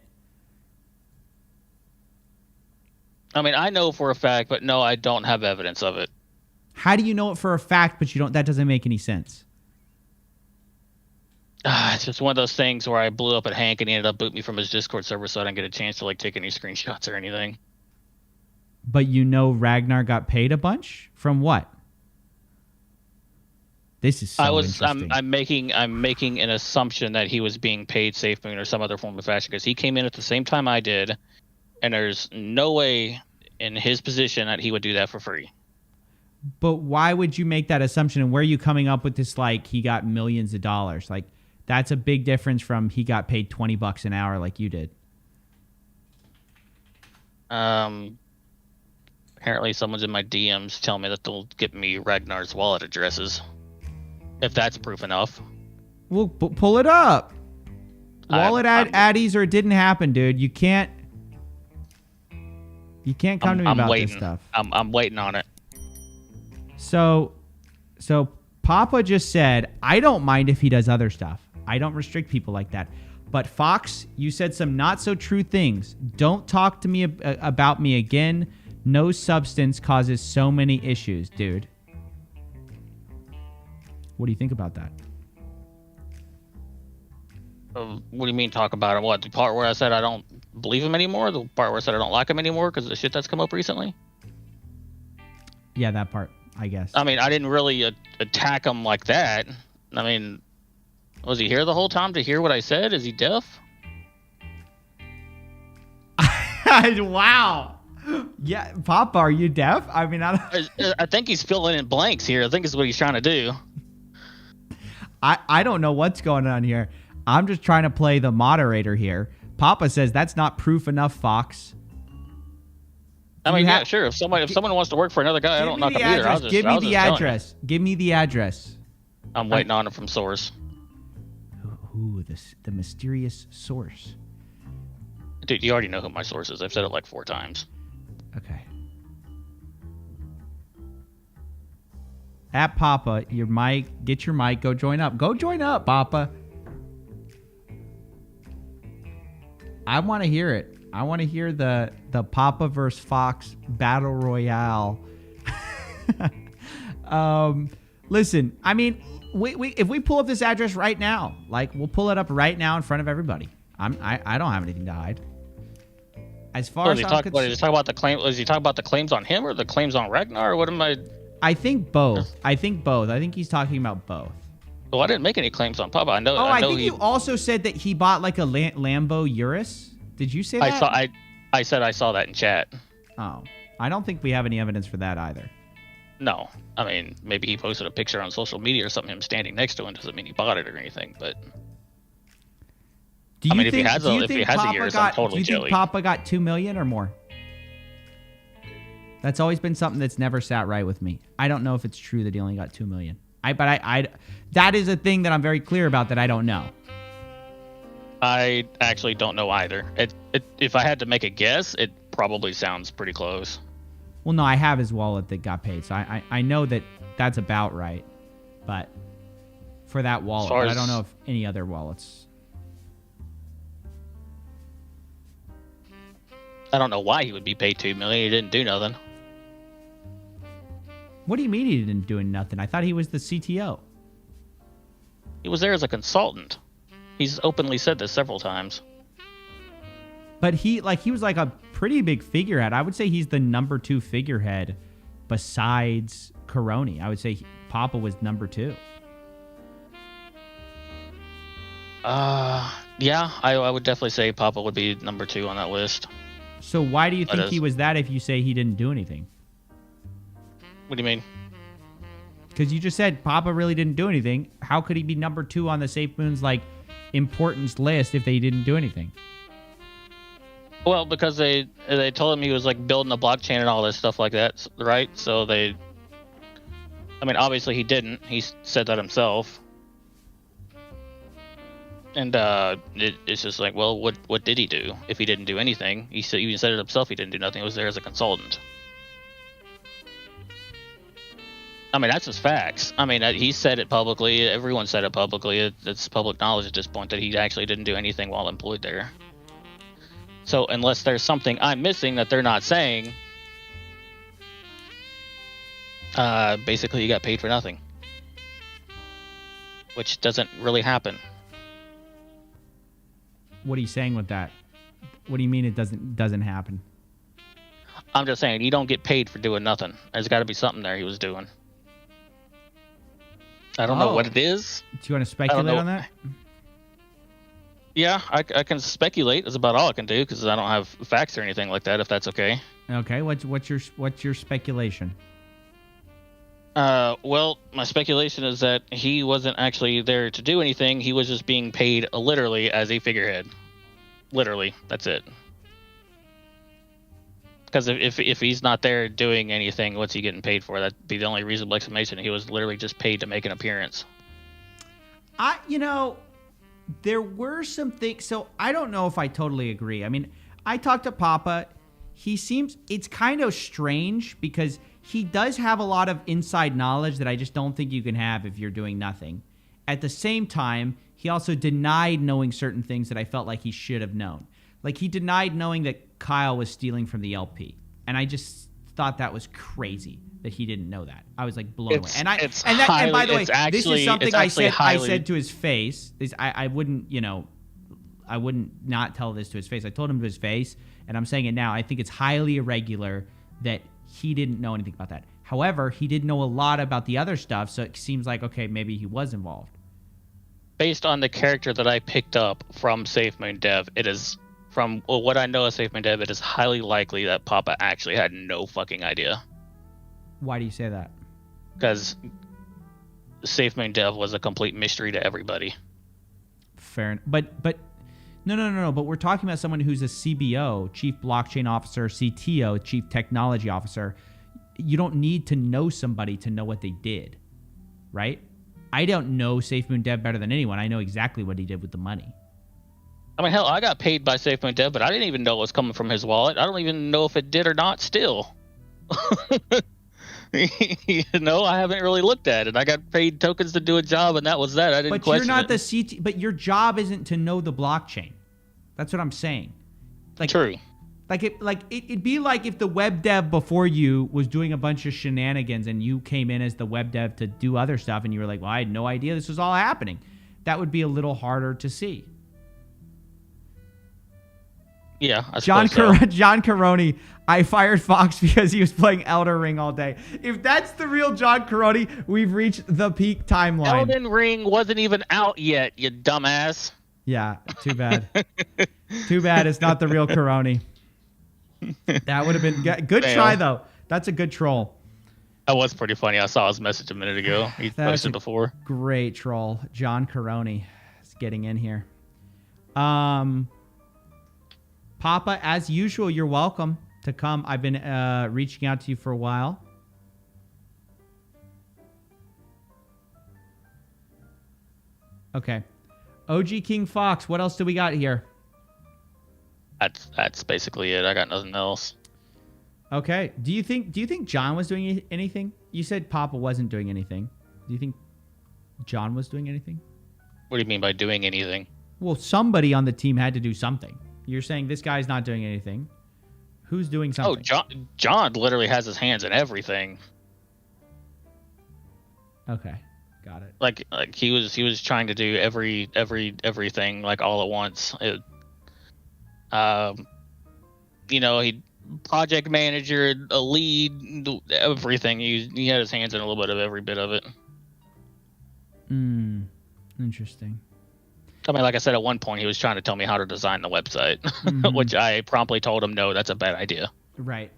Speaker 12: I mean, I know for a fact, but no, I don't have evidence of it.
Speaker 1: How do you know it for a fact, but you don't? That doesn't make any sense.
Speaker 12: It's just one of those things where I blew up at Hank and he ended up booting me from his Discord server, so I didn't get a chance to take any screenshots or anything.
Speaker 1: But you know Ragnar got paid a bunch? From what? This is so interesting.
Speaker 12: I'm making an assumption that he was being paid SafeMoon or some other form of fashion, because he came in at the same time I did, and there's no way in his position that he would do that for free.
Speaker 1: But why would you make that assumption? And where are you coming up with this, he got millions of dollars? That's a big difference from he got paid $20 an hour like you did.
Speaker 12: Apparently someone's in my DMs telling me that they'll get me Ragnar's wallet addresses. If that's proof enough.
Speaker 1: Well, pull it up. wallet addies or it didn't happen, dude. You can't come to me about this stuff.
Speaker 12: I'm waiting on it.
Speaker 1: So Papa just said, I don't mind if he does other stuff. I don't restrict people like that. But Fox, you said some not so true things. Don't talk to me about me again. No substance causes so many issues, dude. What do you think about that?
Speaker 12: What do you mean talk about it? What, the part where I said I don't believe him anymore? The part where I said I don't like him anymore because of the shit that's come up recently?
Speaker 1: Yeah, that part, I guess.
Speaker 12: I mean, I didn't really attack him like that. I mean, was he here the whole time to hear what I said? Is he deaf?
Speaker 1: Wow. Yeah, Papa, are you deaf? I mean,
Speaker 12: I think he's filling in blanks here. I think is what he's trying to do.
Speaker 1: I don't know what's going on here. I'm just trying to play the moderator here. Papa says that's not proof enough, Fox.
Speaker 12: I mean, yeah, sure. If someone wants to work for another guy, I don't knock him either.
Speaker 1: Give me the address. Give me the address.
Speaker 12: I'm waiting on it from source.
Speaker 1: Ooh, the mysterious source.
Speaker 12: Dude, you already know who my source is. I've said it like 4 times.
Speaker 1: Okay. At Papa, your mic. Get your mic. Go join up. Go join up, Papa. I want to hear it. I want to hear the Papa versus Fox battle royale. Listen, I mean, we if we pull up this address right now, like we'll pull it up right now in front of everybody. I don't have anything to hide. As far as
Speaker 12: is he talking about the claim? Is he talking about the claims on him or the claims on Ragnar? Or what am I?
Speaker 1: I think both. I think he's talking about both.
Speaker 12: Well, I didn't make any claims on Papa. I know.
Speaker 1: I think you also said that he bought like a Lambo Urus. Did you say that?
Speaker 12: I said I saw that in chat.
Speaker 1: Oh, I don't think we have any evidence for that either.
Speaker 12: No, I mean maybe he posted a picture on social media or something. Him standing next to him doesn't mean he bought it or anything. But
Speaker 1: do you
Speaker 12: think,
Speaker 1: if he has
Speaker 12: a Urus, I'm totally
Speaker 1: do you think Papa got $2 million or more? That's always been something that's never sat right with me. I don't know if it's true that he only got $2 million. But that is a thing that I'm very clear about that I don't know.
Speaker 12: I actually don't know either. If I had to make a guess, it probably sounds pretty close.
Speaker 1: Well, no, I have his wallet that got paid, so I know that that's about right. But for that wallet, but I don't know if any other wallets.
Speaker 12: I don't know why he would be paid $2 million. He didn't do nothing.
Speaker 1: What do you mean he didn't do nothing? I thought he was the CTO.
Speaker 12: He was there as a consultant. He's openly said this several times.
Speaker 1: But he was like a pretty big figurehead. I would say he's the number 2 figurehead besides Caroni. I would say Papa was number 2.
Speaker 12: Yeah, I would definitely say Papa would be number 2 on that list.
Speaker 1: So why do you think he was that if you say he didn't do anything?
Speaker 12: What do you mean?
Speaker 1: Because you just said Papa really didn't do anything. How could he be number 2 on the SafeMoon's importance list if they didn't do anything?
Speaker 12: Well, because they told him he was building a blockchain and all this stuff like that, right? So I mean, obviously he didn't. He said that himself. And it's just well, what did he do if he didn't do anything? He said it himself. He didn't do nothing. He was there as a consultant. I mean, that's just facts. I mean, he said it publicly. Everyone said it publicly. It's public knowledge at this point that he actually didn't do anything while employed there. So unless there's something I'm missing that they're not saying, basically you got paid for nothing, which doesn't really happen.
Speaker 1: What are you saying with that? What do you mean it doesn't happen?
Speaker 12: I'm just saying you don't get paid for doing nothing. There's got to be something there he was doing. I don't know what it is.
Speaker 1: Do you want to speculate on that?
Speaker 12: Yeah, I can speculate. That's about all I can do because I don't have facts or anything like that. If that's okay.
Speaker 1: Okay. What's your speculation?
Speaker 12: Well, my speculation is that he wasn't actually there to do anything. He was just being paid literally as a figurehead. Literally, that's it. Because if he's not there doing anything, what's he getting paid for? That'd be the only reasonable explanation. He was literally just paid to make an appearance.
Speaker 1: there were some things. So I don't know if I totally agree. I mean, I talked to Papa. It's kind of strange because he does have a lot of inside knowledge that I just don't think you can have if you're doing nothing. At the same time, he also denied knowing certain things that I felt like he should have known. Like he denied knowing that Kyle was stealing from the LP. And I just thought that was crazy that he didn't know that. I was like blown away. And by the way, this is something I said to his face. I wouldn't not tell this to his face. I told him to his face, and I'm saying it now. I think it's highly irregular that he didn't know anything about that. However, he did know a lot about the other stuff, so it seems like, okay, maybe he was involved.
Speaker 12: Based on the character that I picked up from SafeMoon Dev, it is, from what I know of SafeMoon Dev, it is highly likely that Papa actually had no fucking idea.
Speaker 1: Why do you say that?
Speaker 12: Because SafeMoon Dev was a complete mystery to everybody.
Speaker 1: Fair, but no. But we're talking about someone who's a CBO, Chief Blockchain Officer, CTO, Chief Technology Officer. You don't need to know somebody to know what they did, right? I don't know SafeMoon Dev better than anyone. I know exactly what he did with the money.
Speaker 12: I mean, hell, I got paid by SafeMoon Dev, but I didn't even know it was coming from his wallet. I don't even know if it did or not still. You know, I haven't really looked at it. I got paid tokens to do a job, and that was that. I didn't question it.
Speaker 1: But you're not the CT. But your job isn't to know the blockchain. That's what I'm saying. Like,
Speaker 12: true.
Speaker 1: It'd be like if the web dev before you was doing a bunch of shenanigans and you came in as the web dev to do other stuff, and you were like, "Well, I had no idea this was all happening." That would be a little harder to see.
Speaker 12: Yeah,
Speaker 1: John Caroni, I fired Fox because he was playing Elden Ring all day. If that's the real John Caroni, we've reached the peak timeline.
Speaker 12: Elden Ring wasn't even out yet, you dumbass.
Speaker 1: Yeah, too bad. Too bad it's not the real Caroni. That would have been good. Try though. That's a good troll.
Speaker 12: That was pretty funny. I saw his message a minute ago. He posted before.
Speaker 1: Great troll. John Caroni is getting in here. Papa, as usual, you're welcome to come. I've been reaching out to you for a while. Okay. OG King Fox, what else do we got here?
Speaker 12: That's basically it. I got nothing else.
Speaker 1: Okay. Do you think John was doing anything? You said Papa wasn't doing anything. Do you think John was doing anything?
Speaker 12: What do you mean by doing anything?
Speaker 1: Well, somebody on the team had to do something. You're saying this guy's not doing anything. Who's doing something?
Speaker 12: Oh, John literally has his hands in everything.
Speaker 1: Okay, got it.
Speaker 12: Like he was trying to do everything like all at once. You know, he project manager, a lead, everything. He had his hands in a little bit of every bit of it.
Speaker 1: Interesting.
Speaker 12: I mean, like I said, at one point he was trying to tell me how to design the website, which I promptly told him, no, that's a bad idea.
Speaker 1: Right.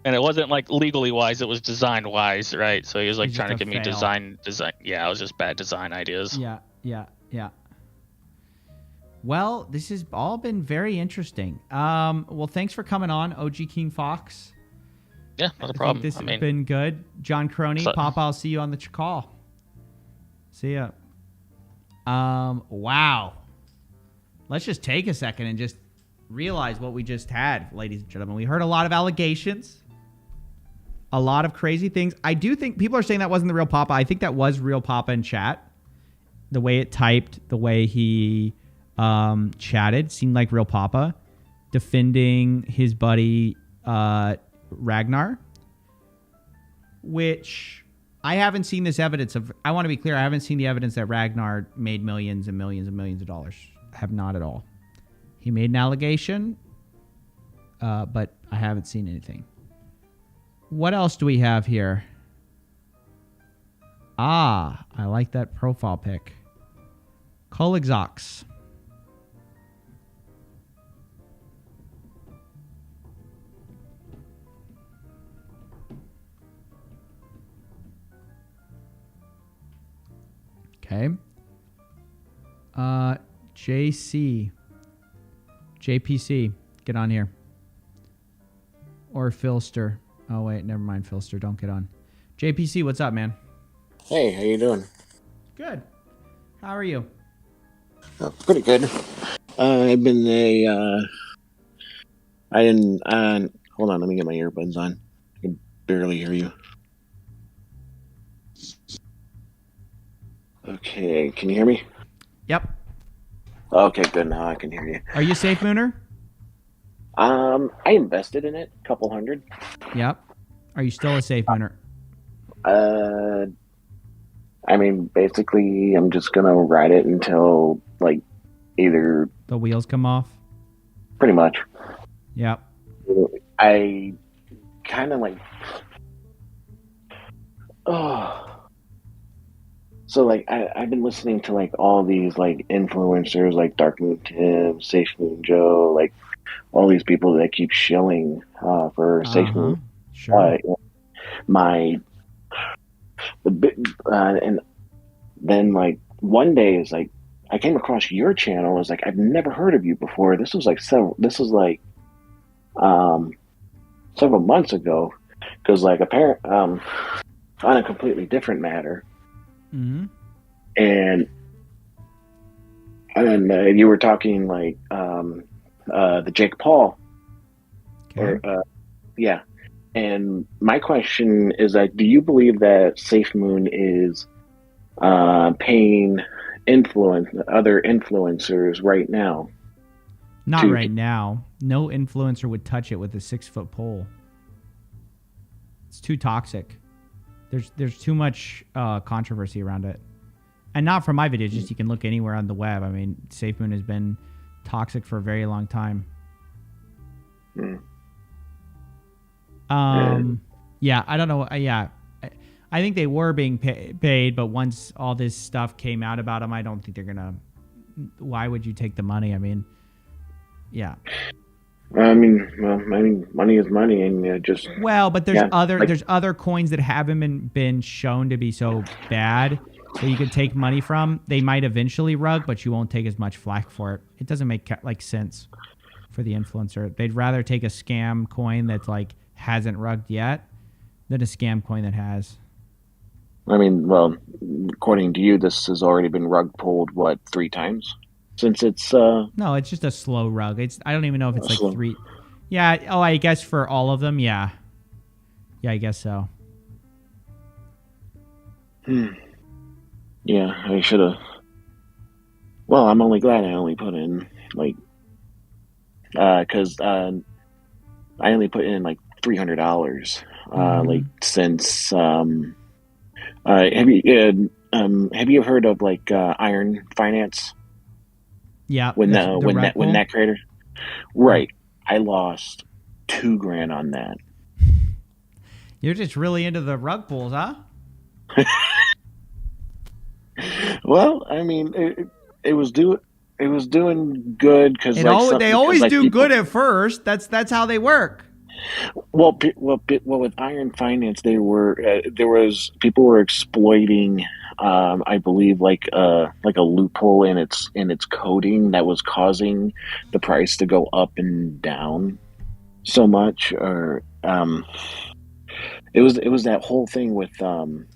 Speaker 12: And it wasn't like legally wise; it was design wise, right? So he was like
Speaker 1: It's
Speaker 12: trying to
Speaker 1: just a
Speaker 12: give me
Speaker 1: fail.
Speaker 12: design. Yeah, it was just bad design ideas.
Speaker 1: Yeah. Well, this has all been very interesting. Well, thanks for coming on, OG King Fox.
Speaker 12: Yeah, not a problem.
Speaker 1: This has been good. John Crony, Papa, I'll see you on the call. See ya. Wow. Let's just take a second and just realize what we just had, ladies and gentlemen. We heard a lot of allegations, a lot of crazy things. I do think people are saying that wasn't the real Papa. I think that was real Papa in chat. The way it typed, the way he chatted seemed like real Papa defending his buddy Ragnar, which I haven't seen this evidence of. I want to be clear. I haven't seen the evidence that Ragnar made millions and millions and millions of dollars. I have not at all. He made an allegation, but I haven't seen anything. What else do we have here? I like that profile pic. Kolixox. Okay. JPC, get on here. Or Philster. Oh, wait, never mind, Philster. Don't get on. JPC, what's up, man?
Speaker 13: Hey, how you doing?
Speaker 1: Good. How are you?
Speaker 13: Pretty good. I've been I didn't. Hold on, let me get my earbuds on. I can barely hear you. Okay, can you hear me?
Speaker 1: Yep.
Speaker 13: Okay, good. Now I can hear you.
Speaker 1: Are you a safe mooner?
Speaker 13: I invested in it, a couple hundred.
Speaker 1: Yep. Are you still a safe mooner?
Speaker 13: I mean, basically, I'm just gonna ride it until like either
Speaker 1: the wheels come off.
Speaker 13: Pretty much.
Speaker 1: Yep.
Speaker 13: I kind of like. Oh. So like I've been listening to like all these like influencers like Dark Moon Tim, Safe Moon Joe, like all these people that keep shilling for Safe Moon.
Speaker 1: Sure.
Speaker 13: And then like one day is like I came across your channel. I was like, I've never heard of you before. This was like several months ago, because like on a completely different matter.
Speaker 1: Mm-hmm.
Speaker 13: And you were talking like the Jake Paul.
Speaker 1: Okay.
Speaker 13: Yeah. And my question is that, do you believe that Safe Moon is paying other influencers right now?
Speaker 1: Not right now. No influencer would touch it with a 6-foot pole. It's too toxic. There's too much controversy around it. And not from my videos, just you can look anywhere on the web. I mean, Safe Moon has been toxic for a very long time. Yeah, I don't know. Yeah, I think they were being paid, but once all this stuff came out about them, I don't think they're gonna. Why would you take the money? I mean, yeah.
Speaker 13: I mean, money is money, and just
Speaker 1: well, but there's other coins that haven't been shown to be so bad that you could take money from. They might eventually rug, but you won't take as much flack for it. It doesn't make like sense for the influencer. They'd rather take a scam coin that's like hasn't rugged yet than a scam coin that has.
Speaker 13: I mean, well, according to you, this has already been rug pulled, what, 3 times? Since it's...
Speaker 1: No, it's just a slow rug. I don't even know if it's like slow. 3... Yeah, oh, I guess for all of them, yeah. Yeah, I guess so.
Speaker 13: Yeah, I should have... Well, I'm only glad I only put in, like... Because I only put in, like, $300, like, since... have you heard of like Iron Finance?
Speaker 1: Yeah.
Speaker 13: When that creator, right? I lost $2,000 on that.
Speaker 1: You're just really into the rug pulls, huh?
Speaker 13: Well, I mean, it was doing good because
Speaker 1: they always do good at first. That's how they work.
Speaker 13: Well, with Iron Finance, there was people were exploiting, I believe, like a loophole in its coding that was causing the price to go up and down so much. Or it was that whole thing with that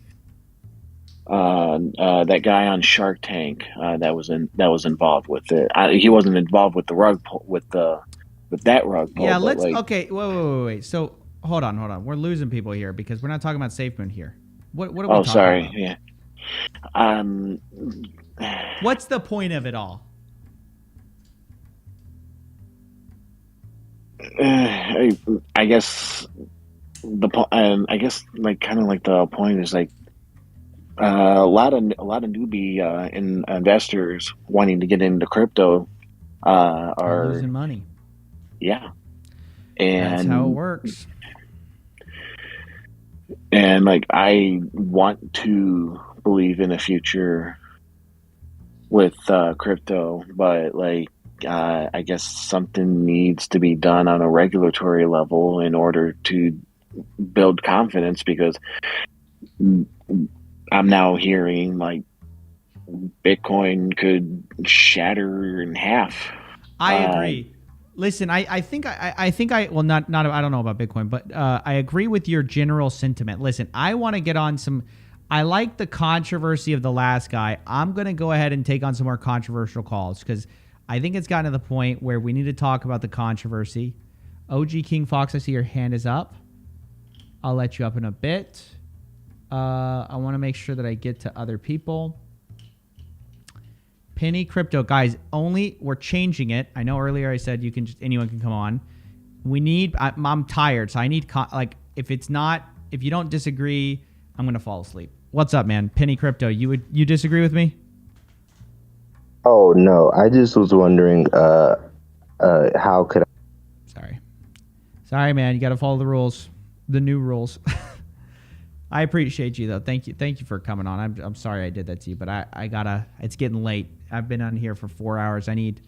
Speaker 13: guy on Shark Tank that was involved with it. He wasn't involved with the rug pull, with that rug pull.
Speaker 1: Yeah, let's okay. Wait. So hold on. We're losing people here because we're not talking about Safe Moon here. What are we talking
Speaker 13: sorry.
Speaker 1: about?
Speaker 13: Yeah.
Speaker 1: What's the point of it all?
Speaker 13: I guess I guess like kind of like the point is like a lot of newbie investors wanting to get into crypto are
Speaker 1: losing money.
Speaker 13: Yeah, and
Speaker 1: that's how it works.
Speaker 13: And like I want to believe in a future with crypto, but like I guess something needs to be done on a regulatory level in order to build confidence, because I'm now hearing like Bitcoin could shatter in half.
Speaker 1: I agree. Listen, I think well, not I don't know about Bitcoin, but I agree with your general sentiment. Listen, I want to get on some. I like the controversy of the last guy. I'm going to go ahead and take on some more controversial calls because I think it's gotten to the point where we need to talk about the controversy. OG King Fox, I see your hand is up. I'll let you up in a bit. I want to make sure that I get to other people. Penny Crypto. Guys, we're changing it. I know earlier I said anyone can come on. I'm tired, so I need, if you don't disagree, I'm going to fall asleep. What's up, man? Penny Crypto, you disagree with me?
Speaker 14: Oh, no. I just was wondering, how could I...
Speaker 1: Sorry, man. You got to follow the rules. The new rules. I appreciate you, though. Thank you for coming on. I'm sorry I did that to you, but I gotta, it's getting late. I've been on here for 4 hours. I need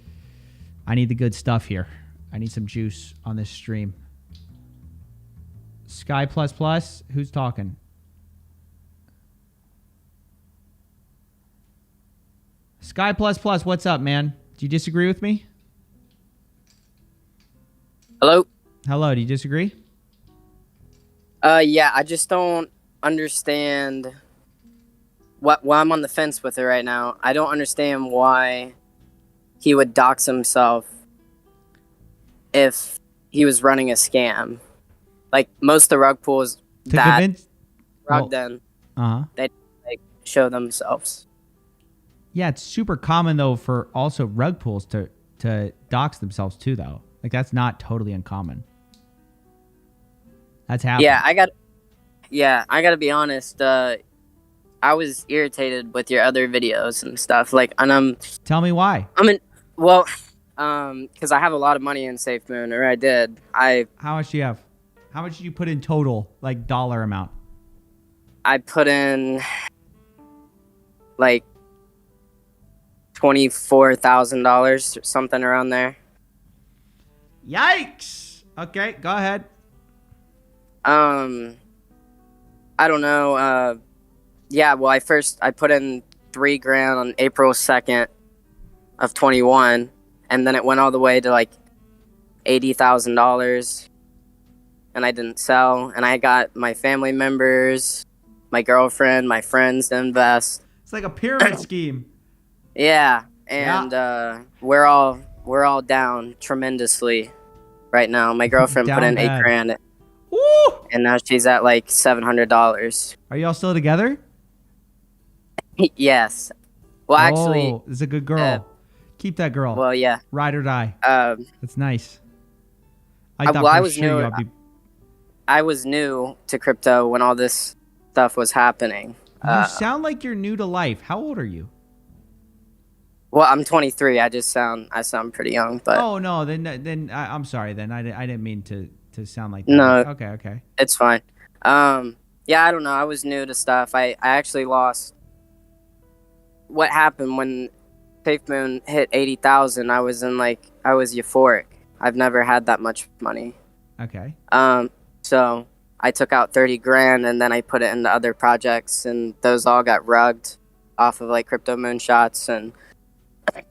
Speaker 1: the good stuff here. I need some juice on this stream. Sky Plus Plus, who's talking? Sky Plus Plus, what's up, man? Do you disagree with me?
Speaker 15: Hello?
Speaker 1: Hello, do you disagree?
Speaker 15: Yeah, I just don't understand why I'm on the fence with it right now. I don't understand why he would dox himself if he was running a scam. Like, most of the rug pools then they show themselves.
Speaker 1: Yeah, it's super common though for also rug pools to dox themselves too, though. Like, that's not totally uncommon. That's happening.
Speaker 15: Yeah, I gotta be honest. I was irritated with your other videos and stuff.
Speaker 1: Tell me why.
Speaker 15: Because I have a lot of money in SafeMoon, or I did.
Speaker 1: How much do you have? How much did you put in total, like dollar amount?
Speaker 15: I put in like $24,000, something around there.
Speaker 1: Yikes! Okay, go ahead.
Speaker 15: I don't know. Yeah, well, I put in $3,000 on April 2nd of 21, and then it went all the way to like $80,000, and I didn't sell. And I got my family members, my girlfriend, my friends to invest.
Speaker 1: It's like a pyramid scheme.
Speaker 15: Yeah, and we're all down tremendously right now. My girlfriend put in $8,000.
Speaker 1: Woo!
Speaker 15: And now she's at like $700.
Speaker 1: Are y'all still together?
Speaker 15: Yes. Well, actually,
Speaker 1: it's a good girl. Keep that girl.
Speaker 15: Well, yeah.
Speaker 1: Ride or die. That's nice.
Speaker 15: I was new to crypto when all this stuff was happening.
Speaker 1: You sound like you're new to life. How old are you?
Speaker 15: Well, I'm 23. I sound pretty young, but.
Speaker 1: Oh no, then I'm sorry. Then I didn't mean to sound like that.
Speaker 15: No.
Speaker 1: Okay.
Speaker 15: It's fine. Yeah, I don't know. I was new to stuff. I actually lost. What happened when SafeMoon hit 80,000? I was euphoric. I've never had that much money.
Speaker 1: Okay.
Speaker 15: So I took out $30,000 and then I put it into other projects, and those all got rugged off of like crypto moonshots and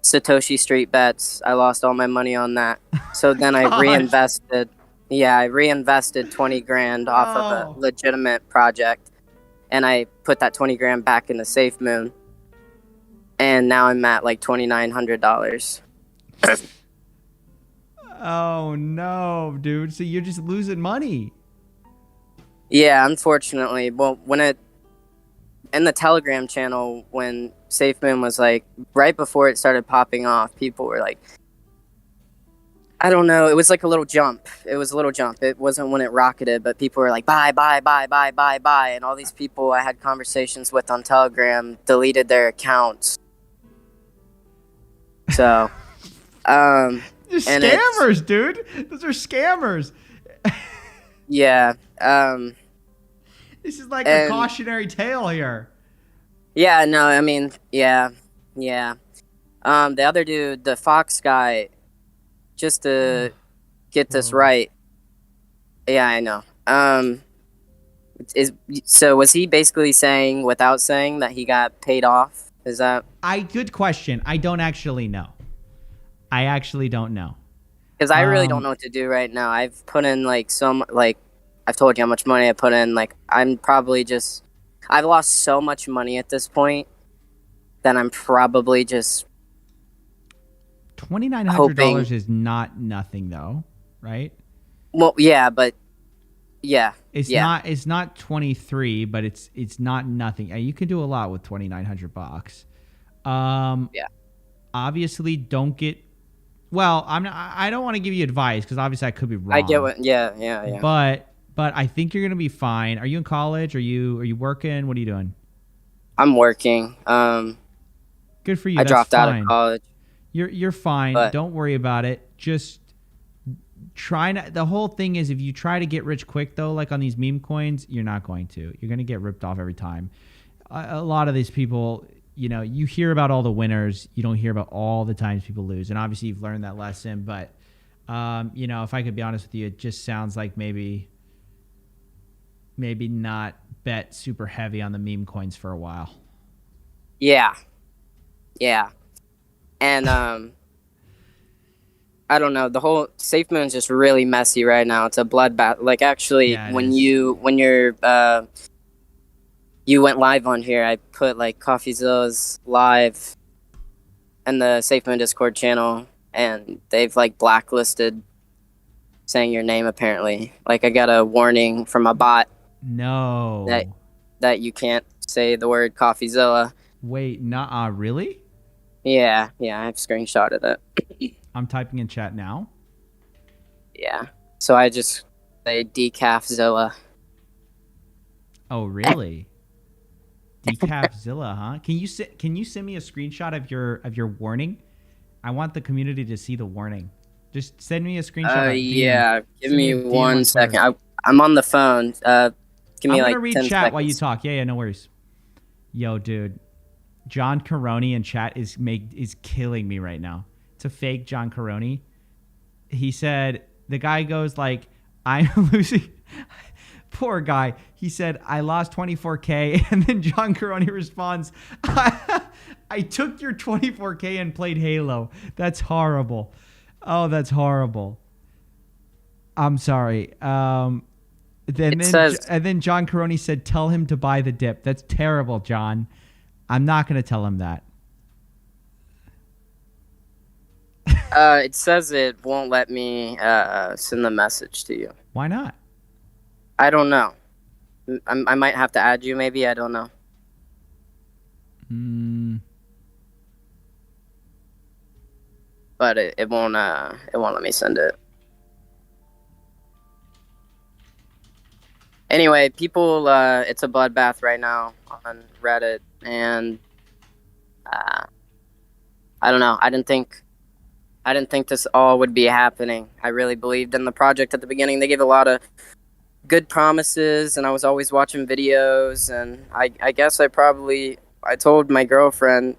Speaker 15: Satoshi Street bets. I lost all my money on that. So then I reinvested. Yeah, I reinvested $20,000 off of a legitimate project, and I put that $20,000 back into SafeMoon, and now I'm at like $2,900.
Speaker 1: Oh no, dude! So you're just losing money.
Speaker 15: Yeah, unfortunately. Well, in the Telegram channel, when SafeMoon was like right before it started popping off, people were like, I don't know. It was like a little jump. It was a little jump. It wasn't when it rocketed, but people were like, buy. And all these people I had conversations with on Telegram deleted their accounts. So,
Speaker 1: Just scammers, dude. Those are scammers.
Speaker 15: Yeah.
Speaker 1: This is like a cautionary tale here.
Speaker 15: Yeah, no, I mean, yeah. The other dude, the Fox guy, just to get this right. Yeah, I know. So was he basically saying, without saying, that he got paid off? Is that?
Speaker 1: Good question. I don't actually know. I actually don't know.
Speaker 15: Because I really don't know what to do right now. I've put in I've told you how much money I put in. Like, I'm probably just I've lost so much money at this point that I'm probably just
Speaker 1: $2,900 is not nothing though, right?
Speaker 15: Well, yeah, but yeah,
Speaker 1: It's not 23, but it's not nothing. You can do a lot with $2,900.
Speaker 15: Yeah.
Speaker 1: Obviously, don't get. Well, I don't want to give you advice because obviously I could be wrong.
Speaker 15: I get what. Yeah.
Speaker 1: But I think you're gonna be fine. Are you in college? Are you working? What are you doing?
Speaker 15: I'm working.
Speaker 1: Good for you.
Speaker 15: I
Speaker 1: That's
Speaker 15: dropped out of
Speaker 1: fine.
Speaker 15: college.
Speaker 1: You're fine.
Speaker 15: But-
Speaker 1: Don't worry about it. Just try not. The whole thing is if you try to get rich quick though, like on these meme coins, you're not going to. You're gonna get ripped off every time. A lot of these people, you hear about all the winners. You don't hear about all the times people lose. And obviously you've learned that lesson. But if I could be honest with you, it just sounds like maybe not bet super heavy on the meme coins for a while.
Speaker 15: Yeah. And I don't know. The whole Safe Moon's just really messy right now. It's a bloodbath. Like actually,
Speaker 1: Yeah, it
Speaker 15: when
Speaker 1: is.
Speaker 15: you went live on here, I put like CoffeeZilla's live in the Safe Moon Discord channel, and they've like blacklisted saying your name apparently. Like I got a warning from a bot
Speaker 1: No.
Speaker 15: that you can't say the word CoffeeZilla.
Speaker 1: Wait, really?
Speaker 15: Yeah, I've screenshotted it.
Speaker 1: I'm typing in chat now.
Speaker 15: Yeah. So I just say Decafzilla.
Speaker 1: Oh, really? Decafzilla, huh? Can you send me a screenshot of your warning? I want the community to see the warning. Just send me a screenshot.
Speaker 15: Yeah. Give
Speaker 1: Send
Speaker 15: me
Speaker 1: a DM on
Speaker 15: 1
Speaker 1: Twitter.
Speaker 15: second. I'm on the phone. Give me
Speaker 1: I'm
Speaker 15: like
Speaker 1: gonna read
Speaker 15: 10
Speaker 1: chat
Speaker 15: seconds.
Speaker 1: while you talk. Yeah, no worries. Yo, dude, John Caroni in chat is killing me right now. It's a fake John Caroni. He said the guy goes like, "I'm losing." Poor guy. He said, "I lost 24K," and then John Caroni responds, "I took your 24K and played Halo." That's horrible. Oh, that's horrible. I'm sorry. And then John Caroni said, "Tell him to buy the dip." That's terrible, John. I'm not going to tell him that.
Speaker 15: It says it won't let me send the message to you.
Speaker 1: Why not?
Speaker 15: I don't know. I might have to add you, maybe. I don't know. But it won't let me send it. Anyway, people, it's a bloodbath right now on Reddit, and I don't know. I didn't think this all would be happening. I really believed in the project at the beginning. They gave a lot of good promises, and I was always watching videos, and I guess I told my girlfriend,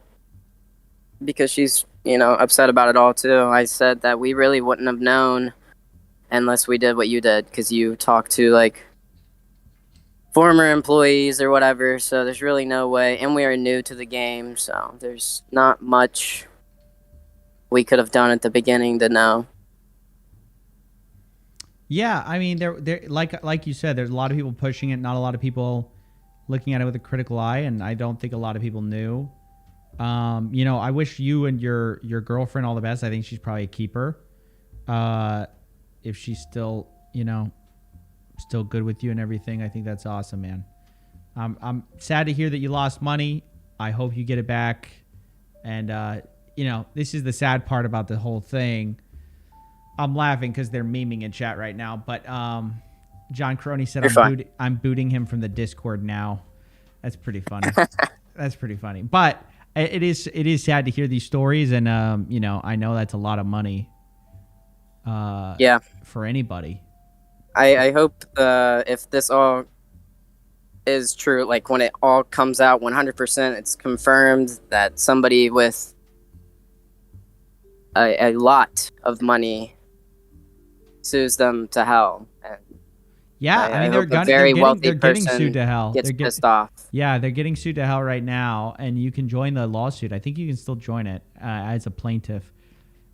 Speaker 15: because she's, upset about it all too. I said that we really wouldn't have known unless we did what you did, because you talked to like former employees or whatever, so there's really no way, and we are new to the game, so there's not much we could have done at the beginning to know.
Speaker 1: Yeah, I mean, there like you said, there's a lot of people pushing it, not a lot of people looking at it with a critical eye, and I don't think a lot of people knew. I wish you and your girlfriend all the best. I think she's probably a keeper. If she's still, still good with you and everything, I think that's awesome, man. I'm sad to hear that you lost money. I hope you get it back. And this is the sad part about the whole thing. I'm laughing because they're memeing in chat right now. But John Caroni said, I'm booting him from the Discord now. That's pretty funny. That's pretty funny. But it is sad to hear these stories. And, I know that's a lot of money for anybody.
Speaker 15: I hope if this all is true, like when it all comes out 100%, it's confirmed that somebody with a lot of money sues them to hell. And
Speaker 1: yeah, I mean, they're getting sued to hell.
Speaker 15: Gets pissed off.
Speaker 1: Yeah, they're getting sued to hell right now, and you can join the lawsuit. I think you can still join it as a plaintiff.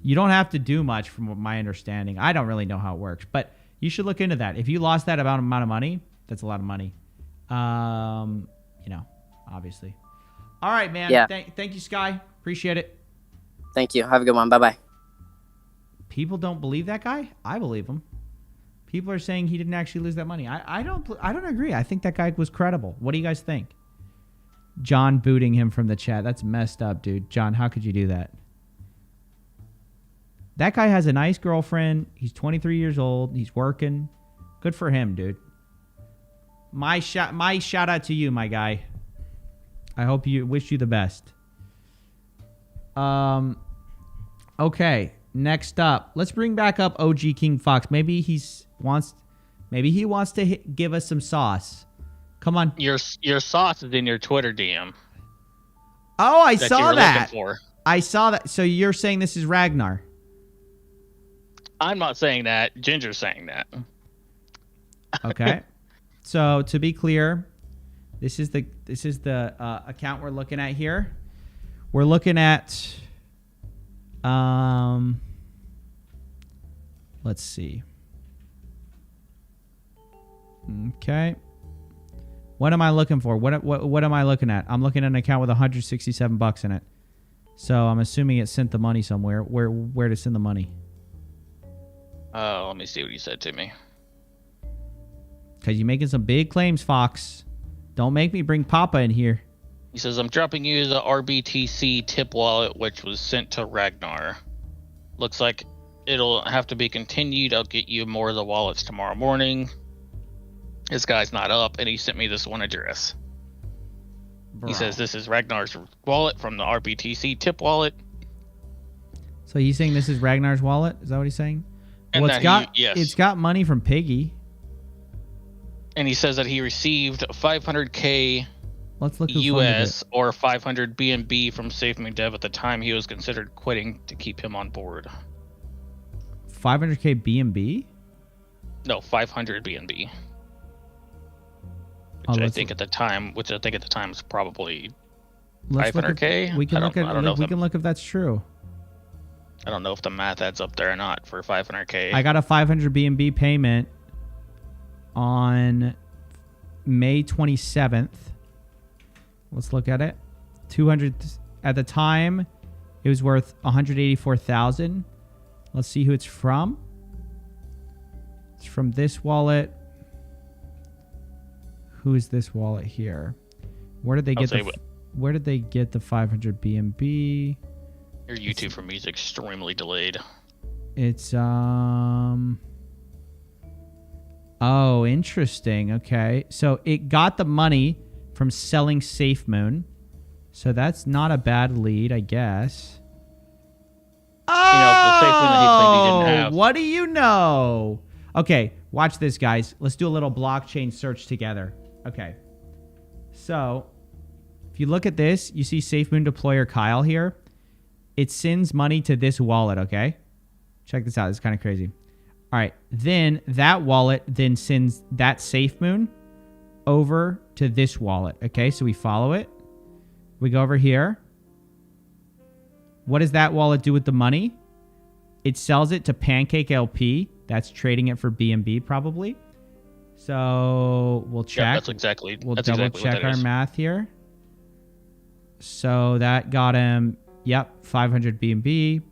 Speaker 1: You don't have to do much, from my understanding. I don't really know how it works, but you should look into that. If you lost that amount of money, that's a lot of money. obviously. All right, man.
Speaker 15: Yeah.
Speaker 1: Thank you, Sky. Appreciate it.
Speaker 15: Thank you. Have a good one. Bye bye.
Speaker 1: People don't believe that guy. I believe him. People are saying he didn't actually lose that money. I don't agree. I think that guy was credible. What do you guys think? John booting him from the chat. That's messed up, dude. John, how could you do that? That guy has a nice girlfriend. He's 23 years old. He's working. Good for him, dude. My shout out to you, my guy. I hope you wish you the best. Okay. Next up, let's bring back up OG King Fox. Maybe he wants to give us some sauce. Come on.
Speaker 12: Your sauce is in your Twitter DM.
Speaker 1: Oh, I saw that.
Speaker 12: For.
Speaker 1: I saw that. So you're saying this is Ragnar?
Speaker 12: I'm not saying that. Ginger's saying that.
Speaker 1: Okay. So to be clear, this is the account we're looking at here. We're looking at let's see. Okay. What am I looking for? What am I looking at? I'm looking at an account with $167 in it. So I'm assuming it sent the money somewhere. Where to send the money?
Speaker 12: Let me see what he said to me.
Speaker 1: Because you're making some big claims, Fox. Don't make me bring Papa in here.
Speaker 12: He says, I'm dropping you the RBTC tip wallet, which was sent to Ragnar. Looks like it'll have to be continued. I'll get you more of the wallets tomorrow morning. This guy's not up, and he sent me this one address.
Speaker 1: Bro.
Speaker 12: He says, this is Ragnar's wallet from the RBTC tip wallet.
Speaker 1: So he's saying this is Ragnar's wallet? Is that what he's saying?
Speaker 12: And
Speaker 1: well,
Speaker 12: yes.
Speaker 1: It's got money from Piggy.
Speaker 12: And he says that he received 500K
Speaker 1: Let's look who
Speaker 12: US or 500 BNB from SafeMoonDev at the time he was considered quitting to keep him on board.
Speaker 1: 500K BNB?
Speaker 12: No, 500 BNB. Which I think at the time was probably 500K.
Speaker 1: We can look if that's true.
Speaker 12: I don't know if the math adds up there or not for 500K.
Speaker 1: I got a 500 BNB payment on May 27th. Let's look at it. 200 at the time, it was worth 184,000. Let's see who it's from. It's from this wallet. Who is this wallet here? Where did they get the 500 BNB?
Speaker 12: Your YouTube for me is extremely delayed.
Speaker 1: It's Oh, interesting. Okay. So it got the money from selling SafeMoon. So that's not a bad lead, I guess.
Speaker 12: The SafeMoon that he claimed he didn't have.
Speaker 1: What do you know? Okay, watch this, guys. Let's do a little blockchain search together. Okay. So, if you look at this, you see SafeMoon deployer Kyle here. It sends money to this wallet, okay? Check this out. It's kind of crazy. All right. Then that wallet then sends that SafeMoon over to this wallet, okay? So we follow it. We go over here. What does that wallet do with the money? It sells it to Pancake LP. That's trading it for BNB probably. So we'll check.
Speaker 12: Yeah, we'll
Speaker 1: double check our math here. So that got him, 500 BNB.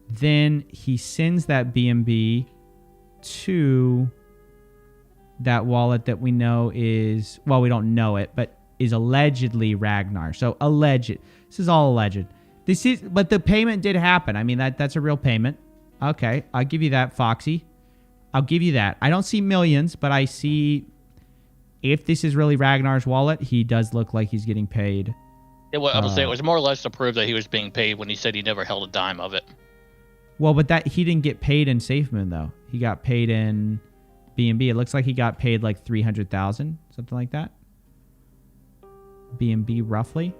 Speaker 1: Then he sends that BNB to that wallet that we know is, well, we don't know it, but is allegedly Ragnar. So alleged. This is all alleged. But the payment did happen. I mean, that's a real payment. Okay, I'll give you that, Foxy. I'll give you that. I don't see millions, but I see if this is really Ragnar's wallet, he does look like he's getting paid.
Speaker 12: I would say it was more or less to prove that he was being paid when he said he never held a dime of it.
Speaker 1: Well, but that he didn't get paid in SafeMoon, though. He got paid in BNB. It looks like he got paid like 300,000, something like that. BNB, roughly.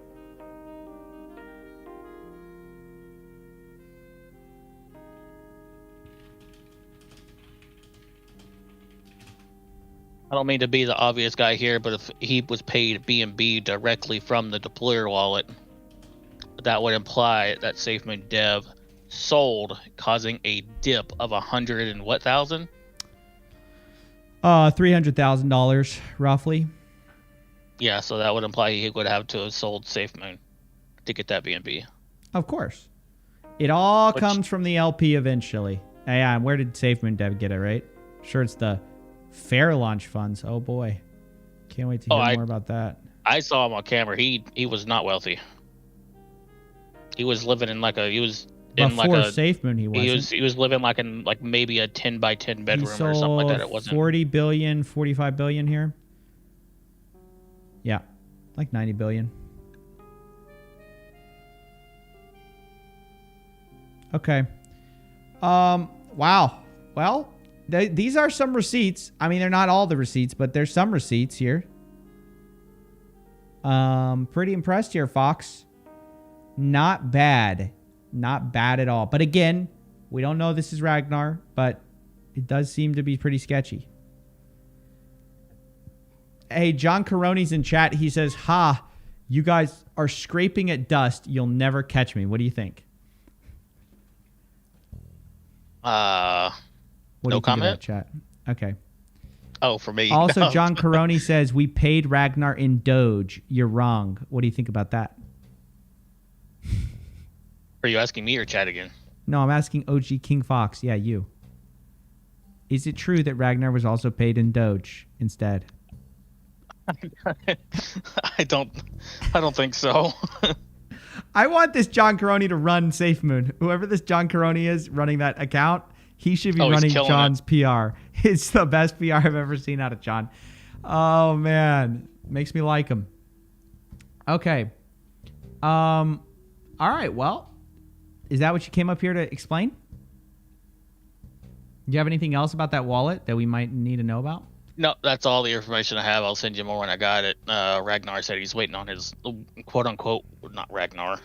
Speaker 12: I don't mean to be the obvious guy here, but if he was paid BNB directly from the deployer wallet, that would imply that SafeMoonDev sold, causing a dip of 100 and what thousand?
Speaker 1: $300,000 roughly.
Speaker 12: Yeah, so that would imply he would have to have sold SafeMoon to get that BNB.
Speaker 1: Of course. It all comes from the LP eventually. Yeah, and where did SafeMoon Dev get it, right? Sure, it's the Fair Launch funds. Oh, boy. Can't wait to hear more about that.
Speaker 12: I saw him on camera. He was not wealthy. He was living in like a
Speaker 1: Before SafeMoon, he wasn't.
Speaker 12: He was living like in like maybe a 10 by 10 bedroom or something like that. It wasn't
Speaker 1: 40 billion, 45 billion here. Yeah, like 90 billion. Okay. Wow. Well, these are some receipts. I mean, they're not all the receipts, but there's some receipts here. Pretty impressed here, Fox. Not bad. Not bad at all. But again, we don't know this is Ragnar, but it does seem to be pretty sketchy. Hey, John Caroni's in chat. He says, "Ha, you guys are scraping at dust. You'll never catch me." What do you think?
Speaker 12: no
Speaker 1: think
Speaker 12: comment.
Speaker 1: about chat? Okay.
Speaker 12: Oh, for me.
Speaker 1: Also,
Speaker 12: No.
Speaker 1: John Caroni says, "We paid Ragnar in Doge. You're wrong." What do you think about that?
Speaker 12: Are you asking me or chat again?
Speaker 1: No, I'm asking OG King Fox. Yeah, you. Is it true that Ragnar was also paid in Doge instead?
Speaker 12: I don't think so.
Speaker 1: I want this John Caroni to run SafeMoon. Whoever this John Caroni is running that account, he should be
Speaker 12: Oh, he's
Speaker 1: running
Speaker 12: killing
Speaker 1: John's PR. It's the best PR I've ever seen out of John. Oh, man. Makes me like him. Okay. All right, well. Is that what you came up here to explain? Do you have anything else about that wallet that we might need to know about?
Speaker 12: No, that's all the information I have. I'll send you more when I got it. Ragnar said he's waiting on his quote unquote, not Ragnar,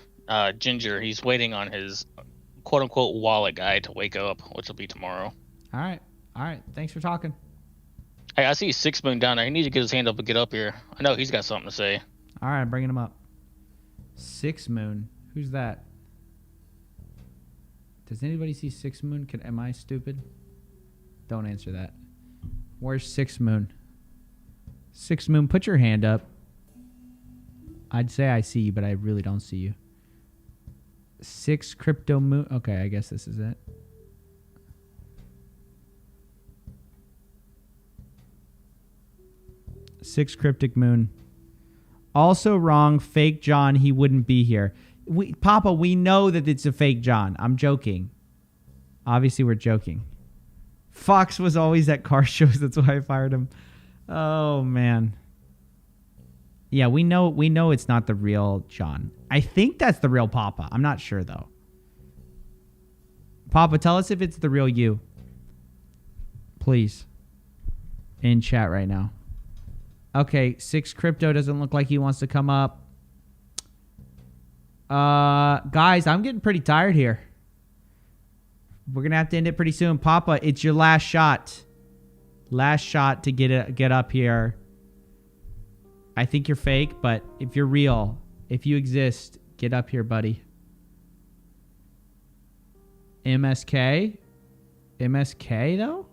Speaker 12: Ginger. He's waiting on his quote unquote wallet guy to wake up, which will be tomorrow.
Speaker 1: All right. Thanks for talking.
Speaker 12: Hey, I see SafeMoon down there. He needs to get his hand up and get up here. I know he's got something to say.
Speaker 1: All right, I'm bringing him up. SafeMoon. Who's that? Does anybody see SafeMoon? Am I stupid? Don't answer that. Where's SafeMoon? SafeMoon, put your hand up. I'd say I see you, but I really don't see you. 6 Crypto Moon. Okay, I guess this is it. Six Cryptic Moon. Also wrong. Fake John. He wouldn't be here. Papa, we know that it's a fake John. I'm joking. Obviously, we're joking. Fox was always at car shows. That's why I fired him. Oh, man. Yeah, we know it's not the real John. I think that's the real Papa. I'm not sure, though. Papa, tell us if it's the real you. Please. In chat right now. Okay, 6 Crypto doesn't look like he wants to come up. Guys, I'm getting pretty tired here. We're gonna have to end it pretty soon. Papa, it's your last shot. Last shot to get up here. I think you're fake, but if you're real, if you exist, get up here, buddy. MSK? MSK, though?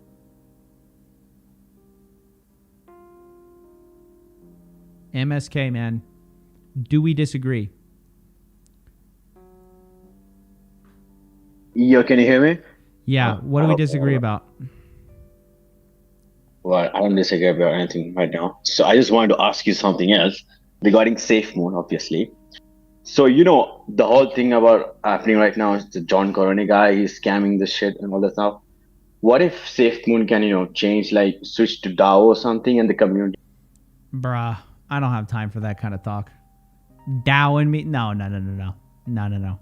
Speaker 1: MSK, man. Do we disagree?
Speaker 16: Yo, can you hear me?
Speaker 1: Yeah. What do we disagree about?
Speaker 16: Well, I don't disagree about anything right now. So I just wanted to ask you something else regarding SafeMoon, obviously. So, you know, the whole thing about happening right now is the John Corona guy, he's scamming the shit and all that stuff. What if SafeMoon can, you know, change, like, switch to DAO or something in the community?
Speaker 1: Bruh, I don't have time for that kind of talk. DAO and me? No.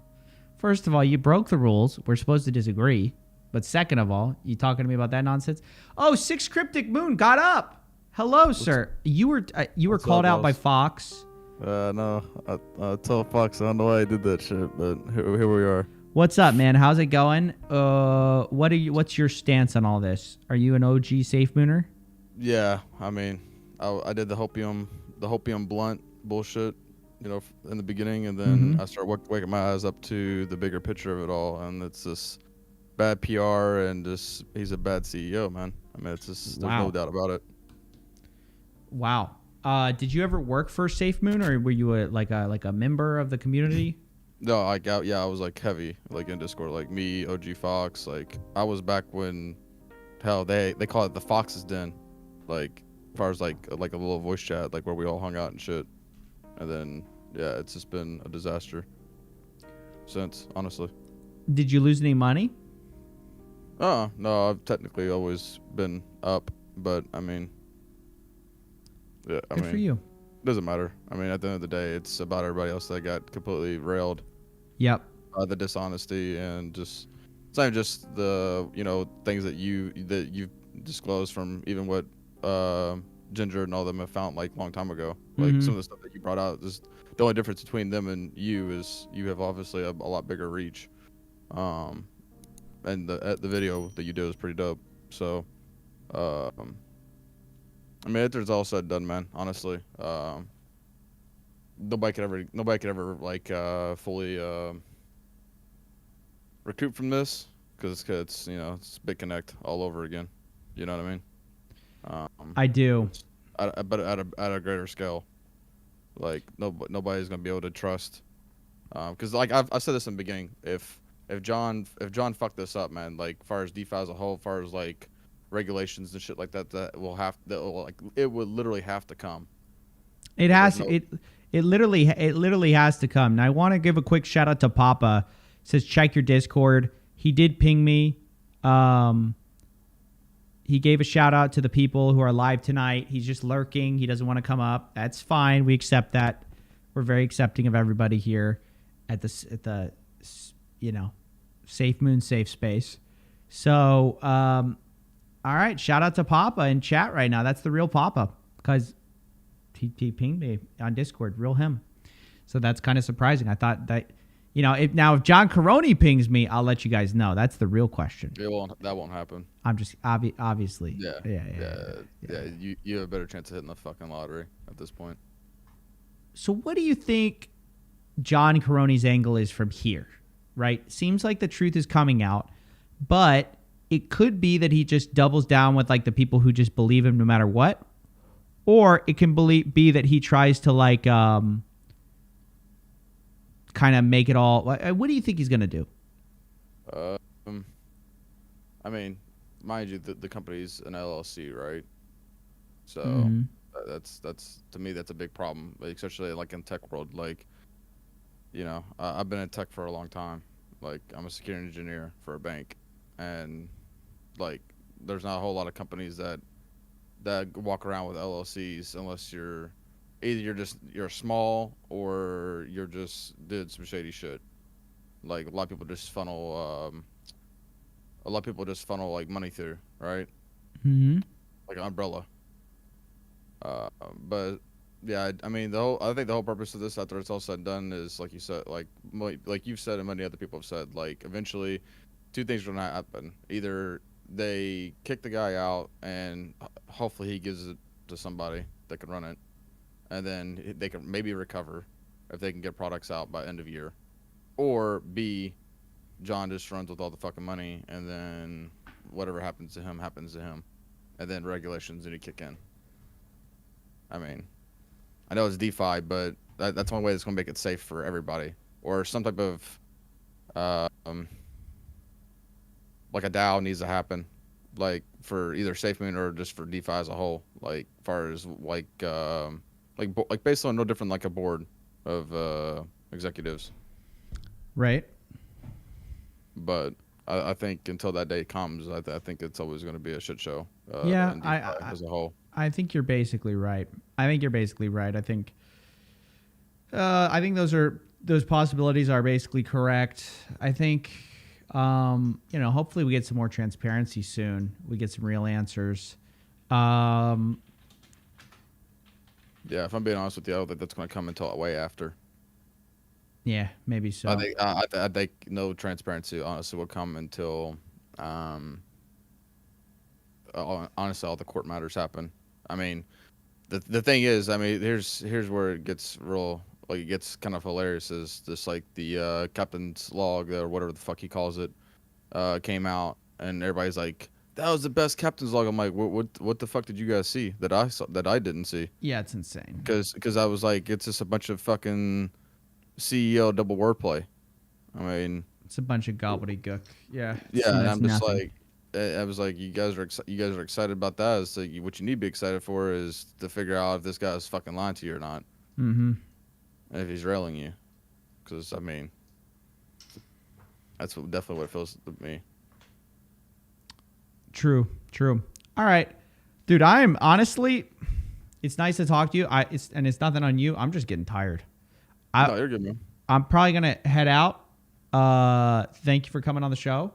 Speaker 1: First of all, you broke the rules. We're supposed to disagree. But second of all, you talking to me about that nonsense? Oh, 6 Cryptic Moon got up. Hello, sir. You were called out by Fox.
Speaker 17: No, I told Fox I don't know why I did that shit, but here we are.
Speaker 1: What's up, man? How's it going? What's your stance on all this? Are you an OG SafeMooner?
Speaker 17: Yeah, I mean, I did the hopium blunt bullshit, you know, in the beginning, and then I started waking my eyes up to the bigger picture of it all, and it's just bad PR and just he's a bad CEO, man. I mean, it's just there's no doubt about it.
Speaker 1: Wow. Did you ever work for SafeMoon, or were you like a member of the community?
Speaker 17: No, I was like heavy, like in Discord, like me, OG Fox, like I was back when, hell, they call it the Fox's Den, like as far as like a little voice chat, like where we all hung out and shit, and then yeah, it's just been a disaster since, honestly.
Speaker 1: Did you lose any money?
Speaker 17: No, I've technically always been up, but I mean, yeah,
Speaker 1: Good for you.
Speaker 17: Doesn't matter. I mean, at the end of the day, it's about everybody else that got completely railed.
Speaker 1: Yep.
Speaker 17: The dishonesty and just it's not even just the things that you've disclosed from even what Ginger and all them have found like a long time ago. Like some of the stuff that you brought out, is the only difference between them and you is you have obviously a lot bigger reach. And the video that you did was pretty dope. So, I mean, after it's all said and done, man, honestly, nobody could ever like fully recoup from this because it's it's BitConnect all over again. You know what I mean?
Speaker 1: I do.
Speaker 17: But at a greater scale, like nobody's gonna be able to trust. Because like I said this in the beginning, if John fucked this up, man, like far as DeFi as a whole, far as like regulations and shit like that, it would literally have to come.
Speaker 1: It has it literally has to come. Now I want to give a quick shout out to Papa. It says check your Discord. He did ping me. He gave a shout out to the people who are live tonight. He's just lurking. He doesn't want to come up. That's fine. We accept that. We're very accepting of everybody here at the SafeMoon safe space. So, all right. Shout out to Papa in chat right now. That's the real Papa because he pinged me on Discord. Real him. So that's kind of surprising. I thought that, if John Caroni pings me, I'll let you guys know. That's the real question.
Speaker 17: That won't happen.
Speaker 1: I'm just obviously.
Speaker 17: Yeah. You have a better chance of hitting the fucking lottery at this point.
Speaker 1: So what do you think John Caroni's angle is from here? Right? Seems like the truth is coming out, but it could be that he just doubles down with like the people who just believe him no matter what, or it can be that he tries to like kind of make it all. What do you think he's gonna do?
Speaker 17: I mean, mind you, the company's an LLC, right? So that's to me that's a big problem, especially like in tech world. Like, I've been in tech for a long time. Like, I'm a security engineer for a bank, and like, there's not a whole lot of companies that walk around with LLCs unless you're small or you're just did some shady shit. Like a lot of people just funnel like money through, right? Like an umbrella. But yeah, I mean I think the whole purpose of this after it's all said and done is like you said, like you've said and many other people have said, like eventually two things are gonna happen. Either they kick the guy out and hopefully he gives it to somebody that can run it, and then they can maybe recover if they can get products out by end of year, or B, John just runs with all the fucking money and then whatever happens to him, and then regulations need to kick in. I mean, I know it's DeFi, but that's one way that's going to make it safe for everybody, or some type of like a DAO needs to happen, like for either SafeMoon or just for DeFi as a whole. Like far as like based on no different like a board of executives,
Speaker 1: right?
Speaker 17: But I think until that day comes, I think it's always going to be a shit show. As a whole.
Speaker 1: I think you're basically right. I think those possibilities are basically correct. I think, hopefully we get some more transparency soon. We get some real answers.
Speaker 17: Yeah, if I'm being honest with you, I don't think that's going to come until way after.
Speaker 1: Yeah, maybe so.
Speaker 17: I think no transparency honestly will come until, honestly, all the court matters happen. I mean, the thing is, I mean, here's where it gets real, like it gets kind of hilarious. Is just like the captain's log or whatever the fuck he calls it, came out, and everybody's like, that was the best captain's log. I'm like, what the fuck did you guys see that I saw that I didn't see?
Speaker 1: Yeah, it's insane.
Speaker 17: Because I was like, it's just a bunch of fucking CEO double wordplay. I mean,
Speaker 1: it's a bunch of gobbledygook. Yeah.
Speaker 17: Yeah, and I'm just
Speaker 1: nothing.
Speaker 17: like, I was like, you guys are excited about that. So what you need to be excited for is to figure out if this guy's fucking lying to you or not.
Speaker 1: Mm-hmm.
Speaker 17: And if he's railing you, because I mean, that's definitely what it feels to me.
Speaker 1: True. All right, dude. I am honestly, it's nice to talk to you. It's nothing on you. I'm just getting tired.
Speaker 17: No, you're good, man.
Speaker 1: I'm probably gonna head out. Thank you for coming on the show.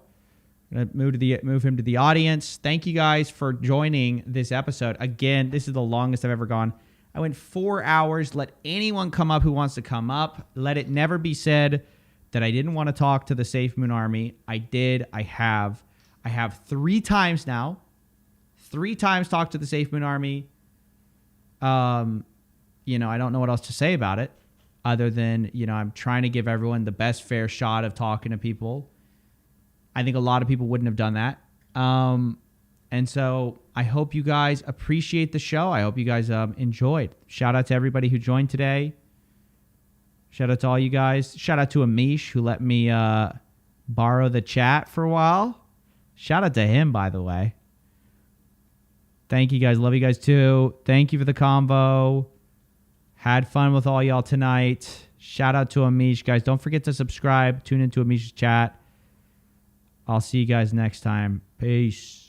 Speaker 1: I'm gonna move him to the audience. Thank you guys for joining this episode. Again, this is the longest I've ever gone. I went 4 hours. Let anyone come up who wants to come up. Let it never be said that I didn't want to talk to the Safe Moon Army. I did. I have 3 times now. 3 times talked to the Safe Moon Army. I don't know what else to say about it other than, I'm trying to give everyone the best fair shot of talking to people. I think a lot of people wouldn't have done that. And so I hope you guys appreciate the show. I hope you guys enjoyed. Shout out to everybody who joined today. Shout out to all you guys. Shout out to Amish who let me borrow the chat for a while. Shout out to him, by the way. Thank you guys. Love you guys too. Thank you for the combo. Had fun with all y'all tonight. Shout out to Amish. Guys, don't forget to subscribe. Tune into Amish's chat. I'll see you guys next time. Peace.